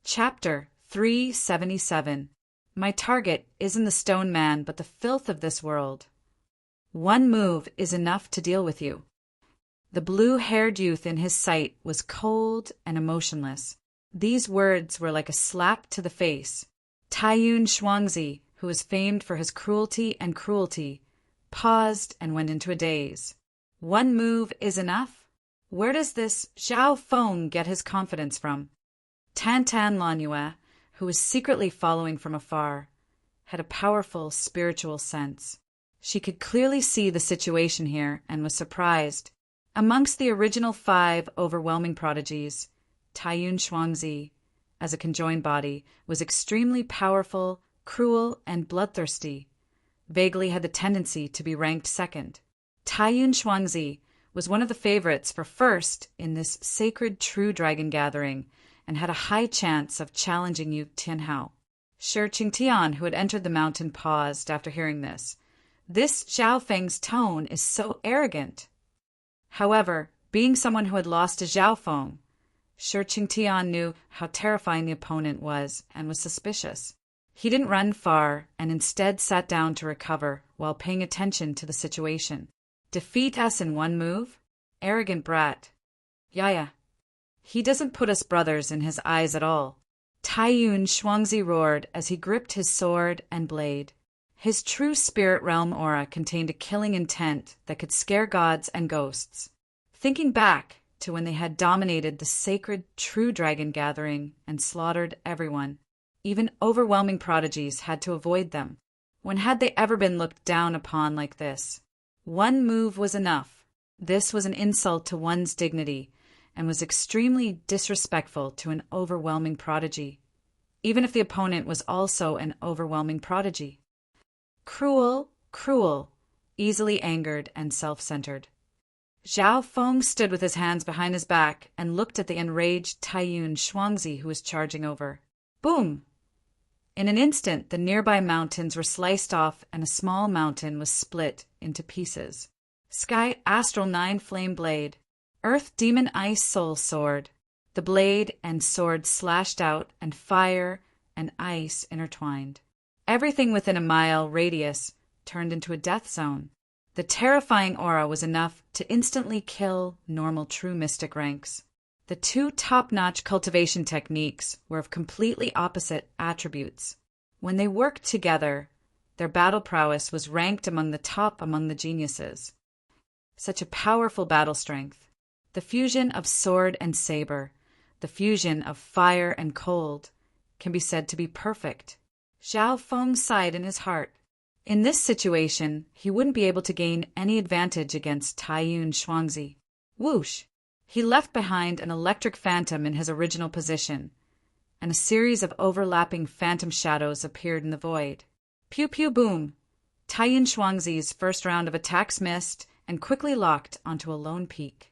Chapter 377. My target isn't the stone man, but the filth of this world. One move is enough to deal with you. The blue-haired youth in his sight was cold and emotionless. These words were like a slap to the face. Taiyun Shuangzi, who was famed for his cruelty, paused and went into a daze. One move is enough? Where does this Zhao Feng get his confidence from? Tan Lanue, who was secretly following from afar, had a powerful spiritual sense. She could clearly see the situation here and was surprised. Amongst the original 5 overwhelming prodigies, Taiyun Shuangzi, as a conjoined body, was extremely powerful, cruel, and bloodthirsty. Vaguely had the tendency to be ranked second. Taiyun Shuangzi was one of the favorites for first in this sacred true dragon gathering and had a high chance of challenging Yu Tianhao. Shi Qingtian, who had entered the mountain, paused after hearing this. This Zhao Feng's tone is so arrogant. However, being someone who had lost to Zhao Feng, Shi Qingtian knew how terrifying the opponent was and was suspicious. He didn't run far and instead sat down to recover while paying attention to the situation. Defeat us in one move? Arrogant brat. Yaya. He doesn't put us brothers in his eyes at all. Taiyun Shuangzi roared as he gripped his sword and blade. His true spirit realm aura contained a killing intent that could scare gods and ghosts. Thinking back to when they had dominated the sacred true dragon gathering and slaughtered everyone, even overwhelming prodigies had to avoid them. When had they ever been looked down upon like this? One move was enough. This was an insult to one's dignity and was extremely disrespectful to an overwhelming prodigy, even if the opponent was also an overwhelming prodigy. Cruel, easily angered and self-centered. Zhao Feng stood with his hands behind his back and looked at the enraged Taiyun Shuangzi who was charging over. Boom! In an instant, the nearby mountains were sliced off and a small mountain was split into pieces. Sky Astral 9 Flame Blade. Earth Demon Ice Soul Sword. The blade and sword slashed out and fire and ice intertwined. Everything within a mile radius turned into a death zone. The terrifying aura was enough to instantly kill normal true mystic ranks. The 2 top-notch cultivation techniques were of completely opposite attributes. When they worked together, their battle prowess was ranked among the top among the geniuses. Such a powerful battle strength. The fusion of sword and saber, the fusion of fire and cold, can be said to be perfect. Zhao Feng sighed in his heart. In this situation, he wouldn't be able to gain any advantage against Taiyun Shuangzi. Whoosh! He left behind an electric phantom in his original position, and a series of overlapping phantom shadows appeared in the void. Pew pew boom! Taiyun Shuangzi's first round of attacks missed and quickly locked onto a lone peak.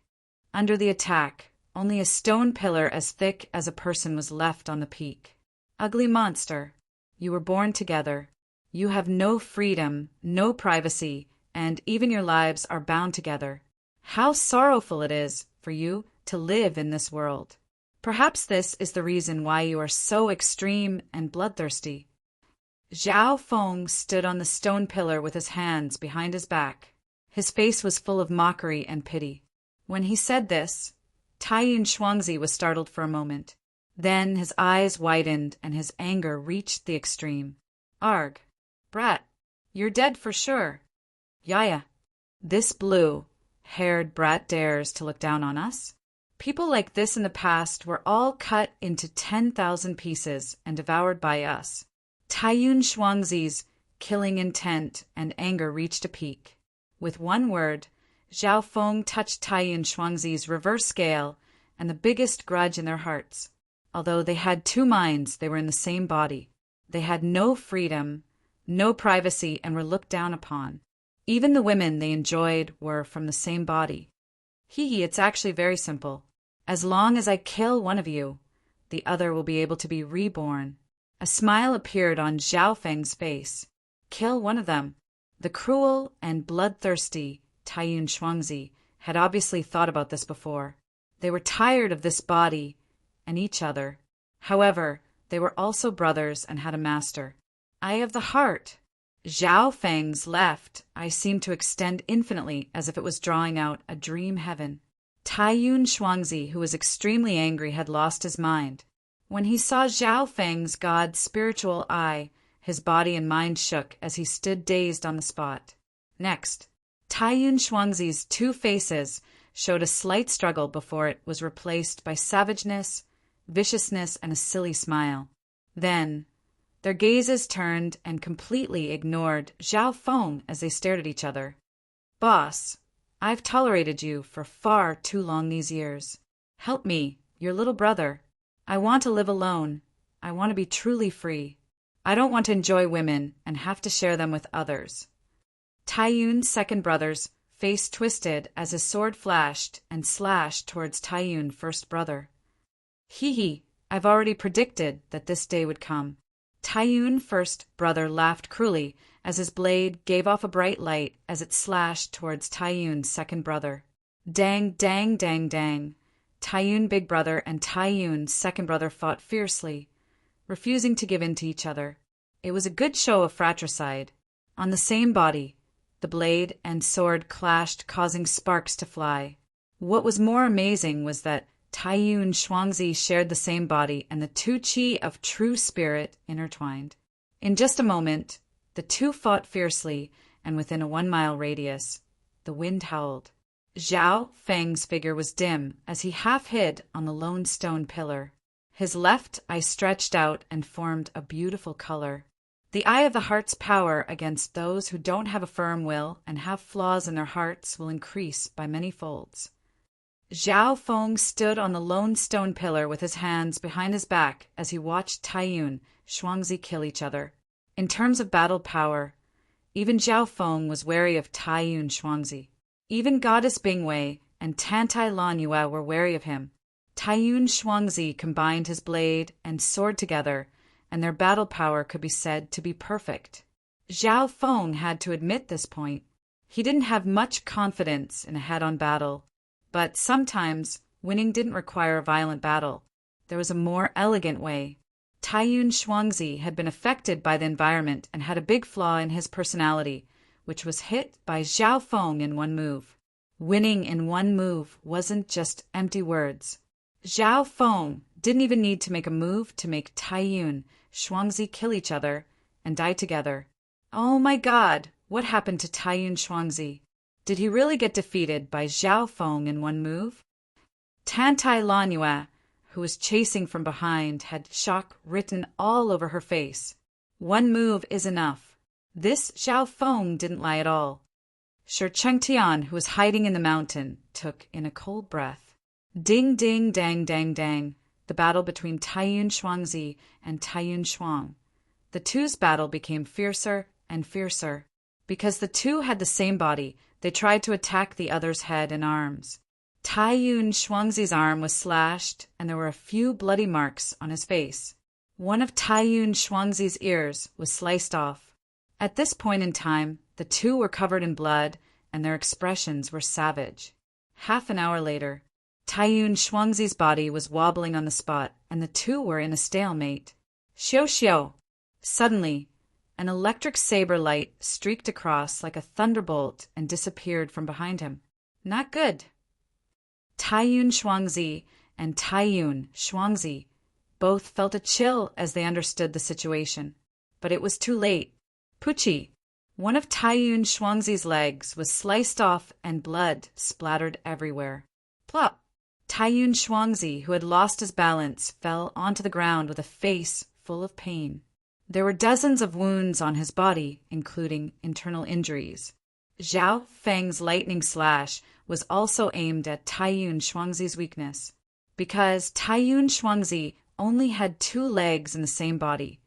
Under the attack, only a stone pillar as thick as a person was left on the peak. Ugly monster, you were born together. You have no freedom, no privacy, and even your lives are bound together. How sorrowful it is for you to live in this world. Perhaps this is the reason why you are so extreme and bloodthirsty. Zhao Feng stood on the stone pillar with his hands behind his back. His face was full of mockery and pity. When he said this, Taiyun Shuangzi was startled for a moment. Then his eyes widened and his anger reached the extreme. Arg! Brat! You're dead for sure. Yaya! This blue-haired brat dares to look down on us? People like this in the past were all cut into 10,000 pieces and devoured by us. Taiyun Shuangzi's killing intent and anger reached a peak. With one word, Zhao Feng touched Taiyun Shuangzi's reverse scale and the biggest grudge in their hearts. Although they had 2 minds, they were in the same body. They had no freedom, no privacy, and were looked down upon. Even the women they enjoyed were from the same body. It's actually very simple. As long as I kill one of you, the other will be able to be reborn. A smile appeared on Zhao Feng's face. Kill one of them. The cruel and bloodthirsty Taiyun Shuangzi had obviously thought about this before. They were tired of this body and each other. However, they were also brothers and had a master. Eye of the heart. Zhao Feng's left eye seemed to extend infinitely as if it was drawing out a dream heaven. Taiyun Shuangzi, who was extremely angry, had lost his mind. When he saw Zhao Feng's god's spiritual eye, his body and mind shook as he stood dazed on the spot. Next, Taiyun Shuangzi's two faces showed a slight struggle before it was replaced by savageness, viciousness, and a silly smile. Then, their gazes turned and completely ignored Zhao Feng as they stared at each other. Boss, I've tolerated you for far too long these years. Help me, your little brother. I want to live alone. I want to be truly free. I don't want to enjoy women and have to share them with others. Taiyun's second brother's face twisted as his sword flashed and slashed towards Taiyun's first brother. Hee, I've already predicted that this day would come. Taiyun's first brother laughed cruelly as his blade gave off a bright light as it slashed towards Taiyun's second brother. Dang, dang, dang, dang. Taiyun's big brother and Taiyun's second brother fought fiercely, refusing to give in to each other. It was a good show of fratricide. On the same body, the blade and sword clashed, causing sparks to fly. What was more amazing was that Taiyun Shuangzi shared the same body, and the two qi of true spirit intertwined. In just a moment, the two fought fiercely, and within a 1-mile radius, the wind howled. Zhao Feng's figure was dim as he half hid on the lone stone pillar. His left eye stretched out and formed a beautiful color. The eye of the heart's power against those who don't have a firm will and have flaws in their hearts will increase by many folds. Zhao Feng stood on the lone stone pillar with his hands behind his back as he watched Taiyun Shuangzi kill each other. In terms of battle power, even Zhao Feng was wary of Taiyun Shuangzi. Even Goddess Bingwei and Tantai Lanyue were wary of him. Taiyun Shuangzi combined his blade and sword together, and their battle power could be said to be perfect. Zhao Feng had to admit this point. He didn't have much confidence in a head-on battle, but sometimes winning didn't require a violent battle. There was a more elegant way. Taiyun Shuangzi had been affected by the environment and had a big flaw in his personality, which was hit by Zhao Feng in one move. Winning in one move wasn't just empty words. Zhao Feng didn't even need to make a move to make Taiyun Shuangzi kill each other and die together. Oh my God, what happened to Taiyun Shuangzi? Did he really get defeated by Zhao Feng in one move? Tantai Lanyue, who was chasing from behind, had shock written all over her face. One move is enough. This Zhao Feng didn't lie at all. Shi Chengtian, who was hiding in the mountain, took in a cold breath. Ding, ding, dang, dang, dang. The battle between Taiyun Shuangzi and Taiyun Shuang. The two's battle became fiercer and fiercer. Because the two had the same body, they tried to attack the other's head and arms. Taiyun Shuangzi's arm was slashed, and there were a few bloody marks on his face. One of Taiyun Shuangzi's ears was sliced off. At this point in time, the two were covered in blood, and their expressions were savage. Half an hour later, Taiyun Shuangzi's body was wobbling on the spot, and the two were in a stalemate. Xiao xiao! Suddenly, an electric saber light streaked across like a thunderbolt and disappeared from behind him. Not good. Taiyun Shuangzi and Taiyun Shuangzi both felt a chill as they understood the situation. But it was too late. Puchi! One of Taiyun Shuangzi's legs was sliced off and blood splattered everywhere. Plop! Taiyun Shuangzi, who had lost his balance, fell onto the ground with a face full of pain. There were dozens of wounds on his body, including internal injuries. Zhao Feng's lightning slash was also aimed at Taiyun Shuangzi's weakness. Because Taiyun Shuangzi only had 2 legs in the same body,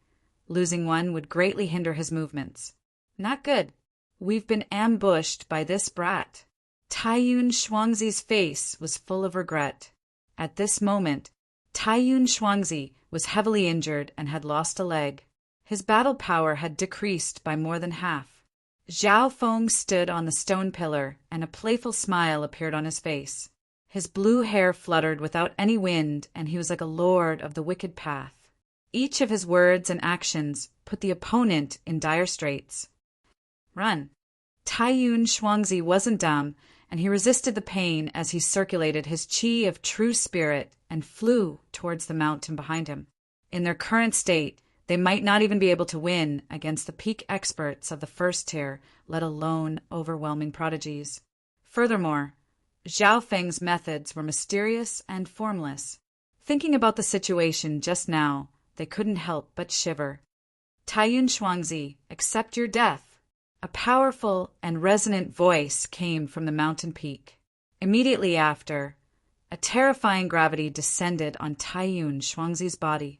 losing one would greatly hinder his movements. Not good. We've been ambushed by this brat. Taiyun Shuangzi's face was full of regret. At this moment, Taiyun Shuangzi was heavily injured and had lost a leg. His battle power had decreased by more than half. Zhao Feng stood on the stone pillar, and a playful smile appeared on his face. His blue hair fluttered without any wind, and he was like a lord of the wicked path. Each of his words and actions put the opponent in dire straits. Run. Taiyun Shuangzi wasn't dumb, and he resisted the pain as he circulated his qi of true spirit and flew towards the mountain behind him. In their current state, they might not even be able to win against the peak experts of the first tier, let alone overwhelming prodigies. Furthermore, Zhao Feng's methods were mysterious and formless. Thinking about the situation just now, they couldn't help but shiver. Taiyun Shuangzi, accept your death. A powerful and resonant voice came from the mountain peak. Immediately after, a terrifying gravity descended on Taiyun Shuangzi's body.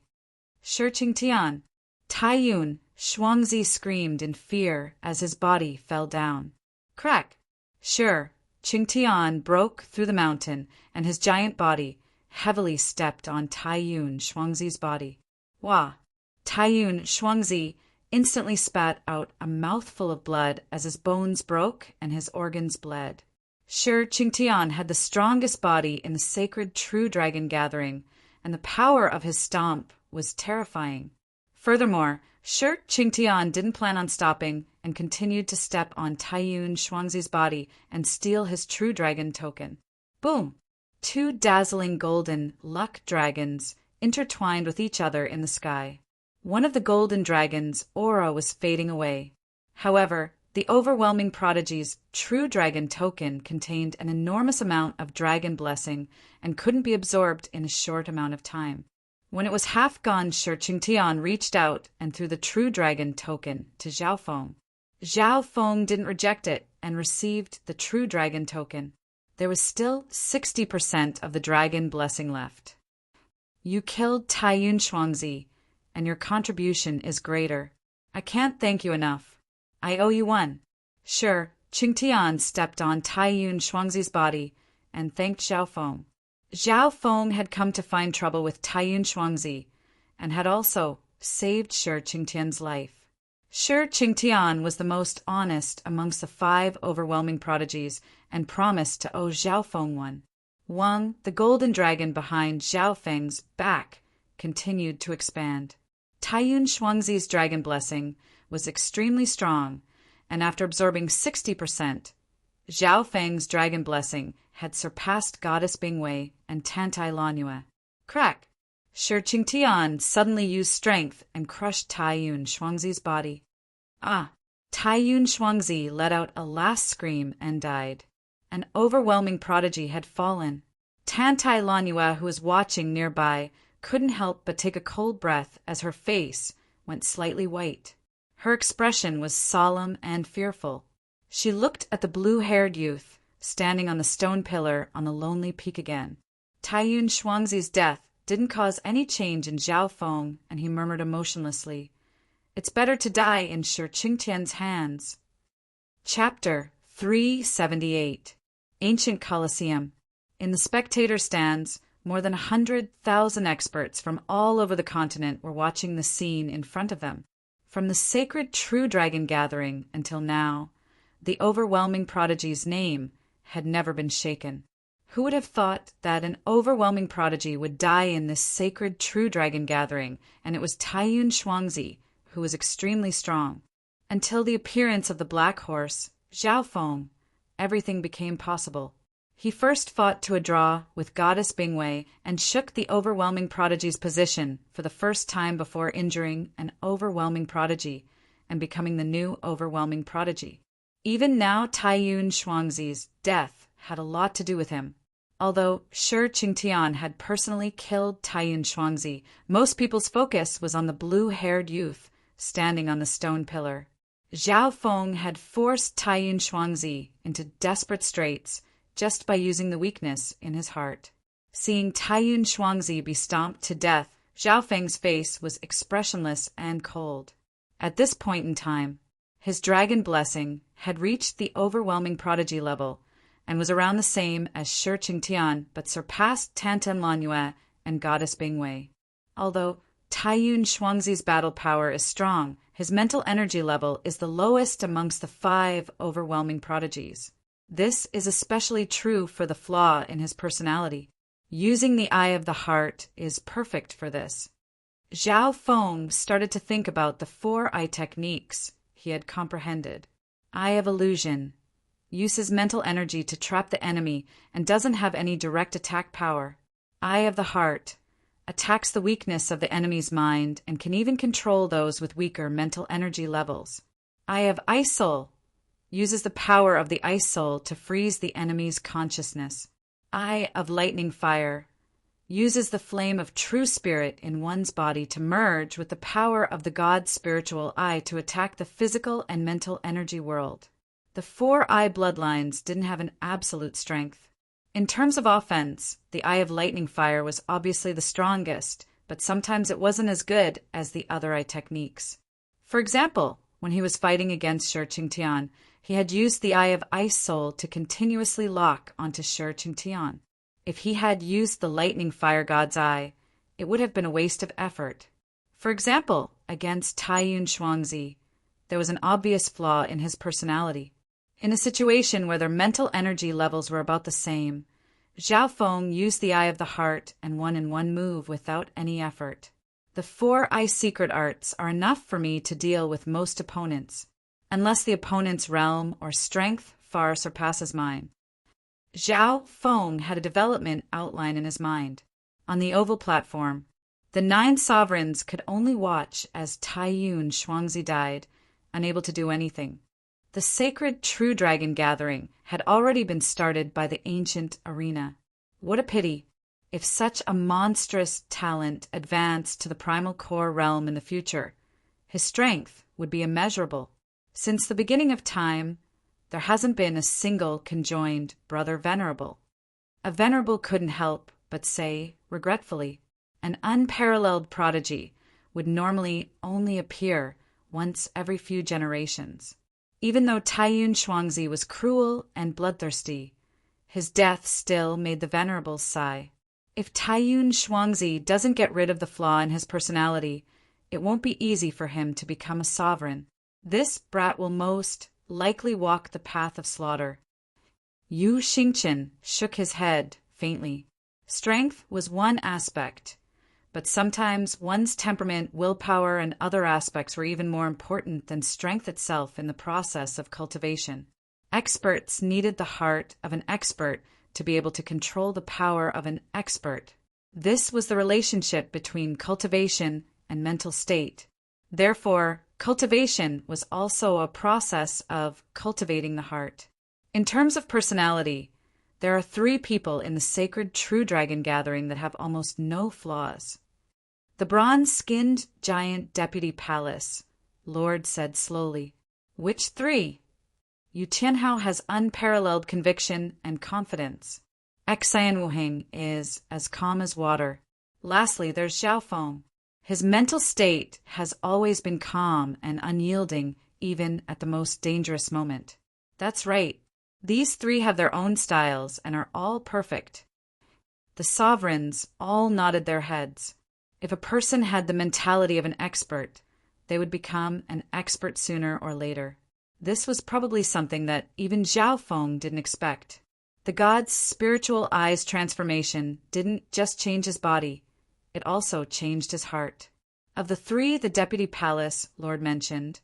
Shi Qingtian. Taiyun Shuangzi screamed in fear as his body fell down. Crack! Shi Qingtian broke through the mountain, and his giant body heavily stepped on Taiyun Shuangzi's body. Wah! Taiyun Shuangzi instantly spat out a mouthful of blood as his bones broke and his organs bled. Shi Qingtian had the strongest body in the sacred True Dragon gathering, and the power of his stomp was terrifying. Furthermore, Shi Qingtian didn't plan on stopping and continued to step on Taiyun Shuangzi's body and steal his True Dragon token. Boom! 2 dazzling golden luck dragons intertwined with each other in the sky. One of the golden dragons' aura was fading away. However, the overwhelming prodigy's True Dragon token contained an enormous amount of dragon blessing and couldn't be absorbed in a short amount of time. When it was half gone, Shi Qingtian reached out and threw the True Dragon token to Zhao Feng. Zhao Feng didn't reject it and received the True Dragon token. There was still 60% of the dragon blessing left. You killed Taiyun Shuangzi, and your contribution is greater. I can't thank you enough. I owe you one. Shi Qingtian stepped on Taiyun Shuangzi's body and thanked Zhao Feng. Zhao Feng had come to find trouble with Taiyun Shuangzi and had also saved Shi Qingtian's life. Shi Qingtian was the most honest amongst the 5 overwhelming prodigies and promised to owe Zhao Feng one. Wang, the golden dragon behind Zhao Feng's back, continued to expand. Taiyun Shuangzi's dragon blessing was extremely strong, and after absorbing 60%, Zhao Feng's dragon blessing had surpassed Goddess Bingwei and Tantai Lanyue. Crack! Shi Qingtian suddenly used strength and crushed Taiyun Shuangzi's body. Ah! Taiyun Shuangzi let out a last scream and died. An overwhelming prodigy had fallen. Tantai Lanyue, who was watching nearby, couldn't help but take a cold breath as her face went slightly white. Her expression was solemn and fearful. She looked at the blue-haired youth, standing on the stone pillar on the lonely peak again. Taiyun Shuangzi's death didn't cause any change in Zhao Feng, and he murmured emotionlessly, "It's better to die in Shi Qingtian's hands." Chapter 378. Ancient Colosseum. In the spectator stands, more than 100,000 experts from all over the continent were watching the scene in front of them. From the sacred True Dragon gathering until now, the overwhelming prodigy's name had never been shaken. Who would have thought that an overwhelming prodigy would die in this sacred True Dragon gathering, and it was Taiyun Shuangzi, who was extremely strong. Until the appearance of the black horse, Zhao Feng, everything became possible. He first fought to a draw with Goddess Bingwei and shook the overwhelming prodigy's position for the first time before injuring an overwhelming prodigy and becoming the new overwhelming prodigy. Even now, Taiyun Shuangzi's death had a lot to do with him. Although Shi Qingtian had personally killed Taiyun Shuangzi, most people's focus was on the blue-haired youth standing on the stone pillar. Zhao Feng had forced Taiyun Shuangzi into desperate straits just by using the weakness in his heart. Seeing Taiyun Shuangzi be stomped to death, Zhao Feng's face was expressionless and cold. At this point in time, his dragon blessing had reached the overwhelming prodigy level and was around the same as Shi Qingtian, but surpassed Tantan Lanyue and Goddess Bingwei. Although Taiyun Shuangzi's battle power is strong, his mental energy level is the lowest amongst the 5 overwhelming prodigies. This is especially true for the flaw in his personality. Using the eye of the heart is perfect for this. Zhao Feng started to think about the 4-eye techniques he had comprehended. Eye of illusion uses mental energy to trap the enemy and doesn't have any direct attack power. Eye of the heart attacks the weakness of the enemy's mind and can even control those with weaker mental energy levels. Eye of Ice Soul uses the power of the Ice Soul to freeze the enemy's consciousness. Eye of Lightning Fire uses the flame of true spirit in one's body to merge with the power of the God's spiritual eye to attack the physical and mental energy world. The 4-eye bloodlines didn't have an absolute strength. In terms of offense, the Eye of Lightning Fire was obviously the strongest, but sometimes it wasn't as good as the other eye techniques. For example, when he was fighting against Shi Qingtian, he had used the Eye of Ice Soul to continuously lock onto Shi Qingtian. If he had used the Lightning Fire God's Eye, it would have been a waste of effort. For example, against Taiyun Shuangzi, there was an obvious flaw in his personality. In a situation where their mental energy levels were about the same, Zhao Feng used the Eye of the Heart and won in one move without any effort. The 4-eye secret arts are enough for me to deal with most opponents, unless the opponent's realm or strength far surpasses mine. Zhao Feng had a development outline in his mind. On the oval platform, the 9 sovereigns could only watch as Taiyun Shuangzi died, unable to do anything. The sacred True Dragon gathering had already been started by the ancient arena. What a pity! If such a monstrous talent advanced to the primal core realm in the future, his strength would be immeasurable. Since the beginning of time, there hasn't been a single conjoined brother venerable. A venerable couldn't help but say, regretfully, an unparalleled prodigy would normally only appear once every few generations. Even though Taiyun Shuangzi was cruel and bloodthirsty, his death still made the venerables sigh. If Taiyun Shuangzi doesn't get rid of the flaw in his personality, it won't be easy for him to become a sovereign. This brat will most likely walk the path of slaughter. Yu Xingqian shook his head faintly. Strength was one aspect, but sometimes one's temperament, willpower, and other aspects were even more important than strength itself in the process of cultivation. Experts needed the heart of an expert to be able to control the power of an expert. This was the relationship between cultivation and mental state. Therefore, cultivation was also a process of cultivating the heart. In terms of personality, there are 3 people in the sacred True Dragon gathering that have almost no flaws. The bronze-skinned giant deputy palace, Lord said slowly. Which 3? Yu Tianhao has unparalleled conviction and confidence. Xian Wuheng is as calm as water. Lastly, there's Zhao Feng. His mental state has always been calm and unyielding, even at the most dangerous moment. That's right. These 3 have their own styles and are all perfect. The sovereigns all nodded their heads. If a person had the mentality of an expert, they would become an expert sooner or later. This was probably something that even Zhao Feng didn't expect. The god's spiritual eye's transformation didn't just change his body, it also changed his heart. Of the 3 the deputy palace Lord mentioned,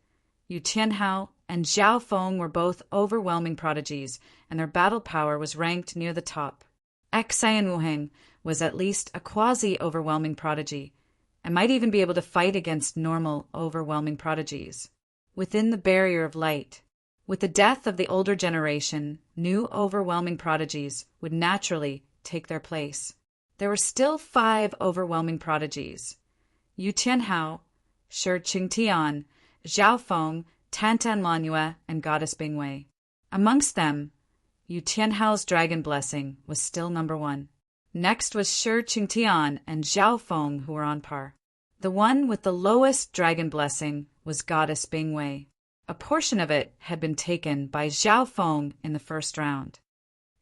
Yu Tianhao and Zhao Feng were both overwhelming prodigies, and their battle power was ranked near the top. Xian Wuheng was at least a quasi-overwhelming prodigy, and might even be able to fight against normal, overwhelming prodigies. Within the barrier of light, with the death of the older generation, new overwhelming prodigies would naturally take their place. There were still 5 overwhelming prodigies: Yu Tianhao, Shi Qingtian, Zhao Feng, Tantan Lanyue, and Goddess Bingwei. Amongst them, Yu Tianhao's dragon blessing was still number 1. Next was Shi Qingtian and Zhao Feng, who were on par. The one with the lowest dragon blessing was Goddess Bingwei. A portion of it had been taken by Zhao Feng in the first round.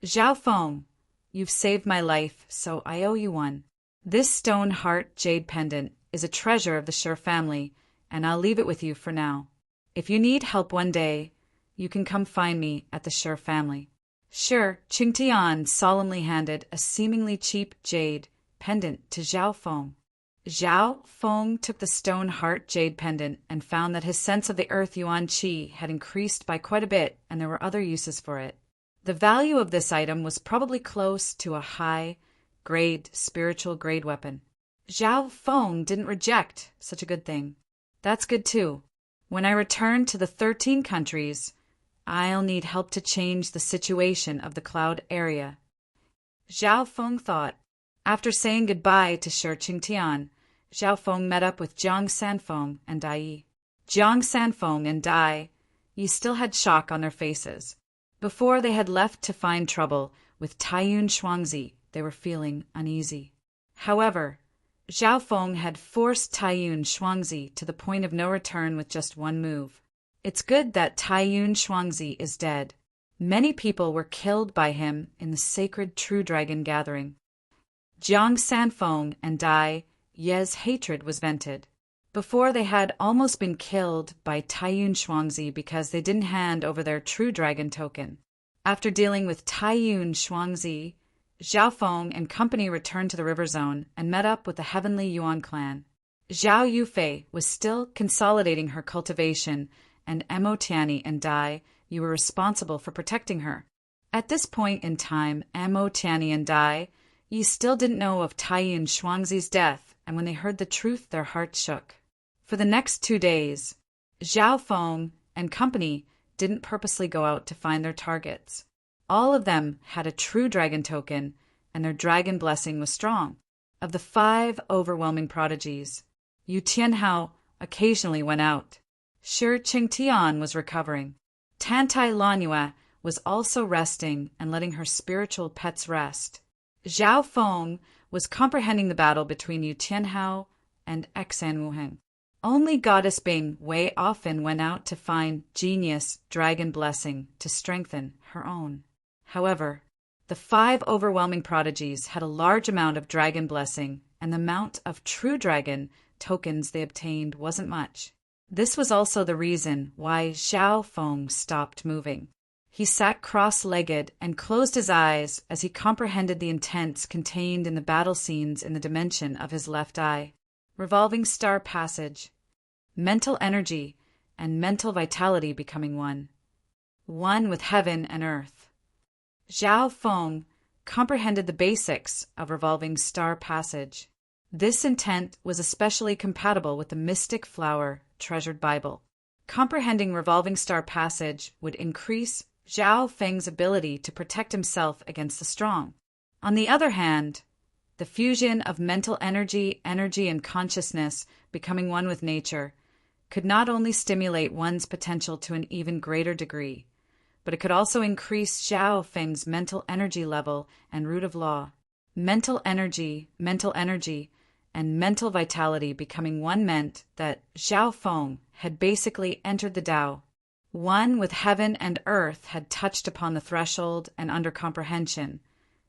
Zhao Feng, you've saved my life, so I owe you one. This stone heart jade pendant is a treasure of the Shi family, and I'll leave it with you for now. If you need help one day, you can come find me at the Shi family. Sure, Qingtian solemnly handed a seemingly cheap jade pendant to Zhao Feng. Zhao Feng took the stone heart jade pendant and found that his sense of the earth yuan qi had increased by quite a bit, and there were other uses for it. The value of this item was probably close to a high-grade, spiritual-grade weapon. Zhao Feng didn't reject such a good thing. That's good too. When I return to the 13 countries, I'll need help to change the situation of the cloud area. Zhao Feng thought. After saying goodbye to Shi Qingtian, Zhao Feng met up with Jiang Sanfeng and Dai Yi. Jiang Sanfeng and Dai Yi still had shock on their faces. Before they had left to find trouble with Taiyun Shuangzi, they were feeling uneasy. However, Zhao Feng had forced Taiyun Shuangzi to the point of no return with just one move. It's good that Taiyun Shuangzi is dead. Many people were killed by him in the sacred True Dragon gathering. Jiang Sanfeng and Dai Ye's hatred was vented. Before, they had almost been killed by Taiyun Shuangzi because they didn't hand over their True Dragon token. After dealing with Taiyun Shuangzi, Zhao Feng and company returned to the river zone and met up with the Heavenly Yuan clan. Zhao Yufei was still consolidating her cultivation, and Mo Tianyi and Dai Yi were responsible for protecting her. At this point in time, Mo Tianyi and Dai Yi still didn't know of Taiyun Shuangzi's death, and when they heard the truth, their hearts shook. For the next 2 days, Zhao Feng and company didn't purposely go out to find their targets. All of them had a True Dragon token, and their dragon blessing was strong. Of the 5 overwhelming prodigies, Yu Tianhao occasionally went out. Shi Qingtian was recovering. Tantai Lanyue was also resting and letting her spiritual pets rest. Zhao Feng was comprehending the battle between Yu Tianhao and Xan Wuheng. Only Goddess Bing Wei often went out to find genius dragon blessing to strengthen her own. However, the 5 overwhelming prodigies had a large amount of dragon blessing, and the amount of True Dragon tokens they obtained wasn't much. This was also the reason why Zhao Feng stopped moving. He sat cross-legged and closed his eyes as he comprehended the intents contained in the battle scenes in the dimension of his left eye. Revolving star passage, mental energy, and mental vitality becoming one. One with heaven and earth. Zhao Feng comprehended the basics of revolving star passage. This intent was especially compatible with the Mystic Flower Treasured Bible. Comprehending revolving star passage would increase Zhao Feng's ability to protect himself against the strong. On the other hand, the fusion of mental energy, and consciousness becoming one with nature could not only stimulate one's potential to an even greater degree, but it could also increase Zhao Feng's mental energy level and root of law. Mental energy, and mental vitality becoming one meant that Zhao Feng had basically entered the Tao. One with heaven and earth had touched upon the threshold and under comprehension.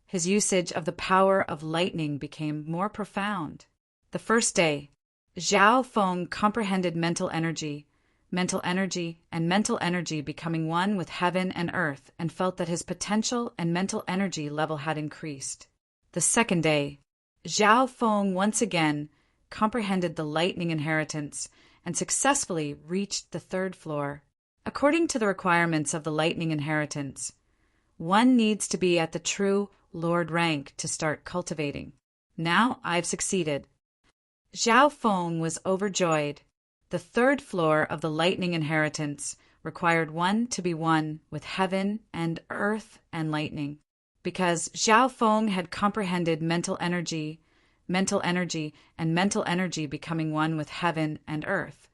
His usage of the power of lightning became more profound. The first day, Zhao Feng comprehended mental energy, and mental energy becoming one with heaven and earth, and felt that his potential and mental energy level had increased. The second day, Zhao Feng once again comprehended the lightning inheritance and successfully reached the 3rd floor. According to the requirements of the lightning inheritance, one needs to be at the true Lord rank to start cultivating. Now I've succeeded. Zhao Feng was overjoyed. The 3rd floor of the lightning inheritance required one to be one with heaven and earth and lightning. Because Zhao Feng had comprehended mental energy, and mental energy becoming one with heaven and earth,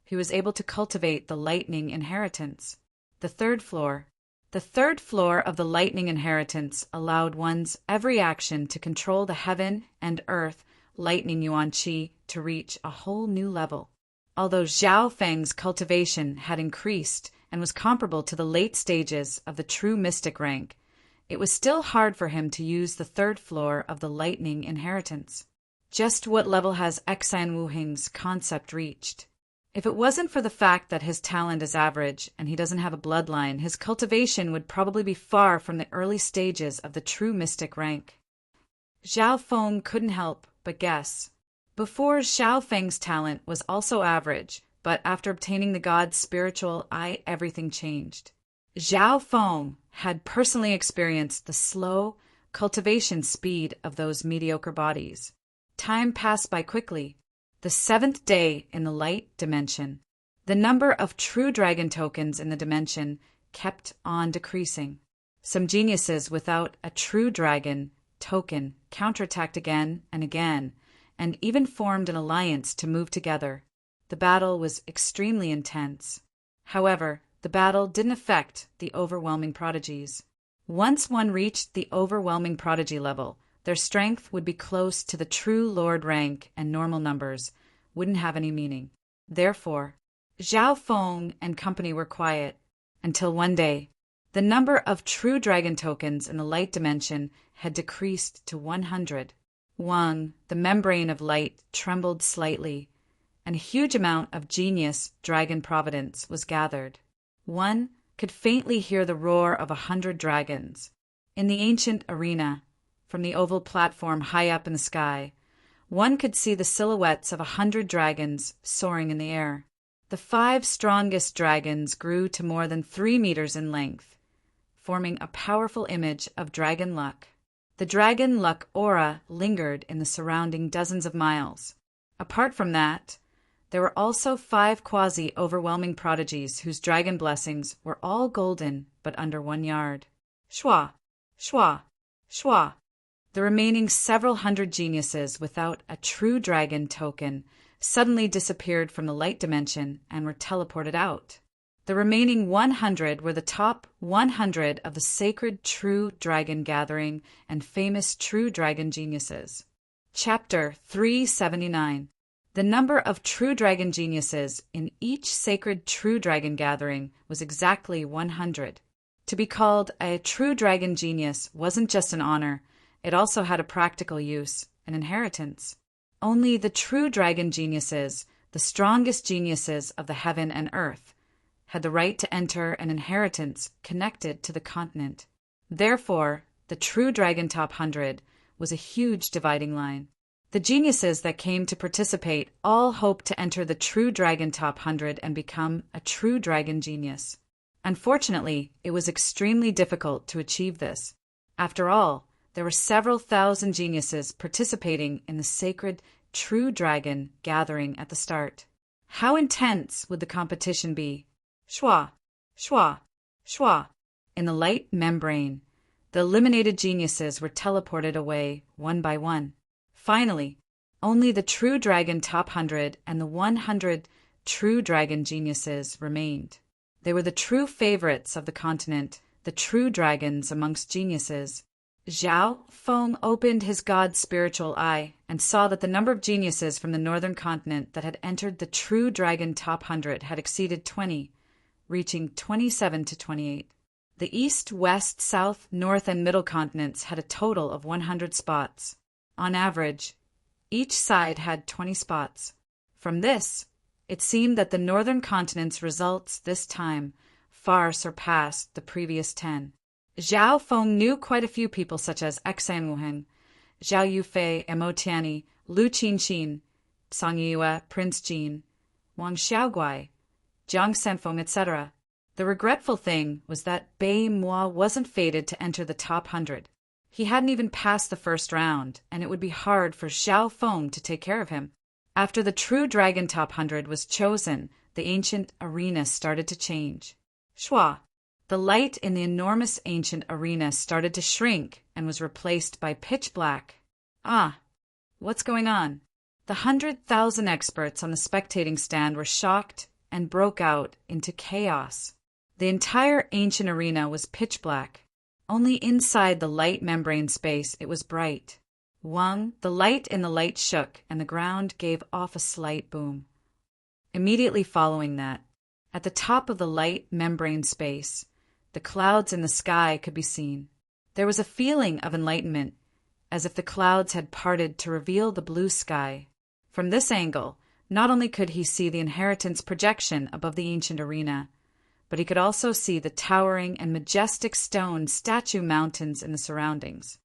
he was able to cultivate the lightning inheritance. The 3rd floor. The 3rd floor of the lightning inheritance allowed one's every action to control the heaven and earth lightning yuan qi to reach a whole new level. Although Zhao Feng's cultivation had increased and was comparable to the late stages of the true mystic rank, it was still hard for him to use the 3rd floor of the lightning inheritance. Just what level has Xan Wuheng's concept reached? If it wasn't for the fact that his talent is average and he doesn't have a bloodline, his cultivation would probably be far from the early stages of the true mystic rank. Zhao Feng couldn't help but guess. Before, Xiao Feng's talent was also average, but after obtaining the god's spiritual eye, everything changed. Zhao Feng had personally experienced the slow cultivation speed of those mediocre bodies. Time passed by quickly. The 7th day in the light dimension. The number of true dragon tokens in the dimension kept on decreasing. Some geniuses without a true dragon token counterattacked again and again, and even formed an alliance to move together. The battle was extremely intense. However, the battle didn't affect the overwhelming prodigies. Once one reached the overwhelming prodigy level, their strength would be close to the true lord rank, and normal numbers wouldn't have any meaning. Therefore, Zhao Feng and company were quiet until one day, the number of true dragon tokens in the light dimension had decreased to 100. The membrane of light trembled slightly, and a huge amount of genius dragon providence was gathered. One could faintly hear the roar of 100 dragons. In the ancient arena, from the oval platform high up in the sky, one could see the silhouettes of 100 dragons soaring in the air. The 5 strongest dragons grew to more than 3 meters in length, forming a powerful image of dragon luck. The dragon luck aura lingered in the surrounding dozens of miles. Apart from that, there were also 5 quasi-overwhelming prodigies whose dragon blessings were all golden but under 1 yard. Shwa, shwa, shwa. The remaining several hundred geniuses without a true dragon token suddenly disappeared from the light dimension and were teleported out. The remaining 100 were the top 100 of the sacred true dragon gathering and famous true dragon geniuses. Chapter 379. The number of true dragon geniuses in each sacred true dragon gathering was exactly 100. To be called a true dragon genius wasn't just an honor, it also had a practical use, an inheritance. Only the true dragon geniuses, the strongest geniuses of the heaven and earth, had the right to enter an inheritance connected to the continent. Therefore, the true dragon top 100 was a huge dividing line. The geniuses that came to participate all hoped to enter the true dragon top 100 and become a true dragon genius. Unfortunately, it was extremely difficult to achieve this. After all, there were several thousand geniuses participating in the sacred true dragon gathering at the start. How intense would the competition be? Shwa, shwa, shwa. In the light membrane, the eliminated geniuses were teleported away one by one. Finally, only the true dragon top 100 and the 100 true dragon geniuses remained. They were the true favorites of the continent, the true dragons amongst geniuses. Zhao Feng opened his god's spiritual eye and saw that the number of geniuses from the northern continent that had entered the true dragon top 100 had exceeded 20, reaching 27 to 28. The east, west, south, north, and middle continents had a total of 100 spots. On average, each side had 20 spots. From this, it seemed that the northern continent's results this time far surpassed the previous 10. Zhao Feng knew quite a few people such as Xan Wuheng, Zhao Yufei, Mo Tianyi, Lu Qinxin, Song Yue, Prince Jin, Wang Xiaoguai, Jiang Senfeng, etc. The regretful thing was that Bei Mo wasn't fated to enter the top 100. He hadn't even passed the first round, and it would be hard for Zhao Feng to take care of him. After the true dragon top 100 was chosen, the ancient arena started to change. Shwa. The light in the enormous ancient arena started to shrink and was replaced by pitch black. Ah, what's going on? The 100,000 experts on the spectating stand were shocked and broke out into chaos. The entire ancient arena was pitch black. Only inside the light membrane space it was bright. The light in the light shook and the ground gave off a slight boom. Immediately following that, at the top of the light membrane space, the clouds in the sky could be seen. There was a feeling of enlightenment, as if the clouds had parted to reveal the blue sky. From this angle, Not only could he see the inheritance projection above the ancient arena, but he could also see the towering and majestic stone statue mountains in the surroundings.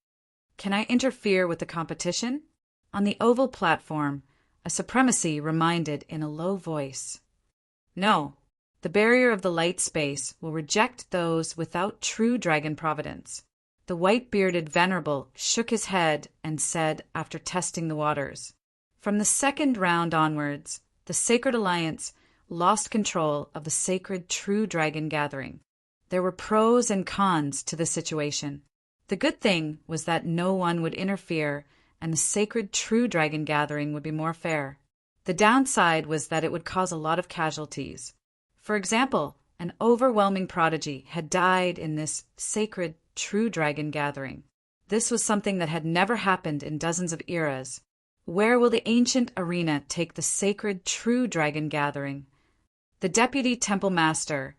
Can I interfere with the competition? On the oval platform, a supremacy reminded in a low voice. No, the barrier of the light space will reject those without true dragon providence. The white-bearded venerable shook his head and said after testing the waters. From the second round onwards, the Sacred Alliance lost control of the sacred true dragon gathering. There were pros and cons to the situation. The good thing was that no one would interfere and the sacred true dragon gathering would be more fair. The downside was that it would cause a lot of casualties. For example, an overwhelming prodigy had died in this sacred true dragon gathering. This was something that had never happened in dozens of eras. Where will the ancient arena take the sacred true dragon gathering? The deputy temple master,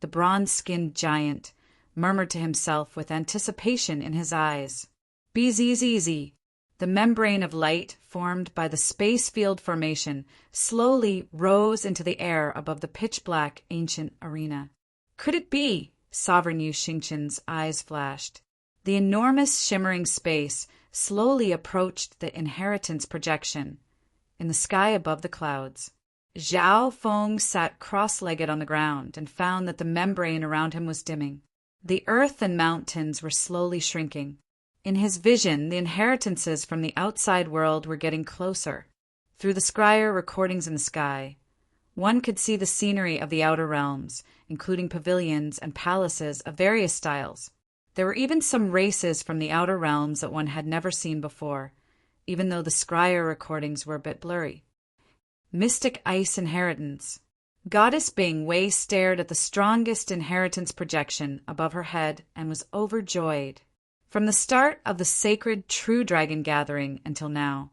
the bronze-skinned giant, murmured to himself with anticipation in his eyes. BZZZ. The membrane of light formed by the space field formation slowly rose into the air above the pitch-black ancient arena. Could it be? Sovereign Yu Xingqian's eyes flashed. The enormous shimmering space slowly approached the inheritance projection in the sky above the clouds. Zhao Feng sat cross-legged on the ground and found that the membrane around him was dimming. The earth and mountains were slowly shrinking. In his vision, the inheritances from the outside world were getting closer. Through the scryer recordings in the sky, one could see the scenery of the outer realms, including pavilions and palaces of various styles. There were even some races from the outer realms that one had never seen before, even though the scryer recordings were a bit blurry. Mystic Ice Inheritance. Goddess Bing Wei stared at the strongest inheritance projection above her head and was overjoyed. From the start of the sacred true dragon gathering until now,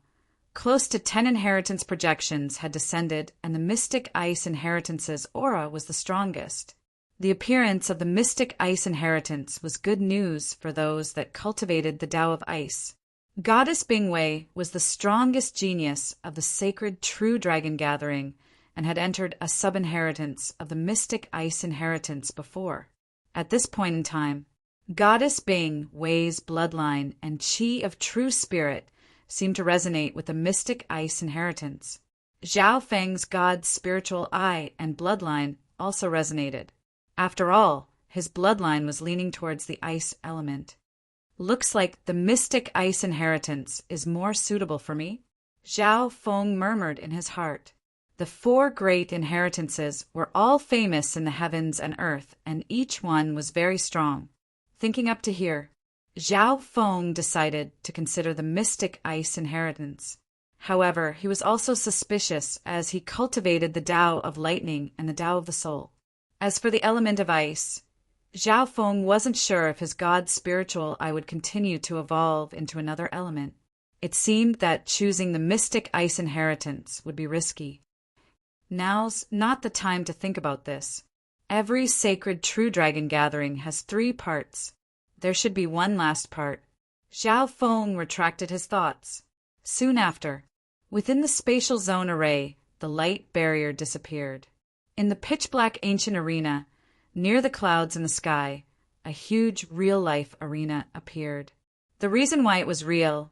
close to 10 inheritance projections had descended, and the Mystic Ice Inheritance's aura was the strongest. The appearance of the Mystic Ice Inheritance was good news for those that cultivated the Tao of Ice. Goddess Bing Wei was the strongest genius of the sacred true dragon gathering and had entered a sub-inheritance of the Mystic Ice Inheritance before. At this point in time, Goddess Bing Wei's bloodline and chi of true spirit seemed to resonate with the Mystic Ice Inheritance. Zhao Feng's God's spiritual eye and bloodline also resonated. After all, his bloodline was leaning towards the ice element. Looks like the Mystic Ice Inheritance is more suitable for me, Zhao Feng murmured in his heart. The 4 great inheritances were all famous in the heavens and earth, and each one was very strong. Thinking up to here, Zhao Feng decided to consider the Mystic Ice Inheritance. However, he was also suspicious as he cultivated the Tao of Lightning and the Tao of the Soul. As for the element of ice, Zhao Feng wasn't sure if his God's spiritual eye would continue to evolve into another element. It seemed that choosing the Mystic Ice Inheritance would be risky. Now's not the time to think about this. Every sacred true dragon gathering has 3 parts. There should be one last part. Zhao Feng retracted his thoughts. Soon after, within the spatial zone array, the light barrier disappeared. In the pitch-black ancient arena, near the clouds in the sky, a huge real-life arena appeared. The reason why it was real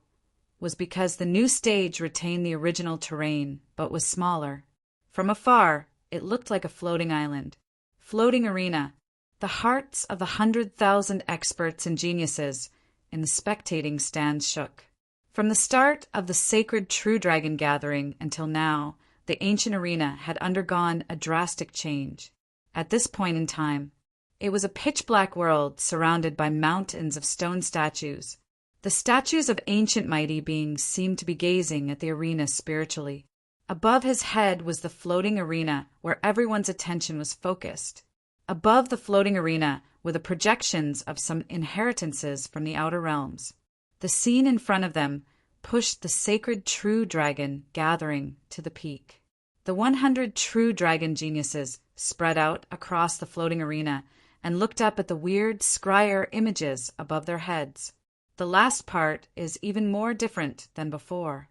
was because the new stage retained the original terrain, but was smaller. From afar, it looked like a floating island. Floating arena, the hearts of the 100,000 experts and geniuses in the spectating stands shook. From the start of the sacred true dragon gathering until now, the ancient arena had undergone a drastic change. At this point in time, it was a pitch-black world surrounded by mountains of stone statues. The statues of ancient mighty beings seemed to be gazing at the arena spiritually. Above his head was the floating arena where everyone's attention was focused. Above the floating arena were the projections of some inheritances from the outer realms. The scene in front of them pushed the sacred true dragon gathering to the peak. The 100 true dragon geniuses spread out across the floating arena and looked up at the weird scryer images above their heads. The last part is even more different than before.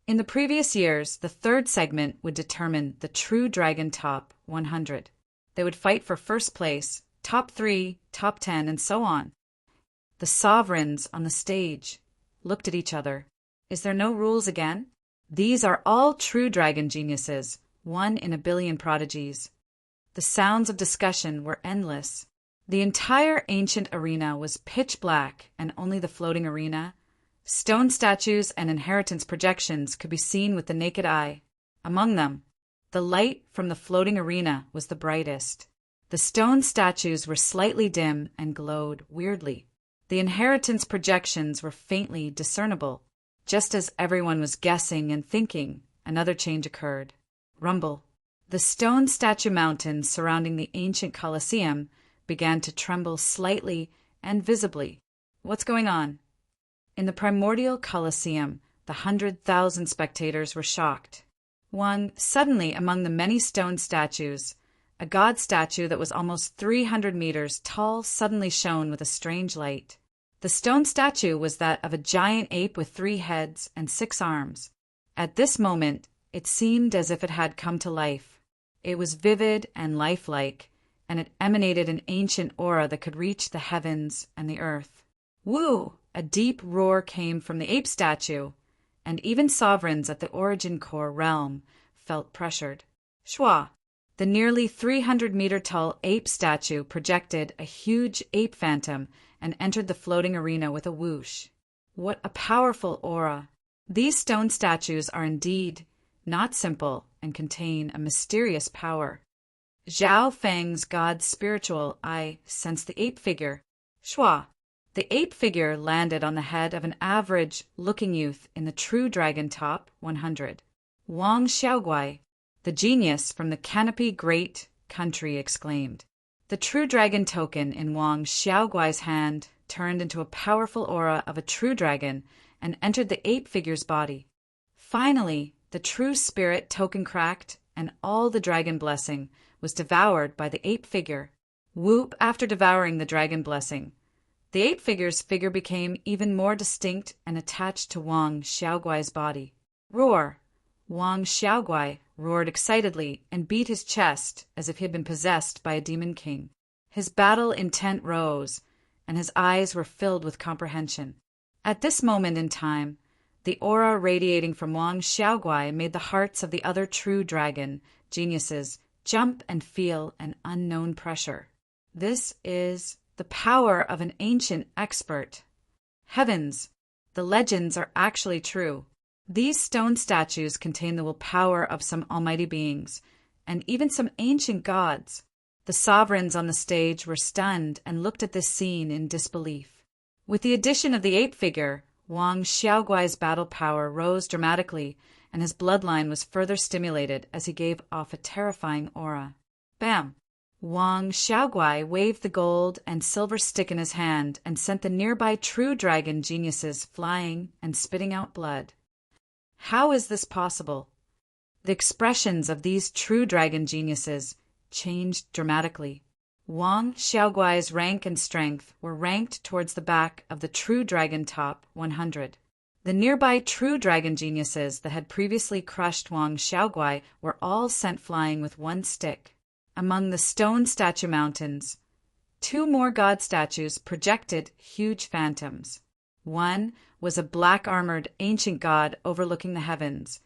In the previous years, the third segment would determine the true Dragon Top 100. They would fight for first place, top 3, top 10, and so on. The sovereigns on the stage looked at each other. Is there no rules again? These are all true dragon geniuses, 1 in a billion prodigies. The sounds of discussion were endless. The entire ancient arena was pitch black, and only the floating arena, stone statues, and inheritance projections could be seen with the naked eye. Among them, the light from the floating arena was the brightest. The stone statues were slightly dim and glowed weirdly. The inheritance projections were faintly discernible. Just as everyone was guessing and thinking, another change occurred. Rumble. The stone statue mountains surrounding the ancient Colosseum began to tremble slightly and visibly. What's going on? In the primordial Colosseum, the 100,000 spectators were shocked. Suddenly among the many stone statues, a god statue that was almost 300 meters tall suddenly shone with a strange light. The stone statue was that of a giant ape with 3 heads and 6 arms. At this moment, it seemed as if it had come to life. It was vivid and lifelike, and it emanated an ancient aura that could reach the heavens and the earth. Woo! A deep roar came from the ape statue, and even sovereigns at the origin core realm felt pressured. Shwa! The nearly 300-meter-tall ape statue projected a huge ape phantom and entered the floating arena with a whoosh. What a powerful aura! These stone statues are indeed not simple and contain a mysterious power. Zhao Feng's god spiritual eye sensed the ape figure. Shwa! The ape figure landed on the head of an average-looking youth in the true Dragon Top 100. Wang Xiaoguai, the genius from the Canopy Great country, exclaimed. The true dragon token in Wang Xiaoguai's hand turned into a powerful aura of a true dragon and entered the ape figure's body. Finally, the true spirit token cracked, and all the dragon blessing was devoured by the ape figure. Whoop! After devouring the dragon blessing, the ape figure's figure became even more distinct and attached to Wang Xiaoguai's body. Roar! Wang Xiaoguai roared excitedly and beat his chest as if he had been possessed by a demon king. His battle intent rose, and his eyes were filled with comprehension. At this moment in time, the aura radiating from Wang Xiaoguai made the hearts of the other true dragon geniuses jump and feel an unknown pressure. This is the power of an ancient expert. Heavens! The legends are actually true. These stone statues contain the willpower of some almighty beings, and even some ancient gods. The sovereigns on the stage were stunned and looked at this scene in disbelief. With the addition of the ape figure, Wang Xiaoguai's battle power rose dramatically, and his bloodline was further stimulated as he gave off a terrifying aura. Bam! Wang Xiaoguai waved the gold and silver stick in his hand and sent the nearby true dragon geniuses flying and spitting out blood. How is this possible? The expressions of these true dragon geniuses changed dramatically. Wang Xiaoguai's rank and strength were ranked towards the back of the true Dragon Top 100. The nearby true dragon geniuses that had previously crushed Wang Xiaoguai were all sent flying with 1 stick. Among the stone statue mountains, 2 more god statues projected huge phantoms. One was a black-armored ancient god overlooking the heavens,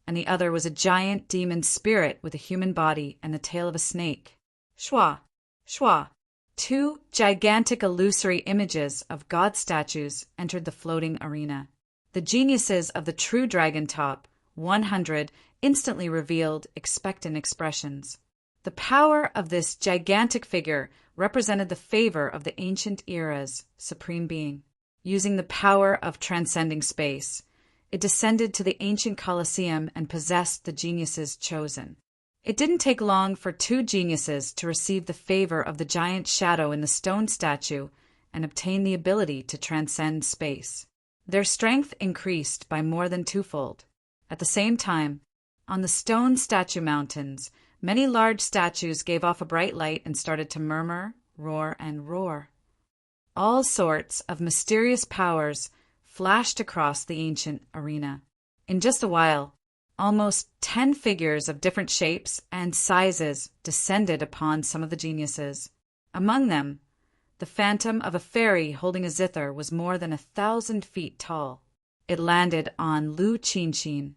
and the other was a giant demon spirit with a human body and the tail of a snake. Shwa! Shwa! 2 gigantic illusory images of god statues entered the floating arena. The geniuses of the true Dragon Top 100 instantly revealed expectant expressions. The power of this gigantic figure represented the favor of the ancient era's supreme being. Using the power of transcending space, it descended to the ancient Colosseum and possessed the geniuses chosen. It didn't take long for 2 geniuses to receive the favor of the giant shadow in the stone statue and obtain the ability to transcend space. Their strength increased by more than 2-fold. At the same time, on the stone statue mountains, many large statues gave off a bright light and started to murmur, roar, and roar. All sorts of mysterious powers flashed across the ancient arena. In just a while, almost 10 figures of different shapes and sizes descended upon some of the geniuses. Among them, the phantom of a fairy holding a zither was more than 1,000 feet tall. It landed on Lu Qinshin.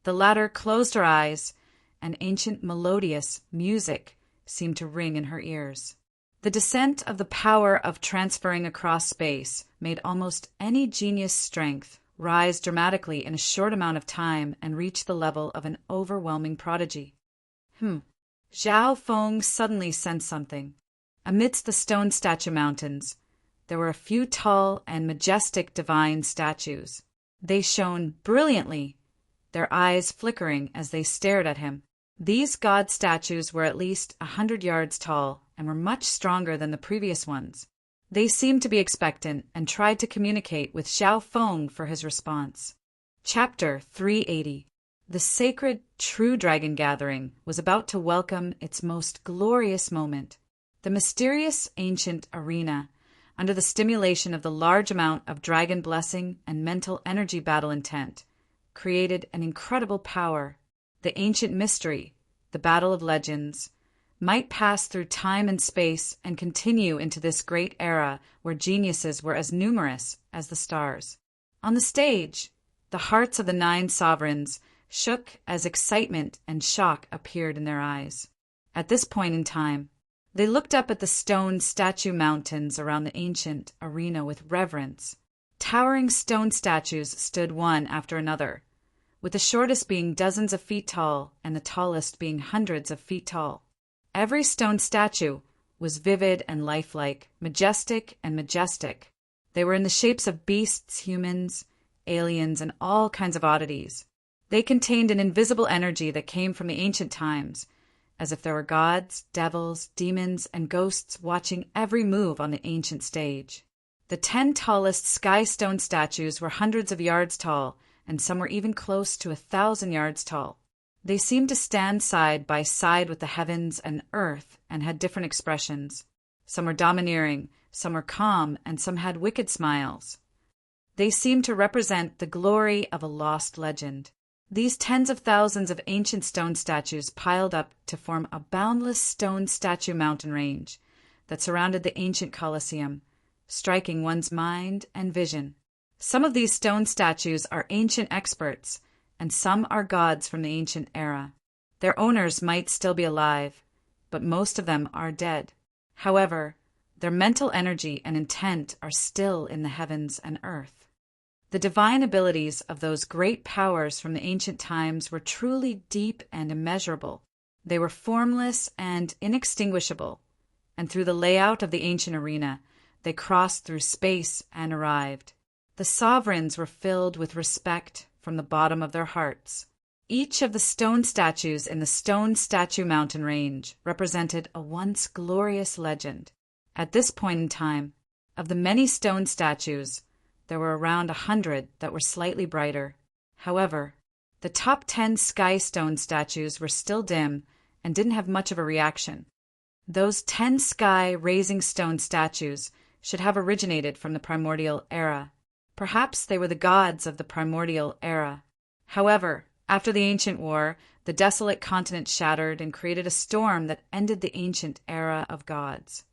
The latter closed her eyes, and ancient melodious music seemed to ring in her ears. The descent of the power of transferring across space made almost any genius strength rise dramatically in a short amount of time and reach the level of an overwhelming prodigy. Zhao Feng suddenly sensed something. Amidst the stone statue mountains, there were a few tall and majestic divine statues. They shone brilliantly, their eyes flickering as they stared at him. These god statues were at least 100 yards tall and were much stronger than the previous ones. They seemed to be expectant and tried to communicate with Zhao Feng for his response. Chapter 380. The sacred True Dragon Gathering was about to welcome its most glorious moment. The mysterious ancient arena, under the stimulation of the large amount of dragon blessing and mental energy battle intent, created an incredible power. The ancient mystery, the battle of legends, might pass through time and space and continue into this great era where geniuses were as numerous as the stars. On the stage, the hearts of the 9 sovereigns shook as excitement and shock appeared in their eyes. At this point in time, they looked up at the stone statue mountains around the ancient arena with reverence. Towering stone statues stood one after another, with the shortest being dozens of feet tall and the tallest being hundreds of feet tall. Every stone statue was vivid and lifelike, majestic and majestic. They were in the shapes of beasts, humans, aliens, and all kinds of oddities. They contained an invisible energy that came from the ancient times, as if there were gods, devils, demons, and ghosts watching every move on the ancient stage. The 10 tallest sky stone statues were hundreds of yards tall, and some were even close to 1,000 yards tall. They seemed to stand side by side with the heavens and earth and had different expressions. Some were domineering, some were calm, and some had wicked smiles. They seemed to represent the glory of a lost legend. These tens of thousands of ancient stone statues piled up to form a boundless stone statue mountain range that surrounded the ancient Colosseum, striking one's mind and vision. Some of these stone statues are ancient experts, and some are gods from the ancient era. Their owners might still be alive, but most of them are dead. However, their mental energy and intent are still in the heavens and earth. The divine abilities of those great powers from the ancient times were truly deep and immeasurable. They were formless and inextinguishable, and through the layout of the ancient arena, they crossed through space and arrived. The sovereigns were filled with respect from the bottom of their hearts. Each of the stone statues in the Stone Statue Mountain Range represented a once glorious legend. At this point in time, of the many stone statues, there were around 100 that were slightly brighter. However, the top 10 sky stone statues were still dim and didn't have much of a reaction. Those 10 sky-raising stone statues should have originated from the primordial era. Perhaps they were the gods of the primordial era. However, after the ancient war, the desolate continent shattered and created a storm that ended the ancient era of gods.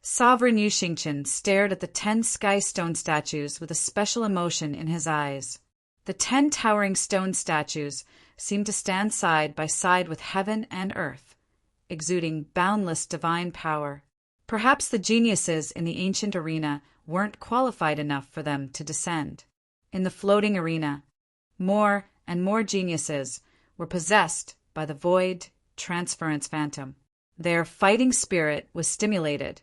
Sovereign Yu Xingqian stared at the 10 sky stone statues with a special emotion in his eyes. The 10 towering stone statues seemed to stand side by side with heaven and earth, exuding boundless divine power. Perhaps the geniuses in the ancient arena weren't qualified enough for them to descend. In the floating arena, more and more geniuses were possessed by the void transference phantom. Their fighting spirit was stimulated,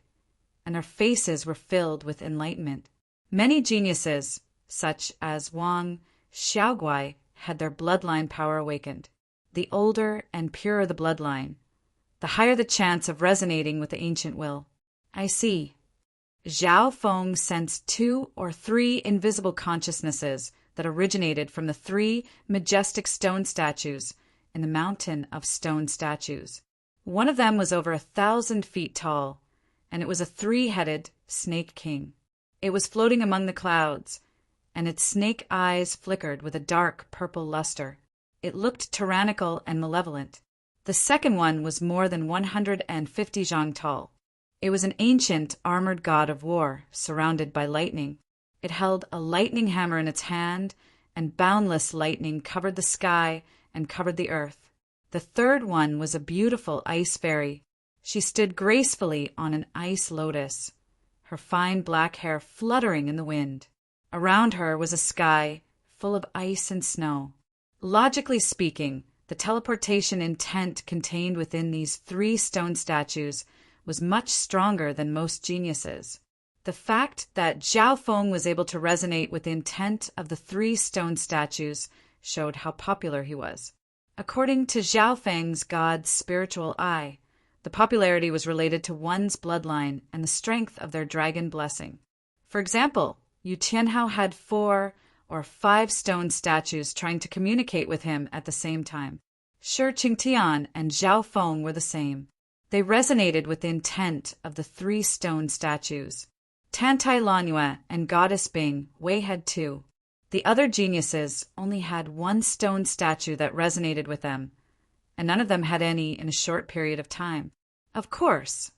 and their faces were filled with enlightenment. Many geniuses, such as Wang Xiaoguai, had their bloodline power awakened. The older and purer the bloodline, the higher the chance of resonating with the ancient will. I see. Zhao Feng sensed 2 or 3 invisible consciousnesses that originated from the 3 majestic stone statues in the mountain of stone statues. One of them was over 1,000 feet tall, and it was a 3-headed snake king. It was floating among the clouds, and its snake eyes flickered with a dark purple luster. It looked tyrannical and malevolent. The second one was more than 150 zhang tall. It was an ancient, armored god of war, surrounded by lightning. It held a lightning hammer in its hand, and boundless lightning covered the sky and covered the earth. The third one was a beautiful ice fairy. She stood gracefully on an ice lotus, her fine black hair fluttering in the wind. Around her was a sky full of ice and snow. Logically speaking, the teleportation intent contained within these 3 stone statues was much stronger than most geniuses. The fact that Zhao Feng was able to resonate with the intent of the 3 stone statues showed how popular he was. According to Zhao Feng's god's spiritual eye, the popularity was related to one's bloodline and the strength of their dragon blessing. For example, Yu Tianhao had 4 or 5 stone statues trying to communicate with him at the same time. Shi Qingtian and Zhao Feng were the same. They resonated with the intent of the 3 stone statues. Tantai Lanyue and Goddess Bing Wei had 2. The other geniuses only had 1 stone statue that resonated with them, and none of them had any in a short period of time. Of course,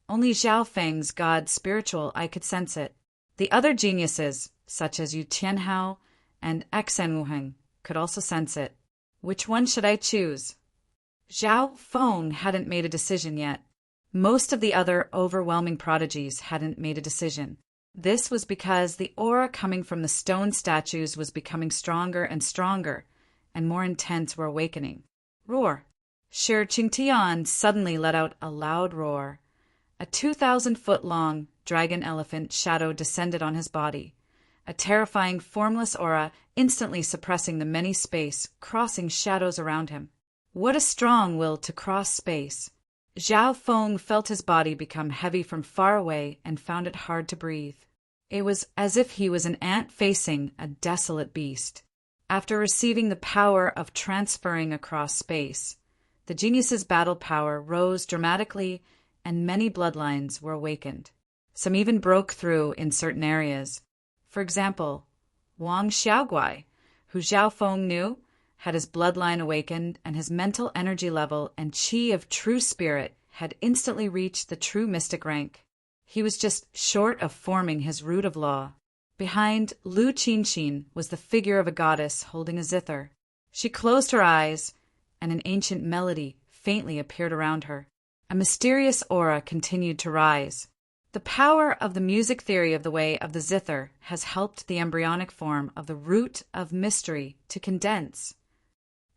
only Zhao Feng's god's spiritual eye could sense it. The other geniuses, such as Yu Tianhao and Xen Wuheng, could also sense it. Which one should I choose? Zhao Feng hadn't made a decision yet. Most of the other overwhelming prodigies hadn't made a decision. This was because the aura coming from the stone statues was becoming stronger and stronger, and more intense were awakening. Roar! Shi Qingtian suddenly let out a loud roar. A 2,000-foot-long dragon elephant shadow descended on his body, a terrifying formless aura instantly suppressing the many space, crossing shadows around him. What a strong will to cross space! Zhao Feng felt his body become heavy from far away and found it hard to breathe. It was as if he was an ant facing a desolate beast. After receiving the power of transferring across space, the genius's battle power rose dramatically and many bloodlines were awakened. Some even broke through in certain areas. For example, Wang Xiaoguai, who Zhao Feng knew, had his bloodline awakened and his mental energy level and qi of true spirit had instantly reached the true mystic rank. He was just short of forming his root of law. Behind Lu Qinxin was the figure of a goddess holding a zither. She closed her eyes, and an ancient melody faintly appeared around her. A mysterious aura continued to rise. The power of the music theory of the way of the zither has helped the embryonic form of the root of mystery to condense.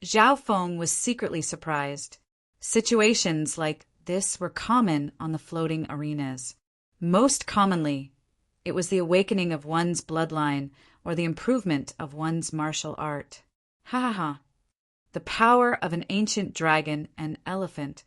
Zhao Feng was secretly surprised. Situations like this were common on the floating arenas. Most commonly, it was the awakening of one's bloodline or the improvement of one's martial art. Ha ha ha! The power of an ancient dragon and elephant.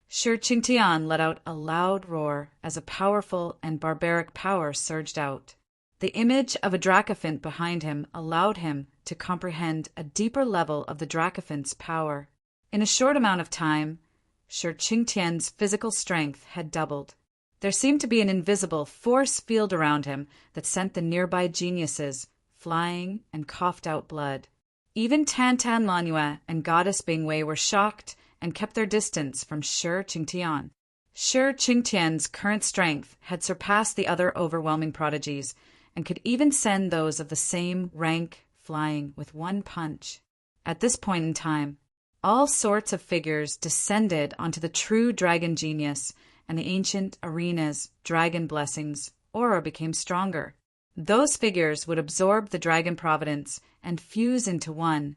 Shi Qingtian let out a loud roar as a powerful and barbaric power surged out. The image of a dracophant behind him allowed him to comprehend a deeper level of the dracophant's power. In a short amount of time, Shi Qingtian's physical strength had doubled. There seemed to be an invisible force field around him that sent the nearby geniuses flying and coughed out blood. Even Tantan Lanyue and Goddess Bingwei were shocked and kept their distance from Shi Qingtian. Shi Qingtian's current strength had surpassed the other overwhelming prodigies and could even send those of the same rank flying with one punch. At this point in time, all sorts of figures descended onto the true dragon genius, and the ancient arena's dragon blessings aura became stronger. Those figures would absorb the dragon providence and fuse into one,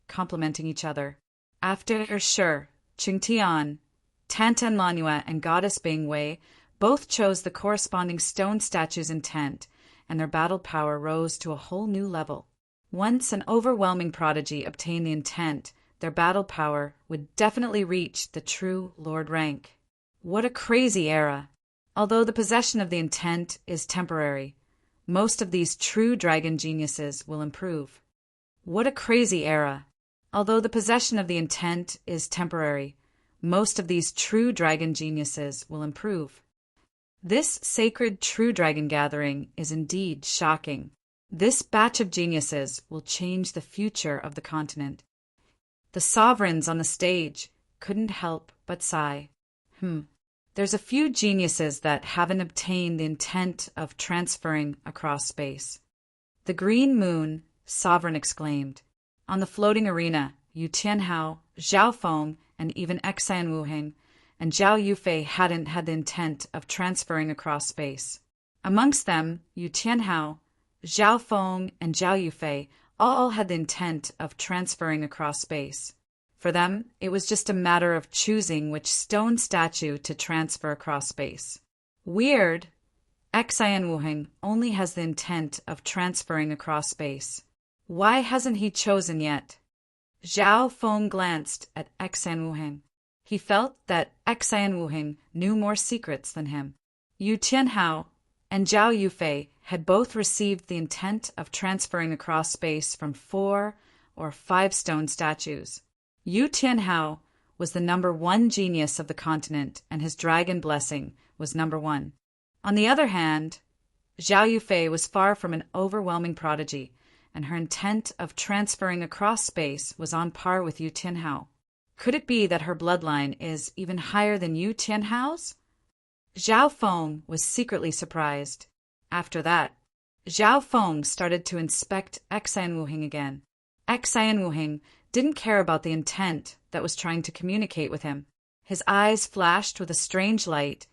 complementing each other. After Shi Qingtian, Tantan Lanyue, and Goddess Bingwei both chose the corresponding stone statue's intent, and their battle power rose to a whole new level. Once an overwhelming prodigy obtained the intent, their battle power would definitely reach the true Lord rank. What a crazy era! Although the possession of the intent is temporary, most of these true dragon geniuses will improve. What a crazy era! Although the possession of the intent is temporary, most of these true dragon geniuses will improve. This sacred true dragon gathering is indeed shocking. This batch of geniuses will change the future of the continent. The sovereigns on the stage couldn't help but sigh. There's a few geniuses that haven't obtained the intent of transferring across space. The green moon, Sovereign exclaimed. On the floating arena, Yu Tianhao, Zhao Feng, and even Xian Wuheng and Zhao Yufei hadn't had the intent of transferring across space. Amongst them, Yu Tianhao, Zhao Feng, and Zhao Yufei all had the intent of transferring across space. For them, it was just a matter of choosing which stone statue to transfer across space. Weird! Xian Wuheng only has the intent of transferring across space. Why hasn't he chosen yet? Zhao Feng glanced at Xian Wuheng. He felt that Xian Wuheng knew more secrets than him. Yu Tianhao and Zhao Yufei had both received the intent of transferring across space from 4 or 5 stone statues. Yu Tianhao was the number 1 genius of the continent, and his dragon blessing was number 1. On the other hand, Zhao Yufei was far from an overwhelming prodigy, and her intent of transferring across space was on par with Yu Tianhao. Could it be that her bloodline is even higher than Yu Tianhao's? Zhao Feng was secretly surprised. After that, Zhao Feng started to inspect Xian Wuheng again. Xian Wuheng didn't care about the intent that was trying to communicate with him. His eyes flashed with a strange light,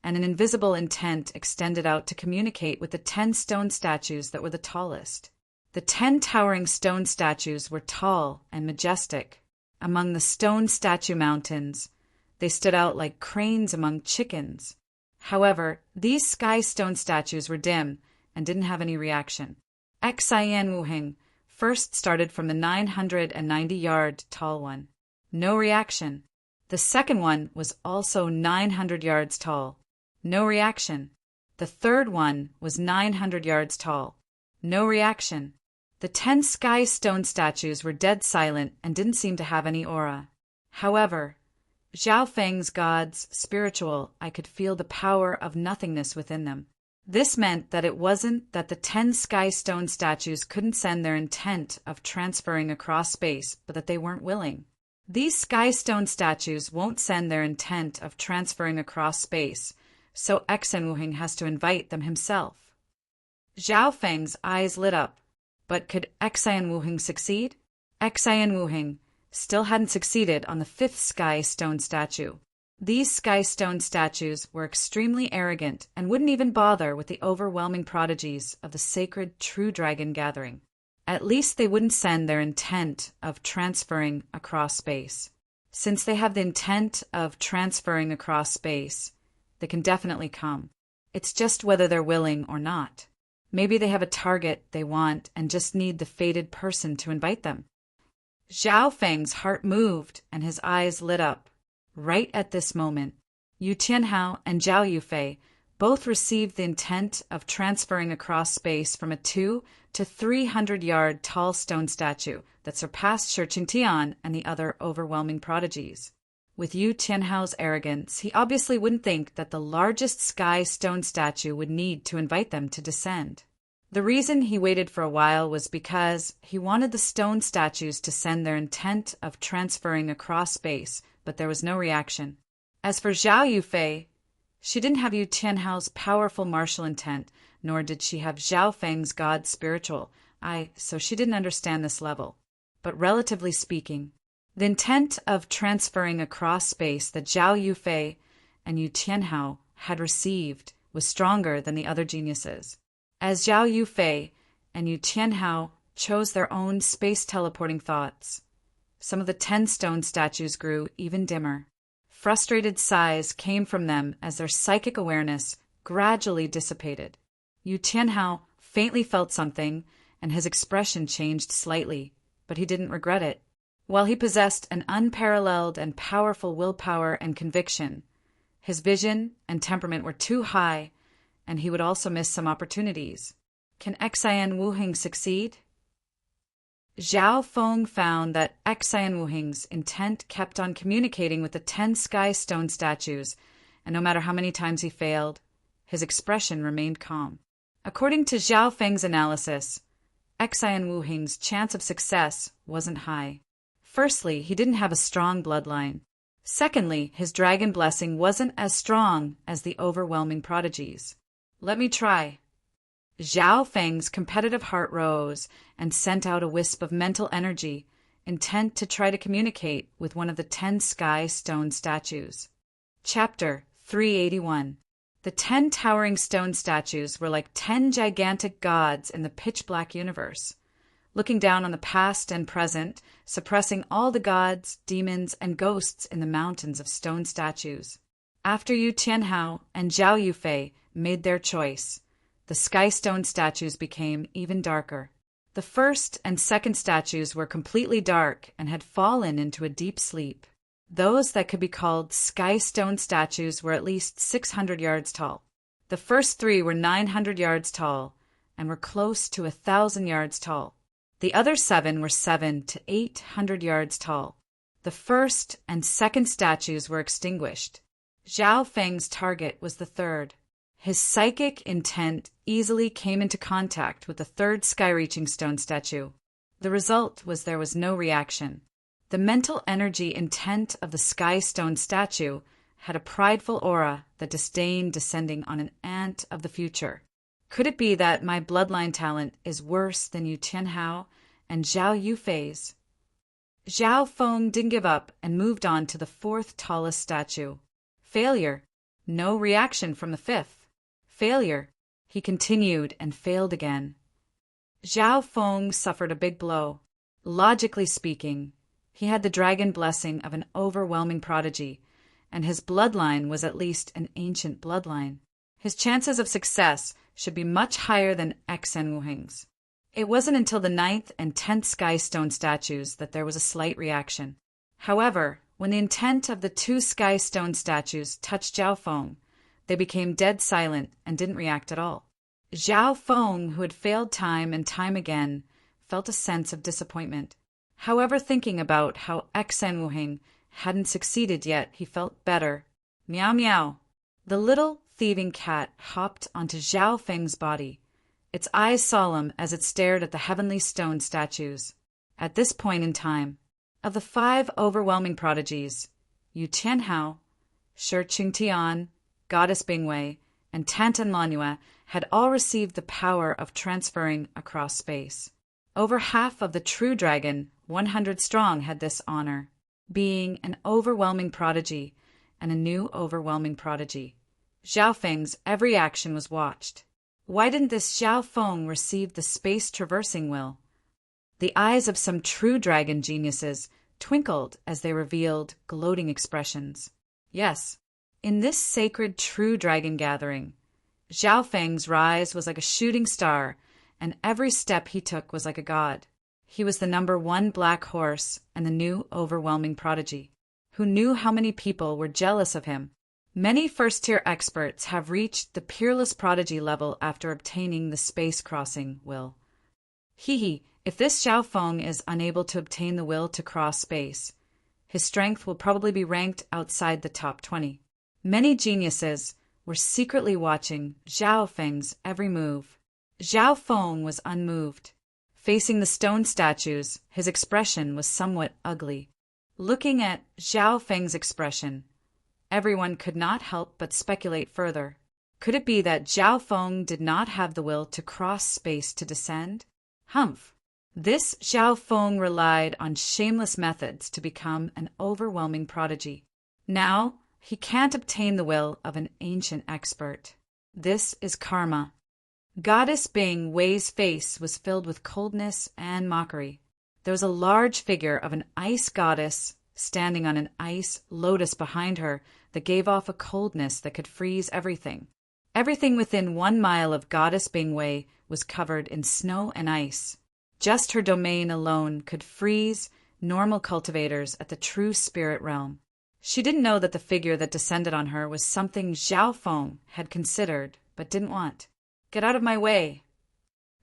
and an invisible intent extended out to communicate with the 10 stone statues that were the tallest. The 10 towering stone statues were tall and majestic. Among the stone statue mountains, they stood out like cranes among chickens. However, these sky stone statues were dim and didn't have any reaction. Xian Wuheng first started from the 990-yard tall one. No reaction. The second one was also 900 yards tall. No reaction. The third one was 900 yards tall. No reaction. The 10 sky stone statues were dead silent and didn't seem to have any aura. However, Zhao Feng's gods, spiritual, I could feel the power of nothingness within them. This meant that it wasn't that the 10 sky stone statues couldn't send their intent of transferring across space, but that they weren't willing. These sky stone statues won't send their intent of transferring across space, so Xian Wuheng has to invite them himself. Zhao Feng's eyes lit up, but could Xian Wuheng succeed? Xian Wuheng still hadn't succeeded on the 5th sky stone statue. These sky stone statues were extremely arrogant and wouldn't even bother with the overwhelming prodigies of the sacred True Dragon gathering. At least they wouldn't send their intent of transferring across space. Since they have the intent of transferring across space, they can definitely come. It's just whether they're willing or not. Maybe they have a target they want and just need the fated person to invite them. Zhao Feng's heart moved and his eyes lit up. Right at this moment, Yu Tianhao and Zhao Yufei both received the intent of transferring across space from a 2 to 300-yard tall stone statue that surpassed Shi Qingtian and the other overwhelming prodigies. With Yu Tianhao's arrogance, he obviously wouldn't think that the largest sky stone statue would need to invite them to descend. The reason he waited for a while was because he wanted the stone statues to send their intent of transferring across space, but there was no reaction. As for Zhao Yufei, she didn't have Yu Tianhao's powerful martial intent, nor did she have Zhao Feng's god spiritual, so she didn't understand this level. But relatively speaking, the intent of transferring across space that Zhao Yufei and Yu Tianhao had received was stronger than the other geniuses. As Zhao Yufei and Yu Tianhao chose their own space-teleporting thoughts, some of the 10 stone statues grew even dimmer. Frustrated sighs came from them as their psychic awareness gradually dissipated. Yu Tianhao faintly felt something, and his expression changed slightly, but he didn't regret it. While he possessed an unparalleled and powerful willpower and conviction, his vision and temperament were too high, and he would also miss some opportunities. Can Xian Wuheng succeed? Zhao Feng found that Xian Wuheng's intent kept on communicating with the 10 sky stone statues, and no matter how many times he failed, his expression remained calm. According to Zhao Feng's analysis, Xian Wuhing's chance of success wasn't high. Firstly, he didn't have a strong bloodline. Secondly, his dragon blessing wasn't as strong as the overwhelming prodigies. Let me try. Zhao Feng's competitive heart rose and sent out a wisp of mental energy, intent to try to communicate with one of the 10 sky stone statues. Chapter 381. The 10 towering stone statues were like 10 gigantic gods in the pitch-black universe, looking down on the past and present, suppressing all the gods, demons, and ghosts in the mountains of stone statues. After Yu Tianhao and Zhao Yufei made their choice, the sky stone statues became even darker. The first and second statues were completely dark and had fallen into a deep sleep. Those that could be called sky stone statues were at least 600 yards tall. The first 3 were 900 yards tall and were close to 1,000 yards tall. The other 7 were 700 to 800 yards tall. The first and second statues were extinguished. Zhao Feng's target was the third. His psychic intent easily came into contact with the third sky-reaching stone statue. The result was there was no reaction. The mental energy intent of the sky stone statue had a prideful aura that disdained descending on an ant of the future. Could it be that my bloodline talent is worse than Yu Tianhao and Zhao Yufei's? Zhao Feng didn't give up and moved on to the 4th tallest statue. Failure. No reaction from the 5th. Failure. He continued and failed again. Zhao Feng suffered a big blow. Logically speaking, he had the dragon blessing of an overwhelming prodigy, and his bloodline was at least an ancient bloodline. His chances of success should be much higher than Xian Wuhing's. It wasn't until the 9th and 10th sky stone statues that there was a slight reaction. However, when the intent of the 2 sky stone statues touched Zhao Feng, they became dead silent and didn't react at all. Zhao Feng, who had failed time and time again, felt a sense of disappointment. However, thinking about how Xian Wuhing hadn't succeeded yet, he felt better. Meow meow. The little thieving cat hopped onto Zhao Feng's body, its eyes solemn as it stared at the heavenly stone statues. At this point in time, of the 5 overwhelming prodigies, Yu Tianhao, Shi Qingtian, Goddess Bingwei, and Tantan Lanua had all received the power of transferring across space. Over half of the true dragon, 100 strong, had this honor, being an overwhelming prodigy and a new overwhelming prodigy. Zhao Feng's every action was watched. Why didn't this Zhao Feng receive the space-traversing will? The eyes of some true dragon geniuses twinkled as they revealed gloating expressions. Yes, in this sacred true dragon gathering, Zhao Feng's rise was like a shooting star, and every step he took was like a god. He was the number 1 black horse and the new overwhelming prodigy. Who knew how many people were jealous of him? Many first-tier experts have reached the peerless prodigy level after obtaining the space-crossing will. If this Zhao Feng is unable to obtain the will to cross space, his strength will probably be ranked outside the top 20. Many geniuses were secretly watching Zhao Feng's every move. Zhao Feng was unmoved. Facing the stone statues, his expression was somewhat ugly. Looking at Zhao Feng's expression, everyone could not help but speculate further. Could it be that Zhao Feng did not have the will to cross space to descend? Humph! This Zhao Feng relied on shameless methods to become an overwhelming prodigy. Now, he can't obtain the will of an ancient expert. This is karma. Goddess Bing Wei's face was filled with coldness and mockery. There was a large figure of an ice goddess standing on an ice lotus behind her that gave off a coldness that could freeze everything. Everything within 1 mile of Goddess Bing Wei was covered in snow and ice. Just her domain alone could freeze normal cultivators at the true spirit realm. She didn't know that the figure that descended on her was something Zhao Feng had considered but didn't want. Get out of my way!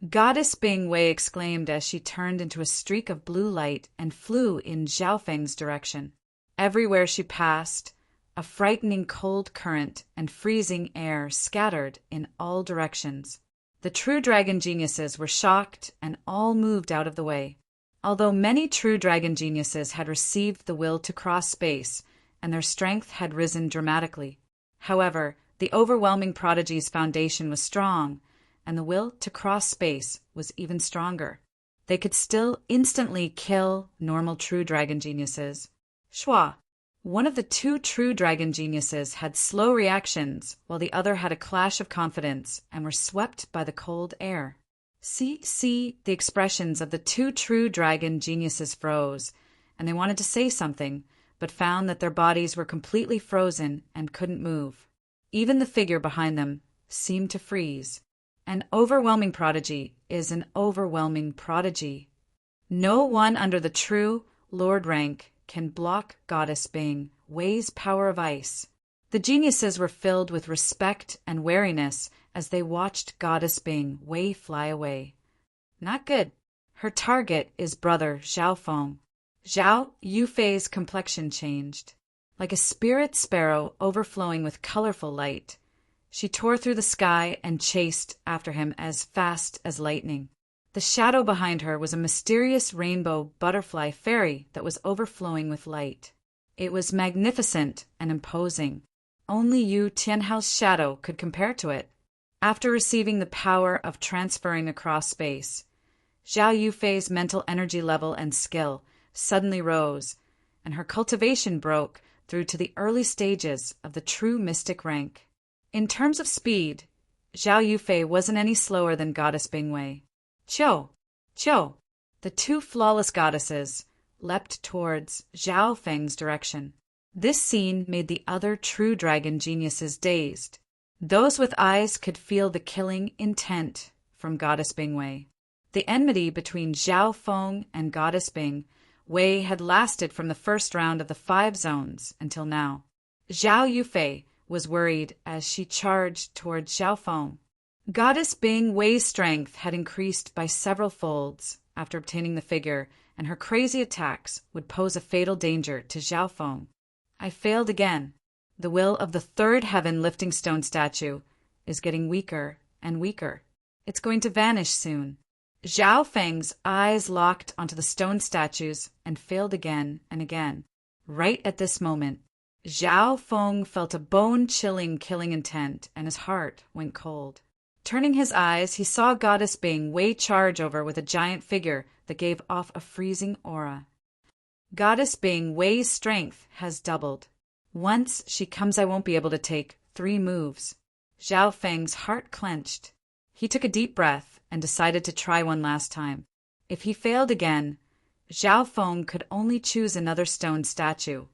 Goddess Bing Wei exclaimed as she turned into a streak of blue light and flew in Zhao Feng's direction. Everywhere she passed, a frightening cold current and freezing air scattered in all directions. The true dragon geniuses were shocked and all moved out of the way. Although many true dragon geniuses had received the will to cross space, and their strength had risen dramatically. However, the overwhelming prodigy's foundation was strong, and the will to cross space was even stronger. They could still instantly kill normal true dragon geniuses. Schwa, one of the two true dragon geniuses, had slow reactions, while the other had a clash of confidence and were swept by the cold air. The expressions of the two true dragon geniuses froze, and they wanted to say something, but found that their bodies were completely frozen and couldn't move. Even the figure behind them seemed to freeze. An overwhelming prodigy is an overwhelming prodigy. No one under the true Lord rank can block Goddess Bing Wei's power of ice. The geniuses were filled with respect and wariness as they watched Goddess Bing Wei fly away. Not good. Her target is brother Zhao Feng. Zhao Yufei's complexion changed. Like a spirit sparrow overflowing with colorful light, she tore through the sky and chased after him as fast as lightning. The shadow behind her was a mysterious rainbow butterfly fairy that was overflowing with light. It was magnificent and imposing. Only Yu Tianhao's shadow could compare to it. After receiving the power of transferring across space, Zhao Yufei's mental energy level and skill suddenly rose, and her cultivation broke through to the early stages of the true mystic rank. In terms of speed, Zhao Yufei wasn't any slower than Goddess Bing Wei. Qiu! The two flawless goddesses leapt towards Zhao Feng's direction. This scene made the other true dragon geniuses dazed. Those with eyes could feel the killing intent from Goddess Bing Wei. The enmity between Zhao Feng and Goddess Bing Wei had lasted from the first round of the 5 zones until now. Zhao Yufei was worried as she charged toward Zhao Feng. Goddess Bing Wei's strength had increased by several folds after obtaining the figure, and her crazy attacks would pose a fatal danger to Zhao Feng. I failed again. The will of the third heaven lifting stone statue is getting weaker and weaker. It's going to vanish soon. Zhao Feng's eyes locked onto the stone statues and failed again and again. Right at this moment, Zhao Feng felt a bone-chilling killing intent, and his heart went cold. Turning his eyes, he saw Goddess Bing Wei charge over with a giant figure that gave off a freezing aura. Goddess Bing Wei's strength has doubled. Once she comes, I won't be able to take 3 moves. Zhao Feng's heart clenched. He took a deep breath and decided to try one last time. If he failed again, Zhao Feng could only choose another stone statue.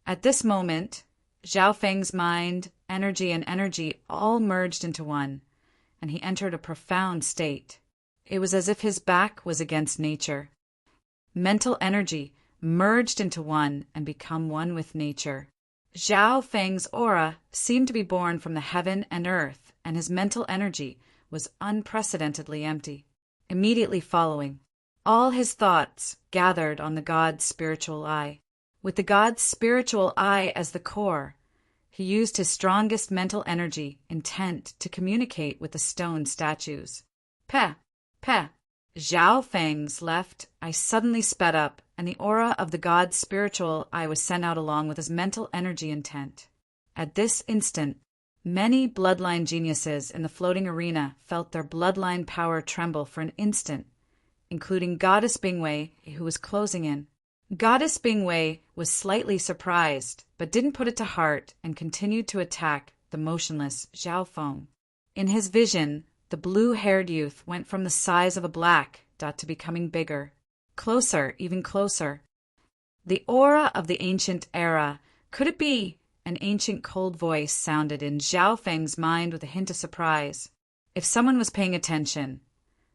At this moment, Zhao Feng's mind, energy, and energy all merged into one, and he entered a profound state. It was as if his back was against nature. Mental energy merged into one and become one with nature. Zhao Feng's aura seemed to be born from the heaven and earth, and his mental energy was unprecedentedly empty. Immediately following, all his thoughts gathered on the god's spiritual eye. With the god's spiritual eye as the core, he used his strongest mental energy intent to communicate with the stone statues. Peh! Zhao Feng's left eye suddenly sped up, and the aura of the god's spiritual eye was sent out along with his mental energy intent. At this instant, many bloodline geniuses in the floating arena felt their bloodline power tremble for an instant, including Goddess Bing Wei, who was closing in. Goddess Bing Wei was slightly surprised, but didn't put it to heart and continued to attack the motionless Zhao Feng. In his vision, the blue-haired youth went from the size of a black dot to becoming bigger. Closer, even closer. The aura of the ancient era. Could it be? An ancient cold voice sounded in Zhao Feng's mind with a hint of surprise. If someone was paying attention,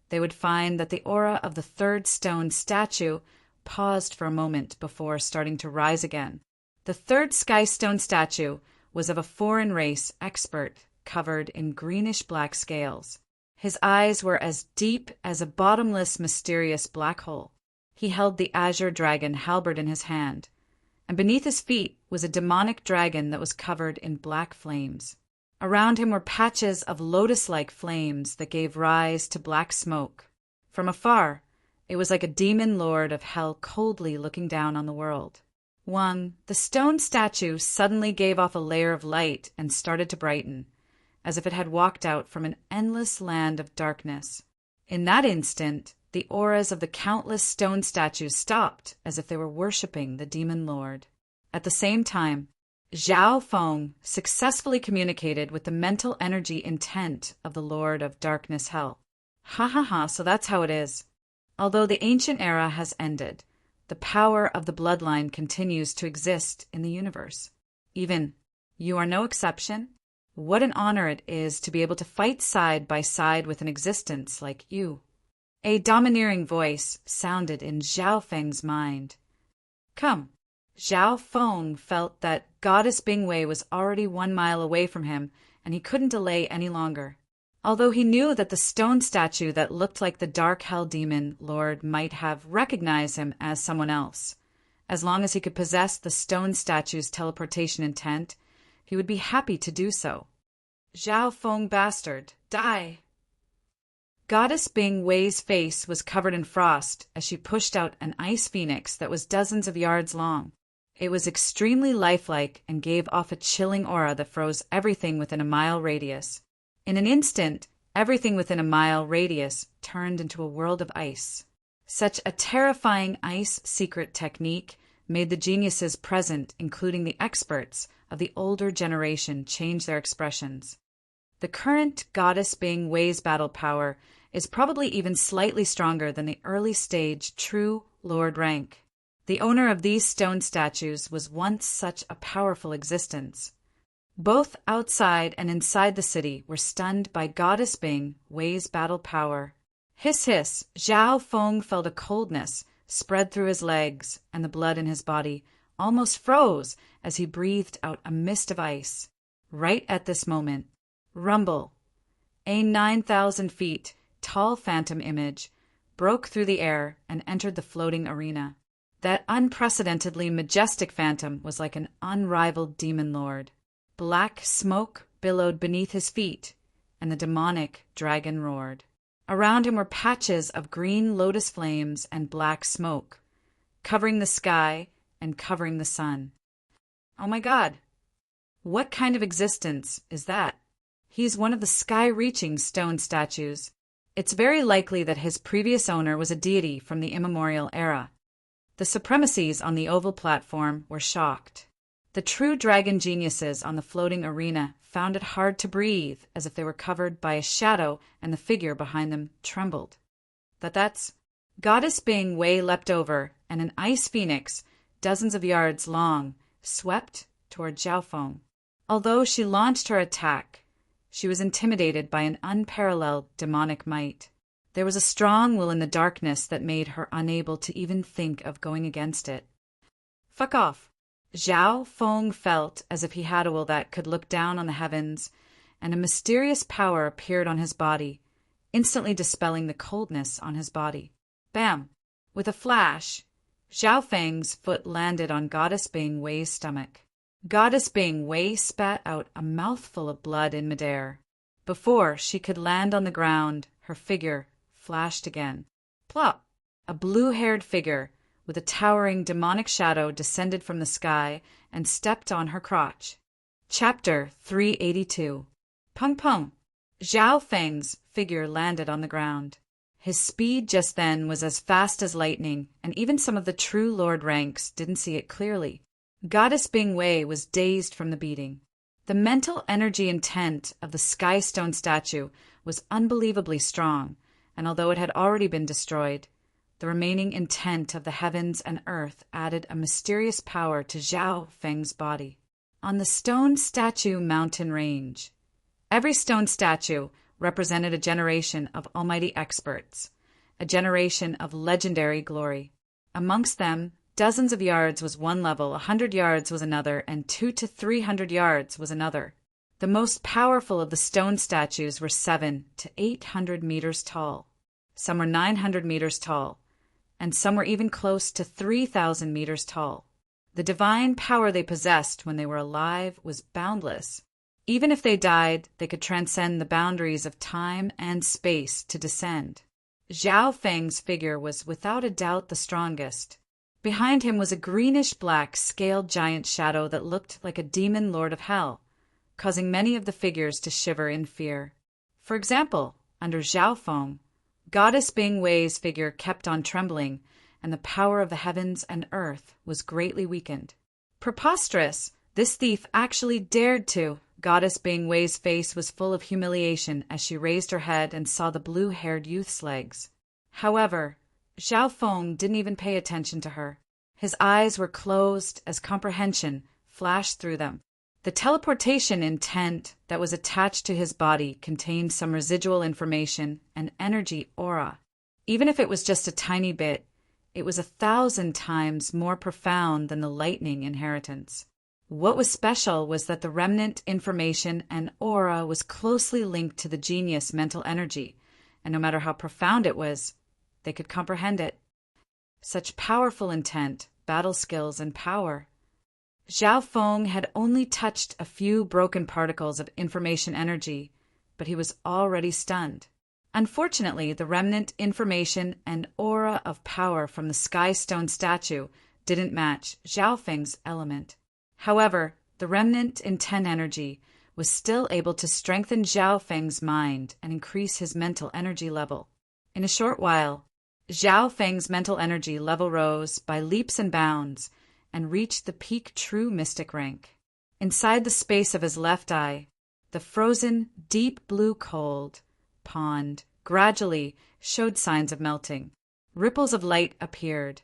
they would find that the aura of the third stone statue paused for a moment before starting to rise again. The third sky stone statue was of a foreign race expert covered in greenish-black scales. His eyes were as deep as a bottomless, mysterious black hole. He held the azure dragon halberd in his hand, and beneath his feet was a demonic dragon that was covered in black flames. Around him were patches of lotus-like flames that gave rise to black smoke. From afar, it was like a demon lord of hell coldly looking down on the world. The stone statue suddenly gave off a layer of light and started to brighten, as if it had walked out from an endless land of darkness. In that instant, the auras of the countless stone statues stopped as if they were worshipping the demon lord. At the same time, Zhao Feng successfully communicated with the mental energy intent of the Lord of Darkness Hell. So that's how it is. Although the ancient era has ended, the power of the bloodline continues to exist in the universe. Even, you are no exception. What an honor it is to be able to fight side by side with an existence like you. A domineering voice sounded in Zhao Feng's mind. Come. Zhao Feng felt that Goddess Bingwei was already 1 mile away from him, and he couldn't delay any longer. Although he knew that the stone statue that looked like the dark hell demon lord might have recognized him as someone else, as long as he could possess the stone statue's teleportation intent, he would be happy to do so. Zhao Feng bastard, die! Goddess Bing Wei's face was covered in frost as she pushed out an ice phoenix that was dozens of yards long. It was extremely lifelike and gave off a chilling aura that froze everything within a mile radius. In an instant, everything within a mile radius turned into a world of ice. Such a terrifying ice secret technique made the geniuses present, including the experts of the older generation, change their expressions. The current Goddess Bing Wei's battle power is probably even slightly stronger than the early stage true Lord rank. The owner of these stone statues was once such a powerful existence. Both outside and inside the city were stunned by Goddess Bing Wei's battle power. Hiss hiss, Zhao Feng felt a coldness spread through his legs, and the blood in his body almost froze as he breathed out a mist of ice. Right at this moment, rumble. A 9,000 feet tall phantom image broke through the air and entered the floating arena. That unprecedentedly majestic phantom was like an unrivaled demon lord. Black smoke billowed beneath his feet, and the demonic dragon roared. Around him were patches of green lotus flames and black smoke, covering the sky and covering the sun. Oh my God! What kind of existence is that? He's one of the sky-reaching stone statues. It's very likely that his previous owner was a deity from the immemorial era. The supremacies on the oval platform were shocked. The true dragon geniuses on the floating arena found it hard to breathe, as if they were covered by a shadow and the figure behind them trembled. That's Goddess Bing Wei leapt over, and an ice phoenix, dozens of yards long, swept toward Zhao Feng. Although she launched her attack, she was intimidated by an unparalleled demonic might. There was a strong will in the darkness that made her unable to even think of going against it. Fuck off! Zhao Feng felt as if he had a will that could look down on the heavens, and a mysterious power appeared on his body, instantly dispelling the coldness on his body. Bam! With a flash, Zhao Feng's foot landed on Goddess Bing Wei's stomach. Goddess Bing Wei spat out a mouthful of blood in midair. Before she could land on the ground, her figure flashed again. Plop! A blue-haired figure with a towering demonic shadow descended from the sky and stepped on her crotch. Chapter 382. Pung pung! Zhao Feng's figure landed on the ground. His speed just then was as fast as lightning, and even some of the true Lord ranks didn't see it clearly. Goddess Bing Wei was dazed from the beating. The mental energy intent of the Sky Stone statue was unbelievably strong, and although it had already been destroyed, the remaining intent of the heavens and earth added a mysterious power to Zhao Feng's body. On the stone statue mountain range, every stone statue represented a generation of almighty experts, a generation of legendary glory. Amongst them, dozens of yards was one level, 100 yards was another, and 200 to 300 yards was another. The most powerful of the stone statues were 700 to 800 meters tall. Some were 900 meters tall, and some were even close to 3,000 meters tall. The divine power they possessed when they were alive was boundless. Even if they died, they could transcend the boundaries of time and space to descend. Zhao Feng's figure was without a doubt the strongest. Behind him was a greenish-black scaled giant shadow that looked like a demon lord of hell, causing many of the figures to shiver in fear. For example, under Zhao Feng, Goddess Bing Wei's figure kept on trembling, and the power of the heavens and earth was greatly weakened. Preposterous! This thief actually dared to! Goddess Bing Wei's face was full of humiliation as she raised her head and saw the blue-haired youth's legs. However, Zhao Feng didn't even pay attention to her. His eyes were closed as comprehension flashed through them. The teleportation intent that was attached to his body contained some residual information, an energy aura. Even if it was just a tiny bit, it was 1,000 times more profound than the lightning inheritance. What was special was that the remnant information and aura was closely linked to the genius mental energy, and no matter how profound it was, they could comprehend it. Such powerful intent, battle skills, and power. Zhao Feng had only touched a few broken particles of information energy, but he was already stunned. Unfortunately, the remnant information and aura of power from the Sky Stone statue didn't match Zhao Feng's element. However, the remnant intent energy was still able to strengthen Zhao Feng's mind and increase his mental energy level. In a short while, Zhao Feng's mental energy level rose by leaps and bounds and reached the peak true mystic rank. Inside the space of his left eye, the frozen, deep blue cold pond gradually showed signs of melting. Ripples of light appeared,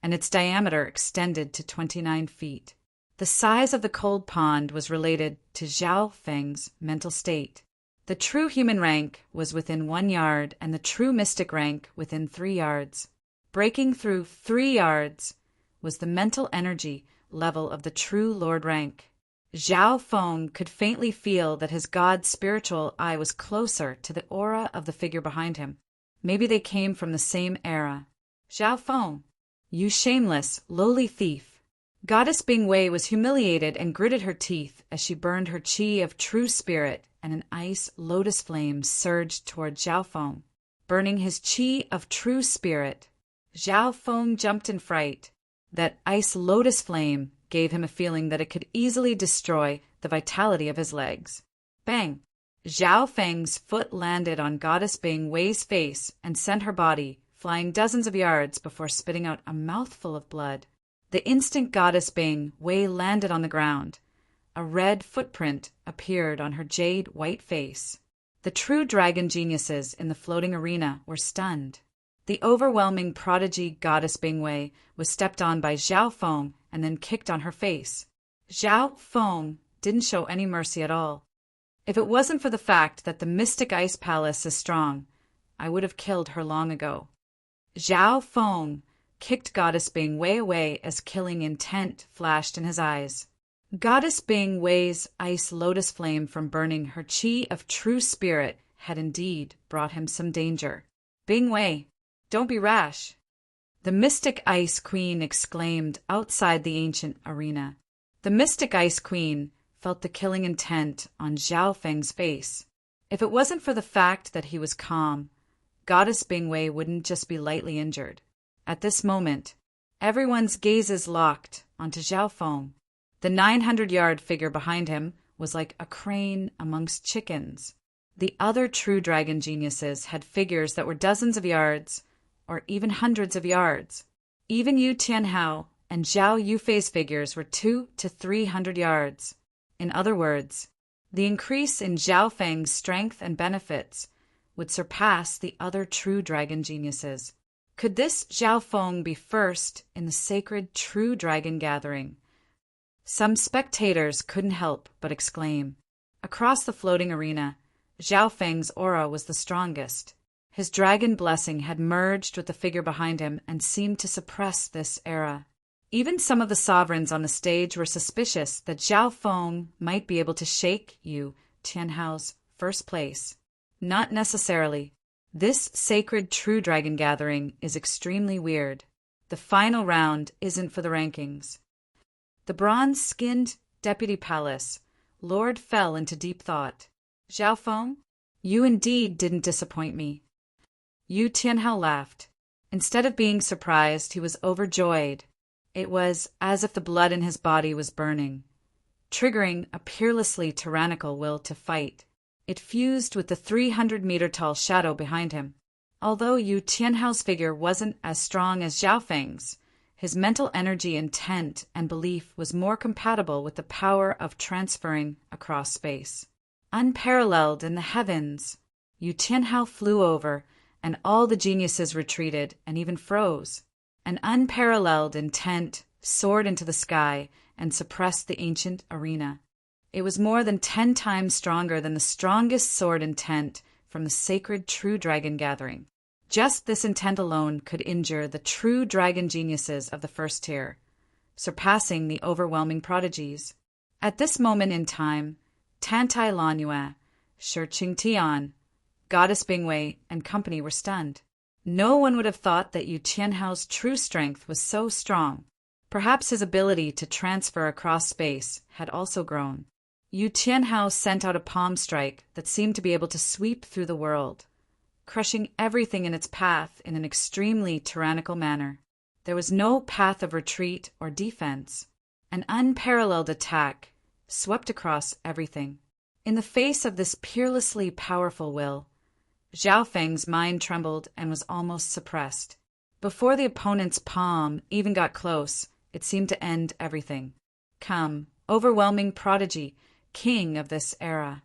and its diameter extended to 29 feet. The size of the cold pond was related to Zhao Feng's mental state. The true human rank was within 1 yard and the true mystic rank within 3 yards. Breaking through 3 yards was the mental energy level of the true Lord rank. Zhao Feng could faintly feel that his god's spiritual eye was closer to the aura of the figure behind him. Maybe they came from the same era. Zhao Feng, you shameless, lowly thief. Goddess Bing Wei was humiliated and gritted her teeth as she burned her chi of true spirit, and an ice lotus flame surged toward Zhao Feng. Burning his chi of true spirit, Zhao Feng jumped in fright. That ice lotus flame gave him a feeling that it could easily destroy the vitality of his legs. Bang! Zhao Feng's foot landed on Goddess Bing Wei's face and sent her body flying dozens of yards before spitting out a mouthful of blood. The instant Goddess Bing Wei landed on the ground, a red footprint appeared on her jade-white face. The true dragon geniuses in the floating arena were stunned. The overwhelming prodigy Goddess Bing Wei was stepped on by Zhao Feng and then kicked on her face. Zhao Feng didn't show any mercy at all. If it wasn't for the fact that the Mystic Ice Palace is strong, I would have killed her long ago. Zhao Feng kicked Goddess Bing Wei away as killing intent flashed in his eyes. Goddess Bing Wei's ice lotus flame from burning her chi of true spirit had indeed brought him some danger. Bing Wei, don't be rash. The Mystic Ice Queen exclaimed outside the ancient arena. The Mystic Ice Queen felt the killing intent on Zhao Feng's face. If it wasn't for the fact that he was calm, Goddess Bing Wei wouldn't just be lightly injured. At this moment, everyone's gazes locked onto Zhao Feng. The 900-yard figure behind him was like a crane amongst chickens. The other true dragon geniuses had figures that were dozens of yards, or even hundreds of yards. Even Yu Tianhao and Zhao Yufei's figures were 200 to 300 yards. In other words, the increase in Zhao Feng's strength and benefits would surpass the other true dragon geniuses. Could this Zhao Feng be first in the sacred true dragon gathering? Some spectators couldn't help but exclaim. Across the floating arena, Zhao Feng's aura was the strongest. His dragon blessing had merged with the figure behind him and seemed to suppress this era. Even some of the sovereigns on the stage were suspicious that Zhao Feng might be able to shake Yu Tianhao's first place. Not necessarily. This sacred true dragon gathering is extremely weird. The final round isn't for the rankings. The bronze-skinned deputy palace Lord fell into deep thought. Zhao Feng, you indeed didn't disappoint me. Yu Tianhao laughed. Instead of being surprised, he was overjoyed. It was as if the blood in his body was burning, triggering a peerlessly tyrannical will to fight. It fused with the 300-meter-tall shadow behind him. Although Yu Tianhao's figure wasn't as strong as Zhao Feng's, his mental energy, intent, and belief was more compatible with the power of transferring across space. Unparalleled in the heavens, Yu Tianhao flew over, and all the geniuses retreated and even froze. An unparalleled intent soared into the sky and suppressed the ancient arena. It was more than 10 times stronger than the strongest sword intent from the sacred true dragon gathering. Just this intent alone could injure the true dragon geniuses of the first tier, surpassing the overwhelming prodigies. At this moment in time, Tantai Lanyue, Shi Qingtian, Goddess Bingwei, and company were stunned. No one would have thought that Yu Tianhao's true strength was so strong. Perhaps his ability to transfer across space had also grown. Yu Tianhao sent out a palm strike that seemed to be able to sweep through the world, crushing everything in its path in an extremely tyrannical manner. There was no path of retreat or defense. An unparalleled attack swept across everything. In the face of this peerlessly powerful will, Zhao Feng's mind trembled and was almost suppressed. Before the opponent's palm even got close, it seemed to end everything. Come, overwhelming prodigy, king of this era.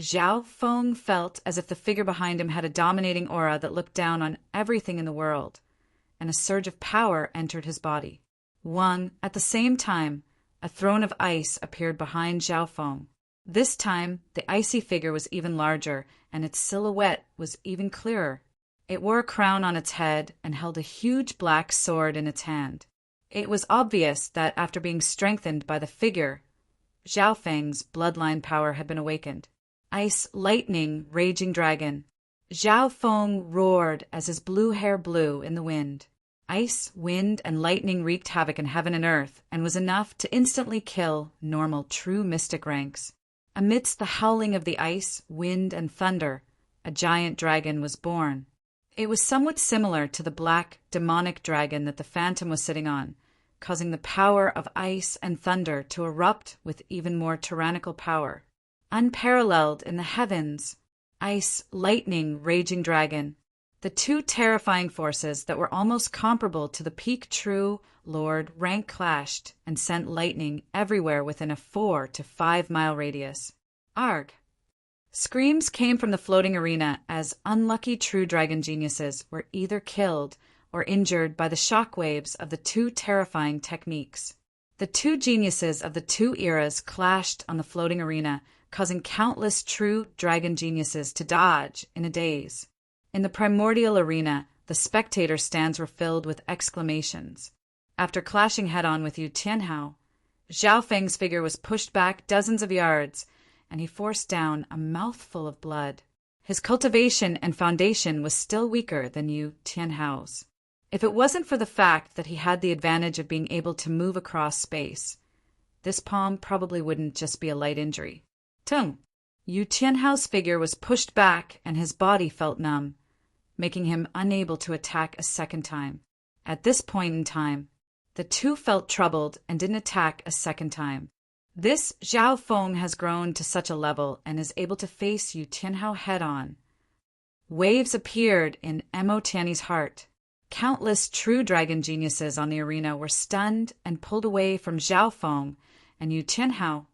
Zhao Feng felt as if the figure behind him had a dominating aura that looked down on everything in the world, and a surge of power entered his body. At the same time, a throne of ice appeared behind Zhao Feng. This time, the icy figure was even larger, and its silhouette was even clearer. It wore a crown on its head and held a huge black sword in its hand. It was obvious that after being strengthened by the figure, Zhao Feng's bloodline power had been awakened. Ice, lightning, raging dragon. Zhao Feng roared as his blue hair blew in the wind. Ice, wind, and lightning wreaked havoc in heaven and earth, and was enough to instantly kill normal true mystic ranks. Amidst the howling of the ice, wind, and thunder, a giant dragon was born. It was somewhat similar to the black, demonic dragon that the Phantom was sitting on, causing the power of ice and thunder to erupt with even more tyrannical power. Unparalleled in the heavens, ice, lightning, raging dragon. The two terrifying forces that were almost comparable to the peak true Lord rank clashed and sent lightning everywhere within a 4 to 5 mile radius. Arg! Screams came from the floating arena as unlucky true dragon geniuses were either killed or injured by the shock waves of the two terrifying techniques. The two geniuses of the two eras clashed on the floating arena, causing countless true dragon geniuses to dodge in a daze. In the primordial arena, the spectator stands were filled with exclamations. After clashing head-on with Yu Tianhao, Zhao Feng's figure was pushed back dozens of yards, and he forced down a mouthful of blood. His cultivation and foundation was still weaker than Yu Tianhao's. If it wasn't for the fact that he had the advantage of being able to move across space, this palm probably wouldn't just be a light injury. Tung! Yu Tianhao's figure was pushed back and his body felt numb, making him unable to attack a second time. At this point in time, the two felt troubled and didn't attack a second time. This Zhao Feng has grown to such a level and is able to face Yu Tianhao head-on. Waves appeared in Mo Tiany's heart. Countless true dragon geniuses on the arena were stunned and pulled away from Zhao Feng and Yu Tianhao,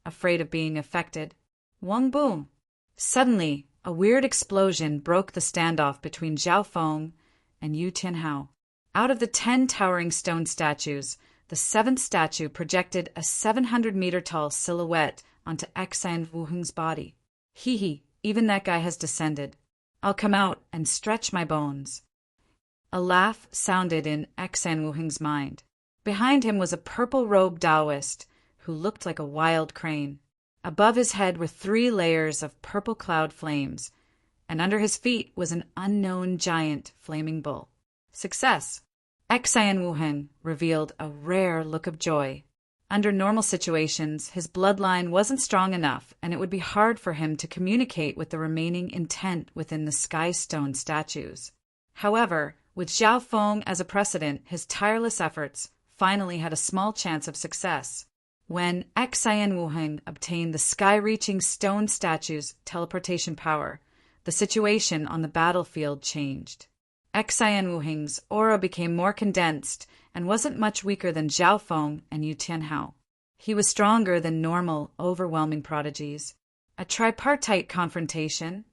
afraid of being affected. Wang boom! Suddenly, a weird explosion broke the standoff between Zhao Feng and Yu Tianhao. Out of the 10 towering stone statues, the 7th statue projected a 700-meter-tall silhouette onto Xan Wuheng's body. Hee, even that guy has descended. I'll come out and stretch my bones. A laugh sounded in Xan Wuheng's mind. Behind him was a purple-robed Taoist who looked like a wild crane. Above his head were 3 layers of purple cloud flames, and under his feet was an unknown giant flaming bull. Success! Xan Wuheng revealed a rare look of joy. Under normal situations, his bloodline wasn't strong enough, and it would be hard for him to communicate with the remaining intent within the Sky Stone statues. However, with Zhao Feng as a precedent, his tireless efforts finally had a small chance of success. When Xian Wuheng obtained the sky-reaching stone statue's teleportation power, the situation on the battlefield changed. Xian Wuheng's aura became more condensed and wasn't much weaker than Zhao Feng and Yu Tianhao. He was stronger than normal, overwhelming prodigies. A tripartite confrontation.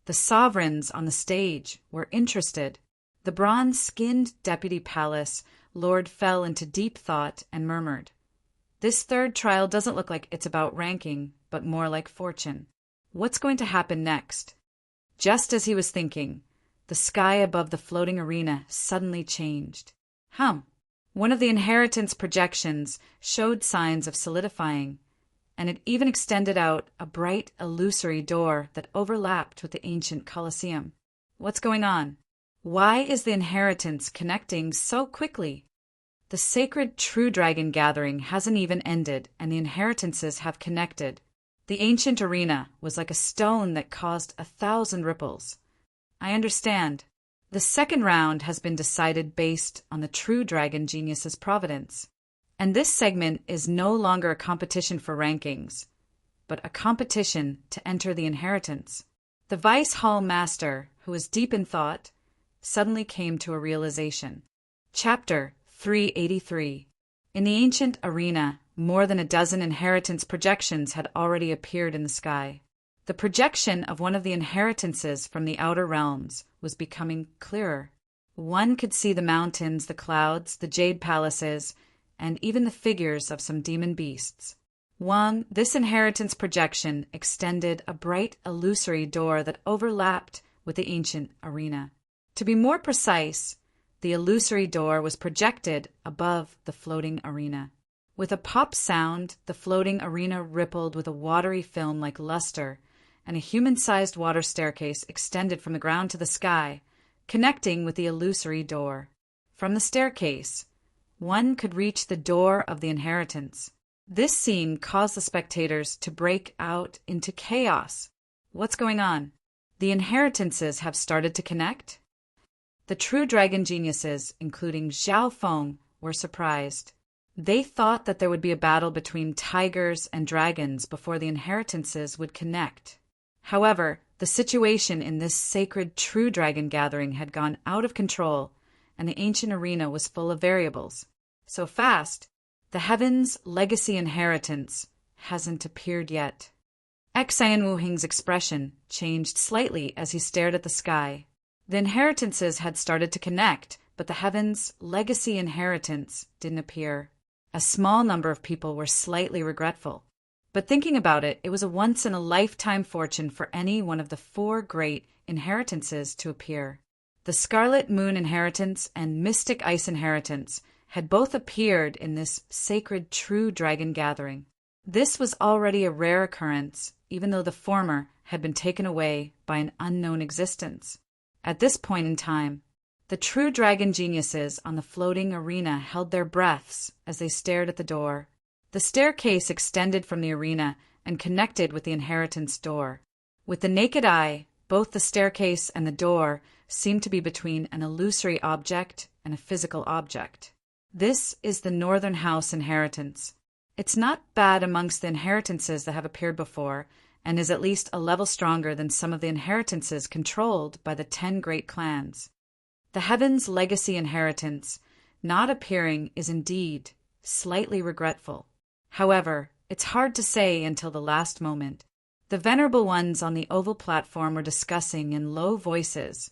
The sovereigns on the stage were interested. The bronze-skinned deputy palace lord fell into deep thought and murmured, "This third trial doesn't look like it's about ranking, but more like fortune. What's going to happen next?" Just as he was thinking, the sky above the floating arena suddenly changed. One of the inheritance projections showed signs of solidifying, and it even extended out a bright, illusory door that overlapped with the ancient Colosseum. What's going on? Why is the inheritance connecting so quickly? The sacred True Dragon gathering hasn't even ended, and the inheritances have connected. The ancient arena was like a stone that caused 1,000 ripples. I understand. The second round has been decided based on the True Dragon Genius's providence. And this segment is no longer a competition for rankings, but a competition to enter the inheritance. The Vice Hall Master, who was deep in thought, suddenly came to a realization. Chapter 383. In the ancient arena, more than a dozen inheritance projections had already appeared in the sky. The projection of one of the inheritances from the outer realms was becoming clearer. One could see the mountains, the clouds, the jade palaces, and even the figures of some demon beasts. This inheritance projection extended a bright, illusory door that overlapped with the ancient arena. To be more precise, the illusory door was projected above the floating arena. With a pop sound, the floating arena rippled with a watery film like luster, and a human-sized water staircase extended from the ground to the sky, connecting with the illusory door. From the staircase, one could reach the door of the inheritance. This scene caused the spectators to break out into chaos. What's going on? The inheritances have started to connect? The True Dragon Geniuses, including Zhao Feng, were surprised. They thought that there would be a battle between tigers and dragons before the inheritances would connect. However, the situation in this sacred True Dragon gathering had gone out of control, and the ancient arena was full of variables. So fast, the Heaven's Legacy Inheritance hasn't appeared yet. Xian Wuheng's expression changed slightly as he stared at the sky. The inheritances had started to connect, but the Heaven's Legacy Inheritance didn't appear. A small number of people were slightly regretful. But thinking about it, it was a once-in-a-lifetime fortune for any one of the 4 great inheritances to appear. The Scarlet Moon Inheritance and Mystic Ice Inheritance had both appeared in this sacred True Dragon gathering. This was already a rare occurrence, even though the former had been taken away by an unknown existence. At this point in time, the True Dragon Geniuses on the floating arena held their breaths as they stared at the door. The staircase extended from the arena and connected with the inheritance door. With the naked eye, both the staircase and the door seemed to be between an illusory object and a physical object. This is the Northern House Inheritance. It's not bad amongst the inheritances that have appeared before, and is at least a level stronger than some of the inheritances controlled by the 10 great clans. The Heaven's Legacy Inheritance not appearing is indeed slightly regretful. However, it's hard to say until the last moment. The venerable ones on the oval platform were discussing in low voices,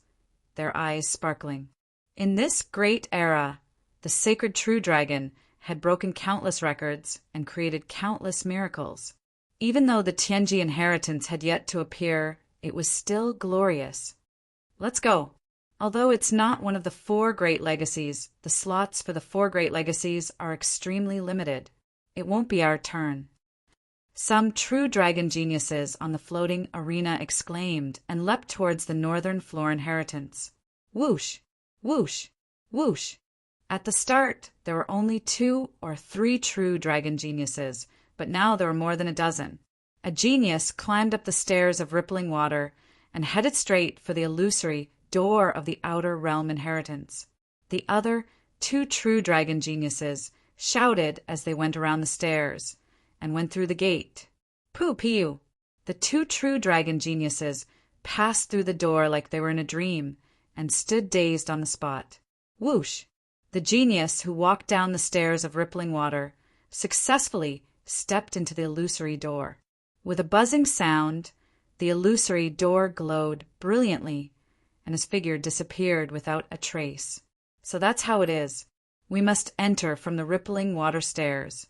their eyes sparkling. In this great era, the sacred True Dragon had broken countless records and created countless miracles. Even though the Tianji inheritance had yet to appear, it was still glorious. Let's go. Although it's not one of the 4 great legacies, the slots for the 4 great legacies are extremely limited. It won't be our turn. Some True Dragon Geniuses on the floating arena exclaimed and leapt towards the northern floor inheritance. Whoosh! Whoosh! Whoosh! At the start, there were only 2 or 3 true dragon geniuses, but now there were more than a dozen. A genius climbed up the stairs of rippling water and headed straight for the illusory door of the outer realm inheritance. The other 2 true dragon geniuses shouted as they went around the stairs and went through the gate. Pooh-pew! The 2 true dragon geniuses passed through the door like they were in a dream and stood dazed on the spot. Whoosh! The genius who walked down the stairs of rippling water successfully stepped into the illusory door. With a buzzing sound, the illusory door glowed brilliantly, and his figure disappeared without a trace. So that's how it is. We must enter from the rippling water stairs.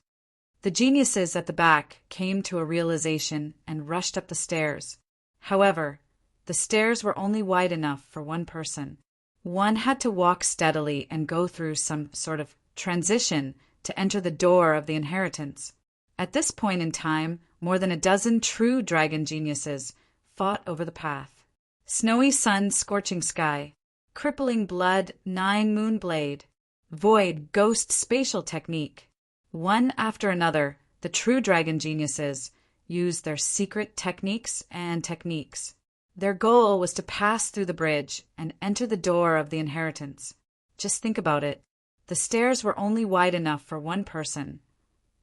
The geniuses at the back came to a realization and rushed up the stairs. However, the stairs were only wide enough for one person. One had to walk steadily and go through some sort of transition to enter the door of the inheritance. At this point in time, more than a dozen true dragon geniuses fought over the path. Snowy sun, scorching sky, crippling blood, 9 moon blade, void ghost spatial technique. One after another, the true dragon geniuses used their secret techniques and techniques. Their goal was to pass through the bridge and enter the door of the inheritance. Just think about it. The stairs were only wide enough for one person,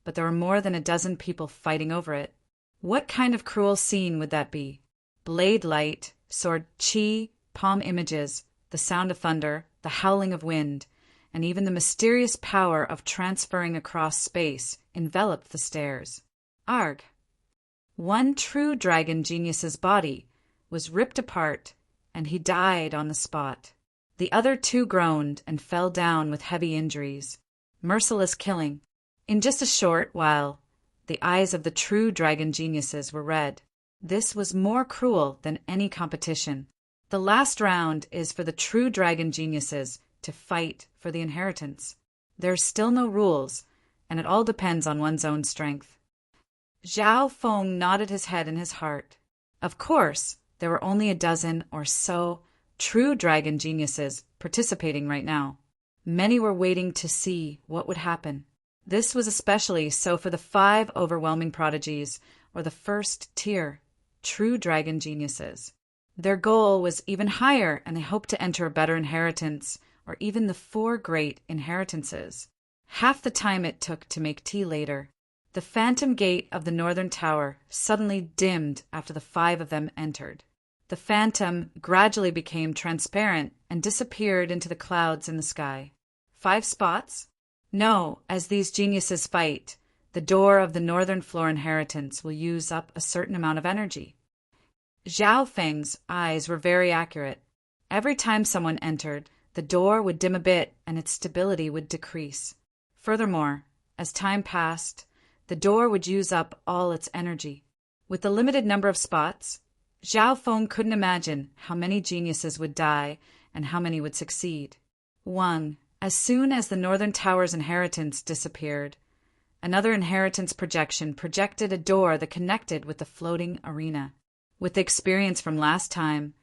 but there were more than a dozen people fighting over it. What kind of cruel scene would that be? Blade light, sword chi, palm images, the sound of thunder, the howling of wind, and even the mysterious power of transferring across space enveloped the stairs. Arg! One true dragon genius's body was ripped apart, and he died on the spot. The other 2 groaned and fell down with heavy injuries. Merciless killing. In just a short while, the eyes of the true dragon geniuses were red. This was more cruel than any competition. The last round is for the true dragon geniuses to fight for the inheritance. There's still no rules, and it all depends on one's own strength. Zhao Feng nodded his head in his heart. Of course, there were only a dozen or so true dragon geniuses participating right now. Many were waiting to see what would happen. This was especially so for the 5 overwhelming prodigies, or the first tier, true dragon geniuses. Their goal was even higher, and they hoped to enter a better inheritance, or even the 4 great inheritances. Half the time it took to make tea later. The phantom gate of the northern tower suddenly dimmed after the 5 of them entered. The phantom gradually became transparent and disappeared into the clouds in the sky. 5 spots? No, as these geniuses fight, the door of the northern floor inheritance will use up a certain amount of energy. Zhao Feng's eyes were very accurate. Every time someone entered, the door would dim a bit and its stability would decrease. Furthermore, as time passed, the door would use up all its energy. With the limited number of spots, Zhao Feng couldn't imagine how many geniuses would die and how many would succeed. 1. As soon as the Northern Tower's inheritance disappeared, another inheritance projection projected a door that connected with the floating arena. With the experience from last time,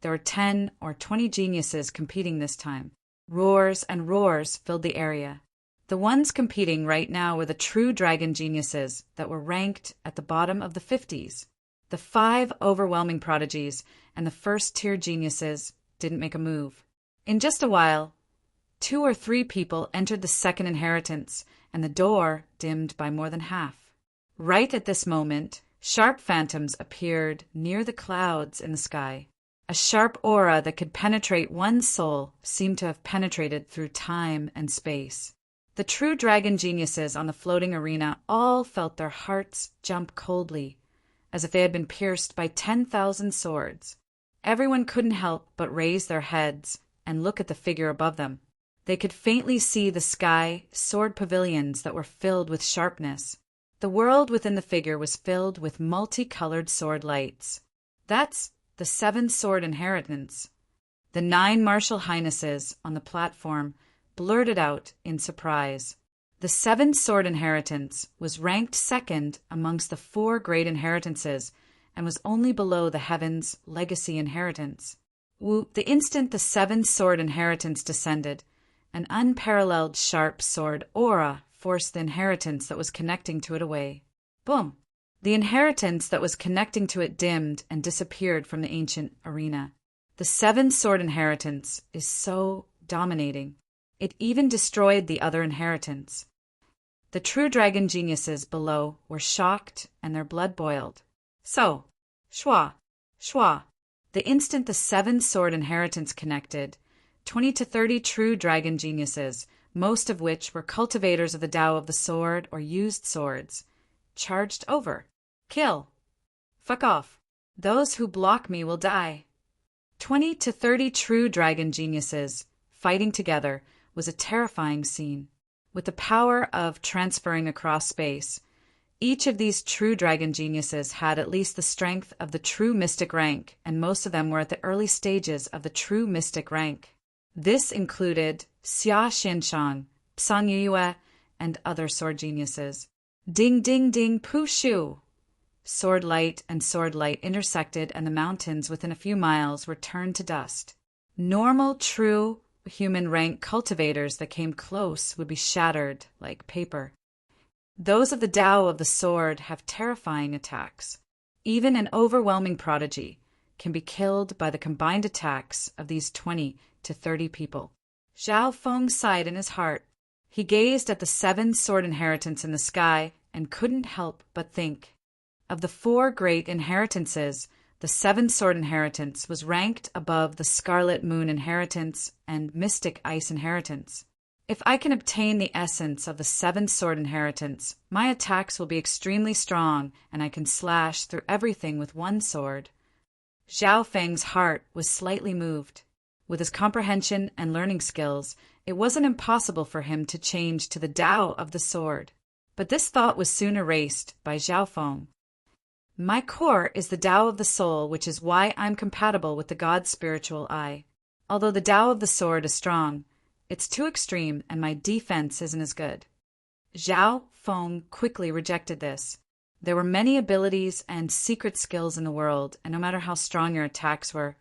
there were 10 or 20 geniuses competing this time. Roars and roars filled the area. The ones competing right now were the true dragon geniuses that were ranked at the bottom of the 50s. The 5 overwhelming prodigies and the first-tier geniuses didn't make a move. In just a while, 2 or 3 people entered the second inheritance, and the door dimmed by more than half. Right at this moment, sharp phantoms appeared near the clouds in the sky. A sharp aura that could penetrate one's soul seemed to have penetrated through time and space. The true dragon geniuses on the floating arena all felt their hearts jump coldly, as if they had been pierced by 10,000 swords. Everyone couldn't help but raise their heads and look at the figure above them. They could faintly see the sky sword pavilions that were filled with sharpness. The world within the figure was filled with multicolored sword lights. That's the 7 sword inheritance. The 9 martial highnesses on the platform blurted out in surprise. The 7 sword inheritance was ranked second amongst the 4 great inheritances and was only below the heavens legacy inheritance. The instant the 7 sword inheritance descended, An unparalleled sharp sword aura forced the inheritance that was connecting to it away. Boom! The inheritance that was connecting to it dimmed and disappeared from the ancient arena. The seven-sword inheritance is so dominating. It even destroyed the other inheritance. The true dragon geniuses below were shocked and their blood boiled. So, shwa, shwa. The instant the seven-sword inheritance connected, 20 to 30 true dragon geniuses, most of which were cultivators of the Tao of the sword or used swords, charged over. Kill. Fuck off. Those who block me will die. 20 to 30 true dragon geniuses fighting together was a terrifying scene. With the power of transferring across space, each of these true dragon geniuses had at least the strength of the true mystic rank, and most of them were at the early stages of the true mystic rank. This included Xia Xianshang, Psang Yuyue, and other sword geniuses. Ding ding ding pu shu! Sword light and sword light intersected, and the mountains within a few miles were turned to dust. Normal, true human rank cultivators that came close would be shattered like paper. Those of the Tao of the sword have terrifying attacks. Even an overwhelming prodigy can be killed by the combined attacks of these 20 to 30 people. Zhao Feng sighed in his heart. He gazed at the seven-sword inheritance in the sky and couldn't help but think. Of the four great inheritances, the seven-sword inheritance was ranked above the Scarlet Moon inheritance and Mystic Ice inheritance. If I can obtain the essence of the seven-sword inheritance, my attacks will be extremely strong, and I can slash through everything with one sword. Zhao Feng's heart was slightly moved. With his comprehension and learning skills, it wasn't impossible for him to change to the Tao of the sword. But this thought was soon erased by Zhao Feng. My core is the Tao of the soul, which is why I'm compatible with the God's spiritual eye. Although the Tao of the sword is strong, it's too extreme and my defense isn't as good. Zhao Feng quickly rejected this. There were many abilities and secret skills in the world, and no matter how strong your attacks were,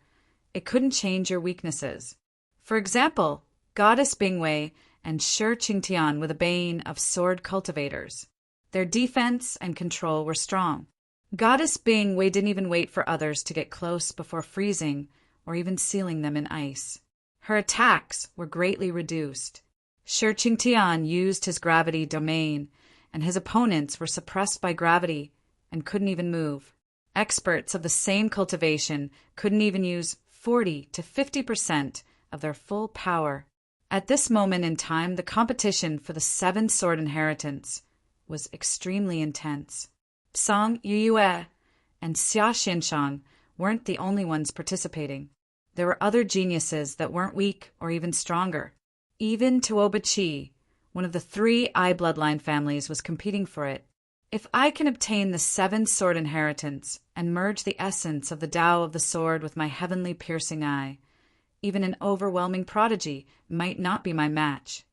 it couldn't change your weaknesses. For example, Goddess Bingwei and Shi Qingtian were the bane of sword cultivators. Their defense and control were strong. Goddess Bingwei didn't even wait for others to get close before freezing or even sealing them in ice. Her attacks were greatly reduced. Shi Qingtian used his gravity domain, and his opponents were suppressed by gravity and couldn't even move. Experts of the same cultivation couldn't even use 40 to 50% of their full power. At this moment in time, the competition for the seven-sword inheritance was extremely intense. Psang Yuyue and Xia Xianshang weren't the only ones participating. There were other geniuses that weren't weak or even stronger. Even Tuoba, one of the 3 eye bloodline families, was competing for it. If I can obtain the seven-sword inheritance and merge the essence of the Tao of the sword with my heavenly piercing eye, even an overwhelming prodigy might not be my match.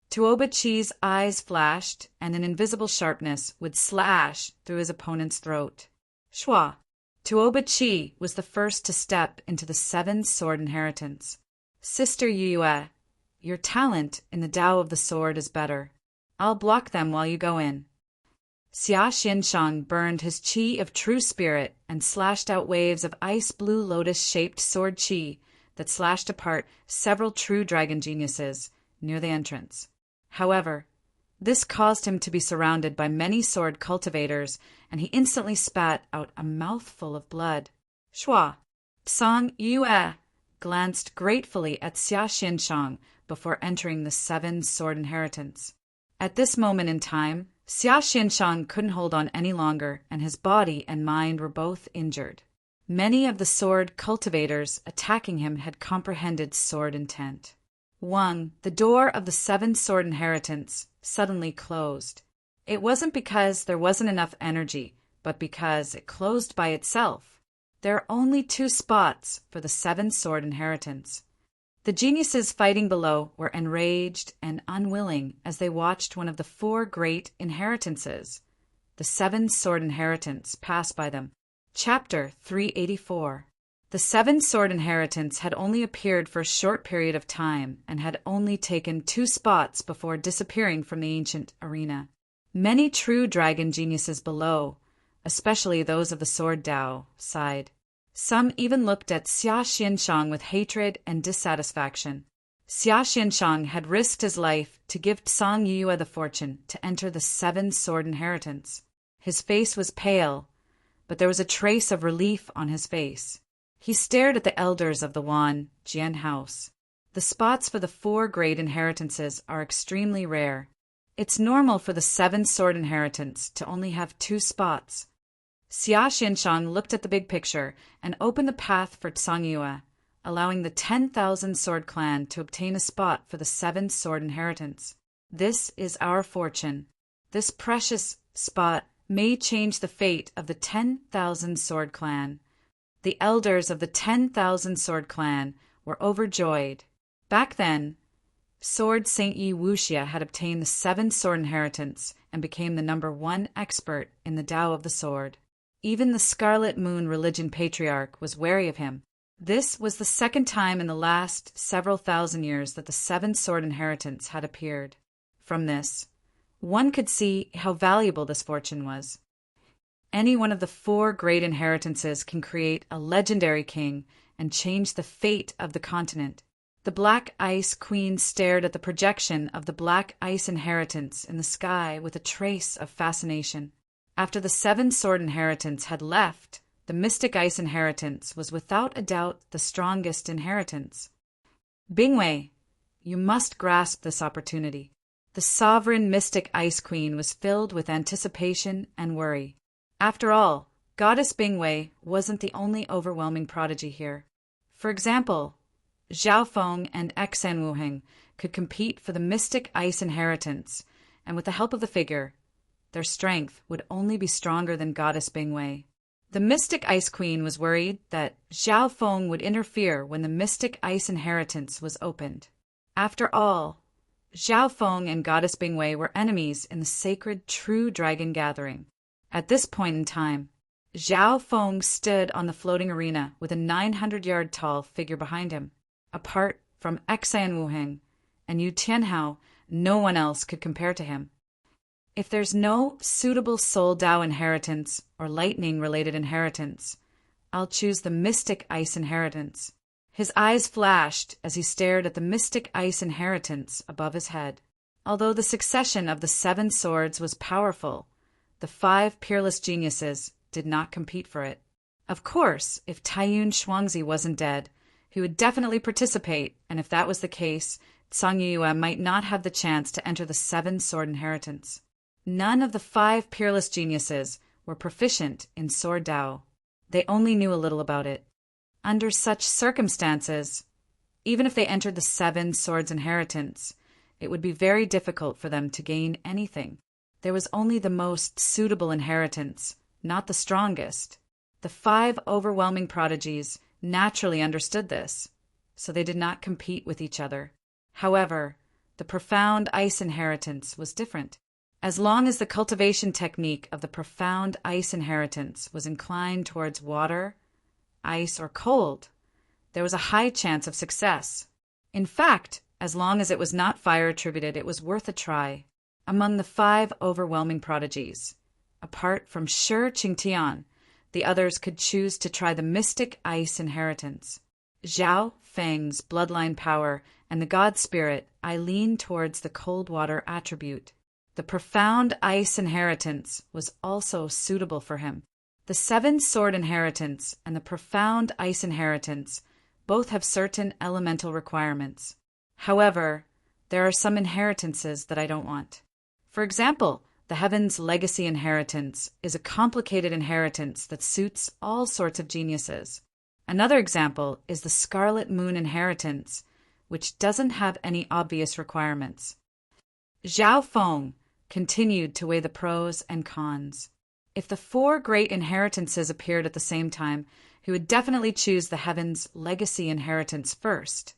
Tuoba-Chi's eyes flashed, and an invisible sharpness would slash through his opponent's throat. Shwa! Tuoba-Chi was the first to step into the seven-sword inheritance. Sister Yuyue, your talent in the Tao of the sword is better. I'll block them while you go in. Xia Xianshang burned his chi of true spirit and slashed out waves of ice-blue lotus-shaped sword chi that slashed apart several true dragon geniuses near the entrance. However, this caused him to be surrounded by many sword cultivators, and he instantly spat out a mouthful of blood. Shwa! Psang Yuyue glanced gratefully at Xia Xianshang before entering the seven-sword inheritance. At this moment in time, Xia Xianshang couldn't hold on any longer, and his body and mind were both injured. Many of the sword cultivators attacking him had comprehended sword intent. The door of the seven-sword inheritance suddenly closed. It wasn't because there wasn't enough energy, but because it closed by itself. There are only 2 spots for the seven-sword inheritance. The geniuses fighting below were enraged and unwilling as they watched one of the 4 great inheritances, the seven-sword inheritance, pass by them. Chapter 384. The seven-sword inheritance had only appeared for a short period of time and had only taken 2 spots before disappearing from the ancient arena. Many true dragon geniuses below, especially those of the Sword Dao, sighed. Some even looked at Xia Xianshang with hatred and dissatisfaction. Xia Xianshang had risked his life to give Tsang Yue the fortune to enter the seven-sword inheritance. His face was pale, but there was a trace of relief on his face. He stared at the elders of the Wan Jian house. The spots for the 4 great inheritances are extremely rare. It's normal for the seven-sword inheritance to only have 2 spots. Xia Xianshang looked at the big picture and opened the path for Tsang Yue, allowing the 10,000 sword clan to obtain a spot for the seven-sword inheritance. This is our fortune. This precious spot may change the fate of the 10,000 sword clan. The elders of the 10,000 sword clan were overjoyed. Back then, Sword Saint Yi Wuxia had obtained the 7-sword inheritance and became the #1 expert in the Tao of the sword. Even the Scarlet Moon religion patriarch was wary of him. This was the 2nd time in the last several thousand years that the 7-sword inheritance had appeared. From this, one could see how valuable this fortune was. Any one of the 4 great inheritances can create a legendary king and change the fate of the continent. The Black Ice Queen stared at the projection of the Black Ice inheritance in the sky with a trace of fascination. After the 7-sword inheritance had left, the Mystic Ice inheritance was without a doubt the strongest inheritance. Bingwei, you must grasp this opportunity. The sovereign Mystic Ice Queen was filled with anticipation and worry. After all, Goddess Bingwei wasn't the only overwhelming prodigy here. For example, Zhao Feng and Xan Wuheng could compete for the Mystic Ice inheritance, and with the help of the figure, their strength would only be stronger than Goddess Bingwei. The Mystic Ice Queen was worried that Zhao Feng would interfere when the Mystic Ice inheritance was opened. After all, Zhao Feng and Goddess Bingwei were enemies in the sacred True Dragon Gathering. At this point in time, Zhao Feng stood on the floating arena with a 900-yard-tall figure behind him. Apart from Xan Wuheng and Yu Tianhao, no one else could compare to him. If there's no suitable Soul Dao inheritance or lightning-related inheritance, I'll choose the Mystic Ice inheritance. His eyes flashed as he stared at the Mystic Ice inheritance above his head. Although the succession of the 7 swords was powerful, the 5 peerless geniuses did not compete for it. Of course, if Taiyun Shuangzi wasn't dead, he would definitely participate, and if that was the case, Tsang Yue might not have the chance to enter the 7-sword inheritance. None of the 5 peerless geniuses were proficient in Sword Dao. They only knew a little about it. Under such circumstances, even if they entered the 7 swords inheritance, it would be very difficult for them to gain anything. There was only the most suitable inheritance, not the strongest. The 5 overwhelming prodigies naturally understood this, so they did not compete with each other. However, the profound ice inheritance was different. As long as the cultivation technique of the profound ice inheritance was inclined towards water, ice, or cold, there was a high chance of success. In fact, as long as it was not fire attributed, it was worth a try. Among the 5 overwhelming prodigies, apart from Shi Qingtian, the others could choose to try the Mystic Ice inheritance. Zhao Feng's bloodline power and the God Spirit, I lean towards the cold water attribute. The profound ice inheritance was also suitable for him. The 7-sword inheritance and the profound ice inheritance both have certain elemental requirements. However, there are some inheritances that I don't want. For example, the Heaven's Legacy inheritance is a complicated inheritance that suits all sorts of geniuses. Another example is the Scarlet Moon inheritance, which doesn't have any obvious requirements. Zhao Feng continued to weigh the pros and cons. If the 4 great inheritances appeared at the same time, he would definitely choose the Heaven's Legacy inheritance first,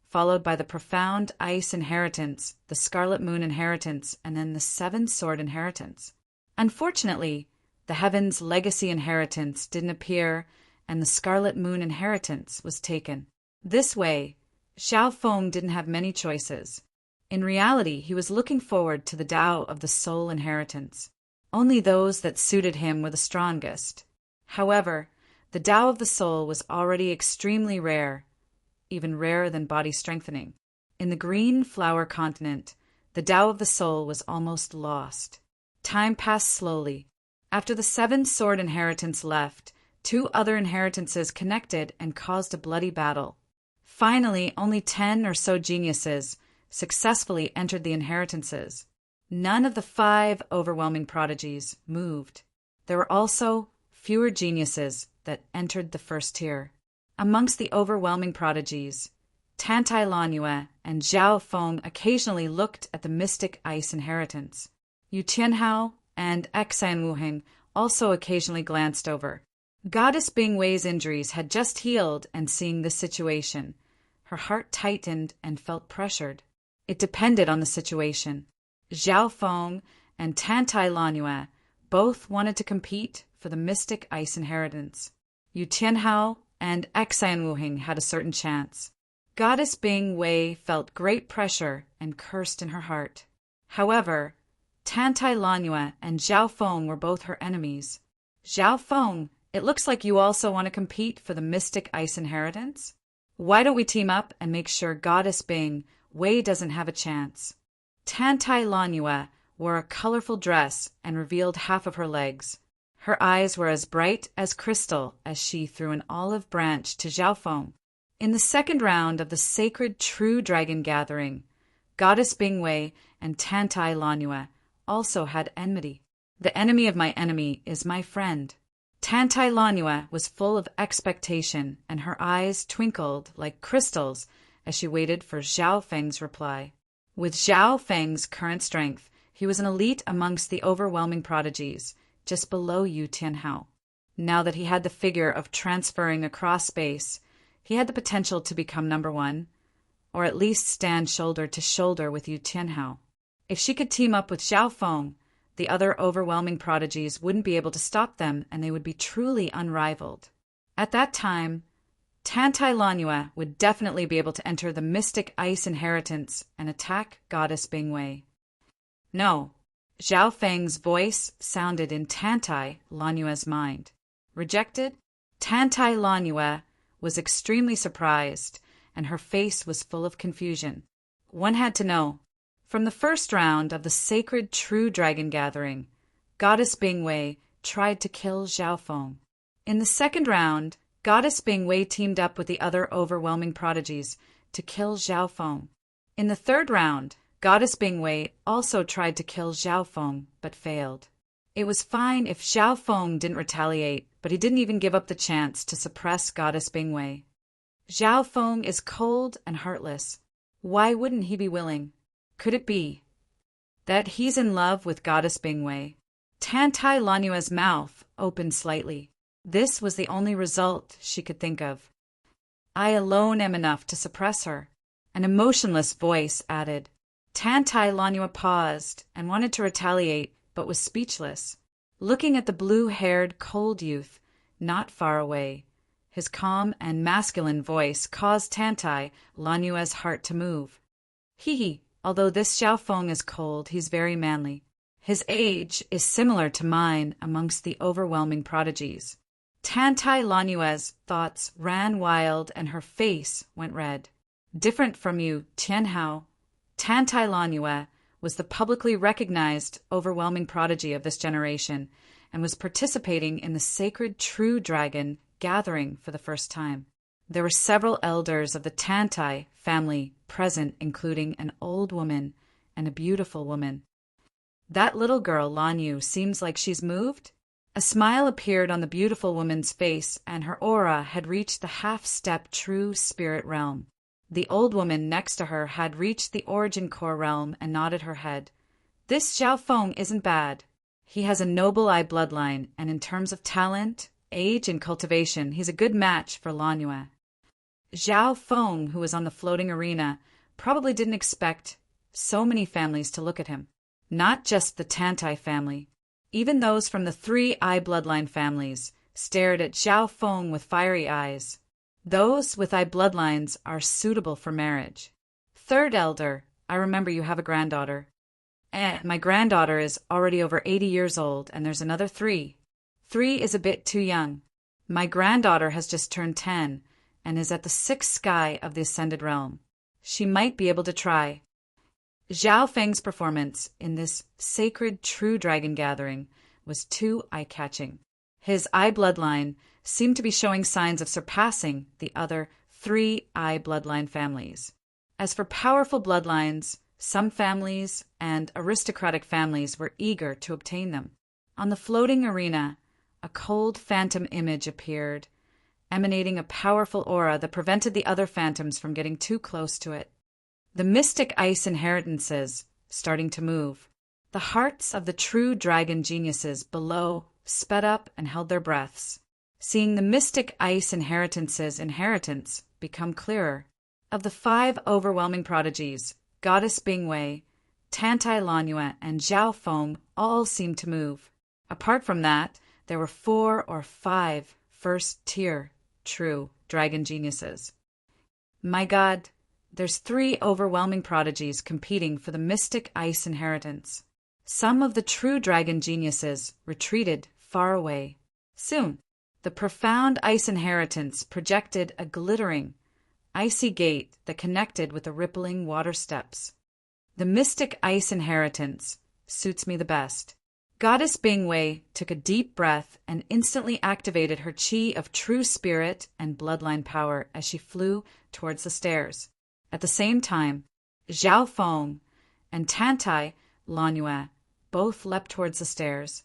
followed by the Profound Ice inheritance, the Scarlet Moon inheritance, and then the 7-sword inheritance. Unfortunately, the Heaven's Legacy inheritance didn't appear, and the Scarlet Moon inheritance was taken. This way, Xiao Feng didn't have many choices. In reality, he was looking forward to the Tao of the Soul inheritance. Only those that suited him were the strongest. However, the Tao of the Soul was already extremely rare, even rarer than body strengthening. In the green flower continent, the Tao of the Soul was almost lost. Time passed slowly. After the 7 sword inheritance left, 2 other inheritances connected and caused a bloody battle. Finally, only 10 or so geniuses successfully entered the inheritances. None of the 5 overwhelming prodigies moved. There were also fewer geniuses that entered the first tier. Amongst the overwhelming prodigies, Tantai Lanyue and Xiao Feng occasionally looked at the mystic ice inheritance. Yu Tianhao and Xan Wuheng also occasionally glanced over. Goddess Bingwei's injuries had just healed, and seeing this situation, her heart tightened and felt pressured. It depended on the situation. Xiao Feng and Tantai Lanyue both wanted to compete for the mystic ice inheritance. Yu Tianhao and Xan Wuheng had a certain chance. Goddess Bingwei felt great pressure and cursed in her heart. However, Tantai Lanyue and Xiao Feng were both her enemies. Xiao Feng, it looks like you also want to compete for the mystic ice inheritance. Why don't we team up and make sure Goddess Bingwei doesn't have a chance? Tantai Lanyue wore a colorful dress and revealed half of her legs. Her eyes were as bright as crystal as she threw an olive branch to Xiao Feng. In the second round of the sacred True Dragon Gathering, Goddess Bingwei and Tantai Lanyue also had enmity. The enemy of my enemy is my friend. Tantai Lanyue was full of expectation, and her eyes twinkled like crystals as she waited for Xiao Feng's reply. With Xiao Feng's current strength, he was an elite amongst the overwhelming prodigies, just below Yu Tianhao. Now that he had the figure of transferring across space, he had the potential to become number 1, or at least stand shoulder to shoulder with Yu Tianhao. If she could team up with Xiao Feng, the other overwhelming prodigies wouldn't be able to stop them, and they would be truly unrivaled. At that time, Tantai Lanyue would definitely be able to enter the mystic ice inheritance and attack Goddess Bingwei. No, Xiao Feng's voice sounded in Tantai Lanyue's mind. Rejected? Tantai Lanyue was extremely surprised, and her face was full of confusion. One had to know. From the first round of the sacred True Dragon Gathering, Goddess Bingwei tried to kill Xiao Feng. In the second round, Goddess Bingwei teamed up with the other overwhelming prodigies to kill Xiao Feng. In the third round, Goddess Bingwei also tried to kill Xiao Feng, but failed. It was fine if Xiao Feng didn't retaliate, but he didn't even give up the chance to suppress Goddess Bingwei. Xiao Feng is cold and heartless. Why wouldn't he be willing? Could it be that he's in love with Goddess Bingwei? Tantai Lanyue's mouth opened slightly. This was the only result she could think of. I alone am enough to suppress her. An emotionless voice added. Tantai Lanyue paused and wanted to retaliate, but was speechless. Looking at the blue-haired, cold youth not far away, his calm and masculine voice caused Tantai Lanyue's heart to move. He, although this Xiao Feng is cold, he's very manly. His age is similar to mine amongst the overwhelming prodigies. Tantai Lanyue's thoughts ran wild and her face went red. Different from Yu Tianhao, Tantai Lanyue was the publicly recognized overwhelming prodigy of this generation and was participating in the sacred True Dragon Gathering for the first time. There were several elders of the Tantai family present, including an old woman and a beautiful woman. That little girl, Lanyu, seems like she's moved. A smile appeared on the beautiful woman's face, and her aura had reached the half-step true spirit realm. The old woman next to her had reached the origin core realm and nodded her head. This Xiao Feng isn't bad. He has a noble eye bloodline, and in terms of talent, age, and cultivation, he's a good match for Lanyue. Xiao Feng, who was on the floating arena, probably didn't expect so many families to look at him. Not just the Tantai family. Even those from the 3 eye bloodline families stared at Zhao Feng with fiery eyes. Those with eye bloodlines are suitable for marriage. Third elder, I remember you have a granddaughter. My granddaughter is already over 80 years old, and there's another 3. 3 is a bit too young. My granddaughter has just turned 10 and is at the 6th sky of the Ascended Realm. She might be able to try. Zhao Feng's performance in this sacred true dragon gathering was too eye-catching. His eye bloodline seemed to be showing signs of surpassing the other 3 eye bloodline families. As for powerful bloodlines, some families and aristocratic families were eager to obtain them. On the floating arena, a cold phantom image appeared, emanating a powerful aura that prevented the other phantoms from getting too close to it. The mystic ice inheritances starting to move. The hearts of the true dragon geniuses below sped up and held their breaths, seeing the mystic ice inheritance become clearer. Of the 5 overwhelming prodigies, Goddess Bingwei, Tantai Lanyue, and Zhao Feng all seemed to move. Apart from that, there were 4 or 5 first-tier true dragon geniuses. My God, there's 3 overwhelming prodigies competing for the mystic ice inheritance. Some of the true dragon geniuses retreated far away. Soon, the profound ice inheritance projected a glittering, icy gate that connected with the rippling water steps. The mystic ice inheritance suits me the best. Goddess Bingwei took a deep breath and instantly activated her chi of true spirit and bloodline power as she flew towards the stairs. At the same time, Zhao Feng and Tantai Lanyue both leapt towards the stairs.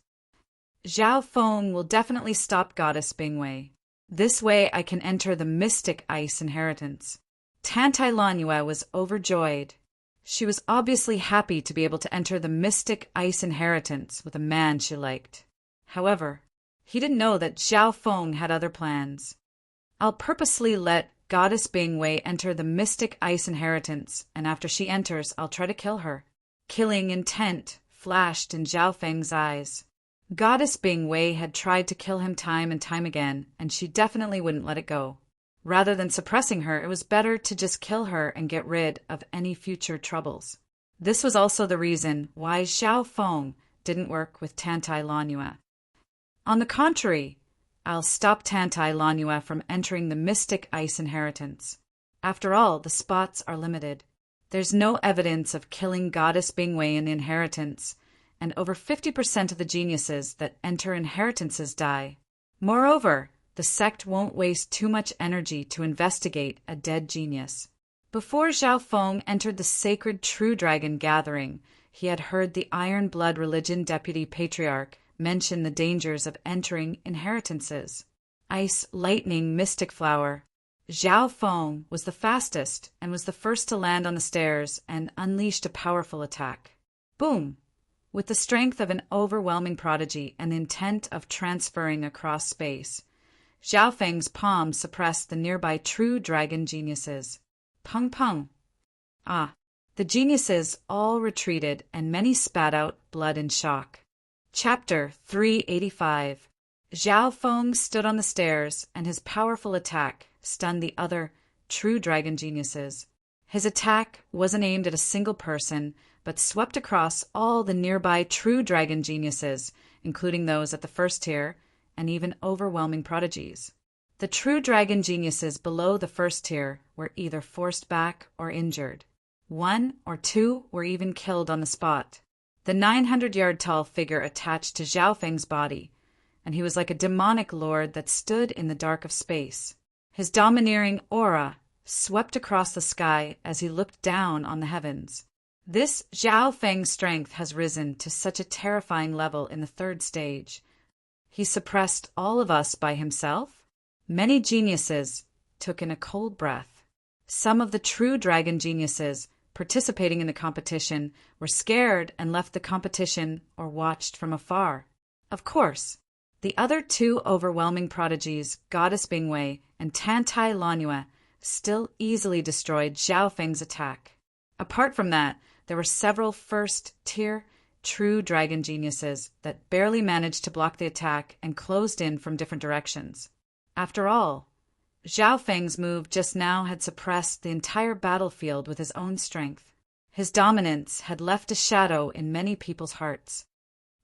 Zhao Feng will definitely stop Goddess Bingwei. This way I can enter the mystic ice inheritance. Tantai Lanyue was overjoyed. She was obviously happy to be able to enter the mystic ice inheritance with a man she liked. However, he didn't know that Zhao Feng had other plans. I'll purposely let Goddess Bingwei enter the mystic ice inheritance, and after she enters, I'll try to kill her. Killing intent flashed in Zhao Feng's eyes. Goddess Bingwei had tried to kill him time and time again, and she definitely wouldn't let it go. Rather than suppressing her, it was better to just kill her and get rid of any future troubles. This was also the reason why Zhao Feng didn't work with Tantai Lanyue. On the contrary, I'll stop Tantai Lanyue from entering the mystic ice inheritance. After all, the spots are limited. There's no evidence of killing Goddess Bingwei in the inheritance, and over 50% of the geniuses that enter inheritances die. Moreover, the sect won't waste too much energy to investigate a dead genius. Before Zhao Feng entered the sacred True Dragon gathering, he had heard the Iron Blood Religion Deputy Patriarch mention the dangers of entering inheritances. Ice Lightning Mystic Flower. Zhao Feng was the fastest and was the first to land on the stairs and unleashed a powerful attack. Boom! With the strength of an overwhelming prodigy and the intent of transferring across space, Zhao Feng's palm suppressed the nearby true dragon geniuses. Pung pung. Ah, the geniuses all retreated and many spat out blood in shock. Chapter 385. Zhao Feng stood on the stairs and his powerful attack stunned the other true dragon geniuses. His attack wasn't aimed at a single person, but swept across all the nearby true dragon geniuses, including those at the first tier, and even overwhelming prodigies. The true dragon geniuses below the first tier were either forced back or injured. 1 or 2 were even killed on the spot. The 900-yard-tall figure attached to Zhao Feng's body, and he was like a demonic lord that stood in the dark of space. His domineering aura swept across the sky as he looked down on the heavens. This Zhao Feng's strength has risen to such a terrifying level in the 3rd stage. He suppressed all of us by himself? Many geniuses took in a cold breath. Some of the true dragon geniuses participating in the competition were scared and left the competition or watched from afar. Of course, the other 2 overwhelming prodigies, Goddess Bingwei and Tantai Lanyue, still easily destroyed Zhao Feng's attack. Apart from that, there were several first-tier true dragon geniuses that barely managed to block the attack and closed in from different directions. After all, Zhao Feng's move just now had suppressed the entire battlefield with his own strength. His dominance had left a shadow in many people's hearts.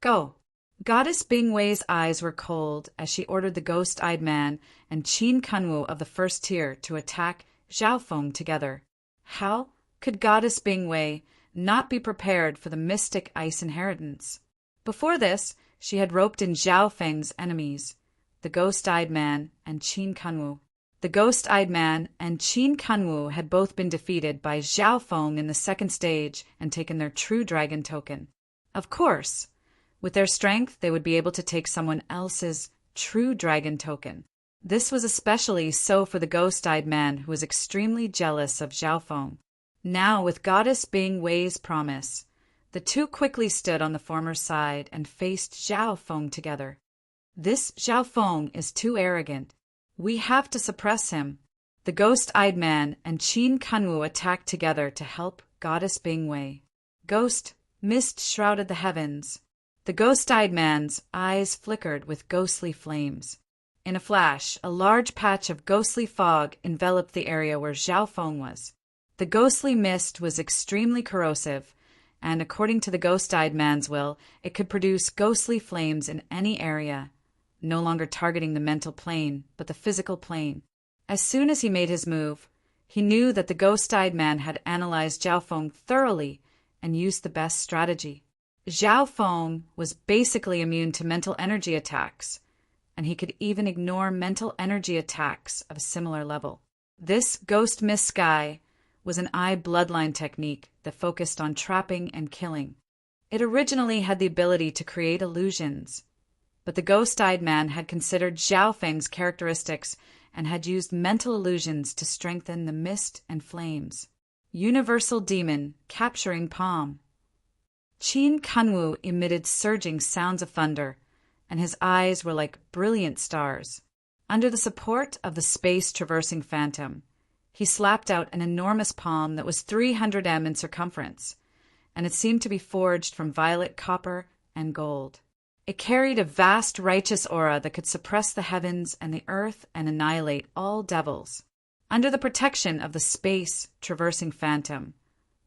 Go! Goddess Bingwei's eyes were cold as she ordered the ghost-eyed man and Qin Kunwu of the first tier to attack Zhao Feng together. How could Goddess Bingwei not be prepared for the mystic ice inheritance? Before this, she had roped in Zhao Feng's enemies, the ghost-eyed man and Qin Kunwu. The ghost-eyed man and Qin Kunwu had both been defeated by Zhao Feng in the second stage and taken their true dragon token. Of course, with their strength, they would be able to take someone else's true dragon token. This was especially so for the ghost-eyed man, who was extremely jealous of Zhao Feng. Now, with Goddess Bingwei's promise, the two quickly stood on the former's side and faced Zhao Feng together. This Zhao Feng is too arrogant. We have to suppress him. The ghost-eyed man and Qin Kunwu attacked together to help Goddess Bingwei. Ghost mist shrouded the heavens. The ghost-eyed man's eyes flickered with ghostly flames. In a flash, a large patch of ghostly fog enveloped the area where Zhao Feng was. The ghostly mist was extremely corrosive, and according to the ghost-eyed man's will, it could produce ghostly flames in any area, no longer targeting the mental plane, but the physical plane. As soon as he made his move, he knew that the ghost-eyed man had analyzed Zhao Feng thoroughly and used the best strategy. Zhao Feng was basically immune to mental energy attacks, and he could even ignore mental energy attacks of a similar level. This ghost mist sky was an eye bloodline technique that focused on trapping and killing. It originally had the ability to create illusions, but the ghost-eyed man had considered Zhao Feng's characteristics and had used mental illusions to strengthen the mist and flames. Universal Demon capturing Palm. Qin Kunwu emitted surging sounds of thunder, and his eyes were like brilliant stars. Under the support of the space-traversing phantom, he slapped out an enormous palm that was 300 m in circumference, and it seemed to be forged from violet copper and gold. It carried a vast righteous aura that could suppress the heavens and the earth and annihilate all devils. Under the protection of the space-traversing phantom,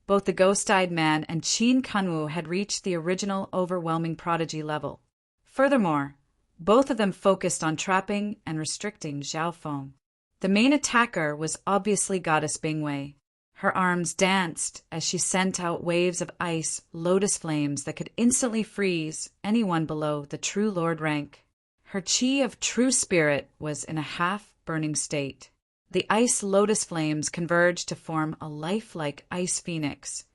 both the ghost-eyed man and Qin Kunwu had reached the original overwhelming prodigy level. Furthermore, both of them focused on trapping and restricting Zhao Feng. The main attacker was obviously Goddess Bingwei. Her arms danced as she sent out waves of ice, lotus flames that could instantly freeze anyone below the True Lord rank. Her chi of true spirit was in a half-burning state. The ice lotus flames converged to form a lifelike ice phoenix,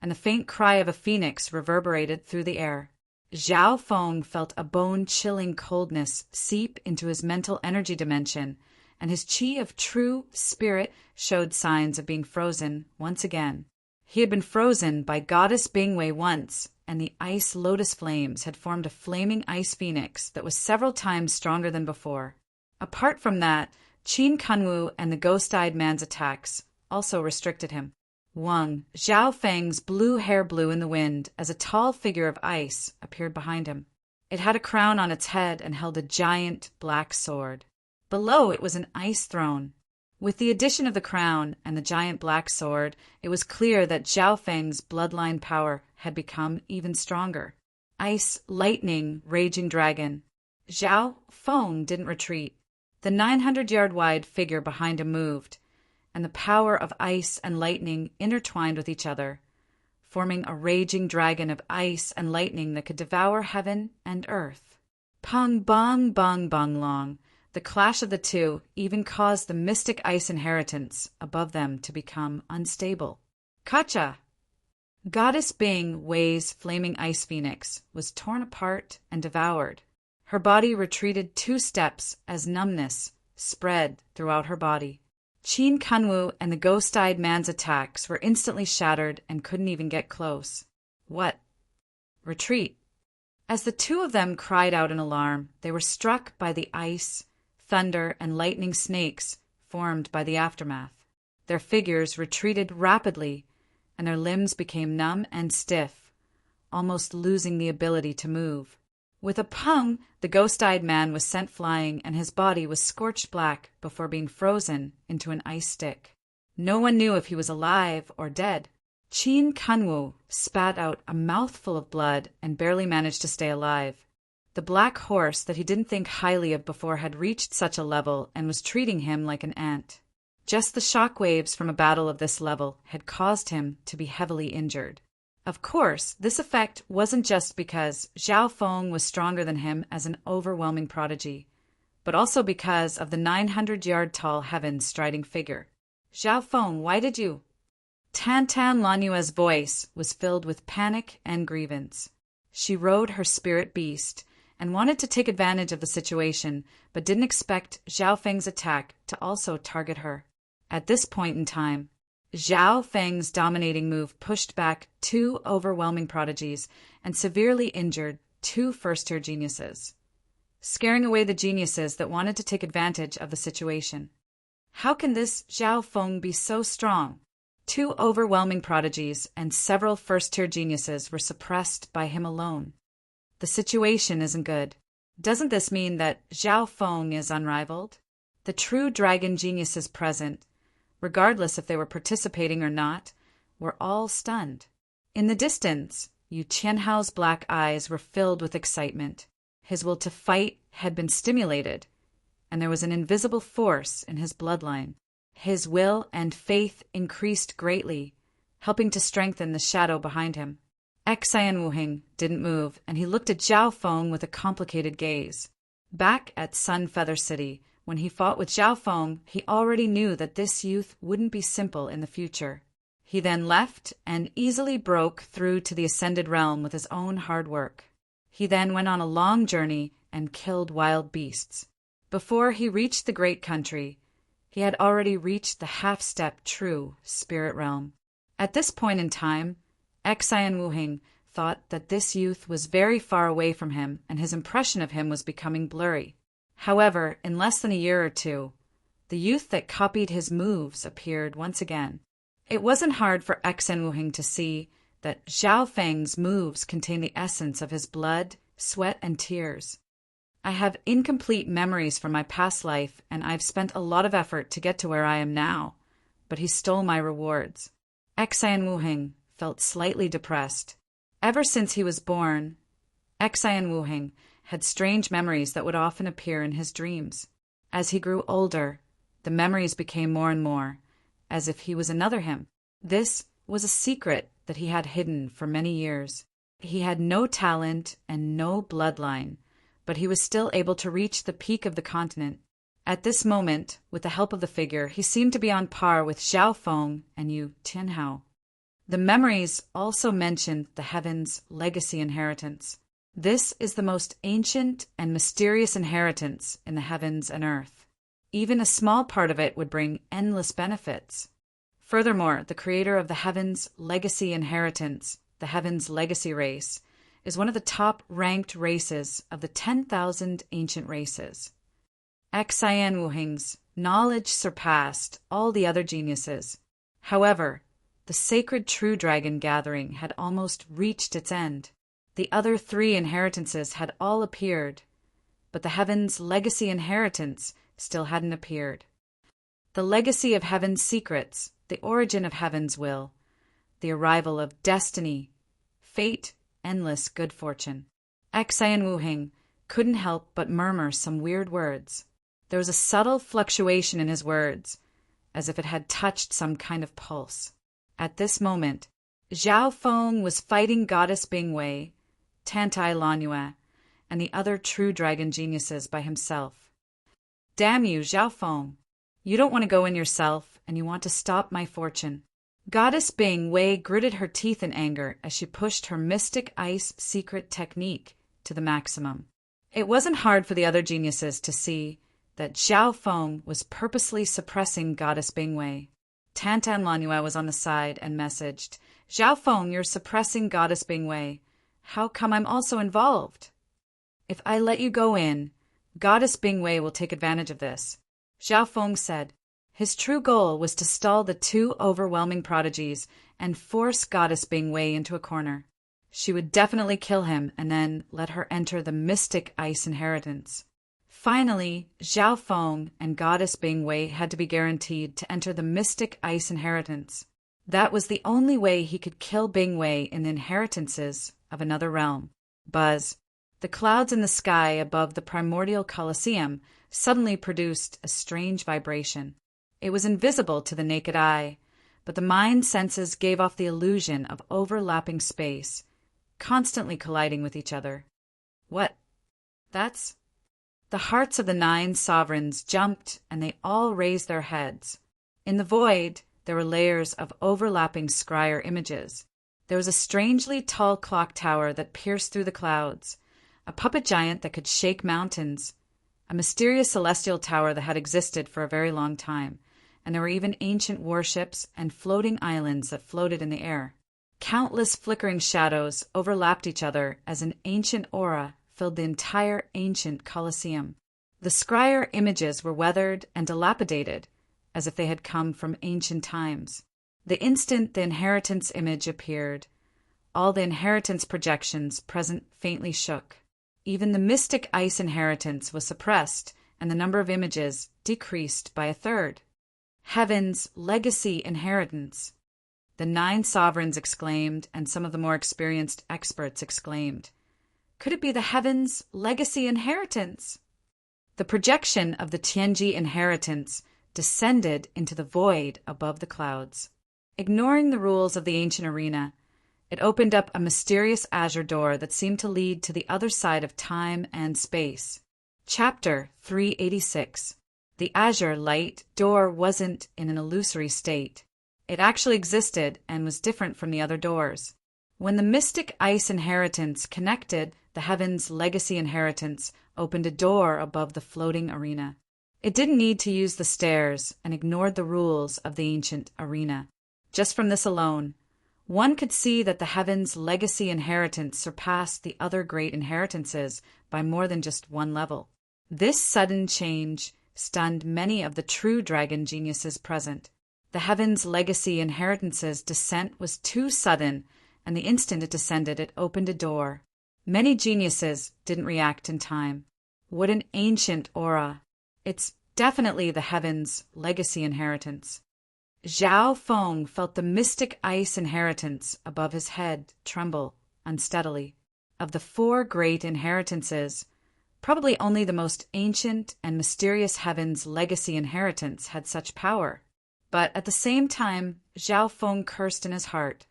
and the faint cry of a phoenix reverberated through the air. Zhao Feng felt a bone-chilling coldness seep into his mental energy dimension, and his chi of true spirit showed signs of being frozen once again. He had been frozen by Goddess Bingwei once, and the ice lotus flames had formed a flaming ice phoenix that was several times stronger than before. Apart from that, Qin Kunwu and the ghost-eyed man's attacks also restricted him. Wang, Zhao Feng's blue hair blew in the wind as a tall figure of ice appeared behind him. It had a crown on its head and held a giant black sword. Below it was an ice throne. With the addition of the crown and the giant black sword, it was clear that Zhao Feng's bloodline power had become even stronger. Ice, lightning, raging dragon. Zhao Feng didn't retreat. The 900-yard-wide figure behind him moved, and the power of ice and lightning intertwined with each other, forming a raging dragon of ice and lightning that could devour heaven and earth. Pong bong bong bong long. The clash of the two even caused the mystic ice inheritance above them to become unstable. Kacha! Goddess Bingwei's flaming ice phoenix was torn apart and devoured. Her body retreated 2 steps as numbness spread throughout her body. Qin Kunwu and the ghost-eyed man's attacks were instantly shattered and couldn't even get close. What? Retreat. As the two of them cried out in alarm, they were struck by the ice, thunder, and lightning snakes formed by the aftermath. Their figures retreated rapidly, and their limbs became numb and stiff, almost losing the ability to move. With a pung, the ghost-eyed man was sent flying and his body was scorched black before being frozen into an ice stick. No one knew if he was alive or dead. Chin Kunwu spat out a mouthful of blood and barely managed to stay alive. The black horse that he didn't think highly of before had reached such a level and was treating him like an ant. Just the shock waves from a battle of this level had caused him to be heavily injured. Of course, this effect wasn't just because Zhao Feng was stronger than him as an overwhelming prodigy, but also because of the 900-yard-tall heaven-striding figure. Zhao Feng, why did you? Tan Lanyue's voice was filled with panic and grievance. She rode her spirit beast and wanted to take advantage of the situation, but didn't expect Zhao Feng's attack to also target her. At this point in time, Zhao Feng's dominating move pushed back 2 overwhelming prodigies and severely injured 2 first-tier geniuses, scaring away the geniuses that wanted to take advantage of the situation. How can this Zhao Feng be so strong? 2 overwhelming prodigies and several first-tier geniuses were suppressed by him alone. The situation isn't good. Doesn't this mean that Zhao Feng is unrivaled? The true dragon geniuses present, regardless if they were participating or not, were all stunned. In the distance, Yu Qianhao's black eyes were filled with excitement. His will to fight had been stimulated, and there was an invisible force in his bloodline. His will and faith increased greatly, helping to strengthen the shadow behind him. Xian Wuhing didn't move, and he looked at Zhao Feng with a complicated gaze. Back at Sun Feather City, when he fought with Zhao Feng, he already knew that this youth wouldn't be simple in the future. He then left and easily broke through to the Ascended Realm with his own hard work. He then went on a long journey and killed wild beasts. Before he reached the Great Country, he had already reached the half-step true spirit realm. At this point in time, Xian Wuhing thought that this youth was very far away from him and his impression of him was becoming blurry. However, in less than a year or two, the youth that copied his moves appeared once again. It wasn't hard for Xian Wuhing to see that Zhao Feng's moves contained the essence of his blood, sweat, and tears. I have incomplete memories from my past life, and I've spent a lot of effort to get to where I am now, but he stole my rewards. Xian Wuhing felt slightly depressed. Ever since he was born, Xian Wuhing had strange memories that would often appear in his dreams. As he grew older, the memories became more and more, as if he was another him. This was a secret that he had hidden for many years. He had no talent and no bloodline, but he was still able to reach the peak of the continent. At this moment, with the help of the figure, he seemed to be on par with Zhao Feng and Yu Qianhao. The memories also mentioned the heavens' legacy inheritance. This is the most ancient and mysterious inheritance in the heavens and earth. Even a small part of it would bring endless benefits. Furthermore, the creator of the heavens' legacy inheritance, the heavens' legacy race, is one of the top-ranked races of the 10,000 ancient races. Xian Wuhing's knowledge surpassed all the other geniuses. However, the sacred True Dragon gathering had almost reached its end. The other 3 inheritances had all appeared, but the heaven's legacy inheritance still hadn't appeared. The legacy of heaven's secrets, the origin of heaven's will, the arrival of destiny, fate, endless good fortune. Xian Wuhing couldn't help but murmur some weird words. There was a subtle fluctuation in his words, as if it had touched some kind of pulse. At this moment, Zhao Feng was fighting Goddess Bingwei, Tantai Lanyue, and the other true dragon geniuses by himself. Damn you, Zhao Feng. You don't want to go in yourself, and you want to stop my fortune. Goddess Bingwei gritted her teeth in anger as she pushed her mystic ice secret technique to the maximum. It wasn't hard for the other geniuses to see that Zhao Feng was purposely suppressing Goddess Bingwei. Tantan Lanyue was on the side and messaged, Zhao Feng, you're suppressing Goddess Bingwei. How come I'm also involved? If I let you go in, Goddess Bingwei will take advantage of this. Zhao Feng said. His true goal was to stall the 2 overwhelming prodigies and force Goddess Bingwei into a corner. She would definitely kill him and then let her enter the mystic ice inheritance. Finally, Zhao Feng and Goddess Bing Wei had to be guaranteed to enter the mystic ice inheritance. That was the only way he could kill Bing Wei in the inheritances of another realm. Buzz. The clouds in the sky above the primordial Colosseum suddenly produced a strange vibration. It was invisible to the naked eye, but the mind senses gave off the illusion of overlapping space, constantly colliding with each other. What? That's... The hearts of the 9 sovereigns jumped, and they all raised their heads. In the void, there were layers of overlapping scryer images. There was a strangely tall clock tower that pierced through the clouds, a puppet giant that could shake mountains, a mysterious celestial tower that had existed for a very long time, and there were even ancient warships and floating islands that floated in the air. Countless flickering shadows overlapped each other as an ancient aura filled the entire ancient Colosseum. The scryer images were weathered and dilapidated, as if they had come from ancient times. The instant the inheritance image appeared, all the inheritance projections present faintly shook. Even the mystic ice inheritance was suppressed, and the number of images decreased by 1/3. Heaven's legacy inheritance. The 9 sovereigns exclaimed, and some of the more experienced experts exclaimed, "Could it be the Heaven's legacy inheritance?" The projection of the Tianji inheritance descended into the void above the clouds. Ignoring the rules of the ancient arena, it opened up a mysterious azure door that seemed to lead to the other side of time and space. Chapter 386. The azure light door wasn't in an illusory state. It actually existed and was different from the other doors. When the mystic ice inheritance connected, the Heaven's legacy inheritance opened a door above the floating arena. It didn't need to use the stairs and ignored the rules of the ancient arena. Just from this alone, one could see that the Heaven's legacy inheritance surpassed the other great inheritances by more than just one level. This sudden change stunned many of the true dragon geniuses present. The Heaven's legacy inheritance's descent was too sudden, and the instant it descended, it opened a door. Many geniuses didn't react in time. What an ancient aura. It's definitely the Heaven's legacy inheritance. Zhao Feng felt the mystic ice inheritance above his head tremble unsteadily. Of the 4 great inheritances, probably only the most ancient and mysterious Heaven's legacy inheritance had such power. But at the same time, Zhao Feng cursed in his heart.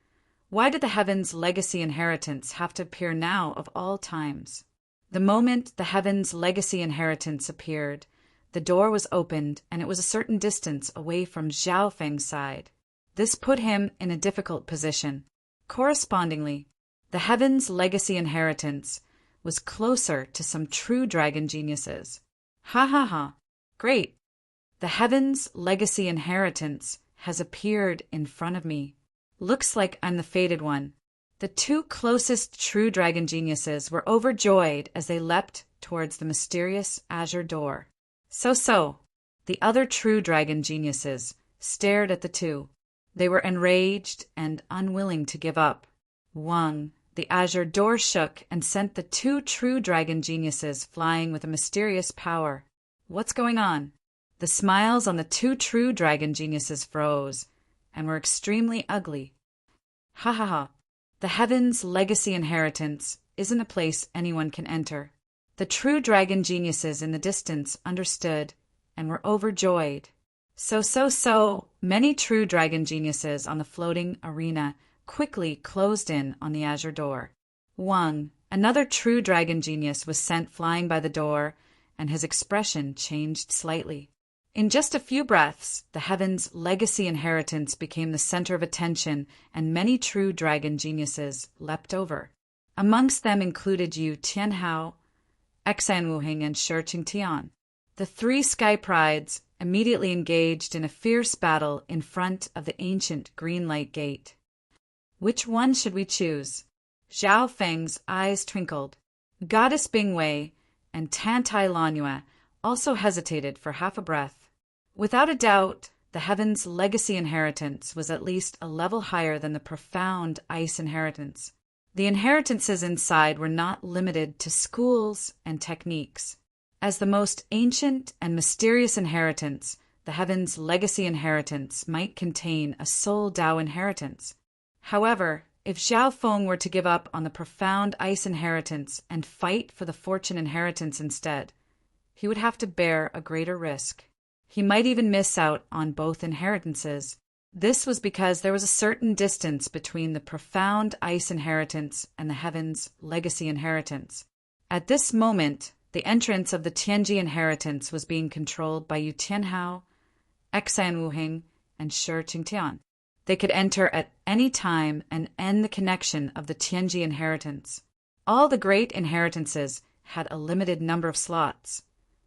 Why did the Heaven's legacy inheritance have to appear now of all times? The moment the Heaven's legacy inheritance appeared, the door was opened, and it was a certain distance away from Zhao Feng's side. This put him in a difficult position. Correspondingly, the Heaven's legacy inheritance was closer to some true dragon geniuses. Ha ha ha. Great. The Heaven's legacy inheritance has appeared in front of me. Looks like I'm the fated one. The 2 closest true dragon geniuses were overjoyed as they leapt towards the mysterious azure door. So, the other true dragon geniuses stared at the 2. They were enraged and unwilling to give up. Wang, the azure door shook and sent the 2 true dragon geniuses flying with a mysterious power. What's going on? The smiles on the 2 true dragon geniuses froze and were extremely ugly. Ha ha ha. The Heaven's legacy inheritance isn't a place anyone can enter. The true dragon geniuses in the distance understood and were overjoyed. So, many true dragon geniuses on the floating arena quickly closed in on the azure door. Wang, another true dragon genius, was sent flying by the door, and his expression changed slightly. In just a few breaths, the Heaven's legacy inheritance became the center of attention, and many true dragon geniuses leapt over. Amongst them included Yu Tianhao, Xan Wuhing, and Shi Qingtian. The 3 sky prides immediately engaged in a fierce battle in front of the ancient green light gate. Which one should we choose? Zhao Feng's eyes twinkled. Goddess Bing Wei and Tantai Lanyue also hesitated for half a breath. Without a doubt, the Heaven's legacy inheritance was at least a level higher than the profound ice inheritance. The inheritances inside were not limited to schools and techniques. As the most ancient and mysterious inheritance, the Heaven's legacy inheritance might contain a soul Tao inheritance. However, if Zhao Feng were to give up on the profound ice inheritance and fight for the fortune inheritance instead, he would have to bear a greater risk. He might even miss out on both inheritances. This was because there was a certain distance between the profound ice inheritance and the Heaven's legacy inheritance. At this moment, the entrance of the Tianji inheritance was being controlled by Yu Tianhao, Xan Wuheng, and Shi Qingtian. They could enter at any time and end the connection of the Tianji inheritance. All the great inheritances had a limited number of slots,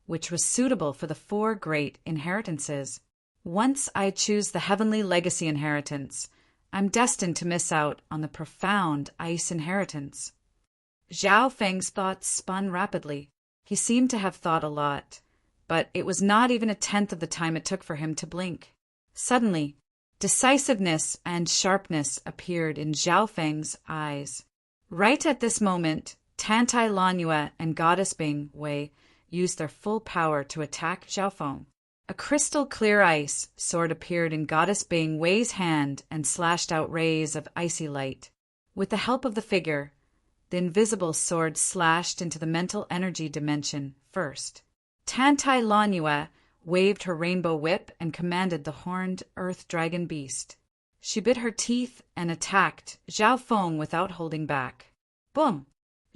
which was suitable for the 4 great inheritances. Once I choose the heavenly legacy inheritance, I'm destined to miss out on the profound ice inheritance. Zhao Feng's thoughts spun rapidly. He seemed to have thought a lot, but it was not even 1/10 of the time it took for him to blink. Suddenly, decisiveness and sharpness appeared in Zhao Feng's eyes. Right at this moment, Tantai Lanyue and Goddess Bing Wei used their full power to attack Zhao Feng. A crystal-clear ice sword appeared in Goddess Bing Wei's hand and slashed out rays of icy light. With the help of the figure, the invisible sword slashed into the mental energy dimension first. Tantai Lanyue waved her rainbow whip and commanded the horned earth dragon beast. She bit her teeth and attacked Zhao Feng without holding back. Boom!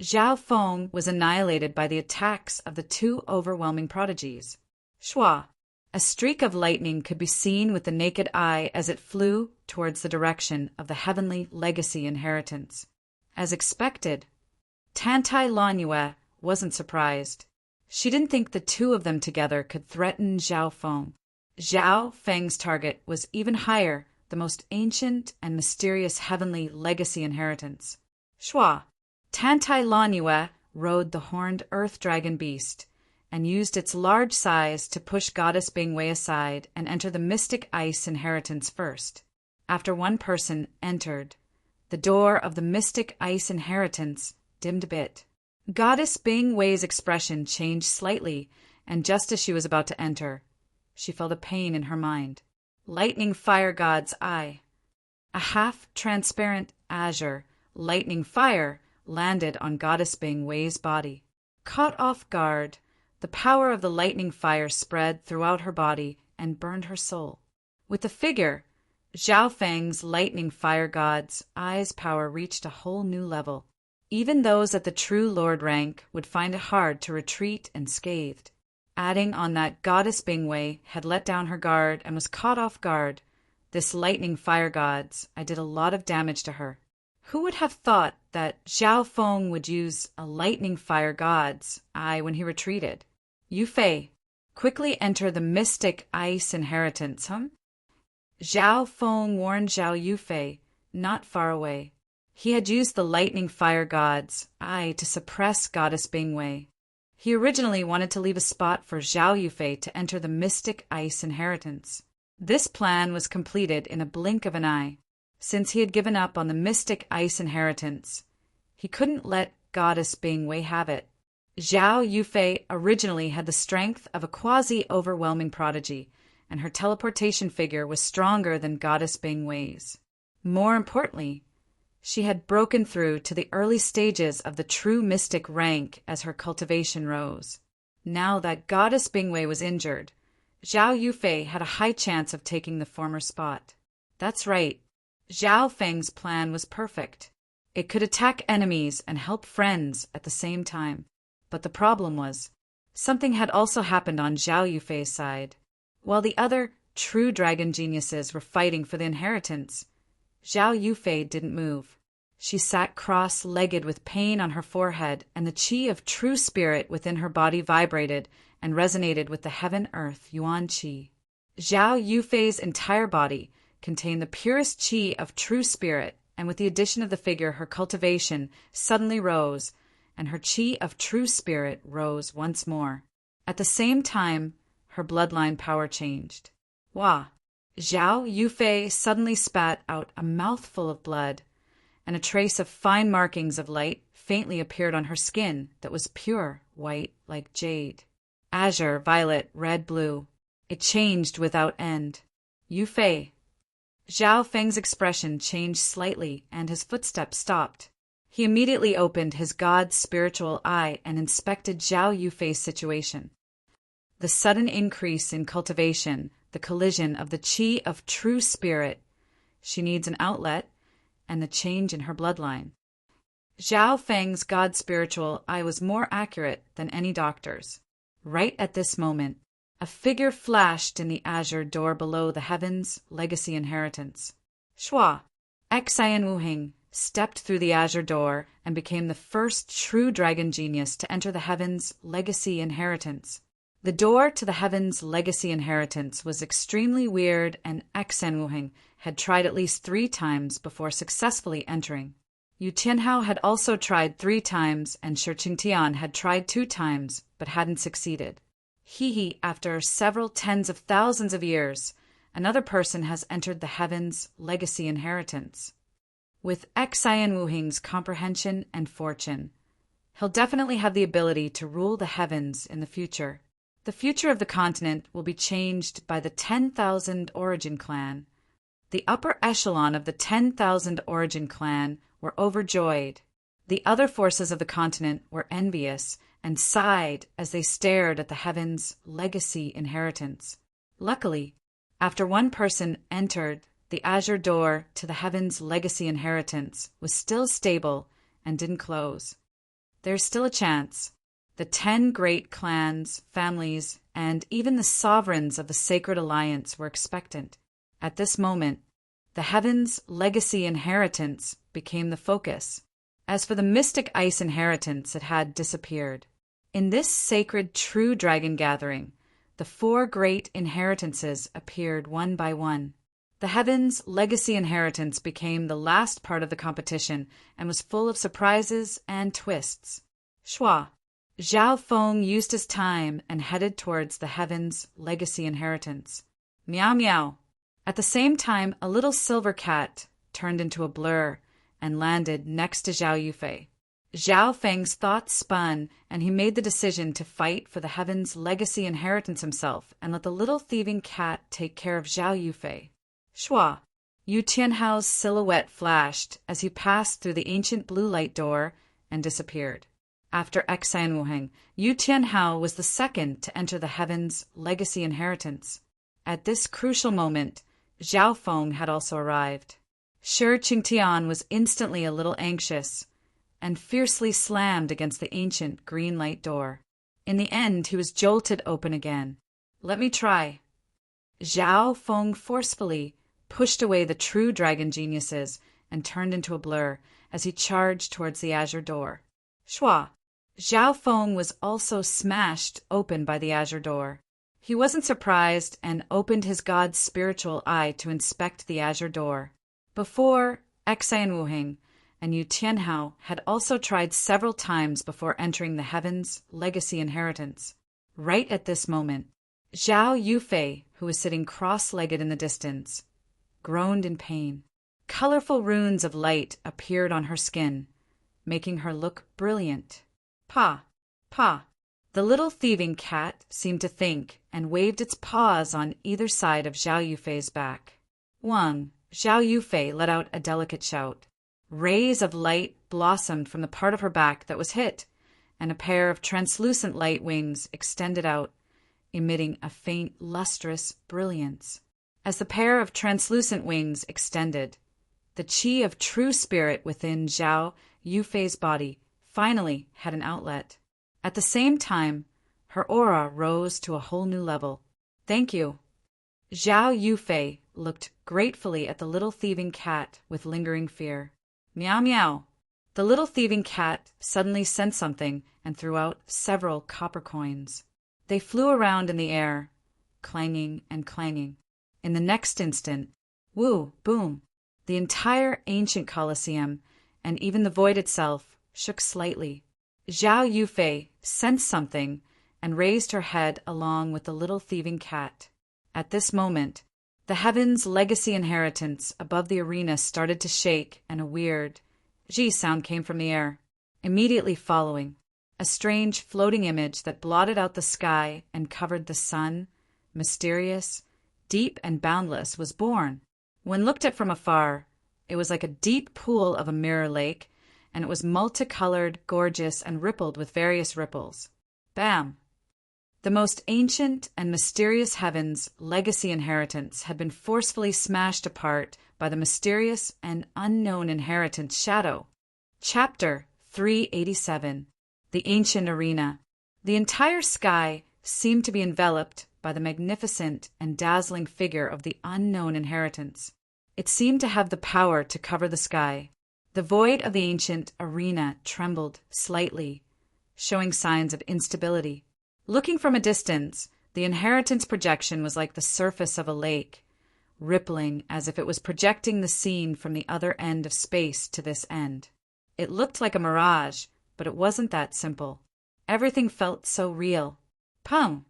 Zhao Feng was annihilated by the attacks of the 2 overwhelming prodigies. Shua! A streak of lightning could be seen with the naked eye as it flew towards the direction of the heavenly legacy inheritance. As expected, Tantai Lanyue wasn't surprised. She didn't think the 2 of them together could threaten Zhao Feng. Zhao Feng's target was even higher, the most ancient and mysterious heavenly legacy inheritance. Shua! Tantai Lanyue rode the horned earth dragon beast and used its large size to push Goddess Bing Wei aside and enter the mystic ice inheritance first. After one person entered, the door of the mystic ice inheritance dimmed a bit. Goddess Bing Wei's expression changed slightly, and just as she was about to enter, she felt a pain in her mind. Lightning Fire God's Eye. A half-transparent azure lightning fire landed on Goddess Bing Wei's body. Caught off guard, the power of the lightning fire spread throughout her body and burned her soul. With the figure, Zhao Feng's lightning fire god's eye's power reached a whole new level. Even those at the true lord rank would find it hard to retreat unscathed. Adding on that Goddess Bing Wei had let down her guard and was caught off guard, this lightning fire god's eye did a lot of damage to her. Who would have thought that Zhao Feng would use a lightning fire god's eye when he retreated? Yu Fei, quickly enter the mystic ice inheritance, Zhao Feng warned Zhao Yufei, not far away. He had used the lightning fire god's eye to suppress Goddess Bing Wei. He originally wanted to leave a spot for Zhao Yufei to enter the mystic ice inheritance. This plan was completed in a blink of an eye. Since he had given up on the mystic ice inheritance, he couldn't let Goddess Bing Wei have it. Zhao Yufei originally had the strength of a quasi-overwhelming prodigy, and her teleportation figure was stronger than Goddess Bing Wei's. More importantly, she had broken through to the early stages of the true mystic rank as her cultivation rose. Now that Goddess Bing Wei was injured, Zhao Yufei had a high chance of taking the former spot. That's right, Zhao Feng's plan was perfect. It could attack enemies and help friends at the same time. But the problem was, something had also happened on Zhao Yufei's side. While the other true dragon geniuses were fighting for the inheritance, Zhao Yufei didn't move. She sat cross-legged with pain on her forehead, and the qi of true spirit within her body vibrated and resonated with the heaven-earth yuan qi. Zhao Yufei's entire body contained the purest qi of true spirit, and with the addition of the figure, her cultivation suddenly rose, and her qi of true spirit rose once more. At the same time, her bloodline power changed. Wah! Zhao Yufei suddenly spat out a mouthful of blood, and a trace of fine markings of light faintly appeared on her skin that was pure white like jade. Azure, violet, red, blue. It changed without end. Yu Fei. Zhao Feng's expression changed slightly, and his footsteps stopped. He immediately opened his god's spiritual eye and inspected Zhao Yufei's situation. The sudden increase in cultivation, the collision of the qi of true spirit. She needs an outlet, and the change in her bloodline. Zhao Feng's god spiritual eye was more accurate than any doctor's. Right at this moment, a figure flashed in the azure door below the heavens' legacy inheritance. Shua, Xian Wuheng, stepped through the azure door and became the first true dragon genius to enter the heavens' legacy inheritance. The door to the heavens' legacy inheritance was extremely weird, and Xian Wuheng had tried at least 3 times before successfully entering. Yu Tianhao had also tried 3 times, and Shi Qingtian had tried 2 times, but hadn't succeeded. After several tens of thousands of years, another person has entered the heavens' legacy inheritance. With Xian Wuheng's comprehension and fortune, he'll definitely have the ability to rule the heavens in the future. The future of the continent will be changed by the 10,000 Origin Clan. The upper echelon of the 10,000 Origin Clan were overjoyed. The other forces of the continent were envious and sighed as they stared at the heavens' legacy inheritance. Luckily, after one person entered, the azure door to the heavens' legacy inheritance was still stable and didn't close. There's still a chance. The 10 great clans, families, and even the sovereigns of the Sacred Alliance were expectant. At this moment, the heavens' legacy inheritance became the focus. As for the mystic ice inheritance, it had disappeared. In this sacred true dragon gathering, the 4 great inheritances appeared one by one. The heavens' legacy inheritance became the last part of the competition and was full of surprises and twists. Shua. Zhao Feng used his time and headed towards the heavens' legacy inheritance. Meow meow. At the same time, a little silver cat turned into a blur and landed next to Zhao Yufei. Zhao Feng's thoughts spun, and he made the decision to fight for the heavens' legacy inheritance himself and let the little thieving cat take care of Zhao Yufei. Shua. Yu Tianhao's silhouette flashed as he passed through the ancient blue light door and disappeared. After Xian Wuheng, Yu Tianhao was the second to enter the heavens' legacy inheritance. At this crucial moment, Zhao Feng had also arrived. Shi Qingtian was instantly a little anxious and fiercely slammed against the ancient green light door. In the end, he was jolted open again. Let me try. Zhao Feng forcefully pushed away the true dragon geniuses and turned into a blur as he charged towards the azure door. Shua. Zhao Feng was also smashed open by the azure door. He wasn't surprised and opened his god's spiritual eye to inspect the azure door. Before, Xian Wuheng and Yu Tianhao had also tried several times before entering the heavens' legacy inheritance. Right at this moment, Zhao Yufei, who was sitting cross-legged in the distance, groaned in pain. Colorful runes of light appeared on her skin, making her look brilliant. Pa, pa. The little thieving cat seemed to think and waved its paws on either side of Zhao Yufei's back. Wang. Zhao Yufei let out a delicate shout. Rays of light blossomed from the part of her back that was hit, and a pair of translucent light wings extended out, emitting a faint, lustrous brilliance. As the pair of translucent wings extended, the qi of true spirit within Zhao Yufei's body finally had an outlet. At the same time, her aura rose to a whole new level. Thank you. Zhao Yufei looked gratefully at the little thieving cat with lingering fear. Meow meow. The little thieving cat suddenly sensed something and threw out several copper coins. They flew around in the air, clanging and clanging. In the next instant, woo, boom, the entire ancient Colosseum, and even the void itself, shook slightly. Zhao Yufei sensed something and raised her head along with the little thieving cat. At this moment, the heavens' legacy inheritance above the arena started to shake, and a weird, G sound came from the air. Immediately following, a strange floating image that blotted out the sky and covered the sun, mysterious, deep and boundless, was born. When looked at from afar, it was like a deep pool of a mirror lake, and it was multicolored, gorgeous, and rippled with various ripples. Bam! The most ancient and mysterious heaven's legacy inheritance had been forcefully smashed apart by the mysterious and unknown inheritance shadow. Chapter 387. The Ancient Arena. The entire sky seemed to be enveloped by the magnificent and dazzling figure of the unknown inheritance. It seemed to have the power to cover the sky. The void of the ancient arena trembled slightly, showing signs of instability. Looking from a distance, the inheritance projection was like the surface of a lake, rippling as if it was projecting the scene from the other end of space to this end. It looked like a mirage, but it wasn't that simple. Everything felt so real. Pum!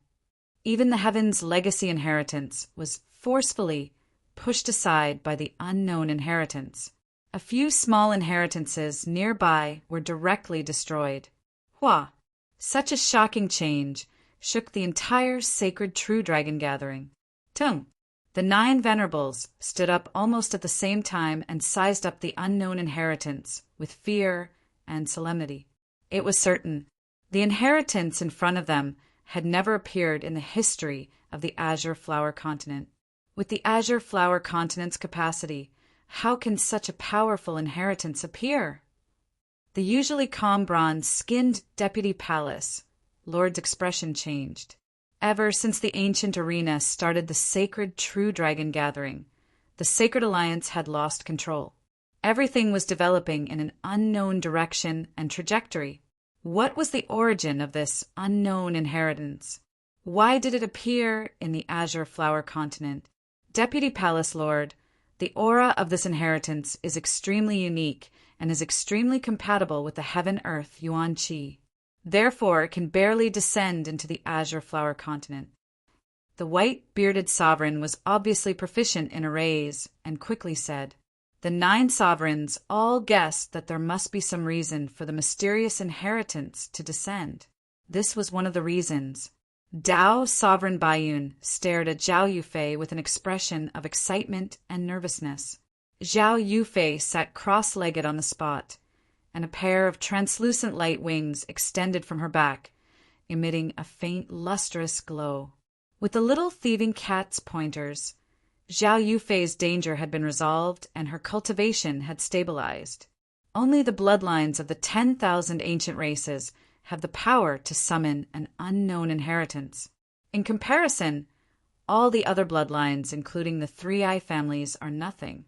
Even the heaven's legacy inheritance was forcefully pushed aside by the unknown inheritance. A few small inheritances nearby were directly destroyed. Hua! Such a shocking change shook the entire sacred True Dragon gathering. Tung! The 9 venerables stood up almost at the same time and sized up the unknown inheritance with fear and solemnity. It was certain. The inheritance in front of them had never appeared in the history of the Azure Flower Continent. With the Azure Flower Continent's capacity, how can such a powerful inheritance appear? The usually calm bronze-skinned Deputy Palace Lord's expression changed. Ever since the ancient arena started the sacred True Dragon gathering, the Sacred Alliance had lost control. Everything was developing in an unknown direction and trajectory. What was the origin of this unknown inheritance? Why did it appear in the Azure Flower Continent? Deputy Palace Lord, the aura of this inheritance is extremely unique and is extremely compatible with the Heaven-Earth Yuan Qi. Therefore, it can barely descend into the Azure Flower Continent. The white-bearded sovereign was obviously proficient in arrays and quickly said, "The 9 sovereigns all guessed that there must be some reason for the mysterious inheritance to descend. This was one of the reasons." Dao Sovereign Baiyun stared at Zhao Yufei with an expression of excitement and nervousness. Zhao Yufei sat cross-legged on the spot, and a pair of translucent light wings extended from her back, emitting a faint lustrous glow. With the little thieving cat's pointers, Zhao Yufei's danger had been resolved and her cultivation had stabilized. Only the bloodlines of the 10,000 ancient races have the power to summon an unknown inheritance. In comparison, all the other bloodlines, including the 3-eye families, are nothing.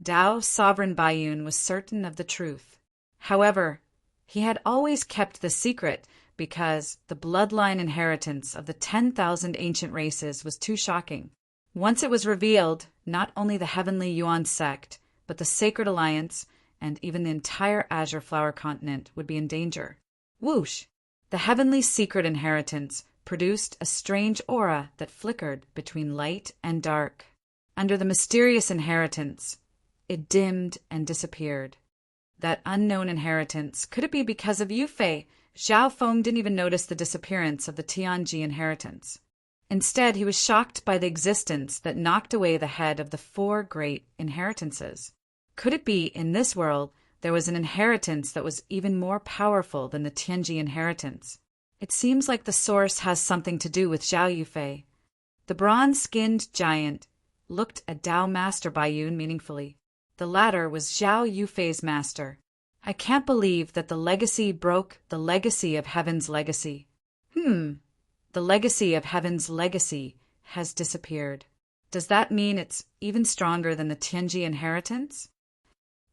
Dao Sovereign Baiyun was certain of the truth. However, he had always kept the secret because the bloodline inheritance of the 10,000 ancient races was too shocking. Once it was revealed, not only the Heavenly Yuan sect, but the Sacred Alliance and even the entire Azure Flower Continent would be in danger. Whoosh! The heavenly secret inheritance produced a strange aura that flickered between light and dark. Under the mysterious inheritance, it dimmed and disappeared. That unknown inheritance, could it be because of Yufei? Zhao Feng didn't even notice the disappearance of the Tianji inheritance. Instead, he was shocked by the existence that knocked away the head of the 4 great inheritances. Could it be, in this world, there was an inheritance that was even more powerful than the Tianji inheritance? It seems like the source has something to do with Zhao Yufei. The bronze-skinned giant looked at Dao Master Baiyun meaningfully. The latter was Zhao Yufei's master. I can't believe that the legacy broke the legacy of Heaven's legacy. The legacy of Heaven's legacy has disappeared. Does that mean it's even stronger than the Tianji inheritance?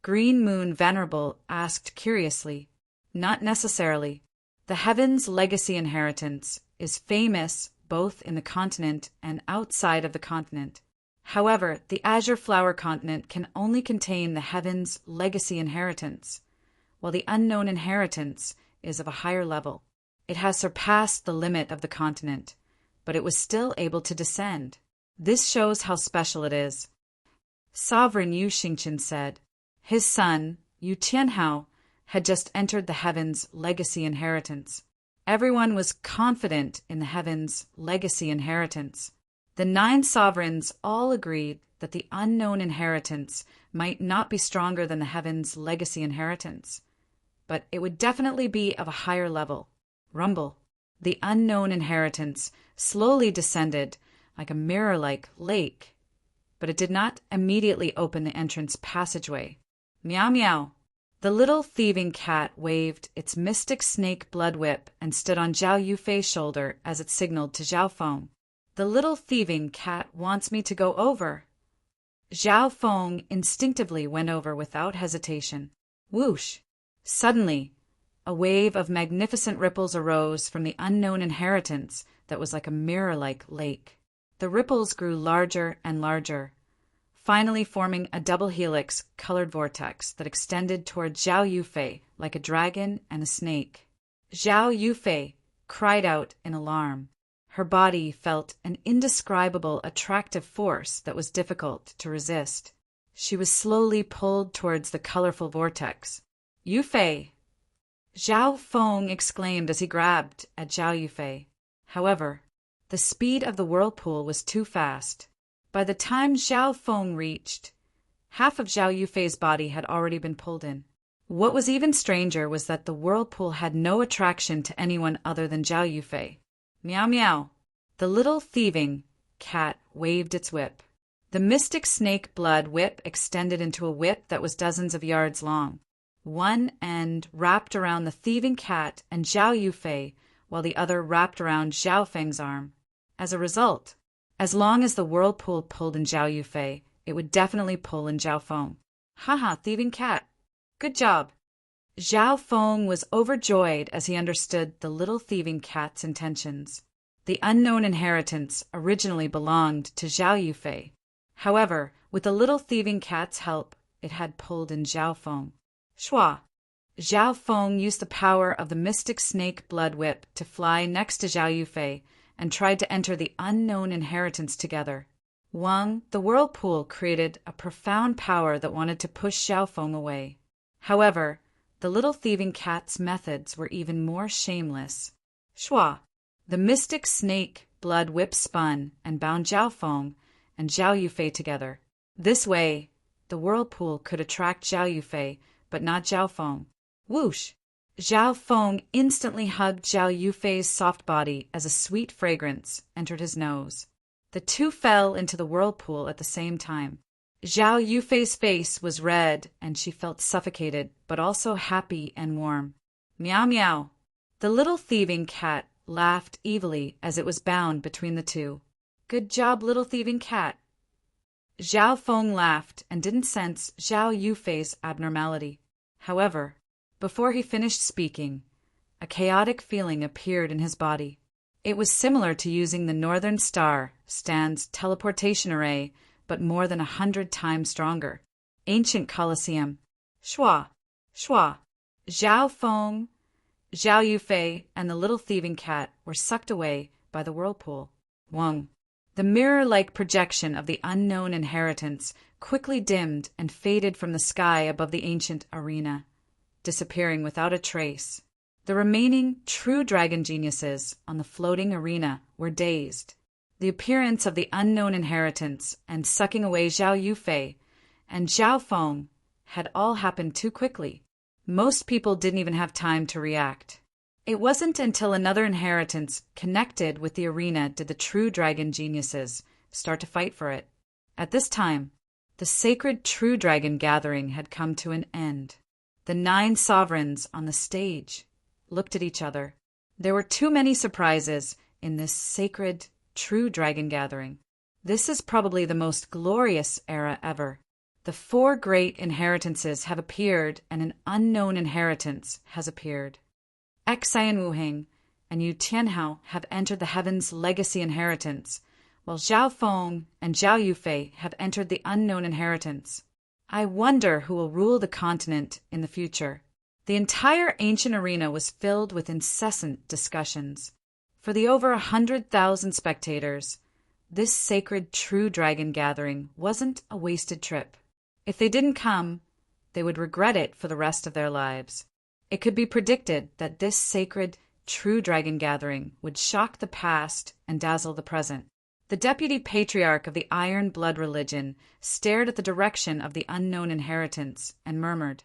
Green Moon Venerable asked curiously. Not necessarily. The Heaven's legacy inheritance is famous both in the continent and outside of the continent. However, the Azure Flower Continent can only contain the Heaven's legacy inheritance, while the unknown inheritance is of a higher level. It has surpassed the limit of the continent, but it was still able to descend. This shows how special it is. Sovereign Yu Xingqian said. His son, Yu Tianhao, had just entered the Heavens' legacy inheritance. Everyone was confident in the Heavens' legacy inheritance. The 9 sovereigns all agreed that the unknown inheritance might not be stronger than the Heavens' legacy inheritance, but it would definitely be of a higher level. Rumble. The unknown inheritance slowly descended like a mirror-like lake, but it did not immediately open the entrance passageway. Meow meow. The little thieving cat waved its mystic snake blood whip and stood on Zhao Yufei's shoulder as it signaled to Zhao Feng. The little thieving cat wants me to go over. Zhao Feng instinctively went over without hesitation. Whoosh! Suddenly, a wave of magnificent ripples arose from the unknown inheritance that was like a mirror-like lake. The ripples grew larger and larger, finally forming a double helix colored vortex that extended toward Zhao Yufei like a dragon and a snake. Zhao Yufei cried out in alarm. Her body felt an indescribable attractive force that was difficult to resist. She was slowly pulled towards the colorful vortex. Yufei! Zhao Feng exclaimed as he grabbed at Zhao Yufei. However, the speed of the whirlpool was too fast. By the time Zhao Feng reached, half of Zhao Yufei's body had already been pulled in. What was even stranger was that the whirlpool had no attraction to anyone other than Zhao Yufei. Meow meow. The little thieving cat waved its whip. The mystic snake blood whip extended into a whip that was dozens of yards long. One end wrapped around the thieving cat and Zhao Yufei, while the other wrapped around Zhao Feng's arm. As a result, as long as the whirlpool pulled in Zhao Yufei, it would definitely pull in Zhao Feng. Haha, thieving cat. Good job. Zhao Feng was overjoyed as he understood the little thieving cat's intentions. The unknown inheritance originally belonged to Zhao Yufei. However, with the little thieving cat's help, it had pulled in Zhao Feng. Shua! Zhao Feng used the power of the mystic snake blood whip to fly next to Zhao Yufei and tried to enter the unknown inheritance together. Wang, the whirlpool, created a profound power that wanted to push Zhao Feng away. However, the little thieving cat's methods were even more shameless. Shua! The mystic snake blood whip spun and bound Zhao Feng and Zhao Yufei together. This way, the whirlpool could attract Zhao Yufei, but not Zhao Feng. Whoosh! Zhao Feng instantly hugged Zhao Yufei's soft body as a sweet fragrance entered his nose. The two fell into the whirlpool at the same time. Zhao Yufei's face was red and she felt suffocated, but also happy and warm. Meow meow. The little thieving cat laughed evilly as it was bound between the two. Good job, little thieving cat. Zhao Feng laughed and didn't sense Zhao Yufei's abnormality. However, before he finished speaking, a chaotic feeling appeared in his body. It was similar to using the Northern Star Stand's teleportation array, but more than 100 times stronger. Ancient Colosseum. Shua! Shua! Zhao Feng, Zhao Yufei, and the little thieving cat were sucked away by the whirlpool. Wang. The mirror-like projection of the unknown inheritance quickly dimmed and faded from the sky above the ancient arena, disappearing without a trace. The remaining true dragon geniuses on the floating arena were dazed. The appearance of the unknown inheritance and sucking away Zhao Yufei and Zhao Feng had all happened too quickly. Most people didn't even have time to react. It wasn't until another inheritance connected with the arena did the true dragon geniuses start to fight for it. At this time, the sacred true dragon gathering had come to an end. The 9 sovereigns on the stage looked at each other. There were too many surprises in this sacred true dragon gathering. This is probably the most glorious era ever. The 4 great inheritances have appeared and an unknown inheritance has appeared. Xai and Wuheng and Yu Tianhao have entered the Heavens' legacy inheritance, while Zhao Feng and Zhao Yufei have entered the unknown inheritance. I wonder who will rule the continent in the future. The entire ancient arena was filled with incessant discussions. For the over 100,000 spectators, this sacred true dragon gathering wasn't a wasted trip. If they didn't come, they would regret it for the rest of their lives. It could be predicted that this sacred, true dragon gathering would shock the past and dazzle the present. The deputy patriarch of the Iron Blood religion stared at the direction of the unknown inheritance and murmured,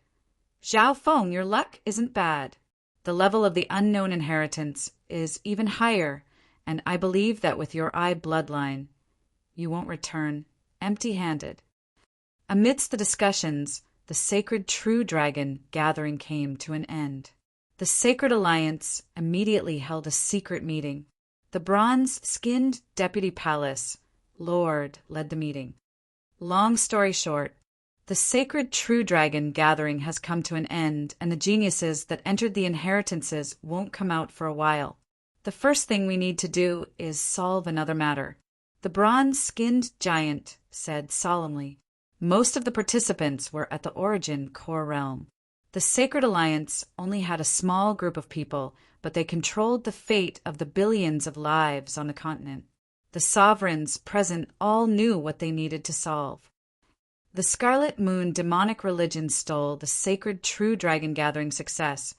"Zhao Feng, your luck isn't bad. The level of the unknown inheritance is even higher, and I believe that with your eye bloodline, you won't return empty-handed." Amidst the discussions, the sacred true dragon gathering came to an end. The Sacred Alliance immediately held a secret meeting. The bronze-skinned deputy palace lord led the meeting. Long story short, the sacred true dragon gathering has come to an end, and the geniuses that entered the inheritances won't come out for a while. The first thing we need to do is solve another matter. The bronze-skinned giant said solemnly. Most of the participants were at the Origin core realm. The Sacred Alliance only had a small group of people, but they controlled the fate of the billions of lives on the continent. The sovereigns present all knew what they needed to solve. The Scarlet Moon demonic religion stole the sacred true dragon gathering success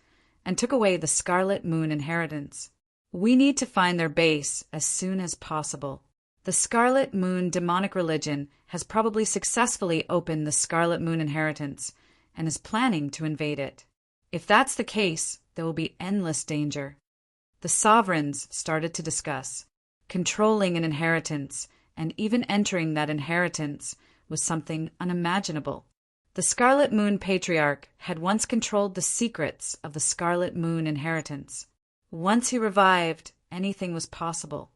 and took away the Scarlet Moon inheritance. We need to find their base as soon as possible. The Scarlet Moon demonic religion has probably successfully opened the Scarlet Moon inheritance and is planning to invade it. If that's the case, there will be endless danger. The sovereigns started to discuss. Controlling an inheritance and even entering that inheritance was something unimaginable. The Scarlet Moon Patriarch had once controlled the secrets of the Scarlet Moon inheritance. Once he revived, anything was possible.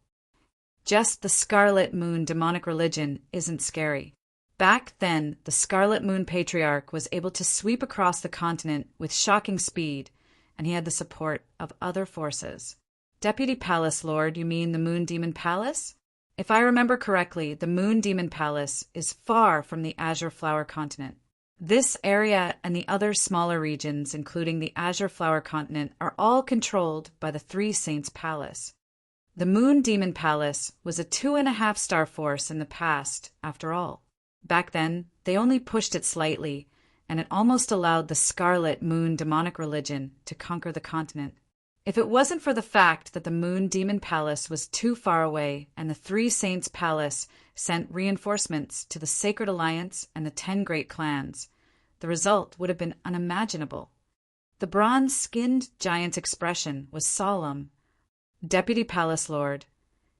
Just the Scarlet Moon demonic religion isn't scary. Back then, the Scarlet Moon Patriarch was able to sweep across the continent with shocking speed, and he had the support of other forces. Deputy Palace Lord, you mean the Moon Demon Palace? If I remember correctly, the Moon Demon Palace is far from the Azure Flower continent. This area and the other smaller regions, including the Azure Flower continent, are all controlled by the Three Saints Palace. The Moon Demon Palace was a 2.5-star force in the past, after all. Back then, they only pushed it slightly, and it almost allowed the Scarlet Moon demonic religion to conquer the continent. If it wasn't for the fact that the Moon Demon Palace was too far away and the Three Saints Palace sent reinforcements to the Sacred Alliance and the 10 Great Clans, the result would have been unimaginable. The bronze-skinned giant's expression was solemn. Deputy Palace Lord,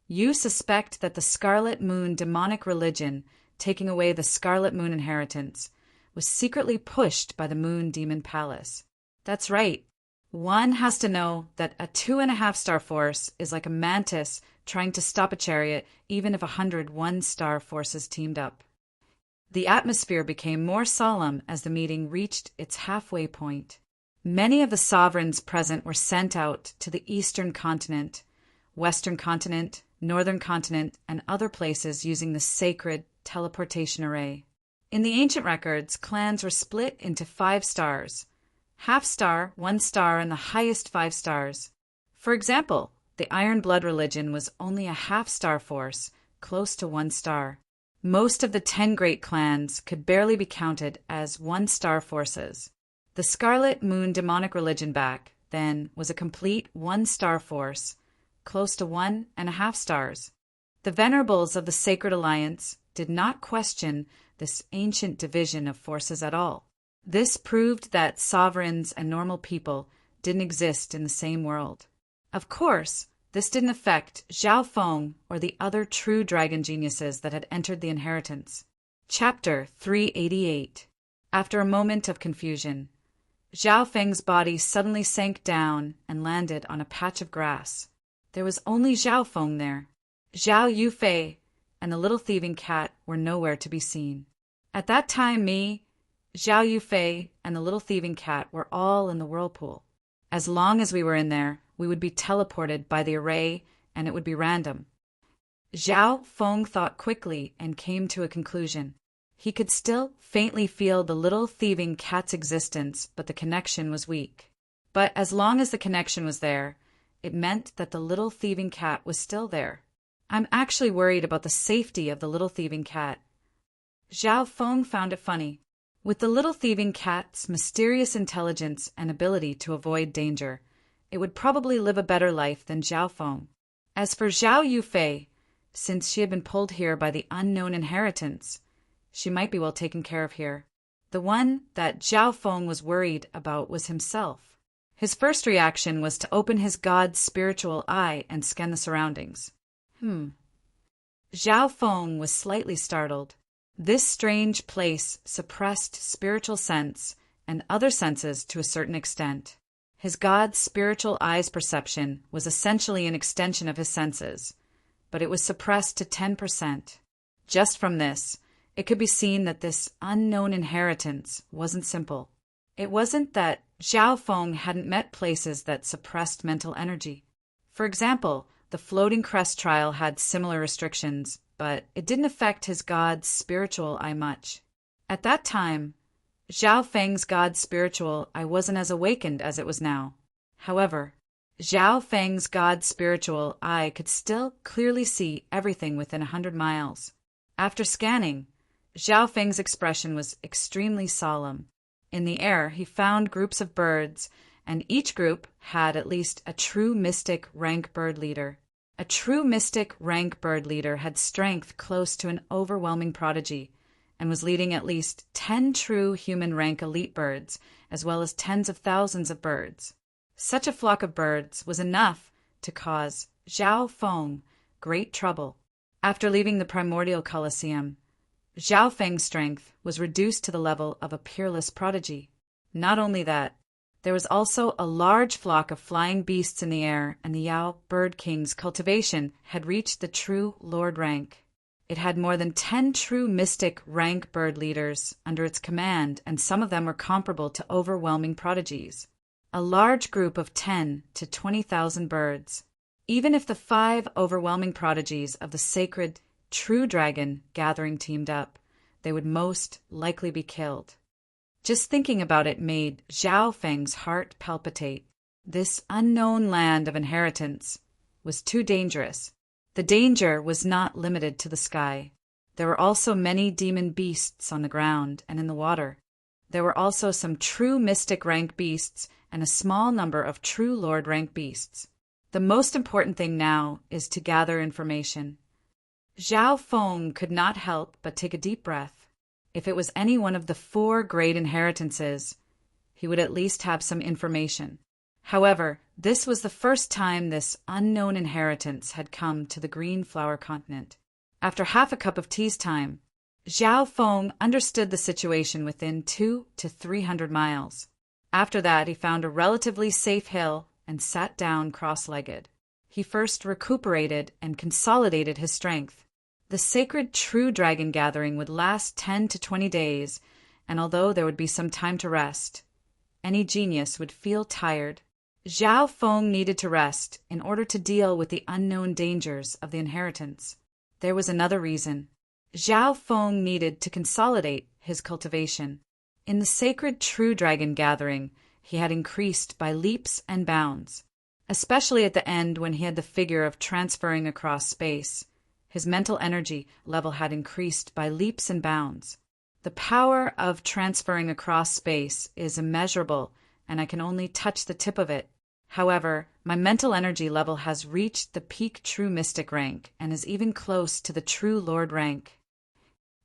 you suspect that the Scarlet Moon demonic religion, taking away the Scarlet Moon inheritance, was secretly pushed by the Moon Demon Palace. That's right. One has to know that a 2.5-star force is like a mantis trying to stop a chariot, even if 100 one-star forces teamed up. The atmosphere became more solemn as the meeting reached its halfway point. Many of the sovereigns present were sent out to the Eastern Continent, Western Continent, Northern Continent, and other places using the sacred teleportation array. In the ancient records, clans were split into 5 stars. Half-star, 1 star, and the highest 5 stars. For example, the Iron Blood religion was only a half-star force, close to 1 star. Most of the 10 great clans could barely be counted as 1-star forces. The Scarlet Moon demonic religion back then was a complete 1-star force, close to 1.5 stars. The venerables of the Sacred Alliance did not question this ancient division of forces at all. This proved that sovereigns and normal people didn't exist in the same world. Of course, this didn't affect Zhao Feng or the other true dragon geniuses that had entered the inheritance. Chapter 388. After a moment of confusion, Zhao Feng's body suddenly sank down and landed on a patch of grass. There was only Zhao Feng there. Zhao Yufei and the little thieving cat were nowhere to be seen. At that time, Zhao Yufei and the little thieving cat were all in the whirlpool. As long as we were in there, we would be teleported by the array, and it would be random. Zhao Feng thought quickly and came to a conclusion. He could still faintly feel the little thieving cat's existence, but the connection was weak. But as long as the connection was there, it meant that the little thieving cat was still there. I'm actually worried about the safety of the little thieving cat. Zhao Feng found it funny. With the little thieving cat's mysterious intelligence and ability to avoid danger, it would probably live a better life than Zhao Feng. As for Zhao Yufei, since she had been pulled here by the unknown inheritance, she might be well taken care of here. The one that Zhao Feng was worried about was himself. His first reaction was to open his god's spiritual eye and scan the surroundings. Zhao Feng was slightly startled. This strange place suppressed spiritual sense and other senses to a certain extent. His god's spiritual eye's perception was essentially an extension of his senses, but it was suppressed to 10%. Just from this, it could be seen that this unknown inheritance wasn't simple. It wasn't that Zhao Feng hadn't met places that suppressed mental energy. For example, the Floating Crest trial had similar restrictions, but it didn't affect his god's spiritual eye much. At that time, Zhao Feng's god's spiritual eye wasn't as awakened as it was now. However, Zhao Feng's god's spiritual eye could still clearly see everything within 100 miles. After scanning, Zhao Feng's expression was extremely solemn. In the air, he found groups of birds, and each group had at least a true mystic rank bird leader. A true mystic rank bird leader had strength close to an overwhelming prodigy, and was leading at least 10 true human rank elite birds, as well as tens of thousands of birds. Such a flock of birds was enough to cause Zhao Feng great trouble. After leaving the primordial Colosseum, Zhao Feng's strength was reduced to the level of a peerless prodigy. Not only that, there was also a large flock of flying beasts in the air, and the Yao Bird King's cultivation had reached the true Lord rank. It had more than 10 true mystic rank bird leaders under its command, and some of them were comparable to overwhelming prodigies. A large group of 10 to 20,000 birds. Even if the 5 overwhelming prodigies of the sacred True Dragon gathering teamed up, they would most likely be killed. Just thinking about it made Zhao Feng's heart palpitate. This unknown land of inheritance was too dangerous. The danger was not limited to the sky. There were also many demon beasts on the ground and in the water. There were also some true mystic rank beasts and a small number of true Lord rank beasts. The most important thing now is to gather information. Zhao Feng could not help but take a deep breath. If it was any one of the 4 great inheritances, he would at least have some information. However, this was the first time this unknown inheritance had come to the Green Flower Continent. After half a cup of tea's time, Zhao Feng understood the situation within 200 to 300 miles. After that, he found a relatively safe hill and sat down cross-legged. He first recuperated and consolidated his strength. The sacred True Dragon gathering would last 10 to 20 days, and although there would be some time to rest, any genius would feel tired. Zhao Feng needed to rest in order to deal with the unknown dangers of the inheritance. There was another reason. Zhao Feng needed to consolidate his cultivation. In the sacred True Dragon gathering, he had increased by leaps and bounds, especially at the end when he had the figure of transferring across space. His mental energy level had increased by leaps and bounds. The power of transferring across space is immeasurable, and I can only touch the tip of it. However, my mental energy level has reached the peak true mystic rank and is even close to the true Lord rank.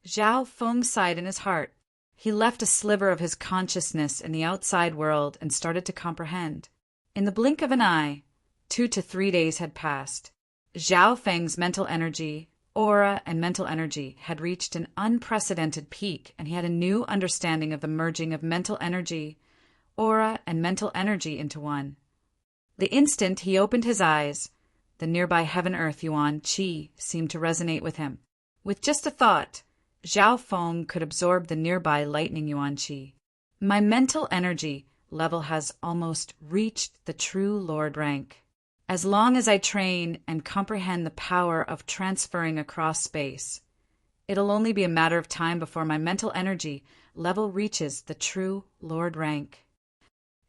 Zhao Feng sighed in his heart. He left a sliver of his consciousness in the outside world and started to comprehend. In the blink of an eye, 2 to 3 days had passed. Zhao Feng's mental energy, aura, and mental energy had reached an unprecedented peak, and he had a new understanding of the merging of mental energy, aura, and mental energy into one. The instant he opened his eyes, the nearby heaven-earth yuan qi seemed to resonate with him. With just a thought, Zhao Feng could absorb the nearby lightning yuan qi. My mental energy level has almost reached the true Lord rank. As long as I train and comprehend the power of transferring across space, it'll only be a matter of time before my mental energy level reaches the true Lord rank.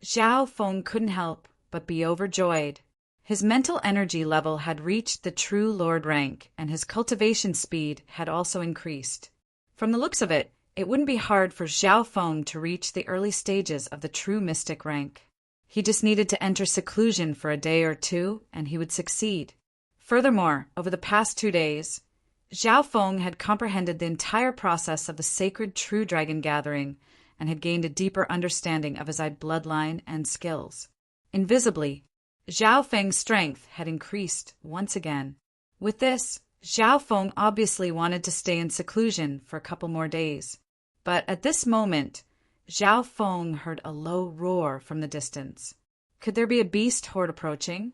Zhao Feng couldn't help but be overjoyed. His mental energy level had reached the true Lord rank, and his cultivation speed had also increased. From the looks of it, It wouldn't be hard for Zhao Feng to reach the early stages of the true mystic rank. He just needed to enter seclusion for a day or two, and he would succeed. Furthermore, over the past 2 days, Zhao Feng had comprehended the entire process of the sacred true dragon gathering and had gained a deeper understanding of his bloodline and skills. Invisibly, Zhao Feng's strength had increased once again. With this, Zhao Feng obviously wanted to stay in seclusion for a couple more days. But at this moment, Zhao Feng heard a low roar from the distance. Could there be a beast horde approaching?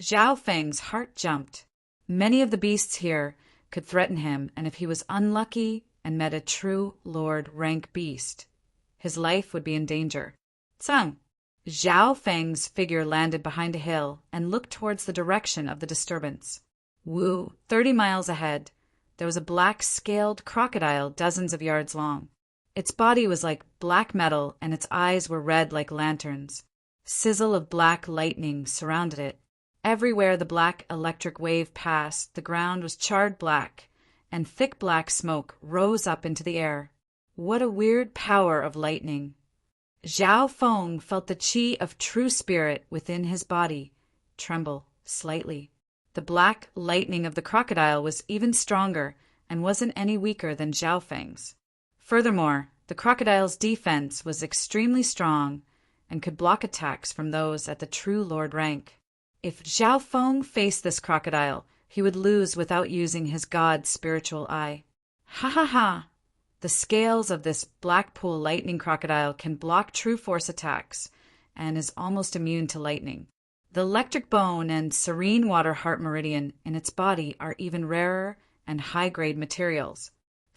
Zhao Feng's heart jumped. Many of the beasts here could threaten him, and if he was unlucky and met a true Lord rank beast, his life would be in danger. Tsang! Zhao Feng's figure landed behind a hill and looked towards the direction of the disturbance. 30 miles ahead, there was a black-scaled crocodile dozens of yards long. Its body was like black metal, and its eyes were red like lanterns. Sizzle of black lightning surrounded it. Everywhere the black electric wave passed, the ground was charred black, and thick black smoke rose up into the air. What a weird power of lightning! Zhao Feng felt the qi of true spirit within his body tremble slightly. The black lightning of the crocodile was even stronger and wasn't any weaker than Zhao Feng's. Furthermore, the crocodile's defense was extremely strong and could block attacks from those at the true Lord rank. If Zhao Feng faced this crocodile, he would lose without using his god's spiritual eye. Ha ha ha! The scales of this Blackpool lightning crocodile can block true force attacks and is almost immune to lightning. The electric bone and serene water heart meridian in its body are even rarer and high-grade materials.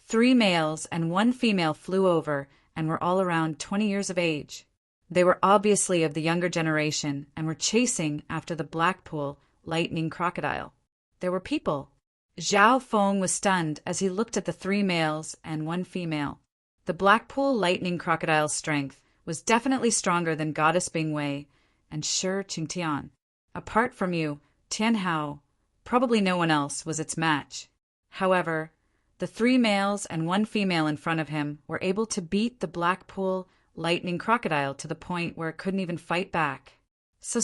3 males and 1 female flew over and were all around 20 years of age. They were obviously of the younger generation and were chasing after the Blackpool lightning crocodile. There were people. Zhao Feng was stunned as he looked at the 3 males and 1 female. The Blackpool lightning crocodile's strength was definitely stronger than Goddess Bingwei and Shi Qingtian. Apart from you, Tianhao, probably no one else was its match. However, the 3 males and 1 female in front of him were able to beat the Blackpool lightning crocodile to the point where it couldn't even fight back. So.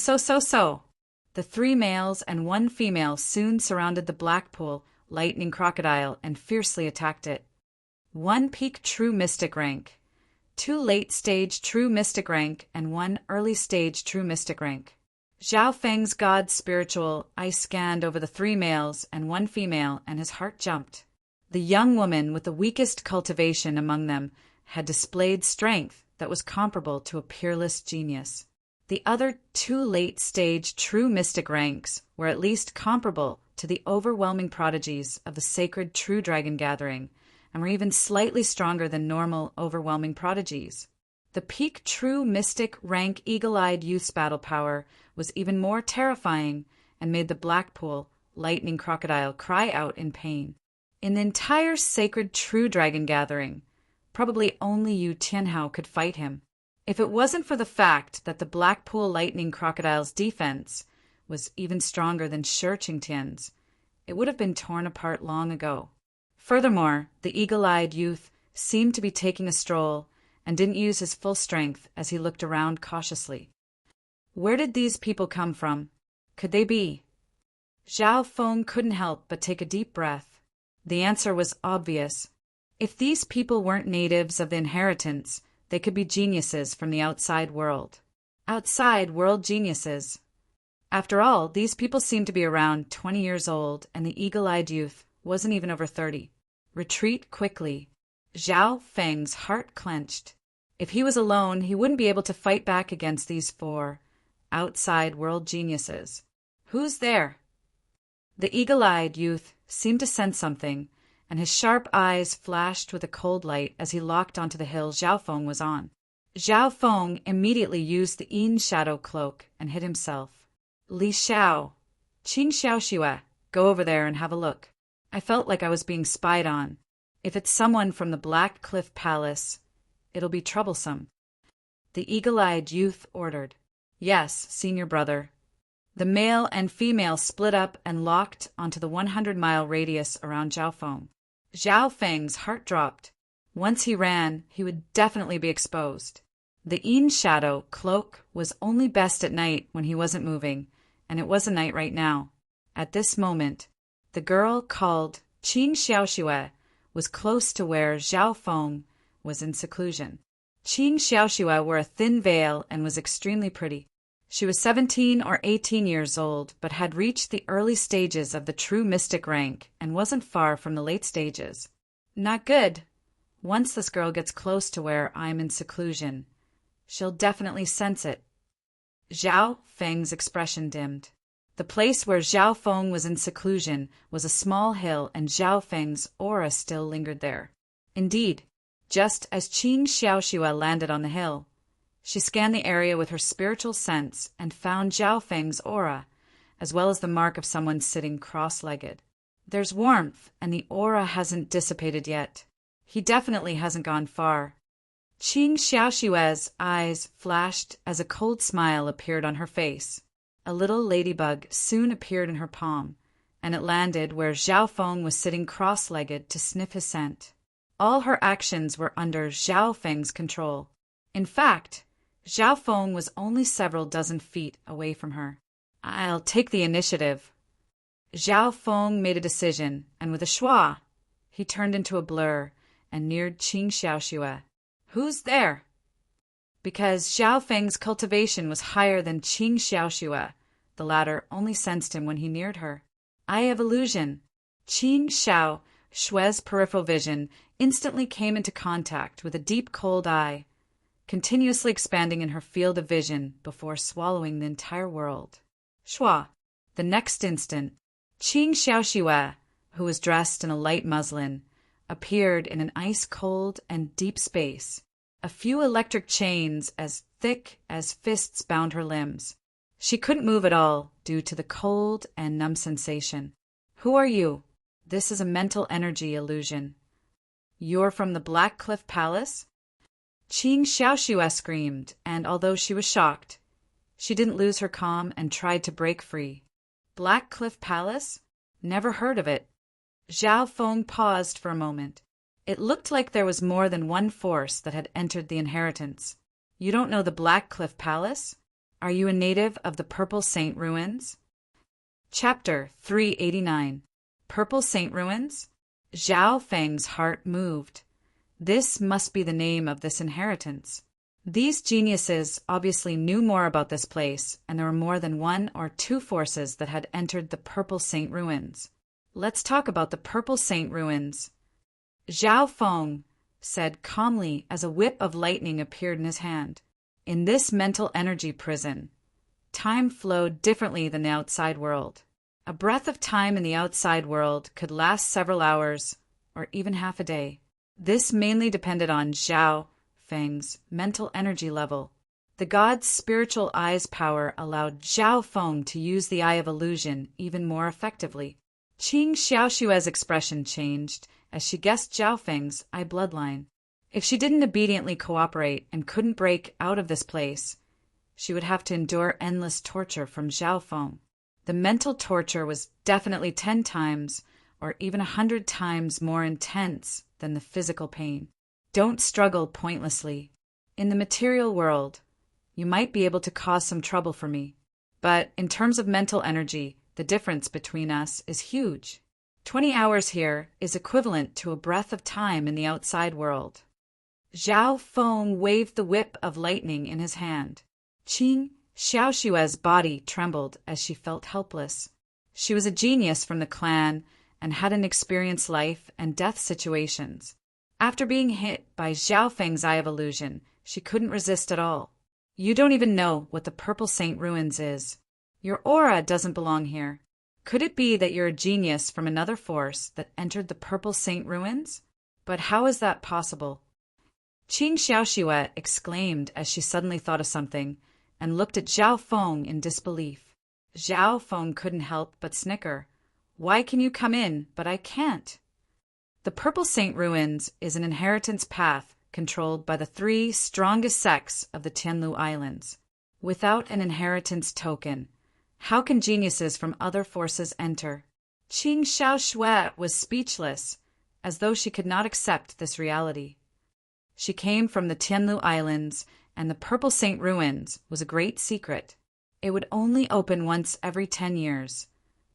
The 3 males and 1 female soon surrounded the Blackpool lightning crocodile and fiercely attacked it. 1 peak true mystic rank, 2 late-stage true mystic rank, and 1 early-stage true mystic rank. Zhao Feng's god's spiritual eye scanned over the 3 males and 1 female, and his heart jumped. The young woman with the weakest cultivation among them had displayed strength that was comparable to a peerless genius. The other 2 late-stage true mystic ranks were at least comparable to the overwhelming prodigies of the sacred true dragon gathering, and were even slightly stronger than normal overwhelming prodigies. The peak true mystic rank eagle-eyed youth's battle power was even more terrifying and made the Blackpool lightning crocodile cry out in pain. In the entire sacred true dragon gathering, probably only Yu Tianhao could fight him. If it wasn't for the fact that the Blackpool lightning crocodile's defense was even stronger than Shi Qingtian's, it would have been torn apart long ago. Furthermore, the eagle-eyed youth seemed to be taking a stroll and didn't use his full strength as he looked around cautiously. Where did these people come from? Could they be? Zhao Feng couldn't help but take a deep breath. The answer was obvious. If these people weren't natives of the inheritance, they could be geniuses from the outside world. Outside world geniuses. After all, these people seemed to be around 20 years old, and the eagle-eyed youth wasn't even over 30. Retreat quickly. Zhao Feng's heart clenched. If he was alone, he wouldn't be able to fight back against these 4 outside world geniuses. Who's there? The eagle-eyed youth seemed to sense something, and his sharp eyes flashed with a cold light as he locked onto the hill Zhao Feng was on. Zhao Feng immediately used the Yin shadow cloak and hid himself. Li Xiao, Qin Xiaoxue, go over there and have a look. I felt like I was being spied on. If it's someone from the Black Cliff Palace, it'll be troublesome. The eagle-eyed youth ordered. Yes, senior brother. The male and female split up and locked onto the 100-mile radius around Zhao Feng. Zhao Feng's heart dropped. Once he ran, he would definitely be exposed. The Yin shadow cloak was only best at night when he wasn't moving, and it was a night right now. At this moment, the girl called Qing Xiaoxue was close to where Zhao Feng was in seclusion. Qing Xiaoxue wore a thin veil and was extremely pretty. She was 17 or 18 years old, but had reached the early stages of the true mystic rank and wasn't far from the late stages. Not good. Once this girl gets close to where I'm in seclusion, she'll definitely sense it. Zhao Feng's expression dimmed. The place where Zhao Feng was in seclusion was a small hill, and Zhao Feng's aura still lingered there. Indeed, just as Qing Xiaoxue landed on the hill, she scanned the area with her spiritual sense and found Zhao Feng's aura, as well as the mark of someone sitting cross-legged. There's warmth, and the aura hasn't dissipated yet. He definitely hasn't gone far. Qing Xiaoxue's eyes flashed as a cold smile appeared on her face. A little ladybug soon appeared in her palm, and it landed where Zhao Feng was sitting cross-legged to sniff his scent. All her actions were under Zhao Feng's control. In fact, Zhao Feng was only several dozen feet away from her. I'll take the initiative. Zhao Feng made a decision, and with a schwa, he turned into a blur and neared Qing Xiaoxue. Who's there? Because Zhao Feng's cultivation was higher than Qing Xiaoxue, the latter only sensed him when he neared her. Eye of illusion. Qing Xiaoshue's peripheral vision instantly came into contact with a deep cold eye, continuously expanding in her field of vision before swallowing the entire world. Schwa. The next instant, Qing Xiaoxue, who was dressed in a light muslin, appeared in an ice-cold and deep space. A few electric chains as thick as fists bound her limbs. She couldn't move at all due to the cold and numb sensation. Who are you? This is a mental energy illusion. You're from the Black Cliff Palace? Qing Xiaoxue screamed, and although she was shocked, she didn't lose her calm and tried to break free. Black Cliff Palace? Never heard of it. Zhao Feng paused for a moment. It looked like there was more than one force that had entered the inheritance. You don't know the Black Cliff Palace? Are you a native of the Purple Saint Ruins? Chapter 389. Purple Saint Ruins? Zhao Feng's heart moved. This must be the name of this inheritance. These geniuses obviously knew more about this place, and there were more than one or two forces that had entered the Purple Saint Ruins. Let's talk about the Purple Saint Ruins. Zhao Feng said calmly as a whip of lightning appeared in his hand. In this mental energy prison, time flowed differently than the outside world. A breath of time in the outside world could last several hours or even half a day. This mainly depended on Zhao Feng's mental energy level. The god's spiritual eye's power allowed Zhao Feng to use the Eye of Illusion even more effectively. Qing Xiaoshue's expression changed as she guessed Zhao Feng's eye bloodline. If she didn't obediently cooperate and couldn't break out of this place, she would have to endure endless torture from Zhao Feng. The mental torture was definitely 10 times or even 100 times more intense than the physical pain. Don't struggle pointlessly. In the material world, you might be able to cause some trouble for me, but in terms of mental energy, the difference between us is huge. 20 hours here is equivalent to a breath of time in the outside world. Zhao Feng waved the whip of lightning in his hand. Qing Xiaoshue's body trembled as she felt helpless. She was a genius from the clan and hadn't experienced life and death situations. After being hit by Zhao Feng's Eye of Illusion, she couldn't resist at all. You don't even know what the Purple Saint Ruins is. Your aura doesn't belong here. Could it be that you're a genius from another force that entered the Purple Saint Ruins? But how is that possible? Qing Xiaoxue exclaimed as she suddenly thought of something and looked at Zhao Feng in disbelief. Zhao Feng couldn't help but snicker. Why can you come in, but I can't? The Purple Saint Ruins is an inheritance path controlled by the 3 strongest sects of the Tianlu Islands. Without an inheritance token, how can geniuses from other forces enter? Qing Xiaoxue was speechless, as though she could not accept this reality. She came from the Tianlu Islands, and the Purple Saint Ruins was a great secret. It would only open once every 10 years,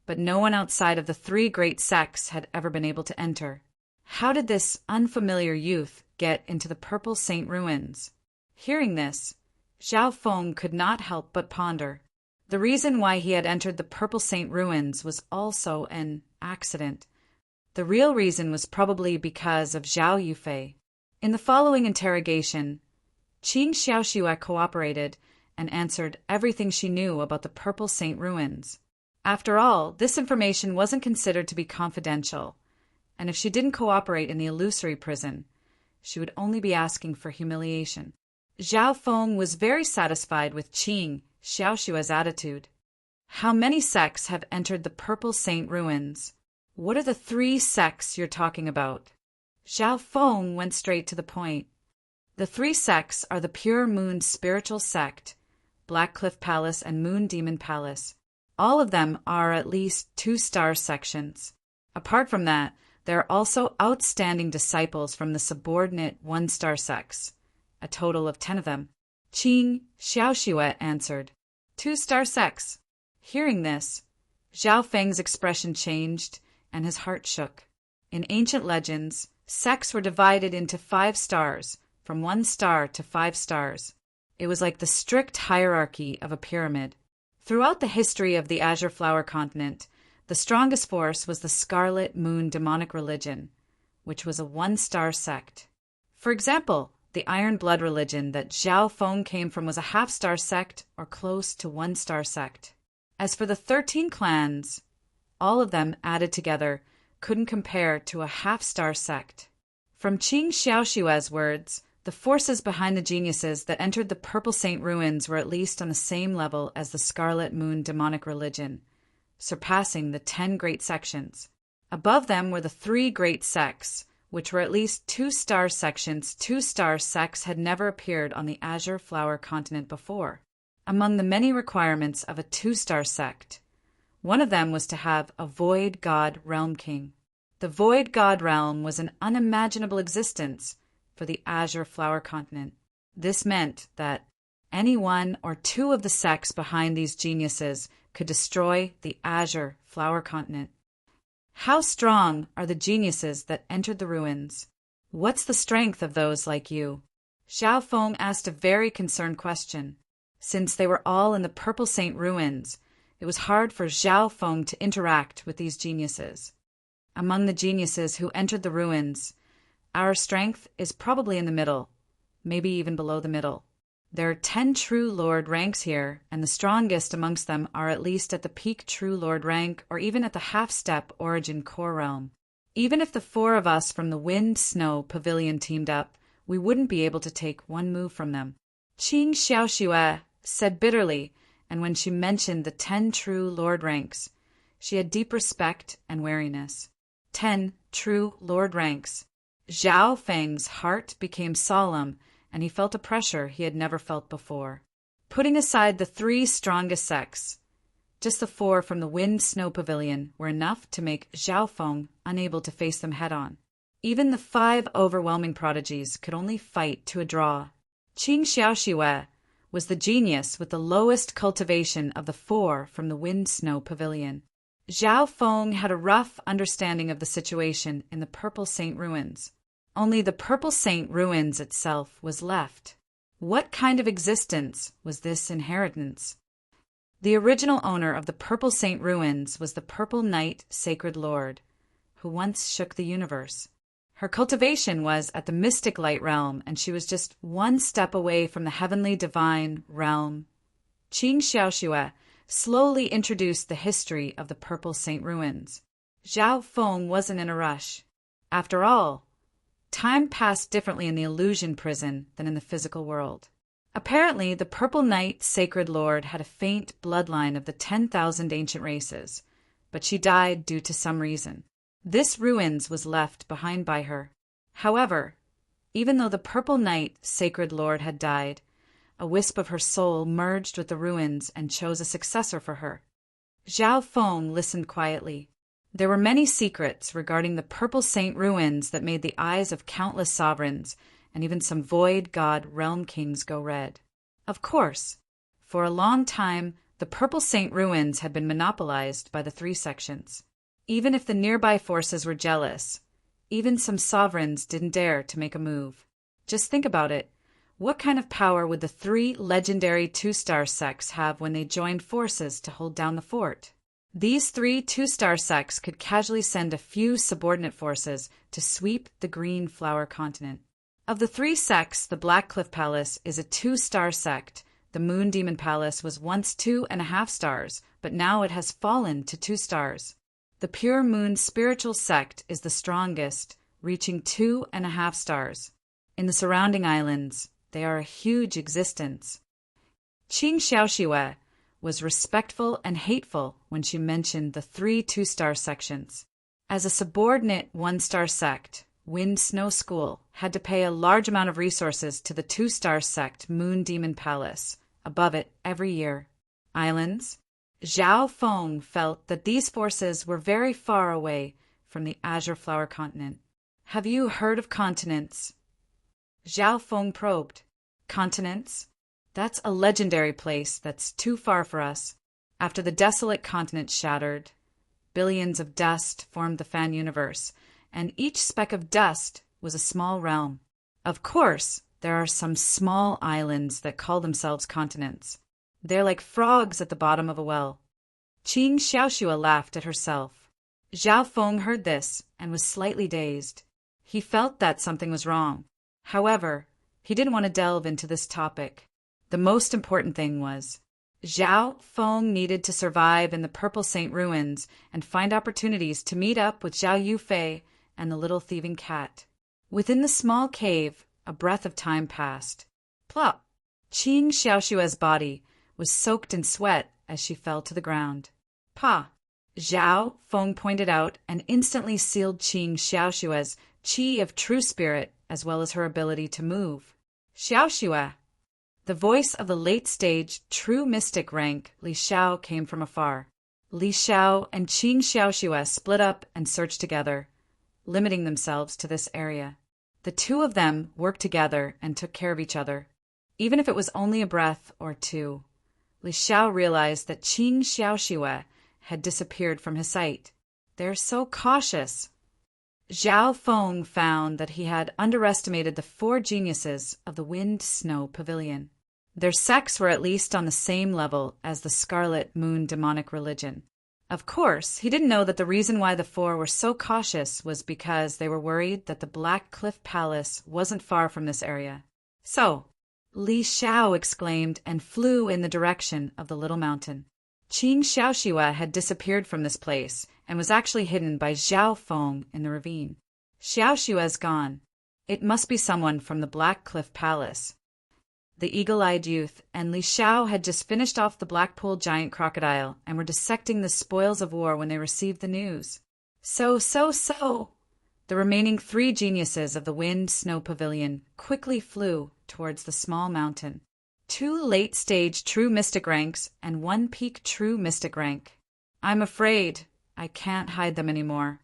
but no one outside of the 3 great sects had ever been able to enter. How did this unfamiliar youth get into the Purple Saint Ruins? Hearing this, Zhao Feng could not help but ponder. The reason why he had entered the Purple Saint Ruins was also an accident. The real reason was probably because of Zhao Yufei. In the following interrogation, Qing Xiaoxue cooperated and answered everything she knew about the Purple Saint Ruins. After all, this information wasn't considered to be confidential, and if she didn't cooperate in the illusory prison, she would only be asking for humiliation. Zhao Feng was very satisfied with Qing Xiaoxue's attitude. How many sects have entered the Purple Saint Ruins? What are the 3 sects you're talking about? Zhao Feng went straight to the point. The 3 sects are the Pure Moon Spiritual Sect, Black Cliff Palace, and Moon Demon Palace. All of them are at least 2-star sections. Apart from that, there are also outstanding disciples from the subordinate 1-star sects, a total of 10 of them. Qing Xiaoxue answered, 2-star sects. Hearing this, Zhao Feng's expression changed and his heart shook. In ancient legends, sects were divided into 5 stars, from 1 star to 5 stars. It was like the strict hierarchy of a pyramid. Throughout the history of the Azure Flower Continent, the strongest force was the Scarlet Moon demonic religion, which was a 1-star sect. For example, the Iron Blood religion that Zhao Feng came from was a half-star sect or close to 1-star sect. As for the 13 clans, all of them added together couldn't compare to a half-star sect. From Qing Xiaoxue's words, the forces behind the geniuses that entered the Purple Saint Ruins were at least on the same level as the Scarlet Moon demonic religion, surpassing the 10 great sections. Above them were the 3 great sects, which were at least 2-star sections. 2-star sects had never appeared on the Azure Flower Continent before. Among the many requirements of a 2-star sect, one of them was to have a Void God Realm King. The Void God Realm was an unimaginable existence for the Azure Flower Continent. This meant that any 1 or 2 of the sects behind these geniuses could destroy the Azure Flower Continent. How strong are the geniuses that entered the ruins? What's the strength of those like you? Zhao Feng asked a very concerned question. Since they were all in the Purple Saint Ruins, it was hard for Zhao Feng to interact with these geniuses. Among the geniuses who entered the ruins, our strength is probably in the middle, maybe even below the middle. There are 10 True Lord ranks here, and the strongest amongst them are at least at the peak True Lord rank or even at the half-step Origin Core Realm. Even if the 4 of us from the Wind Snow Pavilion teamed up, we wouldn't be able to take 1 move from them. Qing Xiaoxue said bitterly, and when she mentioned the 10 True Lord ranks, she had deep respect and wariness. 10 True Lord ranks. Zhao Feng's heart became solemn, and he felt a pressure he had never felt before. Putting aside the 3 strongest sects, just the 4 from the Wind Snow Pavilion were enough to make Zhao Feng unable to face them head-on. Even the 5 overwhelming prodigies could only fight to a draw. Qing Xiaoxue was the genius with the lowest cultivation of the 4 from the Wind Snow Pavilion. Zhao Feng had a rough understanding of the situation in the Purple Saint Ruins. Only the Purple Saint Ruins itself was left. What kind of existence was this inheritance? The original owner of the Purple Saint Ruins was the Purple Knight Sacred Lord, who once shook the universe. Her cultivation was at the Mystic Light Realm, and she was just 1 step away from the Heavenly Divine Realm. Qing Xiaoxue slowly introduced the history of the Purple Saint Ruins. Zhao Feng wasn't in a rush. After all, time passed differently in the illusion prison than in the physical world. Apparently, the Purple Knight Sacred Lord had a faint bloodline of the 10,000 ancient races, but she died due to some reason. This ruins was left behind by her. However, even though the Purple Knight Sacred Lord had died, a wisp of her soul merged with the ruins and chose a successor for her. Zhao Feng listened quietly. There were many secrets regarding the Purple Saint Ruins that made the eyes of countless sovereigns and even some void god realm kings go red. Of course, for a long time, the Purple Saint ruins had been monopolized by the three sections. Even if the nearby forces were jealous, even some sovereigns didn't dare to make a move. Just think about it. What kind of power would the three legendary two-star sects have when they joined forces to hold down the fort? These three two-star sects could casually send a few subordinate forces to sweep the Green Flower continent. Of the three sects, the Black Cliff Palace is a two-star sect. The Moon Demon Palace was once 2.5 stars, but now it has fallen to 2 stars. The Pure Moon Spiritual Sect is the strongest, reaching 2.5 stars. In the surrounding islands, they are a huge existence. Qing Xiaoxue was respectful and hateful when she mentioned the three 2-star sections. As a subordinate 1-star sect, Wind Snow School had to pay a large amount of resources to the 2-star sect Moon Demon Palace, above it every year. Islands? Zhao Feng felt that these forces were very far away from the Azure Flower continent. Have you heard of continents? Zhao Feng probed. Continents? That's a legendary place that's too far for us. After the desolate continent shattered, billions of dust formed the fan universe, and each speck of dust was a small realm. Of course, there are some small islands that call themselves continents. They're like frogs at the bottom of a well. Qing Xiaoxue laughed at herself. Zhao Feng heard this and was slightly dazed. He felt that something was wrong. However, he didn't want to delve into this topic. The most important thing was, Zhao Feng needed to survive in the Purple Saint ruins and find opportunities to meet up with Zhao Yufei and the little thieving cat. Within the small cave, a breath of time passed. Plop! Qing Xiaoxue's body was soaked in sweat as she fell to the ground. Pa! Zhao Feng pointed out and instantly sealed Qing Xiaoxue's qi of true spirit as well as her ability to move. Xiaoxue! The voice of the late-stage true mystic rank Li Xiao came from afar. Li Xiao and Qing Xiaoxue split up and searched together, limiting themselves to this area. The two of them worked together and took care of each other. Even if it was only a breath or two, Li Xiao realized that Qing Xiaoxue had disappeared from his sight. They're so cautious. Zhao Feng found that he had underestimated the 4 geniuses of the Wind Snow Pavilion. Their sects were at least on the same level as the Scarlet Moon demonic religion. Of course, he didn't know that the reason why the 4 were so cautious was because they were worried that the Black Cliff Palace wasn't far from this area. So, Li Xiao exclaimed and flew in the direction of the little mountain. Qing Xiaoxue had disappeared from this place and was actually hidden by Zhao Feng in the ravine. Xiaoxue's gone. It must be someone from the Black Cliff Palace. The eagle-eyed youth and Li Xiao had just finished off the Blackpool giant crocodile and were dissecting the spoils of war when they received the news. So. The remaining 3 geniuses of the Wind Snow Pavilion quickly flew towards the small mountain. 2 late-stage true mystic ranks and 1 peak true mystic rank. I'm afraid I can't hide them anymore.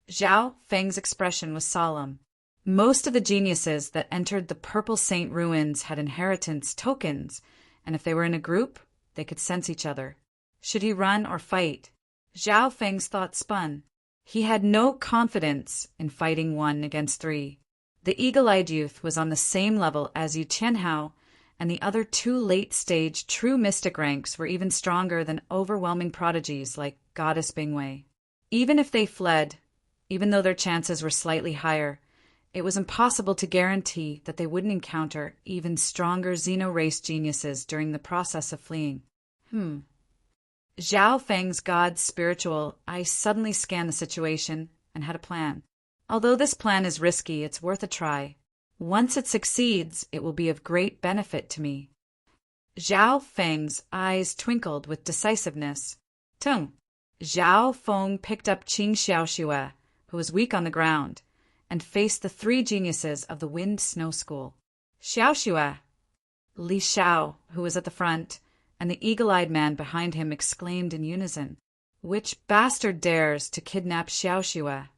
Zhao Feng's expression was solemn. Most of the geniuses that entered the Purple Saint ruins had inheritance tokens, and if they were in a group, they could sense each other. Should he run or fight? Zhao Feng's thoughts spun. He had no confidence in fighting 1 against 3. The eagle-eyed youth was on the same level as Yu Qianhao, and the other 2 late-stage true mystic ranks were even stronger than overwhelming prodigies like Goddess Bingwei. Even if they fled, even though their chances were slightly higher, it was impossible to guarantee that they wouldn't encounter even stronger Xeno-race geniuses during the process of fleeing. Zhao Feng's god's spiritual eye suddenly scanned the situation and had a plan. Although this plan is risky, it's worth a try. Once it succeeds, it will be of great benefit to me. Zhao Feng's eyes twinkled with decisiveness. Tung! Zhao Feng picked up Qing Xiaoxue, who was weak on the ground, and faced the 3 geniuses of the Wind Snow School. Xiaoxue! Li Xiao, who was at the front, and the eagle-eyed man behind him exclaimed in unison, "Which bastard dares to kidnap Xiaoxue?"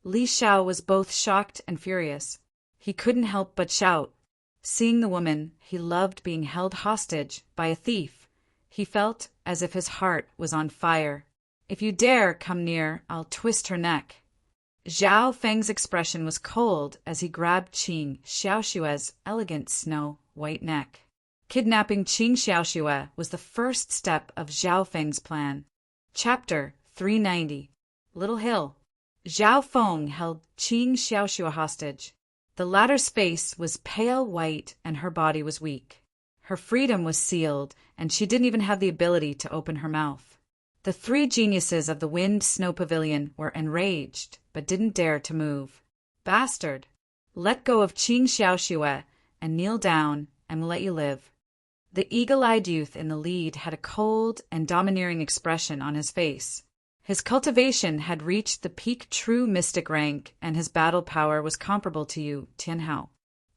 Li Xiao was both shocked and furious. He couldn't help but shout. Seeing the woman he loved being held hostage by a thief, he felt as if his heart was on fire. "If you dare come near, I'll twist her neck." Zhao Feng's expression was cold as he grabbed Qing Xiaoshue's elegant snow-white neck. Kidnapping Qing Xiaoxue was the first step of Zhao Feng's plan. Chapter 390. Little Hill. Zhao Feng held Qing Xiaoxue hostage. The latter's face was pale white and her body was weak. Her freedom was sealed, and she didn't even have the ability to open her mouth. The three geniuses of the Wind Snow Pavilion were enraged, but didn't dare to move. "Bastard! Let go of Qing Xiaoxue and kneel down, and we'll let you live." The eagle-eyed youth in the lead had a cold and domineering expression on his face. His cultivation had reached the peak true mystic rank, and his battle power was comparable to you, Tianhao.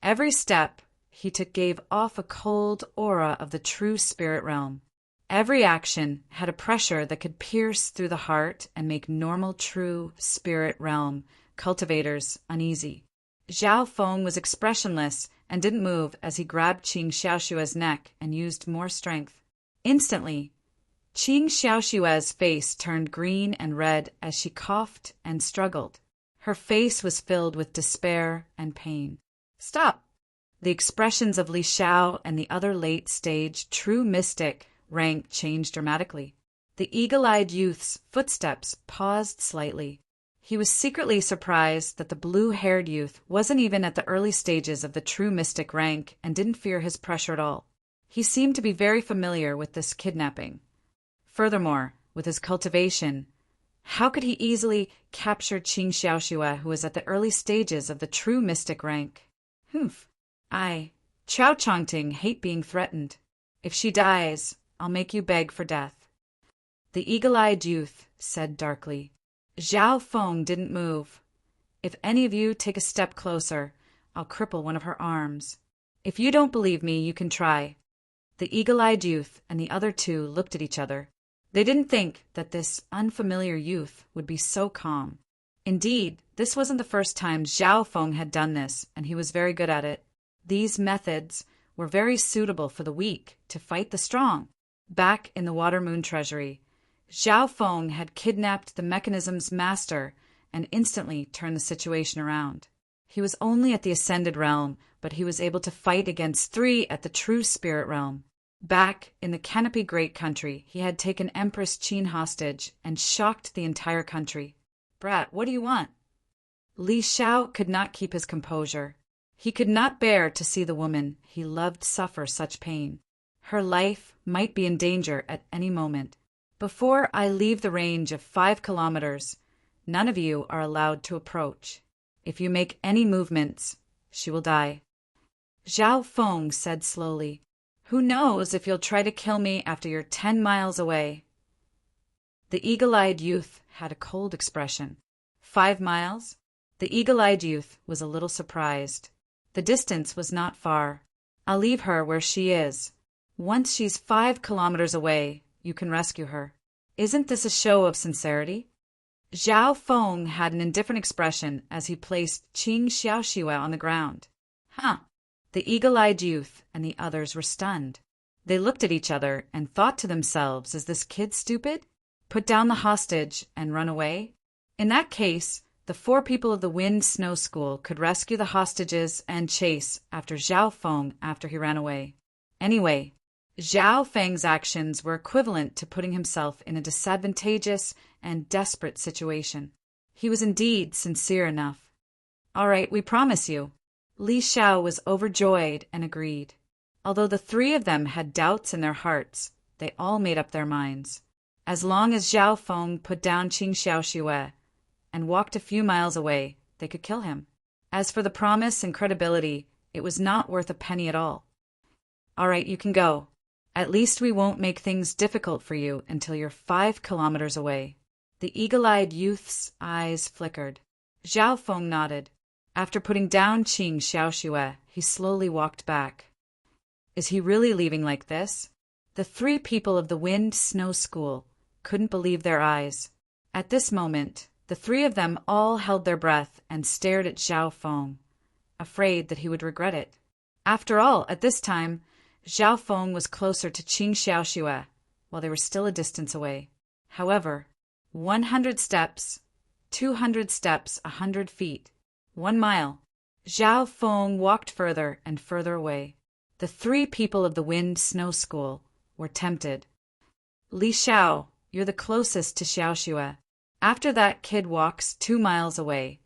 Every step he took gave off a cold aura of the true spirit realm. Every action had a pressure that could pierce through the heart and make normal true spirit realm cultivators uneasy. Zhao Feng was expressionless and didn't move as he grabbed Qing Xiaoshue's neck and used more strength. Instantly, Qing Xiaoshue's face turned green and red as she coughed and struggled. Her face was filled with despair and pain. "Stop!" The expressions of Li Xiao and the other late-stage true mystic rank changed dramatically. The eagle-eyed youth's footsteps paused slightly. He was secretly surprised that the blue-haired youth wasn't even at the early stages of the true mystic rank and didn't fear his pressure at all. He seemed to be very familiar with this kidnapping. Furthermore, with his cultivation, how could he easily capture Qing Xiaoxue, who was at the early stages of the true mystic rank? Humph. Chao Chongting hate being threatened. If she dies, I'll make you beg for death. The eagle-eyed youth said darkly. Zhao Feng didn't move. "If any of you take a step closer, I'll cripple one of her arms. If you don't believe me, you can try." The eagle-eyed youth and the other two looked at each other. They didn't think that this unfamiliar youth would be so calm. Indeed, this wasn't the first time Zhao Feng had done this, and he was very good at it. These methods were very suitable for the weak to fight the strong. Back in the Water Moon Treasury, Zhao Feng had kidnapped the mechanism's master and instantly turned the situation around. He was only at the Ascended Realm, but he was able to fight against 3 at the True Spirit Realm. Back in the Canopy Great Country, he had taken Empress Qin hostage and shocked the entire country. "Brat, what do you want?" Li Xiao could not keep his composure. He could not bear to see the woman he loved suffer such pain. Her life might be in danger at any moment. "Before I leave the range of 5 kilometers, none of you are allowed to approach. If you make any movements, she will die." Zhao Feng said slowly, "Who knows if you'll try to kill me after you're 10 miles away?" The eagle-eyed youth had a cold expression. 5 miles? The eagle-eyed youth was a little surprised. The distance was not far. "I'll leave her where she is. Once she's 5 kilometers away, you can rescue her." Isn't this a show of sincerity? Zhao Feng had an indifferent expression as he placed Qing Xiaoxue on the ground. Huh. The eagle-eyed youth and the others were stunned. They looked at each other and thought to themselves, is this kid stupid? Put down the hostage and run away? In that case, the 4 people of the Wind Snow School could rescue the hostages and chase after Zhao Feng after he ran away. Anyway, Zhao Feng's actions were equivalent to putting himself in a disadvantageous and desperate situation. He was indeed sincere enough. "All right, we promise you." Li Xiao was overjoyed and agreed. Although the 3 of them had doubts in their hearts, they all made up their minds. As long as Zhao Feng put down Qing Xiaoxue and walked a few miles away, they could kill him. As for the promise and credibility, it was not worth a penny at all. "All right, you can go. At least we won't make things difficult for you until you're 5 kilometers away." The eagle-eyed youth's eyes flickered. Zhao Feng nodded. After putting down Qing Xiaoxue, he slowly walked back. Is he really leaving like this? The 3 people of the Wind Snow School couldn't believe their eyes. At this moment, the 3 of them all held their breath and stared at Zhao Feng. afraid that he would regret it. After all, at this time, Zhao Feng was closer to Qing Xiaoxue, while they were still a distance away. However, 100 steps, 200 steps, 100 feet, 1 mile. Zhao Feng walked further and further away. The 3 people of the Wind Snow School were tempted. Li Xiao, you're the closest to Xiaoxue. After that kid walks 2 miles away,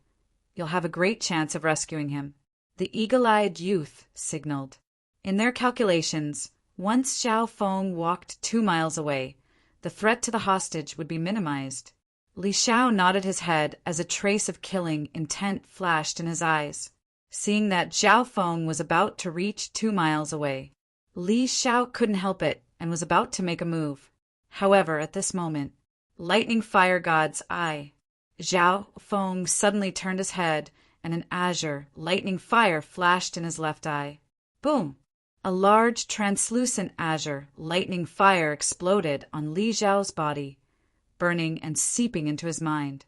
you'll have a great chance of rescuing him. The eagle-eyed youth signaled. In their calculations, once Zhao Feng walked 2 miles away, the threat to the hostage would be minimized. Li Xiao nodded his head as a trace of killing intent flashed in his eyes. Seeing that Zhao Feng was about to reach 2 miles away, Li Xiao couldn't help it and was about to make a move. However, at this moment, Lightning Fire God's eye. Zhao Feng suddenly turned his head and an azure, lightning fire flashed in his left eye. Boom! A large, translucent azure, lightning fire exploded on Li Xiao's body, burning and seeping into his mind.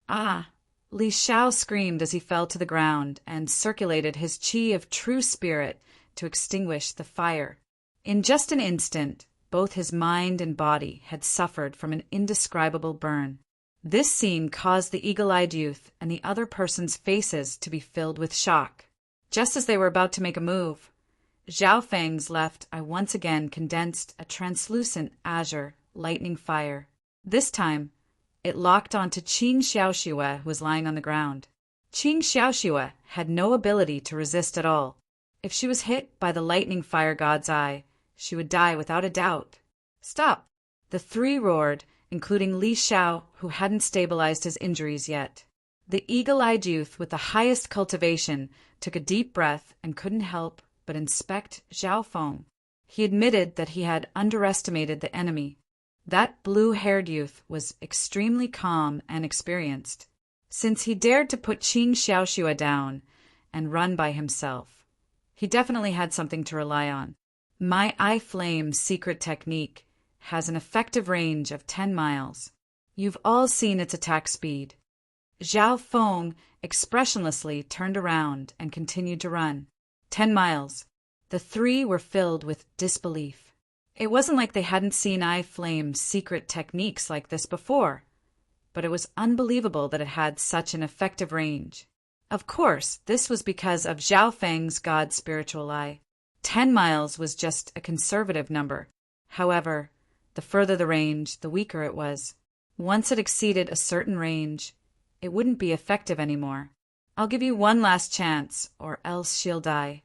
Ah! Li Xiao screamed as he fell to the ground and circulated his qi of true spirit to extinguish the fire. In just an instant, both his mind and body had suffered from an indescribable burn. This scene caused the eagle-eyed youth and the other person's faces to be filled with shock. Just as they were about to make a move, Zhao Feng's left eye once again condensed a translucent azure lightning fire. This time, it locked onto Qing Xiaoxue, who was lying on the ground. Qing Xiaoxue had no ability to resist at all. If she was hit by the lightning fire god's eye, she would die without a doubt. Stop! The 3 roared, including Li Xiao, who hadn't stabilized his injuries yet. The eagle-eyed youth with the highest cultivation took a deep breath and couldn't help but inspect Zhao Feng. He admitted that he had underestimated the enemy. That blue-haired youth was extremely calm and experienced. Since he dared to put Qing Xiaoxue down and run by himself, he definitely had something to rely on. My Eye Flame secret technique has an effective range of 10 miles. You've all seen its attack speed. Zhao Feng expressionlessly turned around and continued to run. 10 miles. The 3 were filled with disbelief. It wasn't like they hadn't seen Eye Flame's secret techniques like this before, but it was unbelievable that it had such an effective range. Of course, this was because of Zhao Feng's god spiritual eye. 10 miles was just a conservative number. However, the further the range, the weaker it was. Once it exceeded a certain range, it wouldn't be effective anymore. I'll give you one last chance, or else she'll die.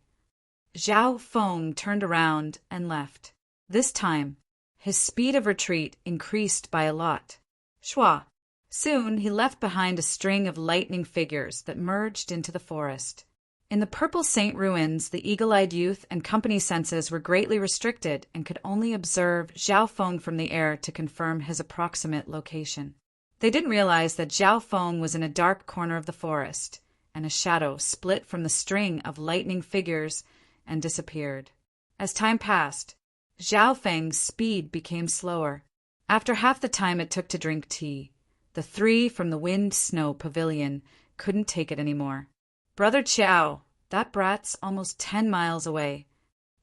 Zhao Feng turned around and left. This time, his speed of retreat increased by a lot. Shua! Soon he left behind a string of lightning figures that merged into the forest. In the Purple Saint ruins, the eagle-eyed youth and company senses were greatly restricted and could only observe Zhao Feng from the air to confirm his approximate location. They didn't realize that Zhao Feng was in a dark corner of the forest, and a shadow split from the string of lightning figures and disappeared. As time passed, Zhao Feng's speed became slower. After half the time it took to drink tea, the 3 from the Wind Snow Pavilion couldn't take it anymore. Brother Qiao, that brat's almost 10 miles away.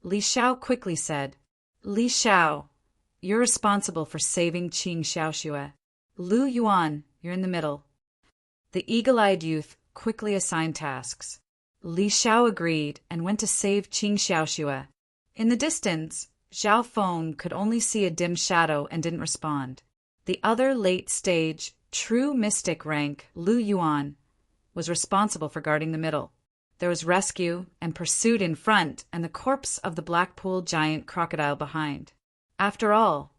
Li Xiao quickly said, Li Xiao, you're responsible for saving Qing Xiaoxue. Lu Yuan, you're in the middle. The eagle-eyed youth quickly assigned tasks. Li Xiao agreed and went to save Qing Xiaoxue. In the distance, Zhao Feng could only see a dim shadow and didn't respond. The other late-stage, true mystic rank, Lu Yuan, was responsible for guarding the middle. There was rescue and pursuit in front and the corpse of the Blackpool giant crocodile behind. After all,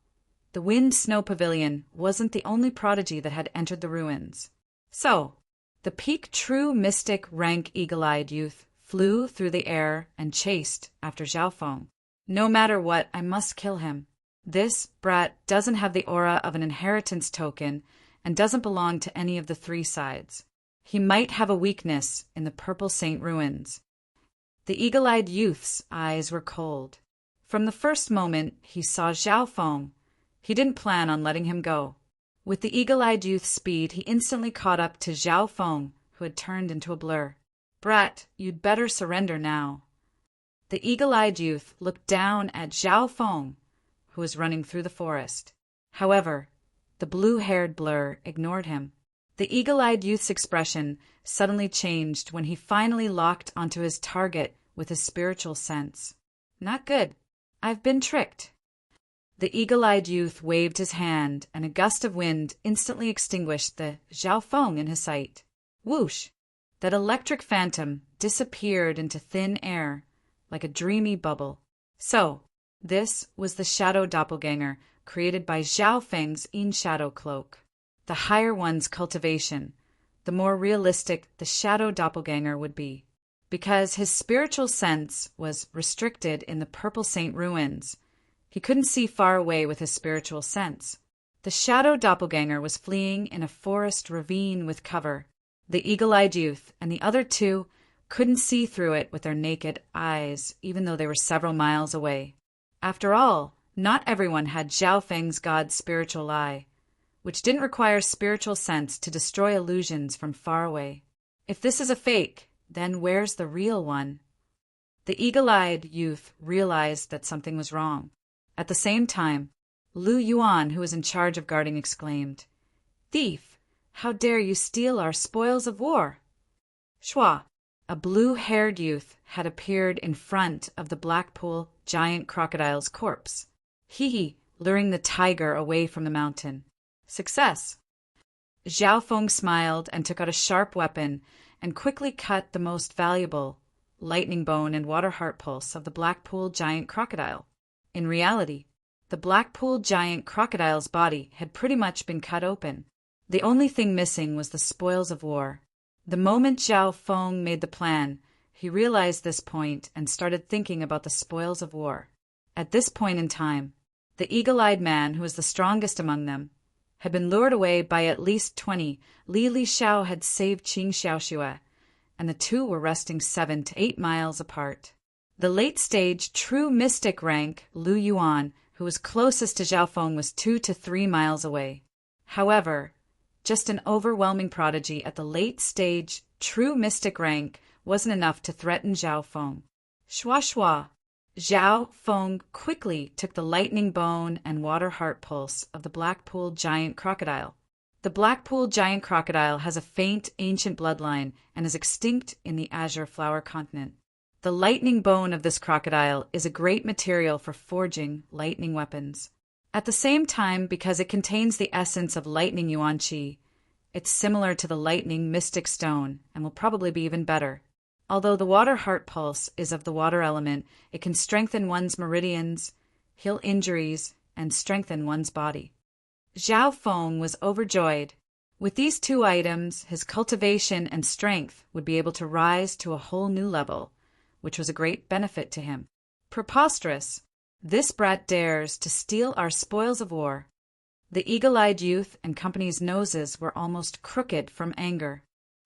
the Wind Snow Pavilion wasn't the only prodigy that had entered the ruins. So, the peak true mystic rank eagle-eyed youth flew through the air and chased after Zhao Feng. No matter what, I must kill him. This brat doesn't have the aura of an inheritance token and doesn't belong to any of the 3 sides. He might have a weakness in the Purple Saint ruins. The eagle-eyed youth's eyes were cold. From the first moment he saw Zhao Feng, he didn't plan on letting him go. With the eagle-eyed youth's speed, he instantly caught up to Zhao Feng, who had turned into a blur. "Brat, you'd better surrender now." The eagle-eyed youth looked down at Zhao Feng, who was running through the forest. However, the blue-haired blur ignored him. The eagle-eyed youth's expression suddenly changed when he finally locked onto his target with his spiritual sense. "Not good. I've been tricked." The eagle-eyed youth waved his hand, and a gust of wind instantly extinguished the Zhao Feng in his sight. Whoosh! That electric phantom disappeared into thin air, like a dreamy bubble. So, this was the shadow doppelganger created by Zhao Feng's in-shadow cloak. The higher one's cultivation, the more realistic the shadow doppelganger would be. Because his spiritual sense was restricted in the Purple Saint ruins, he couldn't see far away with his spiritual sense. The shadow doppelganger was fleeing in a forest ravine with cover. The eagle-eyed youth and the other two couldn't see through it with their naked eyes, even though they were several miles away. After all, not everyone had Zhao Feng's god's spiritual eye, which didn't require spiritual sense to destroy illusions from far away. If this is a fake, then where's the real one? The eagle-eyed youth realized that something was wrong. At the same time, Lu Yuan, who was in charge of guarding, exclaimed, "Thief! How dare you steal our spoils of war?" Shua, a blue-haired youth, had appeared in front of the Blackpool giant crocodile's corpse. He, luring the tiger away from the mountain. Success! Zhao Feng smiled and took out a sharp weapon and quickly cut the most valuable, lightning bone and water heart pulse of the Blackpool giant crocodile. In reality, the Blackpool giant crocodile's body had pretty much been cut open. The only thing missing was the spoils of war. The moment Zhao Feng made the plan, he realized this point and started thinking about the spoils of war. At this point in time, the eagle-eyed man, who was the strongest among them, had been lured away by at least 20. Li Li Xiao had saved Qing Xiaoxue, and the two were resting 7 to 8 miles apart. The late-stage true mystic rank, Lu Yuan, who was closest to Zhao Feng, was 2 to 3 miles away. However, just an overwhelming prodigy at the late-stage true mystic rank wasn't enough to threaten Zhao Feng. Shua shua! Zhao Feng quickly took the lightning bone and water heart pulse of the Blackpool giant crocodile. The Blackpool giant crocodile has a faint ancient bloodline and is extinct in the Azure Flower continent. The lightning bone of this crocodile is a great material for forging lightning weapons. At the same time, because it contains the essence of lightning yuan qi, it's similar to the lightning mystic stone and will probably be even better. Although the water heart pulse is of the water element, it can strengthen one's meridians, heal injuries, and strengthen one's body. Zhao Feng was overjoyed. With these two items, his cultivation and strength would be able to rise to a whole new level, which was a great benefit to him. Preposterous! This brat dares to steal our spoils of war. The eagle-eyed youth and company's noses were almost crooked from anger.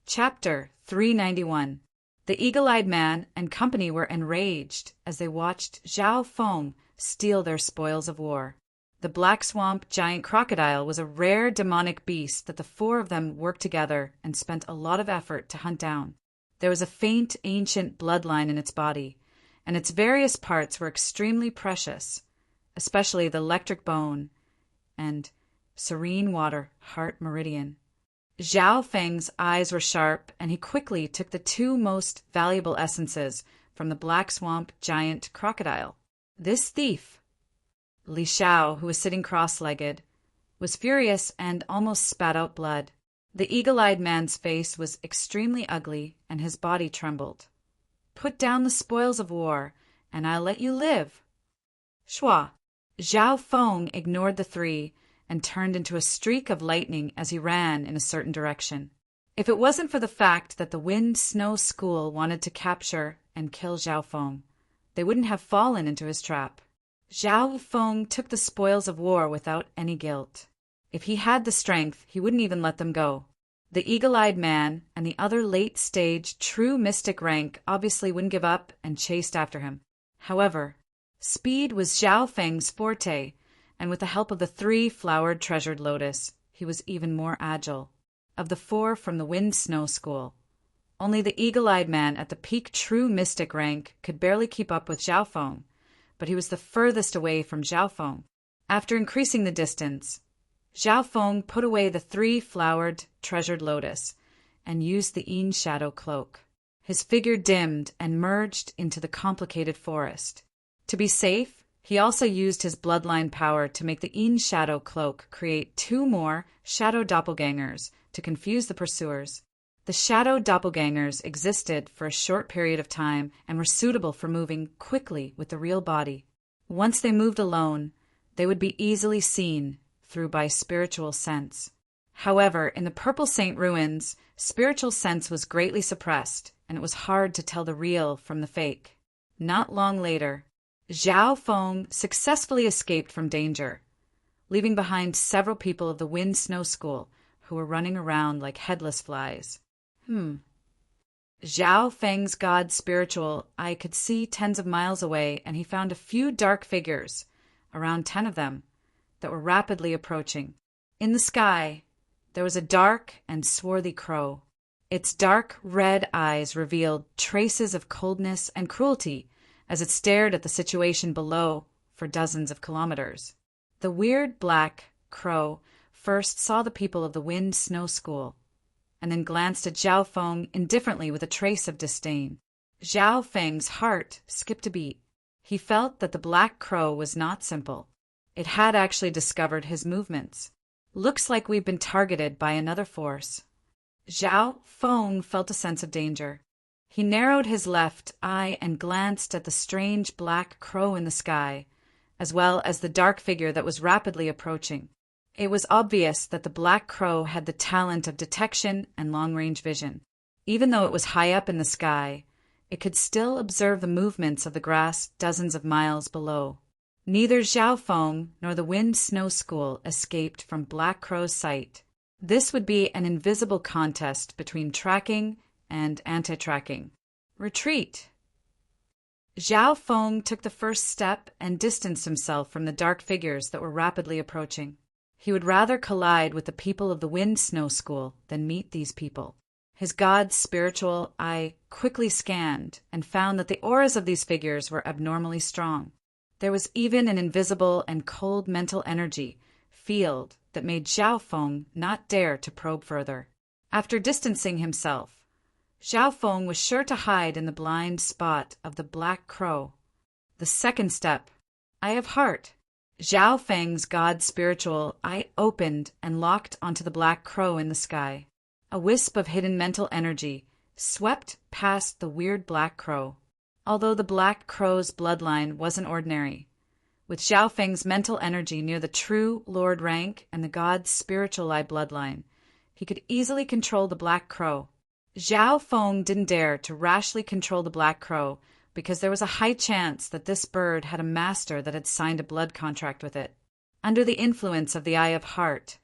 Chapter 391. The eagle-eyed man and company were enraged as they watched Zhao Feng steal their spoils of war. The Black Swamp giant crocodile was a rare demonic beast that the four of them worked together and spent a lot of effort to hunt down. There was a faint ancient bloodline in its body, and its various parts were extremely precious, especially the electric bone and serene water heart meridian. Zhao Feng's eyes were sharp, and he quickly took the two most valuable essences from the Black Swamp giant crocodile. This thief, Li Xiao, who was sitting cross-legged, was furious and almost spat out blood. The eagle-eyed man's face was extremely ugly, and his body trembled. "Put down the spoils of war, and I'll let you live." Shua! Zhao Feng ignored the three and turned into a streak of lightning as he ran in a certain direction. If it wasn't for the fact that the Wind Snow School wanted to capture and kill Zhao Feng, they wouldn't have fallen into his trap. Zhao Feng took the spoils of war without any guilt. If he had the strength, he wouldn't even let them go. The eagle-eyed man and the other late-stage true mystic rank obviously wouldn't give up and chased after him. However, speed was Zhao Feng's forte, and with the help of the 3 flowered treasured lotus, he was even more agile. Of the 4 from the Wind Snow School, Only the eagle-eyed man at the peak true mystic rank could barely keep up with Zhao Feng, but he was the furthest away from Zhao Feng. After increasing the distance, Zhao Feng put away the 3-flowered treasured lotus and used the Yin shadow cloak. His figure dimmed and merged into the complicated forest. To be safe, he also used his bloodline power to make the Yin shadow cloak create 2 more shadow doppelgangers to confuse the pursuers. The shadow doppelgangers existed for a short period of time and were suitable for moving quickly with the real body. Once they moved alone, they would be easily seen through by spiritual sense. However, in the Purple Saint ruins, spiritual sense was greatly suppressed, and it was hard to tell the real from the fake. Not long later, Zhao Feng successfully escaped from danger, leaving behind several people of the Wind Snow School who were running around like headless flies. Zhao Feng's god spiritual eye could see tens of miles away, and he found a few dark figures, around 10 of them, that were rapidly approaching. In the sky, there was a dark and swarthy crow. Its dark red eyes revealed traces of coldness and cruelty as it stared at the situation below for dozens of kilometers. The weird black crow first saw the people of the Wind Snow School, and then glanced at Zhao Feng indifferently with a trace of disdain. Zhao Feng's heart skipped a beat. He felt that the black crow was not simple. It had actually discovered his movements. Looks like we've been targeted by another force. Zhao Feng felt a sense of danger. He narrowed his left eye and glanced at the strange black crow in the sky, as well as the dark figure that was rapidly approaching. It was obvious that the black crow had the talent of detection and long-range vision. Even though it was high up in the sky, it could still observe the movements of the grass dozens of miles below. Neither Zhao Feng nor the Wind Snow School escaped from Black Crow's sight. This would be an invisible contest between tracking and anti-tracking. Retreat! Zhao Feng took the first step and distanced himself from the dark figures that were rapidly approaching. He would rather collide with the people of the Wind Snow School than meet these people. His god's spiritual eye quickly scanned and found that the auras of these figures were abnormally strong. There was even an invisible and cold mental energy field that made Zhao Feng not dare to probe further. After distancing himself, Zhao Feng was sure to hide in the blind spot of the black crow. The second step, Eye of Heart. Zhao Feng's god's spiritual eye opened and locked onto the black crow in the sky. A wisp of hidden mental energy swept past the weird black crow. Although the black crow's bloodline wasn't ordinary, with Zhao Feng's mental energy near the true Lord rank and the god's spiritual eye bloodline, he could easily control the black crow. Zhao Feng didn't dare to rashly control the black crow because there was a high chance that this bird had a master that had signed a blood contract with it. Under the influence of the Eye of Heart,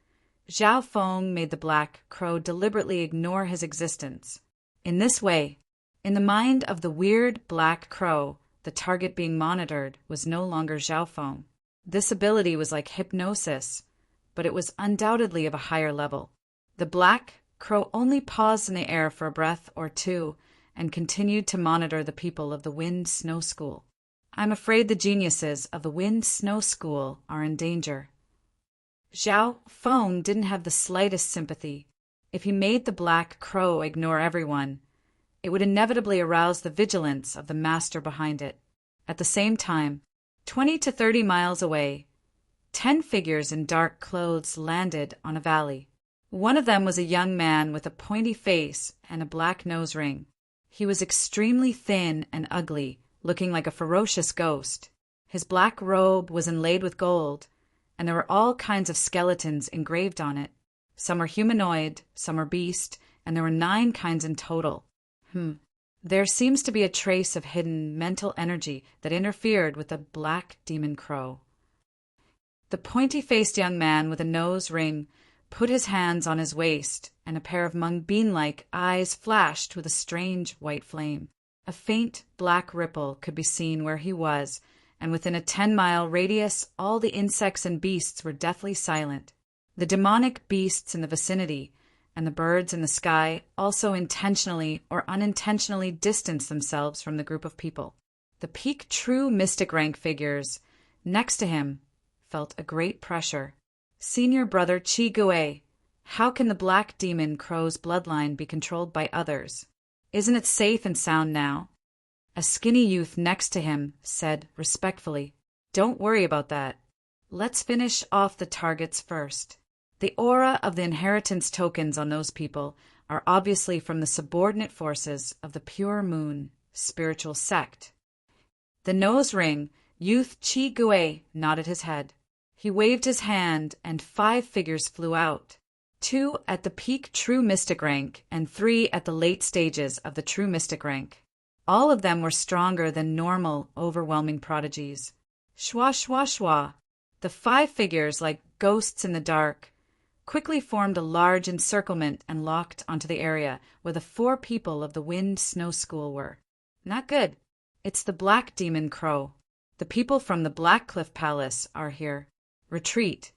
Zhao Feng made the black crow deliberately ignore his existence. In this way, in the mind of the weird black crow, the target being monitored was no longer Zhao Feng. This ability was like hypnosis, but it was undoubtedly of a higher level. The black crow only paused in the air for a breath or two and continued to monitor the people of the Wind Snow School. I'm afraid the geniuses of the Wind Snow School are in danger. Zhao Feng didn't have the slightest sympathy. If he made the black crow ignore everyone, it would inevitably arouse the vigilance of the master behind it. At the same time, 20 to 30 miles away, 10 figures in dark clothes landed on a valley. One of them was a young man with a pointy face and a black nose ring. He was extremely thin and ugly, looking like a ferocious ghost. His black robe was inlaid with gold, and there were all kinds of skeletons engraved on it. Some were humanoid, some were beast, and there were 9 kinds in total. There seems to be a trace of hidden mental energy that interfered with the black demon crow. The pointy-faced young man with a nose ring put his hands on his waist, and a pair of mung bean-like eyes flashed with a strange white flame. A faint black ripple could be seen where he was, and within a 10-mile radius all the insects and beasts were deathly silent. The demonic beasts in the vicinity and the birds in the sky also intentionally or unintentionally distanced themselves from the group of people. The peak true mystic rank figures next to him felt a great pressure. Senior brother Chi Gue, how can the black demon crow's bloodline be controlled by others? Isn't it safe and sound now? A skinny youth next to him said respectfully, "Don't worry about that. Let's finish off the targets first." The aura of the inheritance tokens on those people are obviously from the subordinate forces of the Pure Moon spiritual sect. The nose ring, youth Chi Gue nodded his head. He waved his hand and 5 figures flew out. 2 at the peak true mystic rank and 3 at the late stages of the true mystic rank. All of them were stronger than normal, overwhelming prodigies. Shwa shwa shwa. The 5 figures, like ghosts in the dark, quickly formed a large encirclement and locked onto the area where the 4 people of the Wind Snow School were. Not good. It's the Black Demon Crow. The people from the Black Cliff Palace are here. Retreat.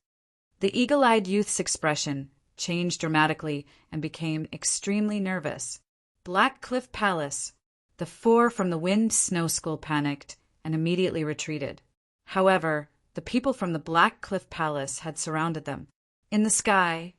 The eagle-eyed youth's expression changed dramatically and became extremely nervous. Black Cliff Palace. The 4 from the Wind Snow School panicked and immediately retreated. However, the people from the Black Cliff Palace had surrounded them. In the sky,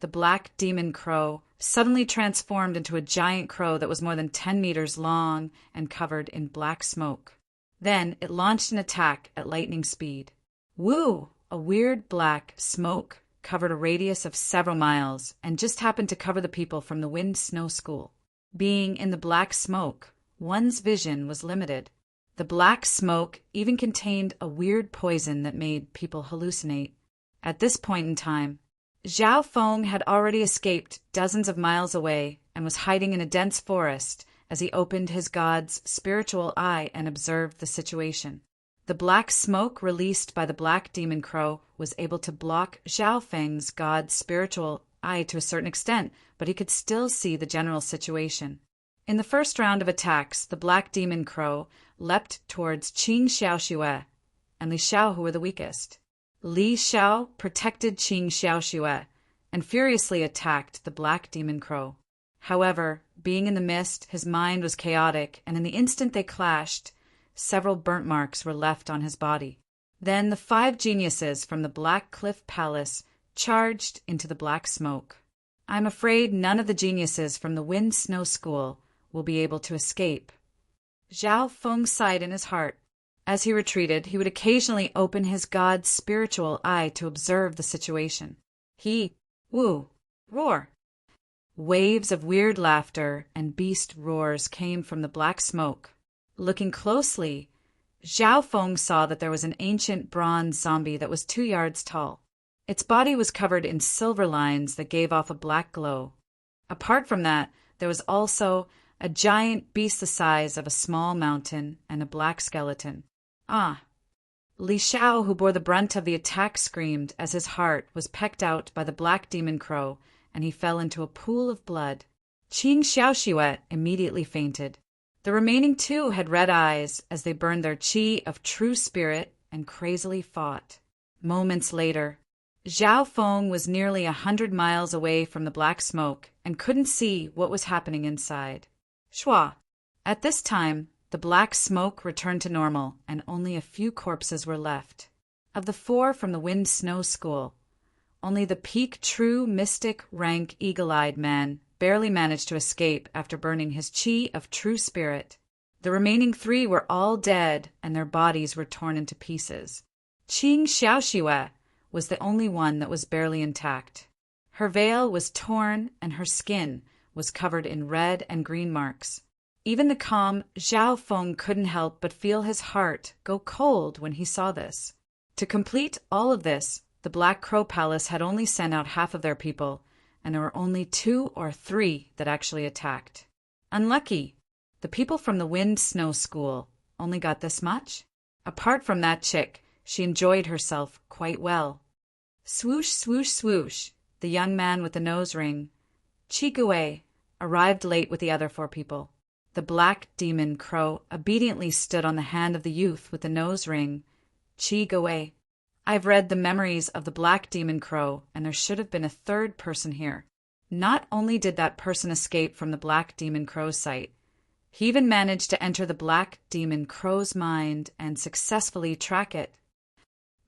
the Black Demon Crow suddenly transformed into a giant crow that was more than 10 meters long and covered in black smoke. Then it launched an attack at lightning speed. Woo! A weird black smoke covered a radius of several miles and just happened to cover the people from the Wind Snow School. Being in the black smoke, one's vision was limited. The black smoke even contained a weird poison that made people hallucinate. At this point in time, Zhao Feng had already escaped dozens of miles away and was hiding in a dense forest as he opened his god's spiritual eye and observed the situation. The black smoke released by the Black Demon Crow was able to block Zhao Feng's god's spiritual eye to a certain extent, but he could still see the general situation. In the first round of attacks, the Black Demon Crow leapt towards Qing Xiaoxue and Li Xiao, who were the weakest. Li Xiao protected Qing Xiaoxue and furiously attacked the Black Demon Crow. However, being in the mist, his mind was chaotic, and in the instant they clashed, several burnt marks were left on his body. Then the 5 geniuses from the Black Cliff Palace charged into the black smoke. I'm afraid none of the geniuses from the Wind Snow School will be able to escape. Zhao Feng sighed in his heart. As he retreated, he would occasionally open his god's spiritual eye to observe the situation. Roar. Waves of weird laughter and beast roars came from the black smoke. Looking closely, Zhao Feng saw that there was an ancient bronze zombie that was 2 yards tall. Its body was covered in silver lines that gave off a black glow. Apart from that, there was also a giant beast the size of a small mountain and a black skeleton. Li Xiao, who bore the brunt of the attack, screamed as his heart was pecked out by the Black Demon Crow and he fell into a pool of blood. Qing Xiaoxue immediately fainted. The remaining 2 had red eyes as they burned their qi of true spirit and crazily fought. Moments later, Zhao Feng was nearly 100 miles away from the black smoke and couldn't see what was happening inside. Shwa. At this time, the black smoke returned to normal and only a few corpses were left. Of the 4 from the Wind Snow School, only the peak true mystic rank eagle-eyed man barely managed to escape after burning his qi of true spirit. The remaining 3 were all dead and their bodies were torn into pieces. Qing Xiaoxue was the only one that was barely intact. Her veil was torn and her skin was covered in red and green marks. Even the calm Zhao Feng couldn't help but feel his heart go cold when he saw this. To complete all of this, the Black Crow Palace had only sent out half of their people, and there were only 2 or 3 that actually attacked. Unlucky. The people from the Wind Snow School only got this much? Apart from that chick, she enjoyed herself quite well. Swoosh, swoosh, swoosh, the young man with the nose ring, Chi Gue, arrived late with the other 4 people. The Black Demon Crow obediently stood on the hand of the youth with the nose ring, Chi Gue. I've read the memories of the Black Demon Crow, and there should have been a 3rd person here. Not only did that person escape from the Black Demon Crow's sight, he even managed to enter the Black Demon Crow's mind and successfully track it.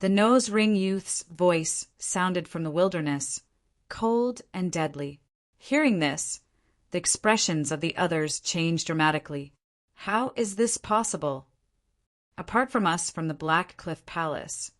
The nose ring youth's voice sounded from the wilderness, cold and deadly. Hearing this, the expressions of the others changed dramatically. How is this possible? Apart from us from the Black Cliff Palace,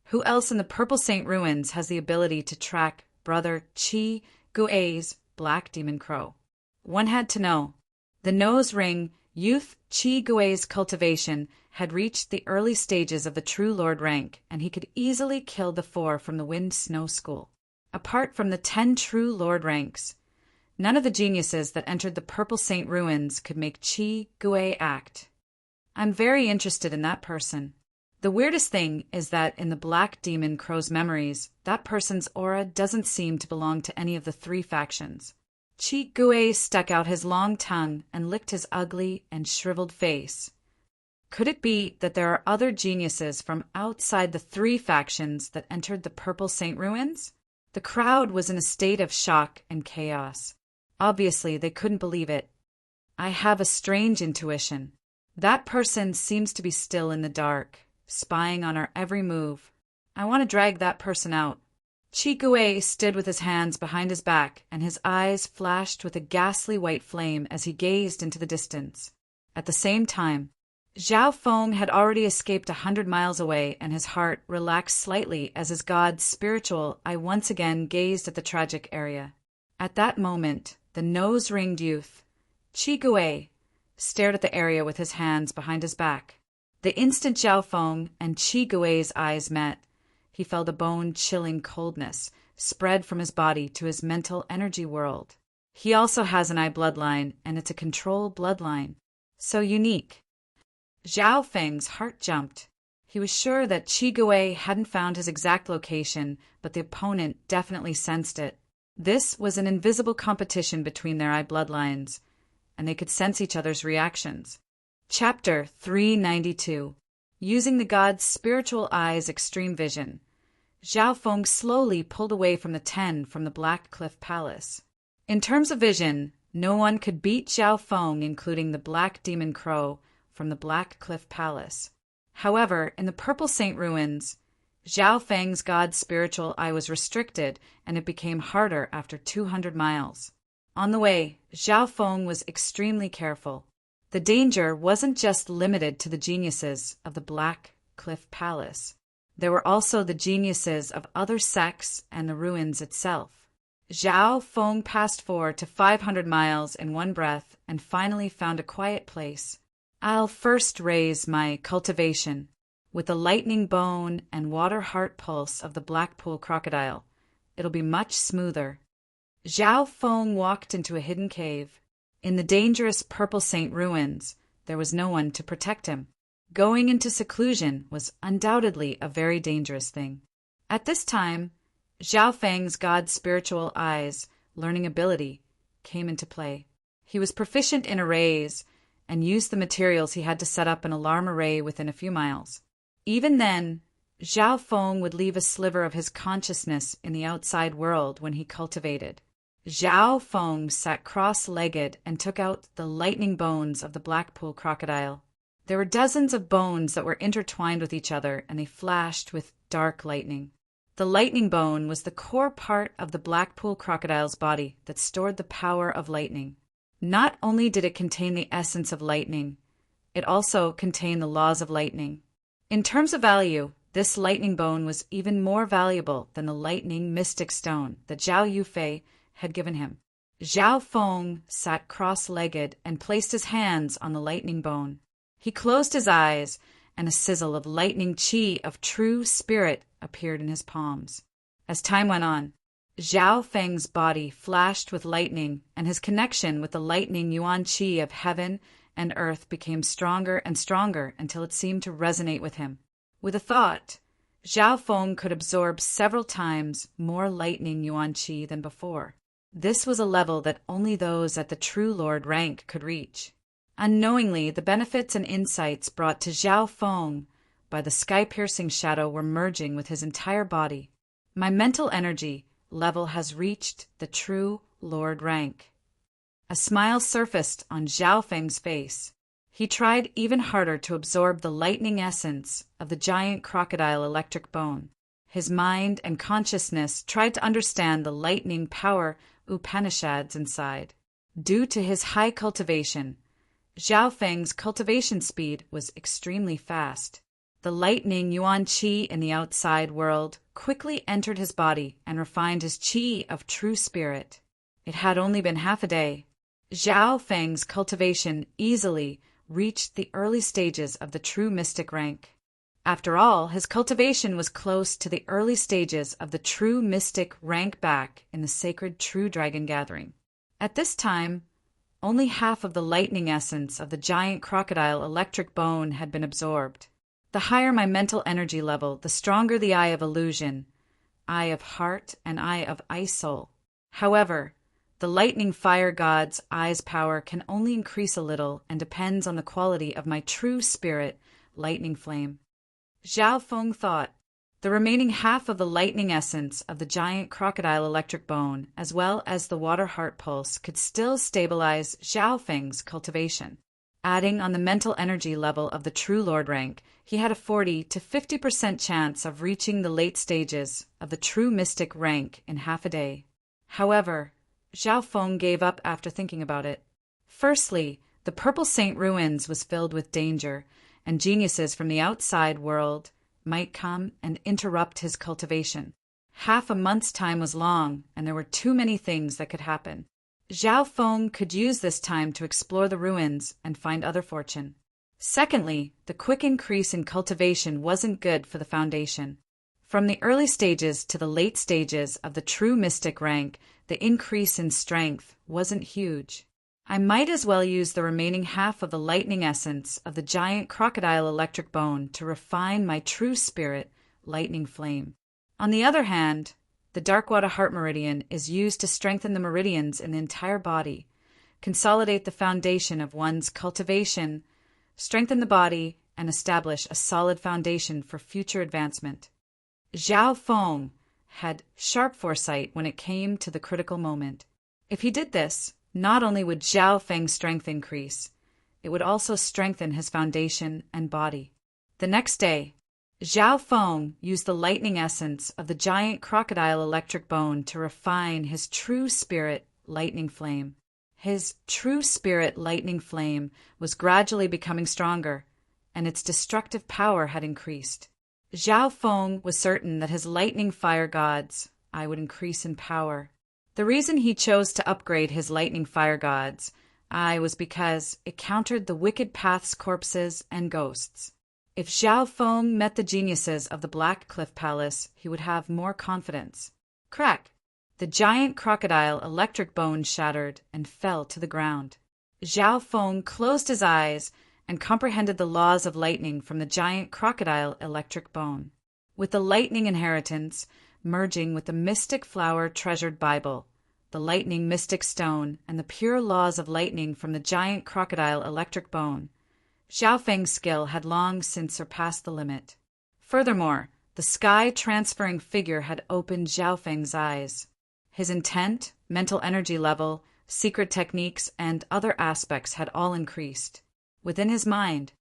who else in the Purple Saint Ruins has the ability to track Brother Chi Gui's Black Demon Crow? One had to know. The nose ring youth Chi Gui's cultivation had reached the early stages of the True Lord rank, and he could easily kill the 4 from the Wind Snow School. Apart from the 10 True Lord ranks, none of the geniuses that entered the Purple Saint Ruins could make Chi Gui act. I'm very interested in that person. The weirdest thing is that in the Black Demon Crow's memories, that person's aura doesn't seem to belong to any of the 3 factions. Chi Gui stuck out his long tongue and licked his ugly and shriveled face. Could it be that there are other geniuses from outside the 3 factions that entered the Purple Saint Ruins? The crowd was in a state of shock and chaos. Obviously, they couldn't believe it. I have a strange intuition. That person seems to be still in the dark, spying on our every move. I want to drag that person out. Chi Gui stood with his hands behind his back, and his eyes flashed with a ghastly white flame as he gazed into the distance. At the same time, Zhao Feng had already escaped 100 miles away, and his heart relaxed slightly as his god's spiritual eye once again gazed at the tragic area. At that moment, the nose-ringed youth, Chi Gui, stared at the area with his hands behind his back. The instant Zhao Feng and Chi Gui's eyes met, he felt a bone-chilling coldness spread from his body to his mental energy world. He also has an eye bloodline, and it's a control bloodline. So unique. Zhao Feng's heart jumped. He was sure that Chi Gui hadn't found his exact location, but the opponent definitely sensed it. This was an invisible competition between their eye bloodlines, and they could sense each other's reactions. Chapter 392. Using the god's spiritual eye's extreme vision, Zhao Feng slowly pulled away from the 10 from the Black Cliff Palace. In terms of vision, no one could beat Zhao Feng, including the Black Demon Crow from the Black Cliff Palace. However, in the Purple Saint Ruins, Zhao Feng's god's spiritual eye was restricted, and it became harder after 200 miles. On the way, Zhao Feng was extremely careful. The danger wasn't just limited to the geniuses of the Black Cliff Palace. There were also the geniuses of other sects and the ruins itself. Zhao Feng passed 400 to 500 miles in one breath and finally found a quiet place. I'll first raise my cultivation with the lightning bone and water heart pulse of the Blackpool crocodile. It'll be much smoother. Zhao Feng walked into a hidden cave. In the dangerous Purple Saint Ruins, there was no one to protect him. Going into seclusion was undoubtedly a very dangerous thing. At this time, Zhao Feng's god's spiritual eyes learning ability came into play. He was proficient in arrays and used the materials he had to set up an alarm array within a few miles. Even then, Zhao Feng would leave a sliver of his consciousness in the outside world when he cultivated. Zhao Feng sat cross-legged and took out the lightning bones of the Blackpool crocodile. There were dozens of bones that were intertwined with each other, and they flashed with dark lightning. The lightning bone was the core part of the Blackpool crocodile's body that stored the power of lightning. Not only did it contain the essence of lightning, it also contained the laws of lightning. In terms of value, this lightning bone was even more valuable than the lightning mystic stone that Zhao Yufei had given him. Zhao Feng sat cross-legged and placed his hands on the lightning bone. He closed his eyes, and a sizzle of lightning chi of true spirit appeared in his palms. As time went on, Zhao Feng's body flashed with lightning, and his connection with the lightning yuan chi of heaven and earth became stronger and stronger until it seemed to resonate with him. With a thought, Zhao Feng could absorb several times more lightning yuan chi than before. This was a level that only those at the True Lord rank could reach. Unknowingly, the benefits and insights brought to Zhao Feng by the sky-piercing shadow were merging with his entire body. My mental energy level has reached the true Lord rank. A smile surfaced on Zhao Feng's face. He tried even harder to absorb the lightning essence of the giant crocodile electric bone. His mind and consciousness tried to understand the lightning power Upanishads inside. Due to his high cultivation, Zhao Feng's cultivation speed was extremely fast. The lightning yuan qi in the outside world quickly entered his body and refined his qi of true spirit. It had only been half a day. Zhao Feng's cultivation easily reached the early stages of the true mystic rank. After all, his cultivation was close to the early stages of the true mystic rank back in the sacred true dragon gathering. At this time, only half of the lightning essence of the giant crocodile electric bone had been absorbed. The higher my mental energy level, the stronger the eye of illusion, eye of heart, and eye of ice soul. However, the lightning fire god's eye's power can only increase a little and depends on the quality of my true spirit, lightning flame. Zhao Feng thought. The remaining half of the lightning essence of the giant crocodile electric bone, as well as the water heart pulse, could still stabilize Zhao Feng's cultivation. Adding on the mental energy level of the true Lord rank, he had a 40 to 50% chance of reaching the late stages of the true mystic rank in half a day. However, Zhao Feng gave up after thinking about it. Firstly, the Purple Saint Ruins was filled with danger, and geniuses from the outside world might come and interrupt his cultivation. Half a month's time was long, and there were too many things that could happen. Zhao Feng could use this time to explore the ruins and find other fortune. Secondly, the quick increase in cultivation wasn't good for the foundation. From the early stages to the late stages of the true mystic rank, the increase in strength wasn't huge. I might as well use the remaining half of the lightning essence of the giant crocodile electric bone to refine my true spirit, lightning flame. On the other hand, the Darkwater Heart Meridian is used to strengthen the meridians in the entire body, consolidate the foundation of one's cultivation, strengthen the body, and establish a solid foundation for future advancement. Zhao Feng had sharp foresight when it came to the critical moment. If he did this, not only would Zhao Feng's strength increase, it would also strengthen his foundation and body. The next day, Zhao Feng used the lightning essence of the giant crocodile electric bone to refine his true spirit, lightning flame. His true spirit, lightning flame, was gradually becoming stronger, and its destructive power had increased. Zhao Feng was certain that his lightning fire god's eye would increase in power. The reason he chose to upgrade his lightning fire god's eye was because it countered the wicked path's corpses and ghosts. If Zhao Feng met the geniuses of the Black Cliff Palace, he would have more confidence. Crack! The giant crocodile electric bone shattered and fell to the ground. Zhao Feng closed his eyes and comprehended the laws of lightning from the giant crocodile electric bone. With the lightning inheritance merging with the mystic flower treasured Bible, the lightning mystic stone, and the pure laws of lightning from the giant crocodile electric bone, Zhao Feng's skill had long since surpassed the limit. Furthermore, the sky-transferring figure had opened Zhao Feng's eyes. His intent, mental energy level, secret techniques, and other aspects had all increased. Within his mind,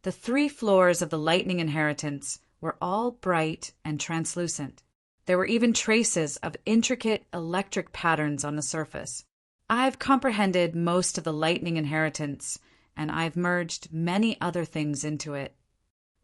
the 3 floors of the lightning inheritance were all bright and translucent. There were even traces of intricate electric patterns on the surface. I've comprehended most of the lightning inheritance, and I've merged many other things into it.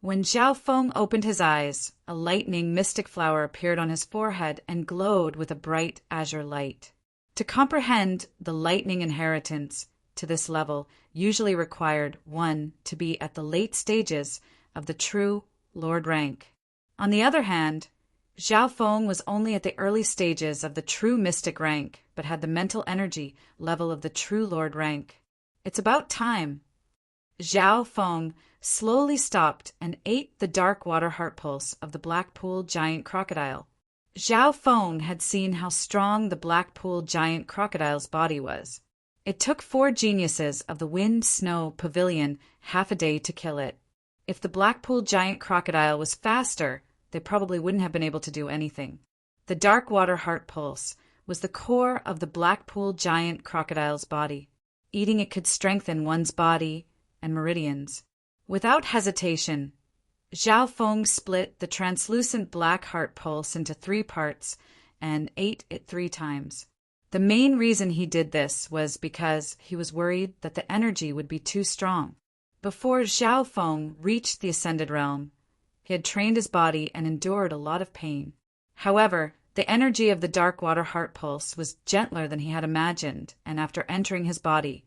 When Zhao Feng opened his eyes, a lightning mystic flower appeared on his forehead and glowed with a bright azure light. To comprehend the lightning inheritance to this level usually required one to be at the late stages of the true Lord rank. On the other hand, Zhao Feng was only at the early stages of the true mystic rank, but had the mental energy level of the true Lord rank. It's about time. Zhao Feng slowly stopped and ate the dark water heart pulse of the Blackpool giant crocodile. Zhao Feng had seen how strong the Blackpool giant crocodile's body was. It took 4 geniuses of the Wind Snow Pavilion half a day to kill it. If the Blackpool giant crocodile was faster, they probably wouldn't have been able to do anything. The dark water heart pulse was the core of the Blackpool giant crocodile's body. Eating it could strengthen one's body and meridians. Without hesitation, Zhao Feng split the translucent black heart pulse into 3 parts and ate it 3 times. The main reason he did this was because he was worried that the energy would be too strong. Before Zhao Feng reached the Ascended Realm, he had trained his body and endured a lot of pain. However, the energy of the dark water heart pulse was gentler than he had imagined, and after entering his body,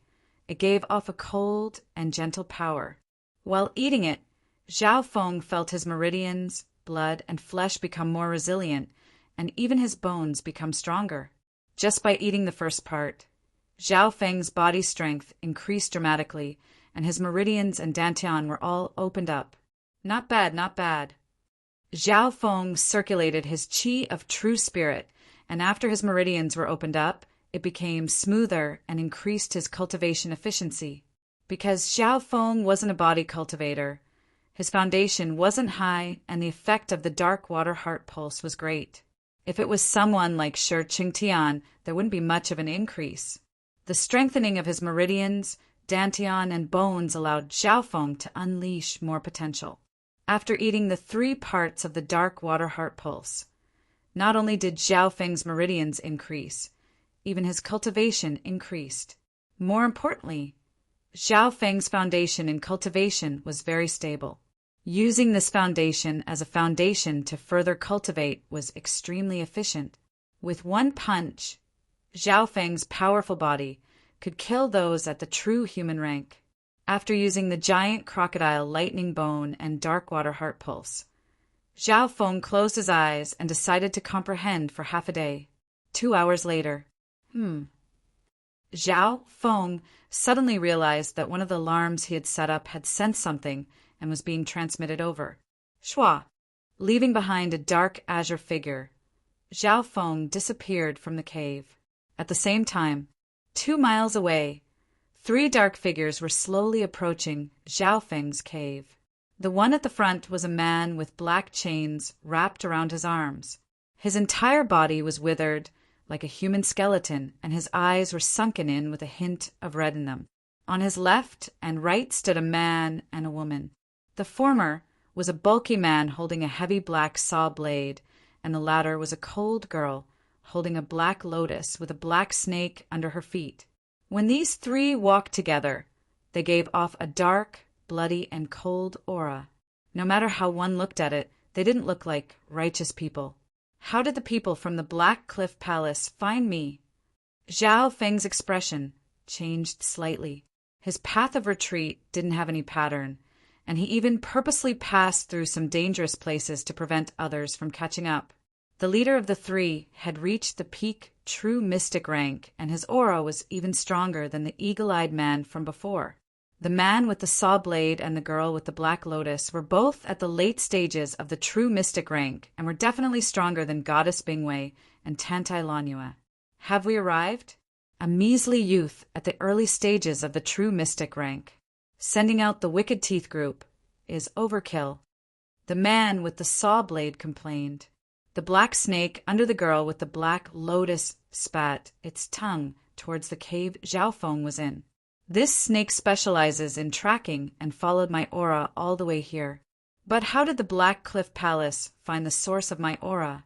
it gave off a cold and gentle power. While eating it, Zhao Feng felt his meridians, blood, and flesh become more resilient, and even his bones become stronger. Just by eating the first part, Zhao Feng's body strength increased dramatically, and his meridians and dantian were all opened up. Not bad, not bad. Zhao Feng circulated his qi of true spirit, and after his meridians were opened up, it became smoother and increased his cultivation efficiency. Because Zhao Feng wasn't a body cultivator, his foundation wasn't high, and the effect of the dark water heart pulse was great. If it was someone like Shi Qingtian, there wouldn't be much of an increase. The strengthening of his meridians, dantian, and bones allowed Zhao Feng to unleash more potential. After eating the 3 parts of the dark water heart pulse, not only did Zhao Feng's meridians increase, even his cultivation increased. More importantly, Zhao Feng's foundation in cultivation was very stable. Using this foundation as a foundation to further cultivate was extremely efficient. With one punch, Zhao Feng's powerful body could kill those at the true human rank. After using the giant crocodile lightning bone and dark water heart pulse, Zhao Feng closed his eyes and decided to comprehend for half a day. 2 hours later, Zhao Feng suddenly realized that one of the alarms he had set up had sensed something and was being transmitted over. Shua, leaving behind a dark azure figure, Zhao Feng disappeared from the cave. At the same time, 2 miles away, 3 dark figures were slowly approaching Zhao Feng's cave. The one at the front was a man with black chains wrapped around his arms. His entire body was withered like a human skeleton, and his eyes were sunken in with a hint of red in them. On his left and right stood a man and a woman. The former was a bulky man holding a heavy black saw blade, and the latter was a cold girl holding a black lotus with a black snake under her feet. When these 3 walked together, they gave off a dark, bloody, and cold aura. No matter how one looked at it, they didn't look like righteous people. How did the people from the Black Cliff Palace find me? Zhao Feng's expression changed slightly. His path of retreat didn't have any pattern, and he even purposely passed through some dangerous places to prevent others from catching up. The leader of the 3 had reached the peak true mystic rank, and his aura was even stronger than the eagle-eyed man from before. The man with the saw blade and the girl with the black lotus were both at the late stages of the true mystic rank and were definitely stronger than Goddess Bingwei and Tantai Lanua. Have we arrived? A measly youth at the early stages of the true mystic rank. Sending out the Wicked Teeth group is overkill. The man with the saw blade complained. The black snake under the girl with the black lotus spat its tongue towards the cave Zhao Feng was in. This snake specializes in tracking and followed my aura all the way here. But how did the Black Cliff Palace find the source of my aura?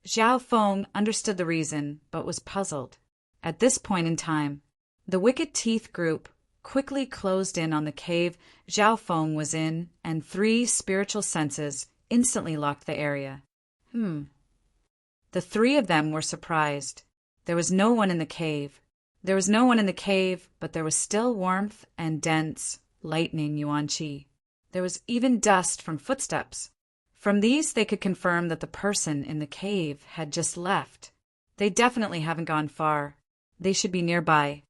Zhao Feng understood the reason, but was puzzled. At this point in time, the Wicked Teeth group quickly closed in on the cave Zhao Feng was in, and 3 spiritual senses instantly locked the area. The 3 of them were surprised. There was no one in the cave. There was no one in the cave, but there was still warmth and dense, lightning yuan qi. There was even dust from footsteps. From these they could confirm that the person in the cave had just left. They definitely haven't gone far. They should be nearby.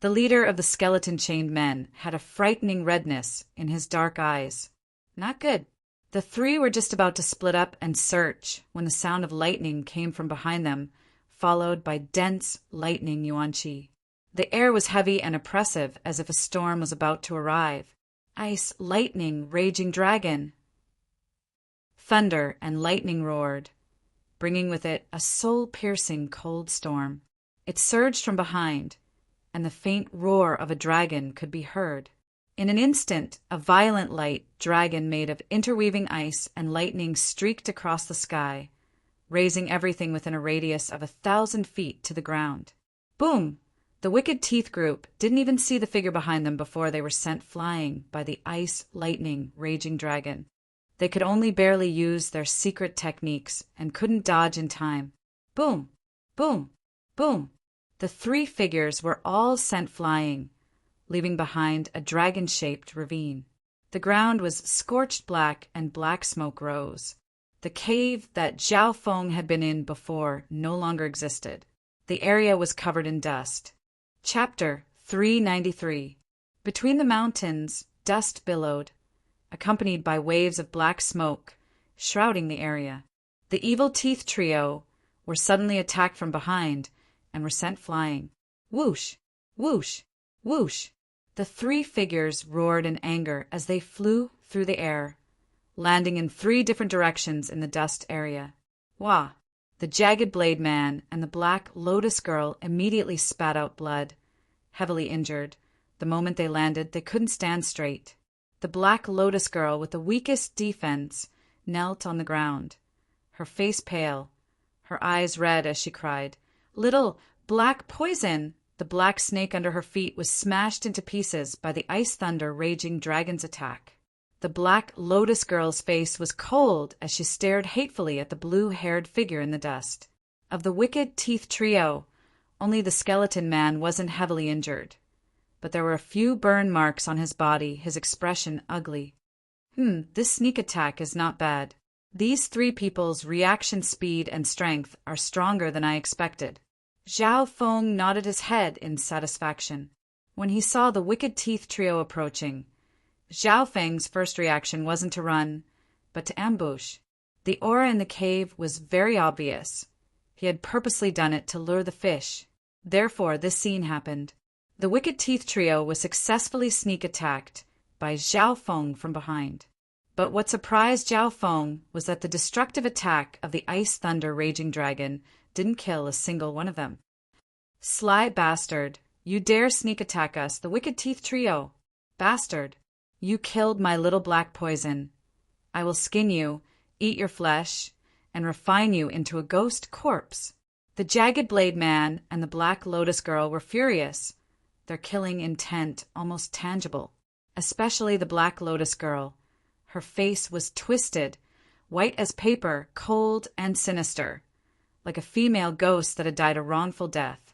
The leader of the skeleton-chained men had a frightening redness in his dark eyes. Not good. The 3 were just about to split up and search when the sound of lightning came from behind them, followed by dense lightning yuan qi. The air was heavy and oppressive, as if a storm was about to arrive. Ice, lightning, raging dragon. Thunder and lightning roared. bringing with it a soul-piercing cold storm. It surged from behind, and the faint roar of a dragon could be heard. In an instant, a violent light dragon made of interweaving ice and lightning streaked across the sky, raising everything within a radius of 1,000 feet to the ground. Boom! The Wicked Teeth group didn't even see the figure behind them before they were sent flying by the ice-lightning raging dragon. They could only barely use their secret techniques and couldn't dodge in time. Boom! Boom! Boom! The three figures were all sent flying, leaving behind a dragon-shaped ravine. The ground was scorched black and black smoke rose. The cave that Zhao Feng had been in before no longer existed. The area was covered in dust. Chapter 393. Between the mountains, dust billowed, accompanied by waves of black smoke, shrouding the area. The evil teeth trio were suddenly attacked from behind and were sent flying. Whoosh! Whoosh! Whoosh! The three figures roared in anger as they flew through the air, landing in 3 different directions in the dust area. Wah! The Jagged Blade Man and the Black Lotus Girl immediately spat out blood, heavily injured. The moment they landed, they couldn't stand straight. The Black Lotus Girl, with the weakest defense, knelt on the ground, her face pale, her eyes red as she cried, "Little black poison!" The black snake under her feet was smashed into pieces by the ice thunder raging dragon's attack. The Black Lotus Girl's face was cold as she stared hatefully at the blue-haired figure in the dust. Of the Wicked Teeth trio, only the Skeleton Man wasn't heavily injured, but there were a few burn marks on his body, his expression ugly. This sneak attack is not bad. These 3 people's reaction speed and strength are stronger than I expected. Zhao Feng nodded his head in satisfaction. When he saw the Wicked Teeth trio approaching, Zhao Feng's first reaction wasn't to run, but to ambush. The aura in the cave was very obvious. He had purposely done it to lure the fish. Therefore, this scene happened. The Wicked Teeth trio was successfully sneak attacked by Zhao Feng from behind. But what surprised Zhao Feng was that the destructive attack of the ice thunder raging dragon didn't kill a single one of them. "Sly bastard! You dare sneak attack us, the Wicked Teeth trio! Bastard! You killed my little black poison. I will skin you, eat your flesh, and refine you into a ghost corpse." The Jagged Blade Man and the Black Lotus Girl were furious, their killing intent almost tangible. Especially the Black Lotus Girl. Her face was twisted, white as paper, cold and sinister, like a female ghost that had died a wrongful death,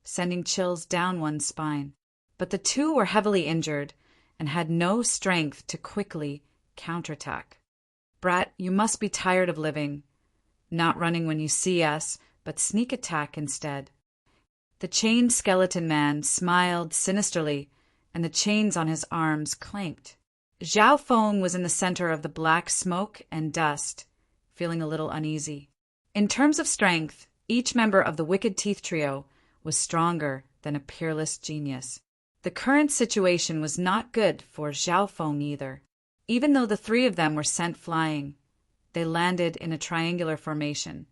sending chills down one's spine. But the 2 were heavily injured and had no strength to quickly counterattack. "Brat, you must be tired of living. Not running when you see us, but sneak attack instead." The chained skeleton man smiled sinisterly, and the chains on his arms clanked. Zhao Feng was in the center of the black smoke and dust, feeling a little uneasy. In terms of strength, each member of the Wicked Teeth trio was stronger than a peerless genius. The current situation was not good for Zhao Feng either. Even though the 3 of them were sent flying, they landed in a triangular formation,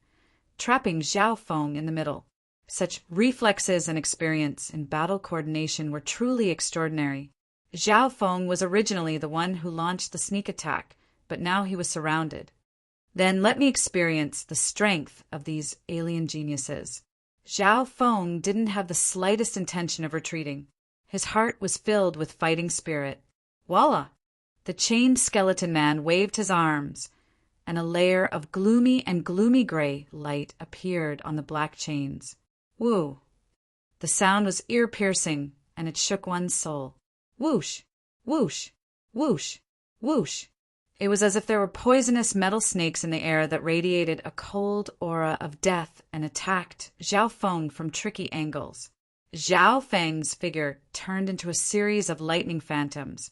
trapping Zhao Feng in the middle. Such reflexes and experience in battle coordination were truly extraordinary. Zhao Feng was originally the one who launched the sneak attack, but now he was surrounded. Then let me experience the strength of these alien geniuses. Zhao Feng didn't have the slightest intention of retreating. His heart was filled with fighting spirit. Voila! The chained skeleton man waved his arms, and a layer of gloomy gray light appeared on the black chains. Woo! The sound was ear-piercing, and it shook one's soul. Whoosh! Whoosh! Whoosh! Whoosh! It was as if there were poisonous metal snakes in the air that radiated a cold aura of death and attacked Zhao Feng from tricky angles. Zhao Feng's figure turned into a series of lightning phantoms,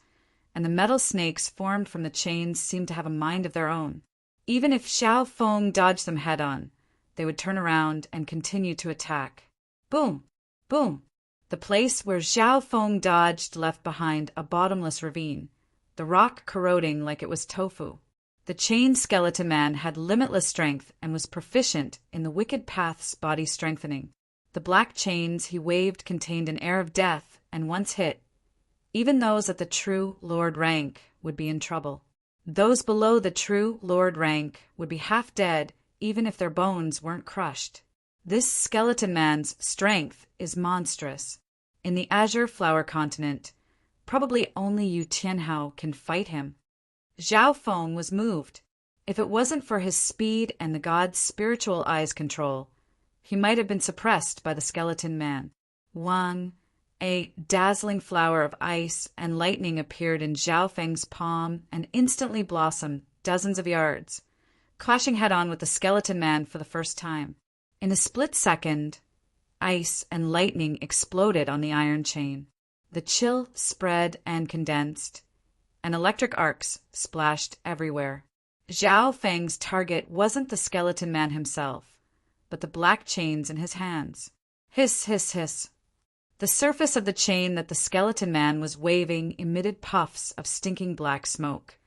and the metal snakes formed from the chains seemed to have a mind of their own. Even if Zhao Feng dodged them head-on, they would turn around and continue to attack. Boom! Boom! The place where Zhao Feng dodged left behind a bottomless ravine, the rock corroding like it was tofu. The chained skeleton man had limitless strength and was proficient in the wicked path's body strengthening. The black chains he waved contained an air of death, and once hit, even those at the true Lord rank would be in trouble. Those below the true Lord rank would be half dead even if their bones weren't crushed. This skeleton man's strength is monstrous. In the Azure Flower Continent, probably only Yu Tianhao can fight him. Zhao Feng was moved. If it wasn't for his speed and the god's spiritual eye's control, he might have been suppressed by the skeleton man. A dazzling flower of ice and lightning appeared in Zhao Feng's palm and instantly blossomed dozens of yards, clashing head-on with the skeleton man for the first time. In a split second, ice and lightning exploded on the iron chain. The chill spread and condensed, and electric arcs splashed everywhere. Zhao Feng's target wasn't the skeleton man himself, but the black chains in his hands. Hiss, hiss, hiss. The surface of the chain that the skeleton man was waving emitted puffs of stinking black smoke,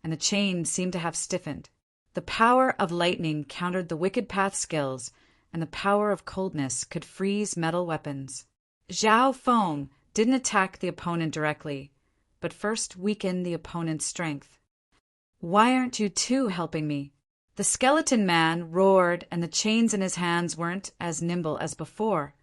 and the chain seemed to have stiffened. The power of lightning countered the wicked path skills, and the power of coldness could freeze metal weapons. Zhao Feng didn't attack the opponent directly, but first weakened the opponent's strength. "Why aren't you two helping me?" The skeleton man roared, and the chains in his hands weren't as nimble as before,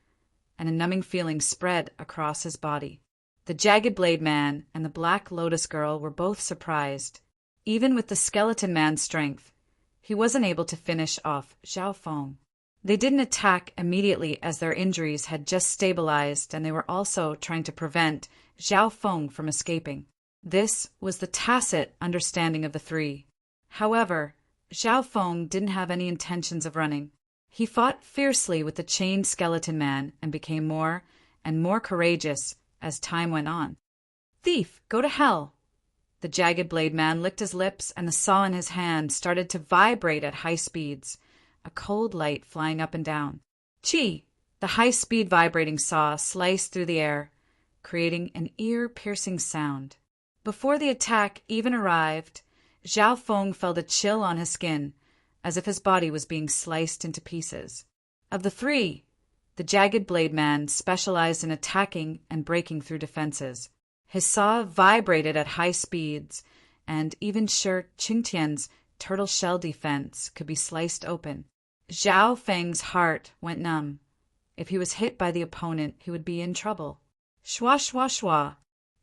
and a numbing feeling spread across his body. The Jagged Blade Man and the Black Lotus Girl were both surprised. Even with the skeleton man's strength, he wasn't able to finish off Zhao Feng. They didn't attack immediately as their injuries had just stabilized, and they were also trying to prevent Zhao Feng from escaping. This was the tacit understanding of the three. However, Zhao Feng didn't have any intentions of running. He fought fiercely with the chained skeleton man and became more and more courageous as time went on. "Thief, go to hell!" The Jagged Blade Man licked his lips, and the saw in his hand started to vibrate at high speeds, a cold light flying up and down. Chi! The high-speed vibrating saw sliced through the air, creating an ear-piercing sound. Before the attack even arrived, Zhao Feng felt a chill on his skin, as if his body was being sliced into pieces. Of the three, the Jagged Blade Man specialized in attacking and breaking through defenses. His saw vibrated at high speeds, and even Shi Qingtian's turtle shell defense could be sliced open. Zhao Feng's heart went numb. If he was hit by the opponent, he would be in trouble. Shwa shwa shwa.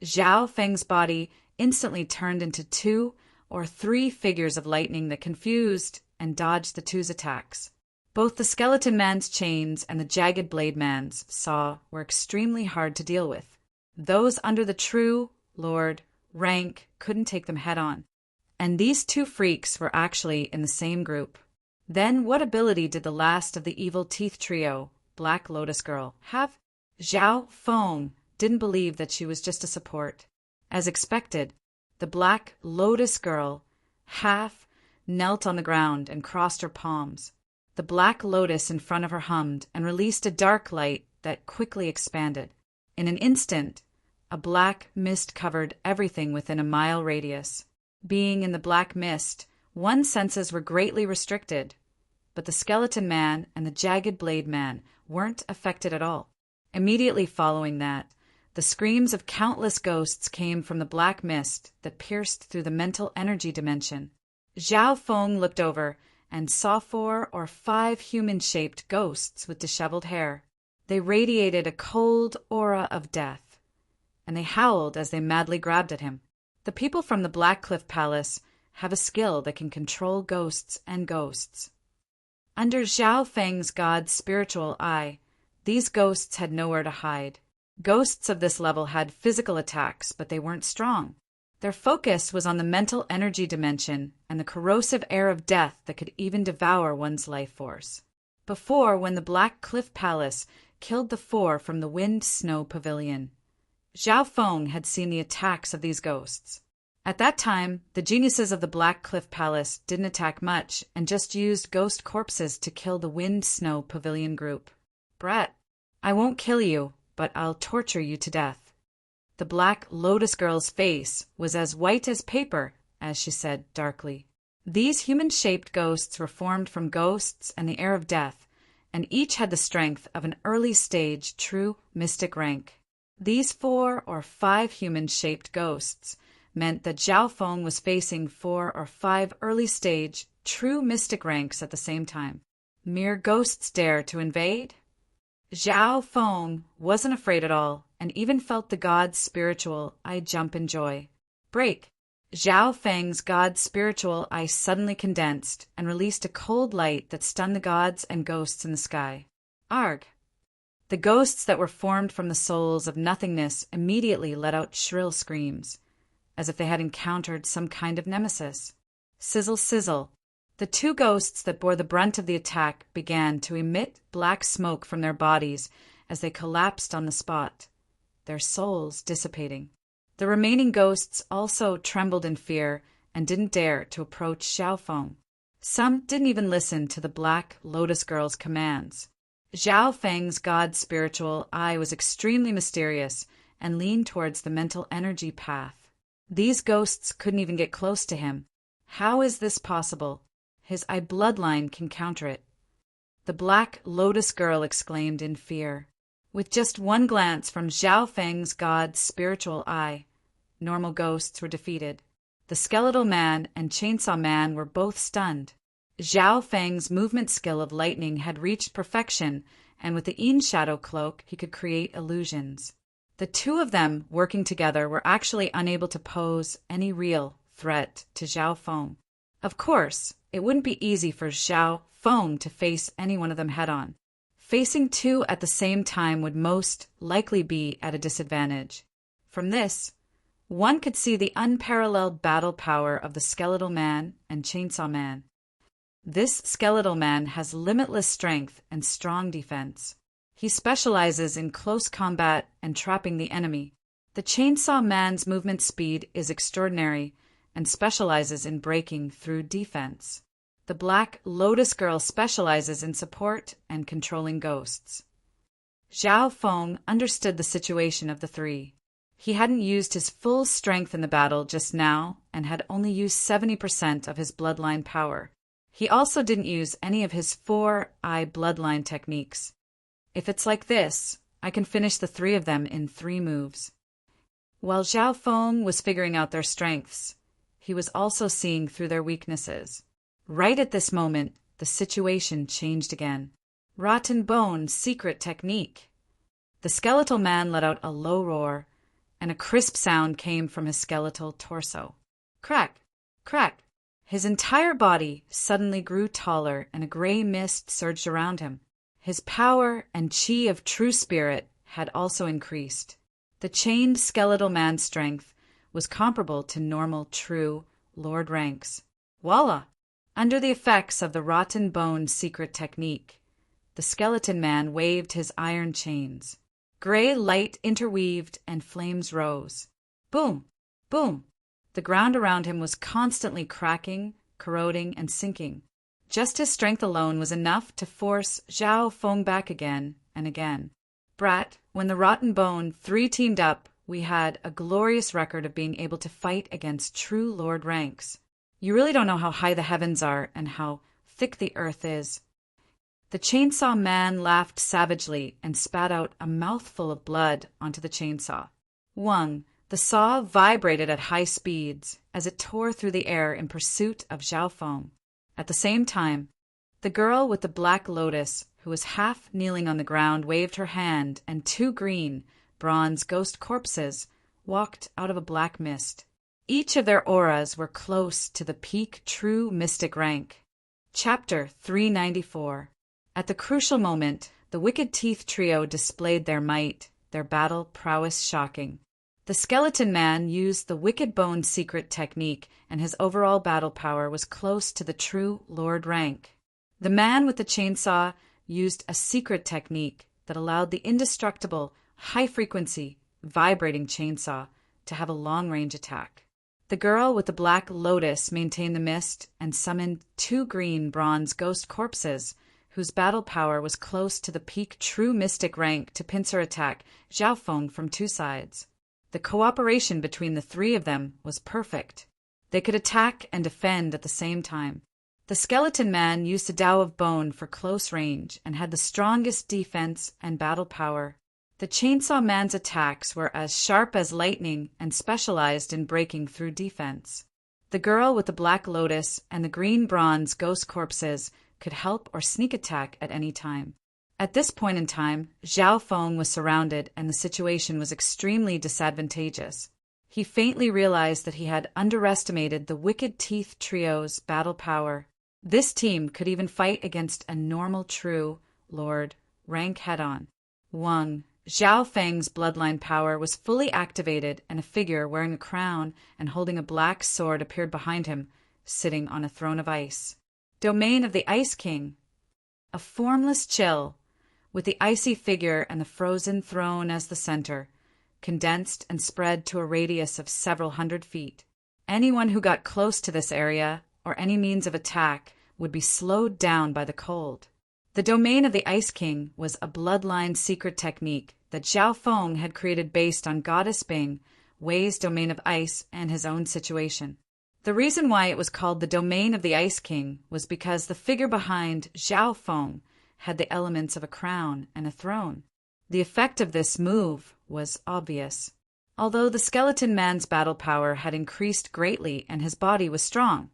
Zhao Feng's body instantly turned into 2 or 3 figures of lightning that confused and dodged the two's attacks. Both the skeleton man's chains and the Jagged Blade Man's saw were extremely hard to deal with. Those under the true Lord rank couldn't take them head-on. And these two freaks were actually in the same group. Then what ability did the last of the evil teeth trio, Black Lotus Girl, have? Zhao Feng didn't believe that she was just a support. As expected, the Black Lotus Girl half knelt on the ground and crossed her palms. The black lotus in front of her hummed and released a dark light that quickly expanded. In an instant, a black mist covered everything within a mile radius. Being in the black mist, one's senses were greatly restricted, but the skeleton man and the Jagged Blade Man weren't affected at all. Immediately following that, the screams of countless ghosts came from the black mist that pierced through the mental energy dimension. Zhao Feng looked over and saw 4 or 5 human-shaped ghosts with disheveled hair. They radiated a cold aura of death, and they howled as they madly grabbed at him. The people from the Black Cliff Palace have a skill that can control ghosts and ghosts. Under Zhao Feng's god's spiritual eye, these ghosts had nowhere to hide. Ghosts of this level had physical attacks, but they weren't strong. Their focus was on the mental energy dimension and the corrosive air of death that could even devour one's life force. Before, when the Black Cliff Palace killed the 4 from the Wind Snow Pavilion, Zhao Feng had seen the attacks of these ghosts. At that time, the geniuses of the Black Cliff Palace didn't attack much and just used ghost corpses to kill the Wind Snow Pavilion group. "Brett, I won't kill you, but I'll torture you to death." The Black Lotus Girl's face was as white as paper as she said darkly. These human-shaped ghosts were formed from ghosts and the air of death, and each had the strength of an early-stage true mystic rank. These 4 or 5 human-shaped ghosts meant that Zhao Feng was facing 4 or 5 early-stage true mystic ranks at the same time. Mere ghosts dare to invade? Zhao Feng wasn't afraid at all, and even felt the god's spiritual eye jump in joy. Break! Zhao Feng's god's spiritual eye suddenly condensed and released a cold light that stunned the gods and ghosts in the sky. Arg! The ghosts that were formed from the souls of nothingness immediately let out shrill screams, as if they had encountered some kind of nemesis. Sizzle, sizzle. The 2 ghosts that bore the brunt of the attack began to emit black smoke from their bodies as they collapsed on the spot, their souls dissipating. The remaining ghosts also trembled in fear and didn't dare to approach Zhao Feng. Some didn't even listen to the Black Lotus Girl's commands. Zhao Feng's god's spiritual eye was extremely mysterious and leaned towards the mental energy path. These ghosts couldn't even get close to him. How is this possible? His eye bloodline can counter it. The Black Lotus Girl exclaimed in fear. With just one glance from Zhao Feng's god's spiritual eye, normal ghosts were defeated. The Skeletal Man and Chainsaw Man were both stunned. Zhao Feng's movement skill of lightning had reached perfection, and with the Yin Shadow Cloak, he could create illusions. The 2 of them, working together, were actually unable to pose any real threat to Zhao Feng. Of course, it wouldn't be easy for Zhao Feng to face any one of them head-on. Facing 2 at the same time would most likely be at a disadvantage. From this, one could see the unparalleled battle power of the Skeletal Man and Chainsaw Man. This Skeletal Man has limitless strength and strong defense. He specializes in close combat and trapping the enemy. The Chainsaw Man's movement speed is extraordinary and specializes in breaking through defense. The Black Lotus Girl specializes in support and controlling ghosts. Zhao Feng understood the situation of the 3. He hadn't used his full strength in the battle just now and had only used 70% of his bloodline power. He also didn't use any of his 4-eye bloodline techniques. If it's like this, I can finish the 3 of them in 3 moves. While Zhao Feng was figuring out their strengths, he was also seeing through their weaknesses. Right at this moment, the situation changed again. Rotten Bone secret technique. The Skeletal Man let out a low roar, and a crisp sound came from his skeletal torso. Crack! Crack! His entire body suddenly grew taller, and a gray mist surged around him. His power and chi of true spirit had also increased. The chained Skeletal Man's strength was comparable to normal true Lord ranks. Voila! Under the effects of the Rotten Bone secret technique, the Skeleton Man waved his iron chains. Gray light interweaved and flames rose. Boom! Boom! The ground around him was constantly cracking, corroding, and sinking. Just his strength alone was enough to force Zhao Feng back again and again. Brat, when the Rotten Bone 3 teamed up, we had a glorious record of being able to fight against true Lord ranks. You really don't know how high the heavens are and how thick the earth is. The Chainsaw Man laughed savagely and spat out a mouthful of blood onto the chainsaw. Wang, the saw vibrated at high speeds as it tore through the air in pursuit of Zhao Feng. At the same time, the girl with the black lotus, who was half kneeling on the ground, waved her hand, and 2 green, bronze ghost corpses walked out of a black mist. Each of their auras were close to the peak true mystic rank. Chapter 394. At the crucial moment, the Wicked Teeth trio displayed their might, their battle prowess shocking. The Skeleton Man used the Wicked Bone secret technique, and his overall battle power was close to the true Lord rank. The man with the chainsaw used a secret technique that allowed the indestructible, high-frequency, vibrating chainsaw to have a long-range attack. The girl with the black lotus maintained the mist and summoned 2 green bronze ghost corpses, whose battle power was close to the peak true mystic rank to pincer attack Zhao Feng from 2 sides. The cooperation between the 3 of them was perfect. They could attack and defend at the same time. The skeleton man used the Tao of Bone for close range and had the strongest defense and battle power. The chainsaw man's attacks were as sharp as lightning and specialized in breaking through defense. The girl with the black lotus and the green bronze ghost corpses could help or sneak attack at any time. At this point in time, Zhao Feng was surrounded and the situation was extremely disadvantageous. He faintly realized that he had underestimated the Wicked Teeth Trio's battle power. This team could even fight against a normal true Lord rank head-on. Wang, Zhao Feng's bloodline power was fully activated and a figure wearing a crown and holding a black sword appeared behind him, sitting on a throne of ice. Domain of the Ice King. A formless chill, with the icy figure and the frozen throne as the center, condensed and spread to a radius of several hundred feet. Anyone who got close to this area, or any means of attack, would be slowed down by the cold. The domain of the Ice King was a bloodline secret technique that Zhao Feng had created based on Goddess Bing, Wei's domain of ice, and his own situation. The reason why it was called the domain of the Ice King was because the figure behind Zhao Feng had the elements of a crown and a throne. The effect of this move was obvious. Although the skeleton man's battle power had increased greatly and his body was strong,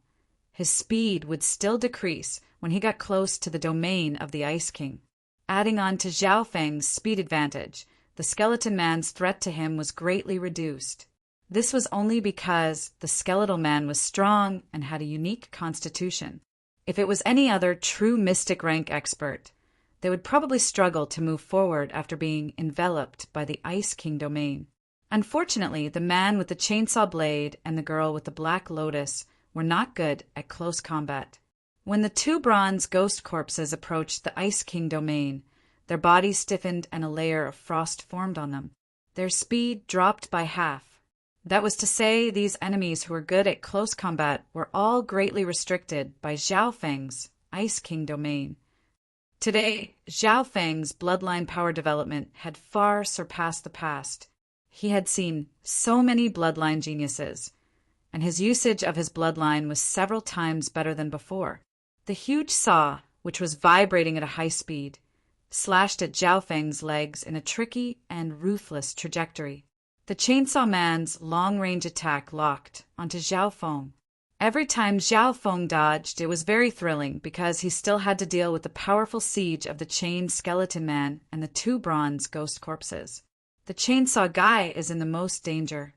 his speed would still decrease when he got close to the domain of the Ice King. Adding on to Zhao Feng's speed advantage, the skeleton man's threat to him was greatly reduced. This was only because the skeletal man was strong and had a unique constitution. If it was any other true mystic rank expert, they would probably struggle to move forward after being enveloped by the Ice King domain. Unfortunately, the man with the chainsaw blade and the girl with the black lotus were not good at close combat. When the two bronze ghost corpses approached the Ice King domain, their bodies stiffened and a layer of frost formed on them. Their speed dropped by half. That was to say, these enemies who were good at close combat were all greatly restricted by Zhao Feng's Ice King domain. Today, Zhao Feng's bloodline power development had far surpassed the past. He had seen so many bloodline geniuses, and his usage of his bloodline was several times better than before. The huge saw, which was vibrating at a high speed, slashed at Zhao Feng's legs in a tricky and ruthless trajectory. The chainsaw man's long-range attack locked onto Zhao Feng. Every time Zhao Feng dodged, it was very thrilling because he still had to deal with the powerful siege of the chained skeleton man and the two bronze ghost corpses. The chainsaw guy is in the most danger.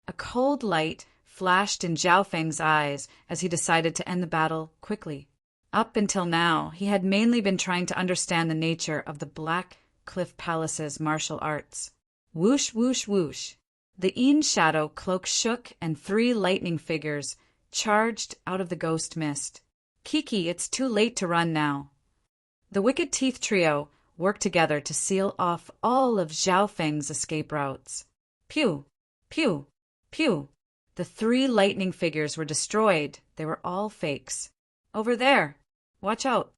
A cold light flashed in Zhao Feng's eyes as he decided to end the battle quickly. Up until now, he had mainly been trying to understand the nature of the Black Cliff Palace's martial arts. Whoosh, whoosh, whoosh. The Yin shadow cloak shook and three lightning figures charged out of the ghost mist. Kiki, it's too late to run now. The Wicked Teeth Trio worked together to seal off all of Zhao Feng's escape routes. Pew, pew, pew. The three lightning figures were destroyed. They were all fakes. Over there. Watch out.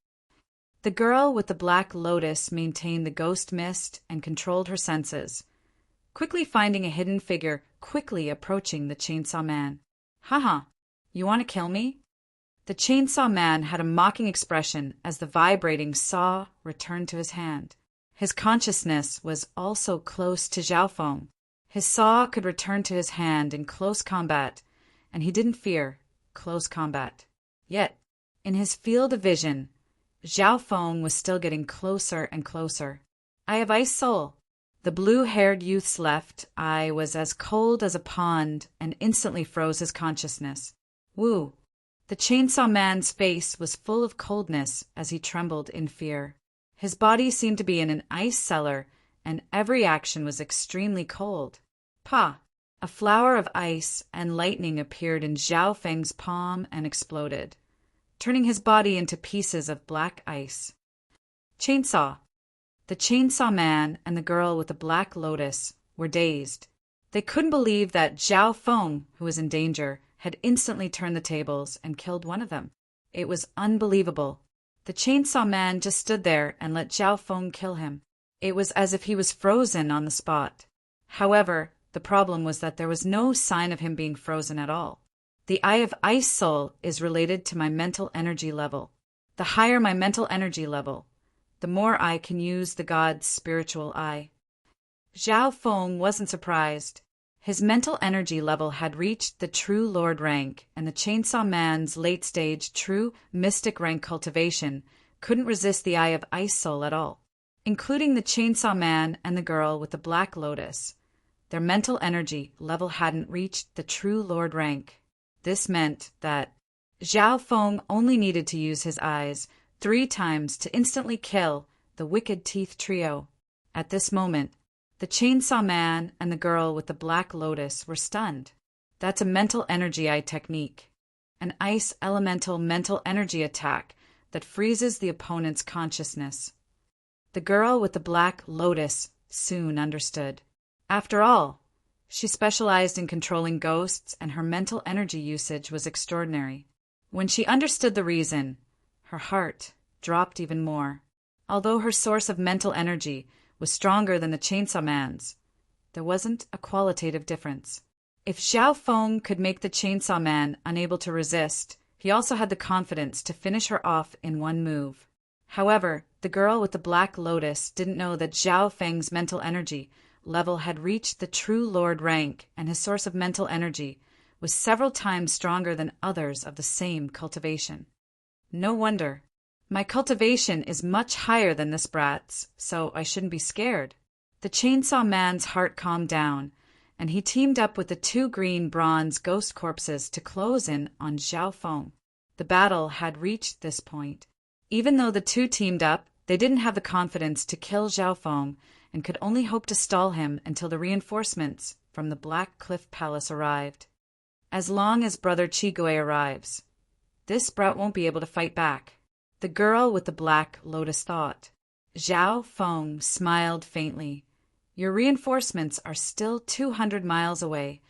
The girl with the black lotus maintained the ghost mist and controlled her senses, quickly finding a hidden figure quickly approaching the chainsaw man. Haha, you want to kill me? The chainsaw man had a mocking expression as the vibrating saw returned to his hand. His consciousness was also close to Zhao Feng. His saw could return to his hand in close combat, and he didn't fear close combat. Yet, in his field of vision, Zhao Feng was still getting closer and closer. I have ice soul. The blue-haired youth's left eye was as cold as a pond and instantly froze his consciousness. Woo! The chainsaw man's face was full of coldness as he trembled in fear. His body seemed to be in an ice cellar, and every action was extremely cold. Pa! A flower of ice and lightning appeared in Zhao Feng's palm and exploded, turning his body into pieces of black ice. Chainsaw. The chainsaw man and the girl with the black lotus were dazed. They couldn't believe that Zhao Feng, who was in danger, had instantly turned the tables and killed one of them. It was unbelievable. The chainsaw man just stood there and let Zhao Feng kill him. It was as if he was frozen on the spot. However, the problem was that there was no sign of him being frozen at all. The Eye of Ice Soul is related to my mental energy level. The higher my mental energy level, the more I can use the god's spiritual eye. Zhao Feng wasn't surprised. His mental energy level had reached the True Lord rank, and the Chainsaw Man's late-stage True Mystic rank cultivation couldn't resist the Eye of Ice Soul at all. Including the Chainsaw Man and the girl with the Black Lotus, their mental energy level hadn't reached the True Lord rank. This meant that Zhao Feng only needed to use his eyes 3 times to instantly kill the Wicked Teeth Trio. At this moment, the Chainsaw Man and the girl with the Black Lotus were stunned. That's a mental energy eye technique, an ice elemental mental energy attack that freezes the opponent's consciousness. The girl with the Black Lotus soon understood. After all, she specialized in controlling ghosts, and her mental energy usage was extraordinary. When she understood the reason, her heart dropped even more. Although her source of mental energy was stronger than the Chainsaw Man's, there wasn't a qualitative difference. If Zhao Feng could make the Chainsaw Man unable to resist, he also had the confidence to finish her off in one move. However, the girl with the Black Lotus didn't know that Zhao Feng's mental energy level had reached the True Lord rank, and his source of mental energy was several times stronger than others of the same cultivation. No wonder. My cultivation is much higher than this brat's, so I shouldn't be scared. The Chainsaw Man's heart calmed down, and he teamed up with the 2 green bronze ghost corpses to close in on Zhao Feng. The battle had reached this point. Even though the 2 teamed up, they didn't have the confidence to kill Zhao Feng and could only hope to stall him until the reinforcements from the Black Cliff Palace arrived. As long as Brother Chigue arrives, this brat won't be able to fight back, the girl with the Black Lotus thought. Zhao Feng smiled faintly. Your reinforcements are still 200 miles away.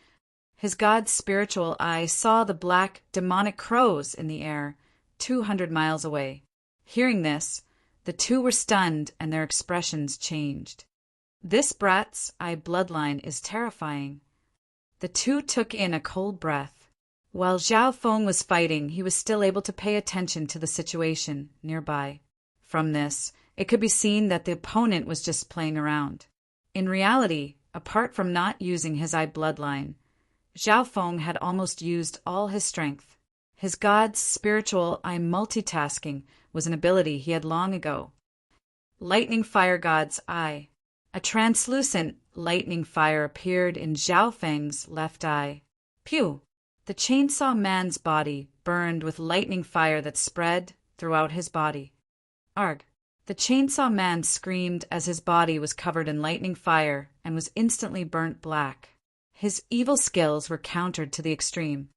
His god's spiritual eye saw the black demonic crows in the air, 200 miles away. Hearing this, the 2 were stunned and their expressions changed. This brat's eye bloodline is terrifying. The 2 took in a cold breath. While Zhao Feng was fighting, he was still able to pay attention to the situation nearby. From this, it could be seen that the opponent was just playing around. In reality, apart from not using his eye bloodline, Zhao Feng had almost used all his strength. His god's spiritual eye multitasking was an ability he had long ago. Lightning Fire God's Eye. A translucent lightning fire appeared in Zhao Feng's left eye. Pew! The Chainsaw Man's body burned with lightning fire that spread throughout his body. Arg! The Chainsaw Man screamed as his body was covered in lightning fire and was instantly burnt black. His evil skills were countered to the extreme.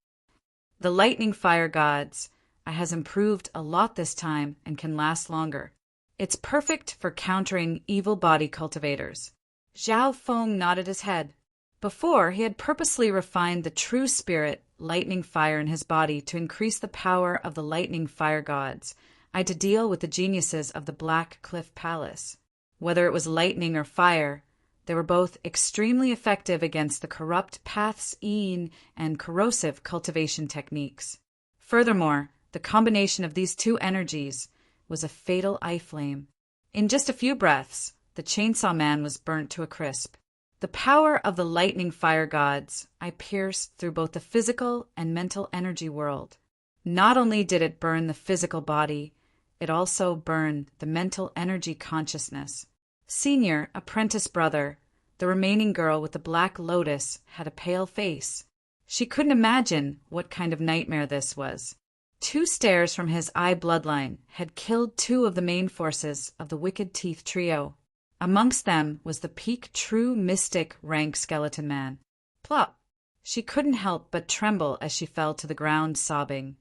The Lightning Fire God's Eye has improved a lot this time and can last longer. It's perfect for countering evil body cultivators. Zhao Feng nodded his head. Before, he had purposely refined the true spirit, lightning fire in his body to increase the power of the lightning fire gods, to deal with the geniuses of the Black Cliff Palace. Whether it was lightning or fire, they were both extremely effective against the corrupt paths in and corrosive cultivation techniques. Furthermore, the combination of these 2 energies was a fatal eye flame. In just a few breaths, the Chainsaw Man was burnt to a crisp. The power of the lightning fire gods pierced through both the physical and mental energy world. Not only did it burn the physical body, it also burned the mental energy consciousness. Senior apprentice brother, the remaining girl with the Black Lotus, had a pale face. She couldn't imagine what kind of nightmare this was. 2 stares from his eye bloodline had killed 2 of the main forces of the Wicked Teeth Trio. Amongst them was the peak True Mystic rank Skeleton Man. Plop! She couldn't help but tremble as she fell to the ground, sobbing,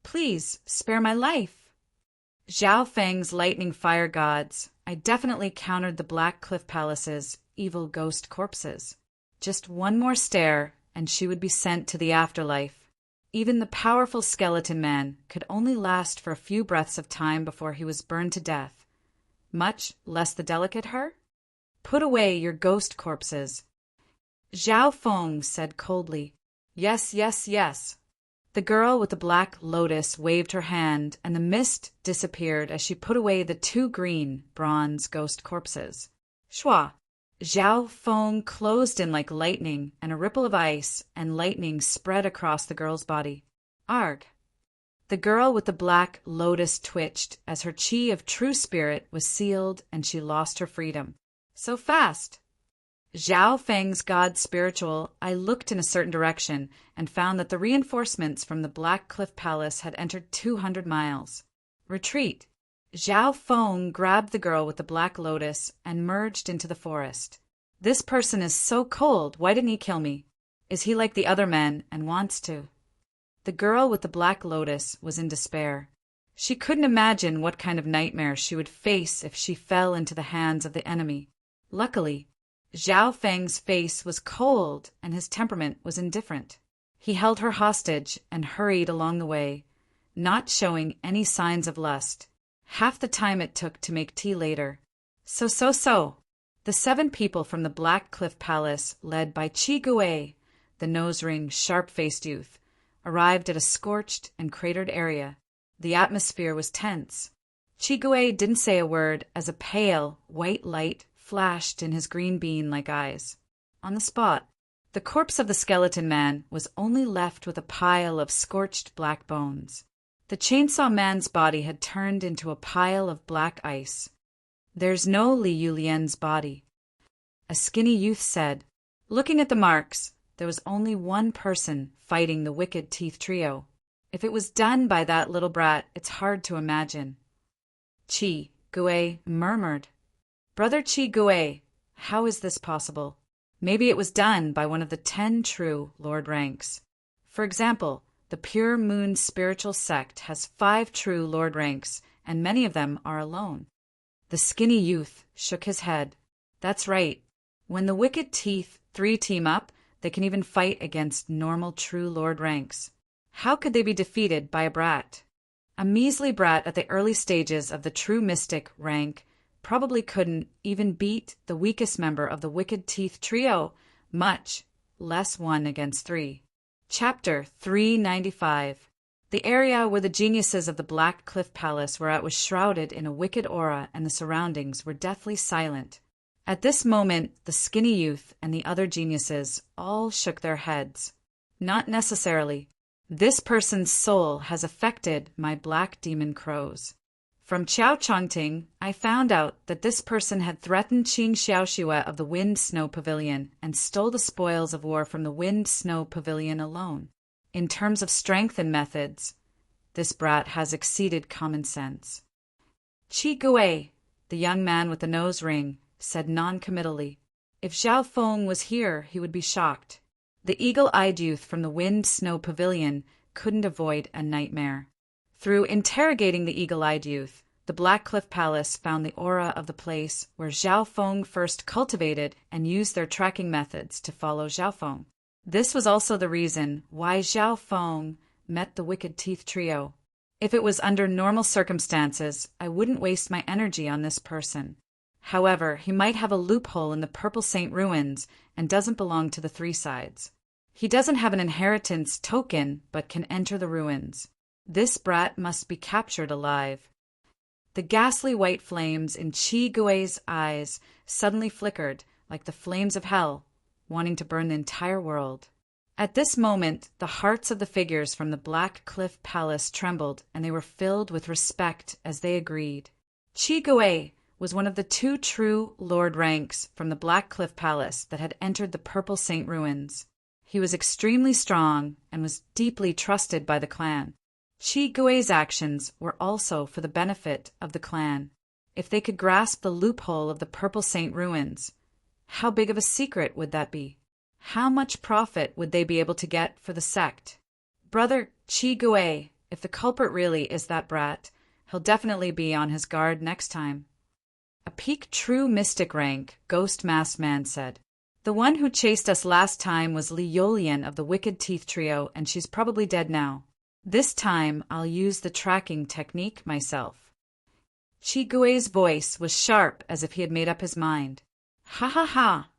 "Please, spare my life." Zhao Feng's lightning fire gods, I definitely countered the Black Cliff Palace's evil ghost corpses. Just one more stare, and she would be sent to the afterlife. Even the powerful Skeleton Man could only last for a few breaths of time before he was burned to death. Much less the delicate her? Put away your ghost corpses. Zhao Feng said coldly. Yes, yes, yes. The girl with the black lotus waved her hand, and the mist disappeared as she put away the 2 green, bronze ghost corpses. Shua! Zhao Feng closed in like lightning, and a ripple of ice and lightning spread across the girl's body. Arg! The girl with the black lotus twitched as her chi of true spirit was sealed and she lost her freedom. So fast! Zhao Feng's god spiritual, I looked in a certain direction and found that the reinforcements from the Black Cliff Palace had entered 200 miles. Retreat! Zhao Feng grabbed the girl with the black lotus and merged into the forest. This person is so cold, why didn't he kill me? Is he like the other men and wants to? The girl with the black lotus was in despair. She couldn't imagine what kind of nightmare she would face if she fell into the hands of the enemy. Luckily, Zhao Feng's face was cold and his temperament was indifferent. He held her hostage and hurried along the way, not showing any signs of lust. Half the time it took to make tea later. So. The 7 people from the Black Cliff Palace, led by Chi Gui, the nose-ring, sharp-faced youth, arrived at a scorched and cratered area. The atmosphere was tense. Chi Gui didn't say a word as a pale, white light flashed in his green bean-like eyes. On the spot, the corpse of the skeleton man was only left with a pile of scorched black bones. The chainsaw man's body had turned into a pile of black ice. There's no Li Yulian's body. A skinny youth said. Looking at the marks, there was only one person fighting the Wicked Teeth Trio. If it was done by that little brat, it's hard to imagine. Chi Gui murmured. Brother Chi Gui, how is this possible? Maybe it was done by one of the 10 true Lord ranks. For example, the Pure Moon spiritual sect has 5 true Lord ranks, and many of them are alone. The skinny youth shook his head. That's right. When the Wicked Teeth 3 team up, they can even fight against normal true Lord ranks. How could they be defeated by a brat? A measly brat at the early stages of the true mystic rank probably couldn't even beat the weakest member of the Wicked Teeth Trio, much less 1 against 3. Chapter 395. The area where the geniuses of the Black Cliff Palace were at was shrouded in a wicked aura, and the surroundings were deathly silent. At this moment, the skinny youth and the other geniuses all shook their heads. Not necessarily. This person's soul has affected my black demon crows. From Qiao Chongting, I found out that this person had threatened Qing Xiaoxue of the Wind Snow Pavilion and stole the spoils of war from the Wind Snow Pavilion alone. In terms of strength and methods, this brat has exceeded common sense. Chi Gui, the young man with the nose ring, said non-committally. If Zhao Feng was here, he would be shocked. The eagle-eyed youth from the Wind Snow Pavilion couldn't avoid a nightmare. Through interrogating the eagle-eyed youth, the Black Cliff Palace found the aura of the place where Zhao Feng first cultivated and used their tracking methods to follow Zhao Feng. This was also the reason why Zhao Feng met the Wicked Teeth Trio. If it was under normal circumstances, I wouldn't waste my energy on this person. However, he might have a loophole in the Purple Saint ruins and doesn't belong to the 3 sides. He doesn't have an inheritance token but can enter the ruins. This brat must be captured alive. The ghastly white flames in Chi Gui's eyes suddenly flickered like the flames of hell, wanting to burn the entire world. At this moment, the hearts of the figures from the Black Cliff Palace trembled, and they were filled with respect as they agreed. Chi Gui was one of the 2 true Lord ranks from the Black Cliff Palace that had entered the Purple Saint ruins. He was extremely strong and was deeply trusted by the clan. Chi Gui's actions were also for the benefit of the clan. If they could grasp the loophole of the Purple Saint ruins, how big of a secret would that be? How much profit would they be able to get for the sect? Brother Chi Gui, if the culprit really is that brat, he'll definitely be on his guard next time. A peak true mystic rank, Ghost Masked Man said. The one who chased us last time was Li Yulian of the Wicked Teeth Trio, and she's probably dead now. This time I'll use the tracking technique myself. Chi Gui's voice was sharp as if he had made up his mind. Ha ha ha!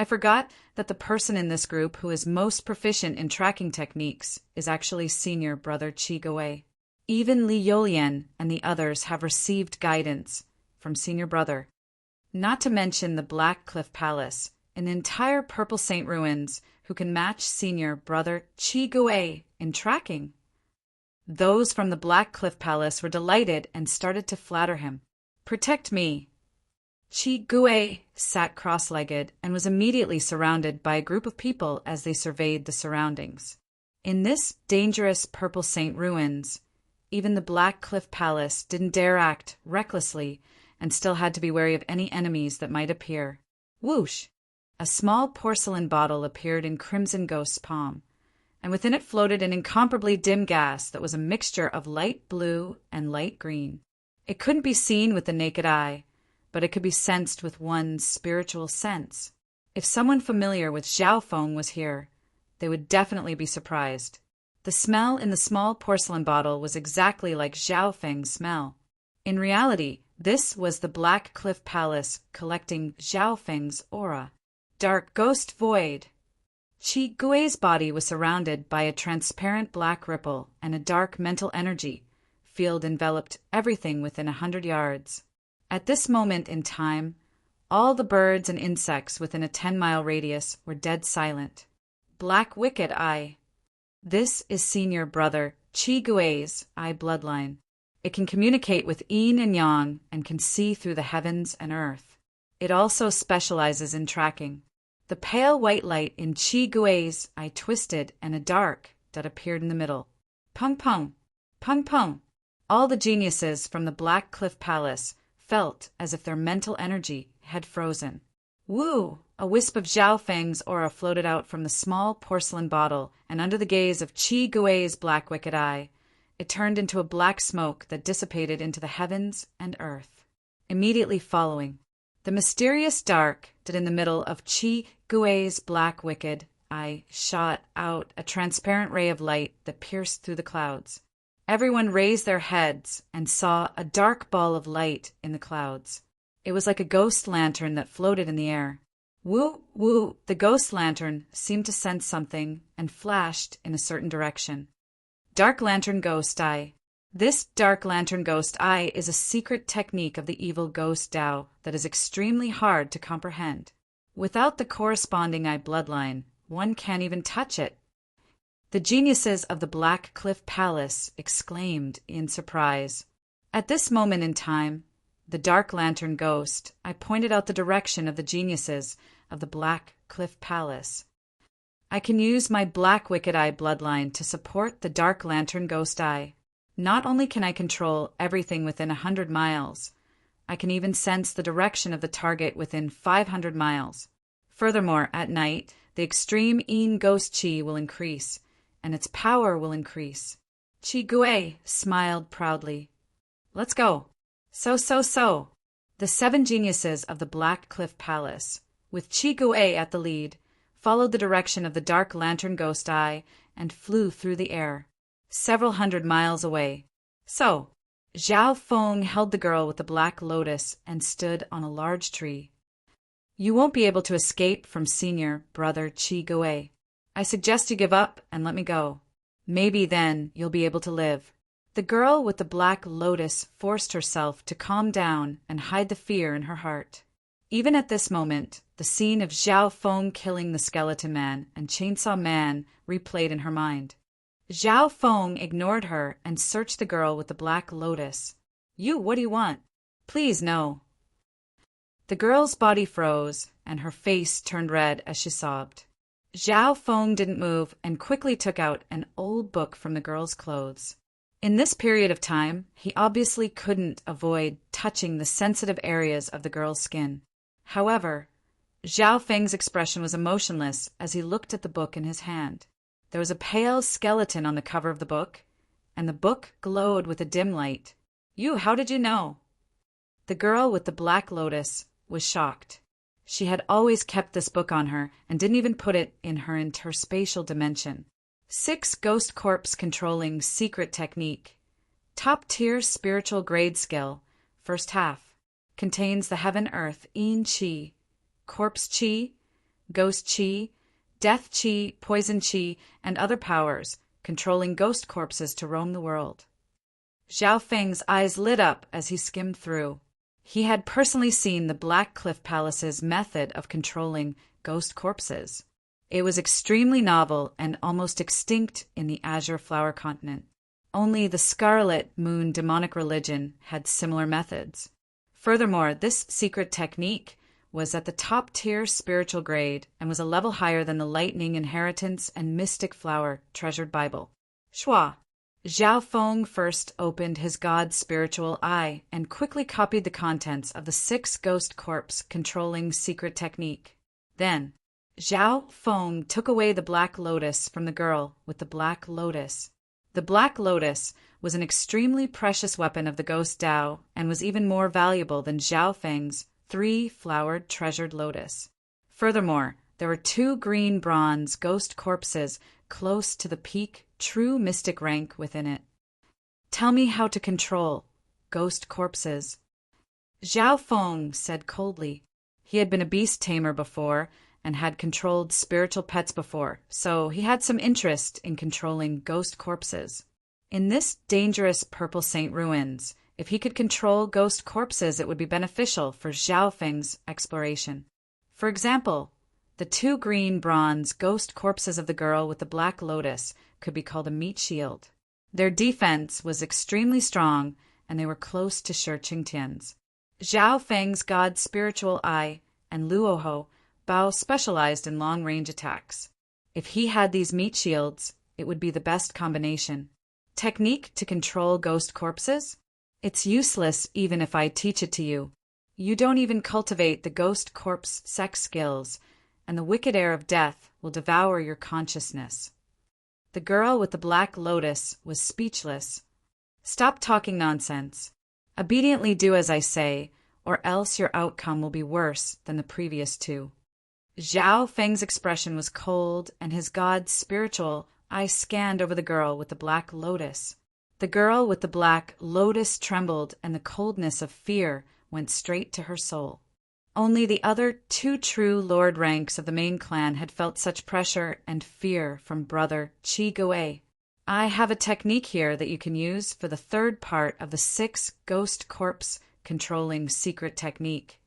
I forgot that the person in this group who is most proficient in tracking techniques is actually Senior Brother Chi-Gui. Even Li Yolian and the others have received guidance from Senior Brother. Not to mention the Black Cliff Palace, an entire Purple Saint ruins who can match Senior Brother Chi-Gui in tracking. Those from the Black Cliff Palace were delighted and started to flatter him. "Protect me." Chi-Gui sat cross-legged and was immediately surrounded by a group of people as they surveyed the surroundings. In this dangerous Purple Saint ruins, even the Black Cliff Palace didn't dare act recklessly and still had to be wary of any enemies that might appear. Whoosh! A small porcelain bottle appeared in Crimson Ghost's palm, and within it floated an incomparably dim gas that was a mixture of light blue and light green. It couldn't be seen with the naked eye, but it could be sensed with one's spiritual sense. If someone familiar with Zhao Feng was here, they would definitely be surprised. The smell in the small porcelain bottle was exactly like Zhao Feng's smell. In reality, this was the Black Cliff Palace collecting Zhao Feng's aura. Dark ghost void. Chi-Gui's body was surrounded by a transparent black ripple, and a dark mental energy field enveloped everything within 100 yards. At this moment in time, all the birds and insects within a 10-mile radius were dead silent. Black Wicked Eye. This is Senior Brother Chi-Gui's eye bloodline. It can communicate with yin and yang and can see through the heavens and earth. It also specializes in tracking. The pale white light in Chi-Gui's eye twisted, and a dark that appeared in the middle. Pung pung, pung pung. All the geniuses from the Black Cliff Palace felt as if their mental energy had frozen. Woo! A wisp of Zhao Feng's aura floated out from the small porcelain bottle, and under the gaze of Chi-Gui's Black Wicked Eye, it turned into a black smoke that dissipated into the heavens and earth. Immediately following, the mysterious dark that in the middle of Chi-Gui's Black Wicked Eye shot out a transparent ray of light that pierced through the clouds. Everyone raised their heads and saw a dark ball of light in the clouds. It was like a ghost lantern that floated in the air. Woo, woo! The ghost lantern seemed to sense something and flashed in a certain direction. Dark Lantern Ghost Eye. This Dark Lantern Ghost Eye is a secret technique of the evil ghost Dao that is extremely hard to comprehend. Without the corresponding eye bloodline, one can't even touch it. The geniuses of the Black Cliff Palace exclaimed in surprise. At this moment in time, the Dark Lantern Ghost, I pointed out the direction of the geniuses of the Black Cliff Palace. I can use my Black Wicked Eye bloodline to support the Dark Lantern Ghost Eye. Not only can I control everything within 100 miles, I can even sense the direction of the target within 500 miles. Furthermore, at night, the extreme Yin Ghost Chi will increase, and its power will increase. Chi-Gui smiled proudly. Let's go. So. The 7 geniuses of the Black Cliff Palace, with Chi-Gui at the lead, followed the direction of the Dark Lantern Ghost Eye and flew through the air, several hundred miles away. So, Zhao Feng held the girl with the black lotus and stood on a large tree. You won't be able to escape from Senior Brother Chi-Gui. I suggest you give up and let me go. Maybe then you'll be able to live. The girl with the black lotus forced herself to calm down and hide the fear in her heart. Even at this moment, the scene of Zhao Feng killing the Skeleton Man and Chainsaw Man replayed in her mind. Zhao Feng ignored her and searched the girl with the black lotus. What do you want? Please, no. The girl's body froze, and her face turned red as she sobbed. Zhao Feng didn't move and quickly took out an old book from the girl's clothes. In this period of time, he obviously couldn't avoid touching the sensitive areas of the girl's skin. However, Zhao Feng's expression was emotionless as he looked at the book in his hand. There was a pale skeleton on the cover of the book, and the book glowed with a dim light. How did you know? The girl with the black lotus was shocked. She had always kept this book on her and didn't even put it in her interspatial dimension. 6 Ghost Corpse Controlling Secret Technique. Top-tier spiritual grade skill. First half. Contains the Heaven Earth Yin Chi, Corpse Chi, ghost chi, death chi, poison chi, and other powers, controlling ghost corpses to roam the world. Zhao Feng's eyes lit up as he skimmed through. He had personally seen the Black Cliff Palace's method of controlling ghost corpses. It was extremely novel and almost extinct in the Azure Flower Continent. Only the Scarlet Moon demonic religion had similar methods. Furthermore, this secret technique was at the top-tier spiritual grade and was a level higher than the Lightning Inheritance and Mystic Flower Treasured Bible. Shua. Zhao Feng first opened his god's spiritual eye and quickly copied the contents of the 6 ghost corpse controlling secret technique. Then, Zhao Feng took away the Black Lotus from the girl with the Black Lotus. The Black Lotus was an extremely precious weapon of the Ghost Dao and was even more valuable than Zhao Feng's 3-flowered treasured lotus. Furthermore, there were 2 green bronze ghost corpses close to the peak true mystic rank within it. Tell me how to control ghost corpses. Zhao Feng said coldly. He had been a beast tamer before and had controlled spiritual pets before, so he had some interest in controlling ghost corpses. In this dangerous Purple Saint ruins, if he could control ghost corpses, it would be beneficial for Zhao Feng's exploration. For example, the 2 green bronze ghost corpses of the girl with the Black Lotus could be called a meat shield. Their defense was extremely strong, and they were close to Shi Qingtian's. Zhao Feng's god's spiritual eye and Luoho Bao specialized in long-range attacks. If he had these meat shields, it would be the best combination. Technique to control ghost corpses? It's useless even if I teach it to you. You don't even cultivate the ghost corpse sex skills, and the wicked air of death will devour your consciousness. The girl with the Black Lotus was speechless. Stop talking nonsense. Obediently do as I say, or else your outcome will be worse than the previous 2. Zhao Feng's expression was cold, and his god's spiritual eye scanned over the girl with the Black Lotus. The girl with the Black Lotus trembled, and the coldness of fear went straight to her soul. Only the other 2 true lord ranks of the main clan had felt such pressure and fear from brother Qi Gui. I have a technique here that you can use for the 3rd part of the 6 ghost corpse controlling secret technique.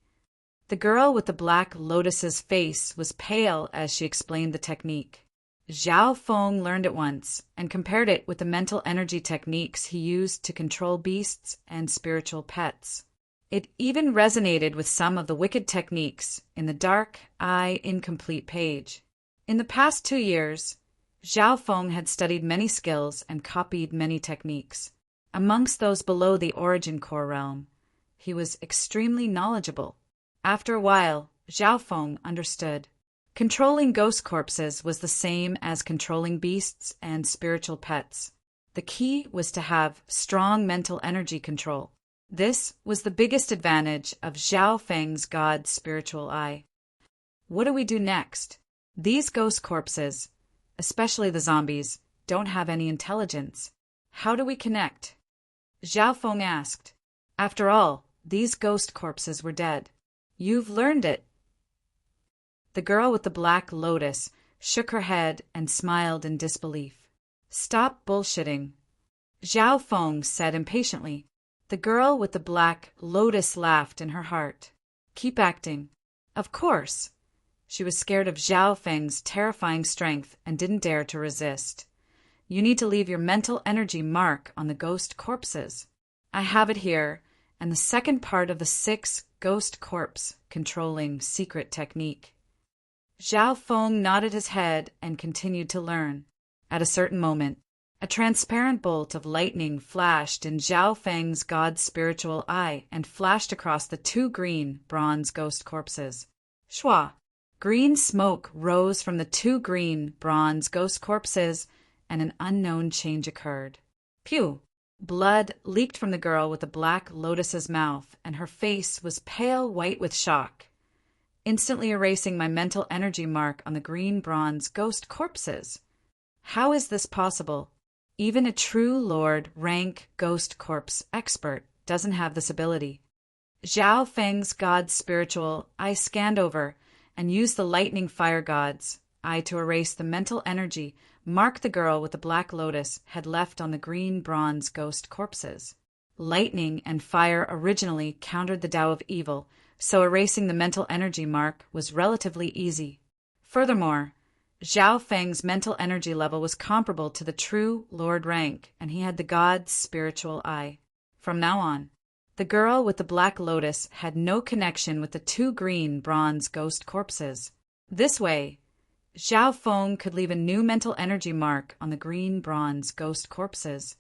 The girl with the Black Lotus's face was pale as she explained the technique. Zhao Feng learned it once and compared it with the mental energy techniques he used to control beasts and spiritual pets. It even resonated with some of the wicked techniques in the Dark Eye Incomplete page. In the past 2 years, Zhao Feng had studied many skills and copied many techniques. Amongst those below the Origin Core realm, he was extremely knowledgeable. After a while, Zhao Feng understood. Controlling ghost corpses was the same as controlling beasts and spiritual pets. The key was to have strong mental energy control. This was the biggest advantage of Zhao Feng's god's spiritual eye. What do we do next? These ghost corpses, especially the zombies, don't have any intelligence. How do we connect? Zhao Feng asked. After all, these ghost corpses were dead. You've learned it. The girl with the Black Lotus shook her head and smiled in disbelief. Stop bullshitting, Zhao Feng said impatiently. The girl with the Black Lotus laughed in her heart. Keep acting. Of course. She was scared of Zhao Feng's terrifying strength and didn't dare to resist. You need to leave your mental energy mark on the ghost corpses. I have it here, and the 2nd part of the 6 ghost corpse controlling secret technique. Zhao Feng nodded his head and continued to learn. At a certain moment, a transparent bolt of lightning flashed in Zhao Feng's god's spiritual eye and flashed across the 2 green bronze ghost corpses. Shua! Green smoke rose from the 2 green bronze ghost corpses, and an unknown change occurred. Pew! Blood leaked from the girl with the Black Lotus's mouth, and her face was pale white with shock, instantly erasing my mental energy mark on the green bronze ghost corpses. How is this possible? Even a true Lord rank ghost corpse expert doesn't have this ability. Zhao Feng's god's spiritual eye scanned over and use the lightning fire god's eye to erase the mental energy Mark the girl with the black lotus had left on the green bronze ghost corpses. Lightning and fire originally countered the Tao of evil, so erasing the mental energy mark was relatively easy. Furthermore, Zhao Feng's mental energy level was comparable to the true Lord rank, and he had the god's spiritual eye. From now on, the girl with the black lotus had no connection with the two green bronze ghost corpses. This way, Zhao Feng could leave a new mental energy mark on the green bronze ghost corpses.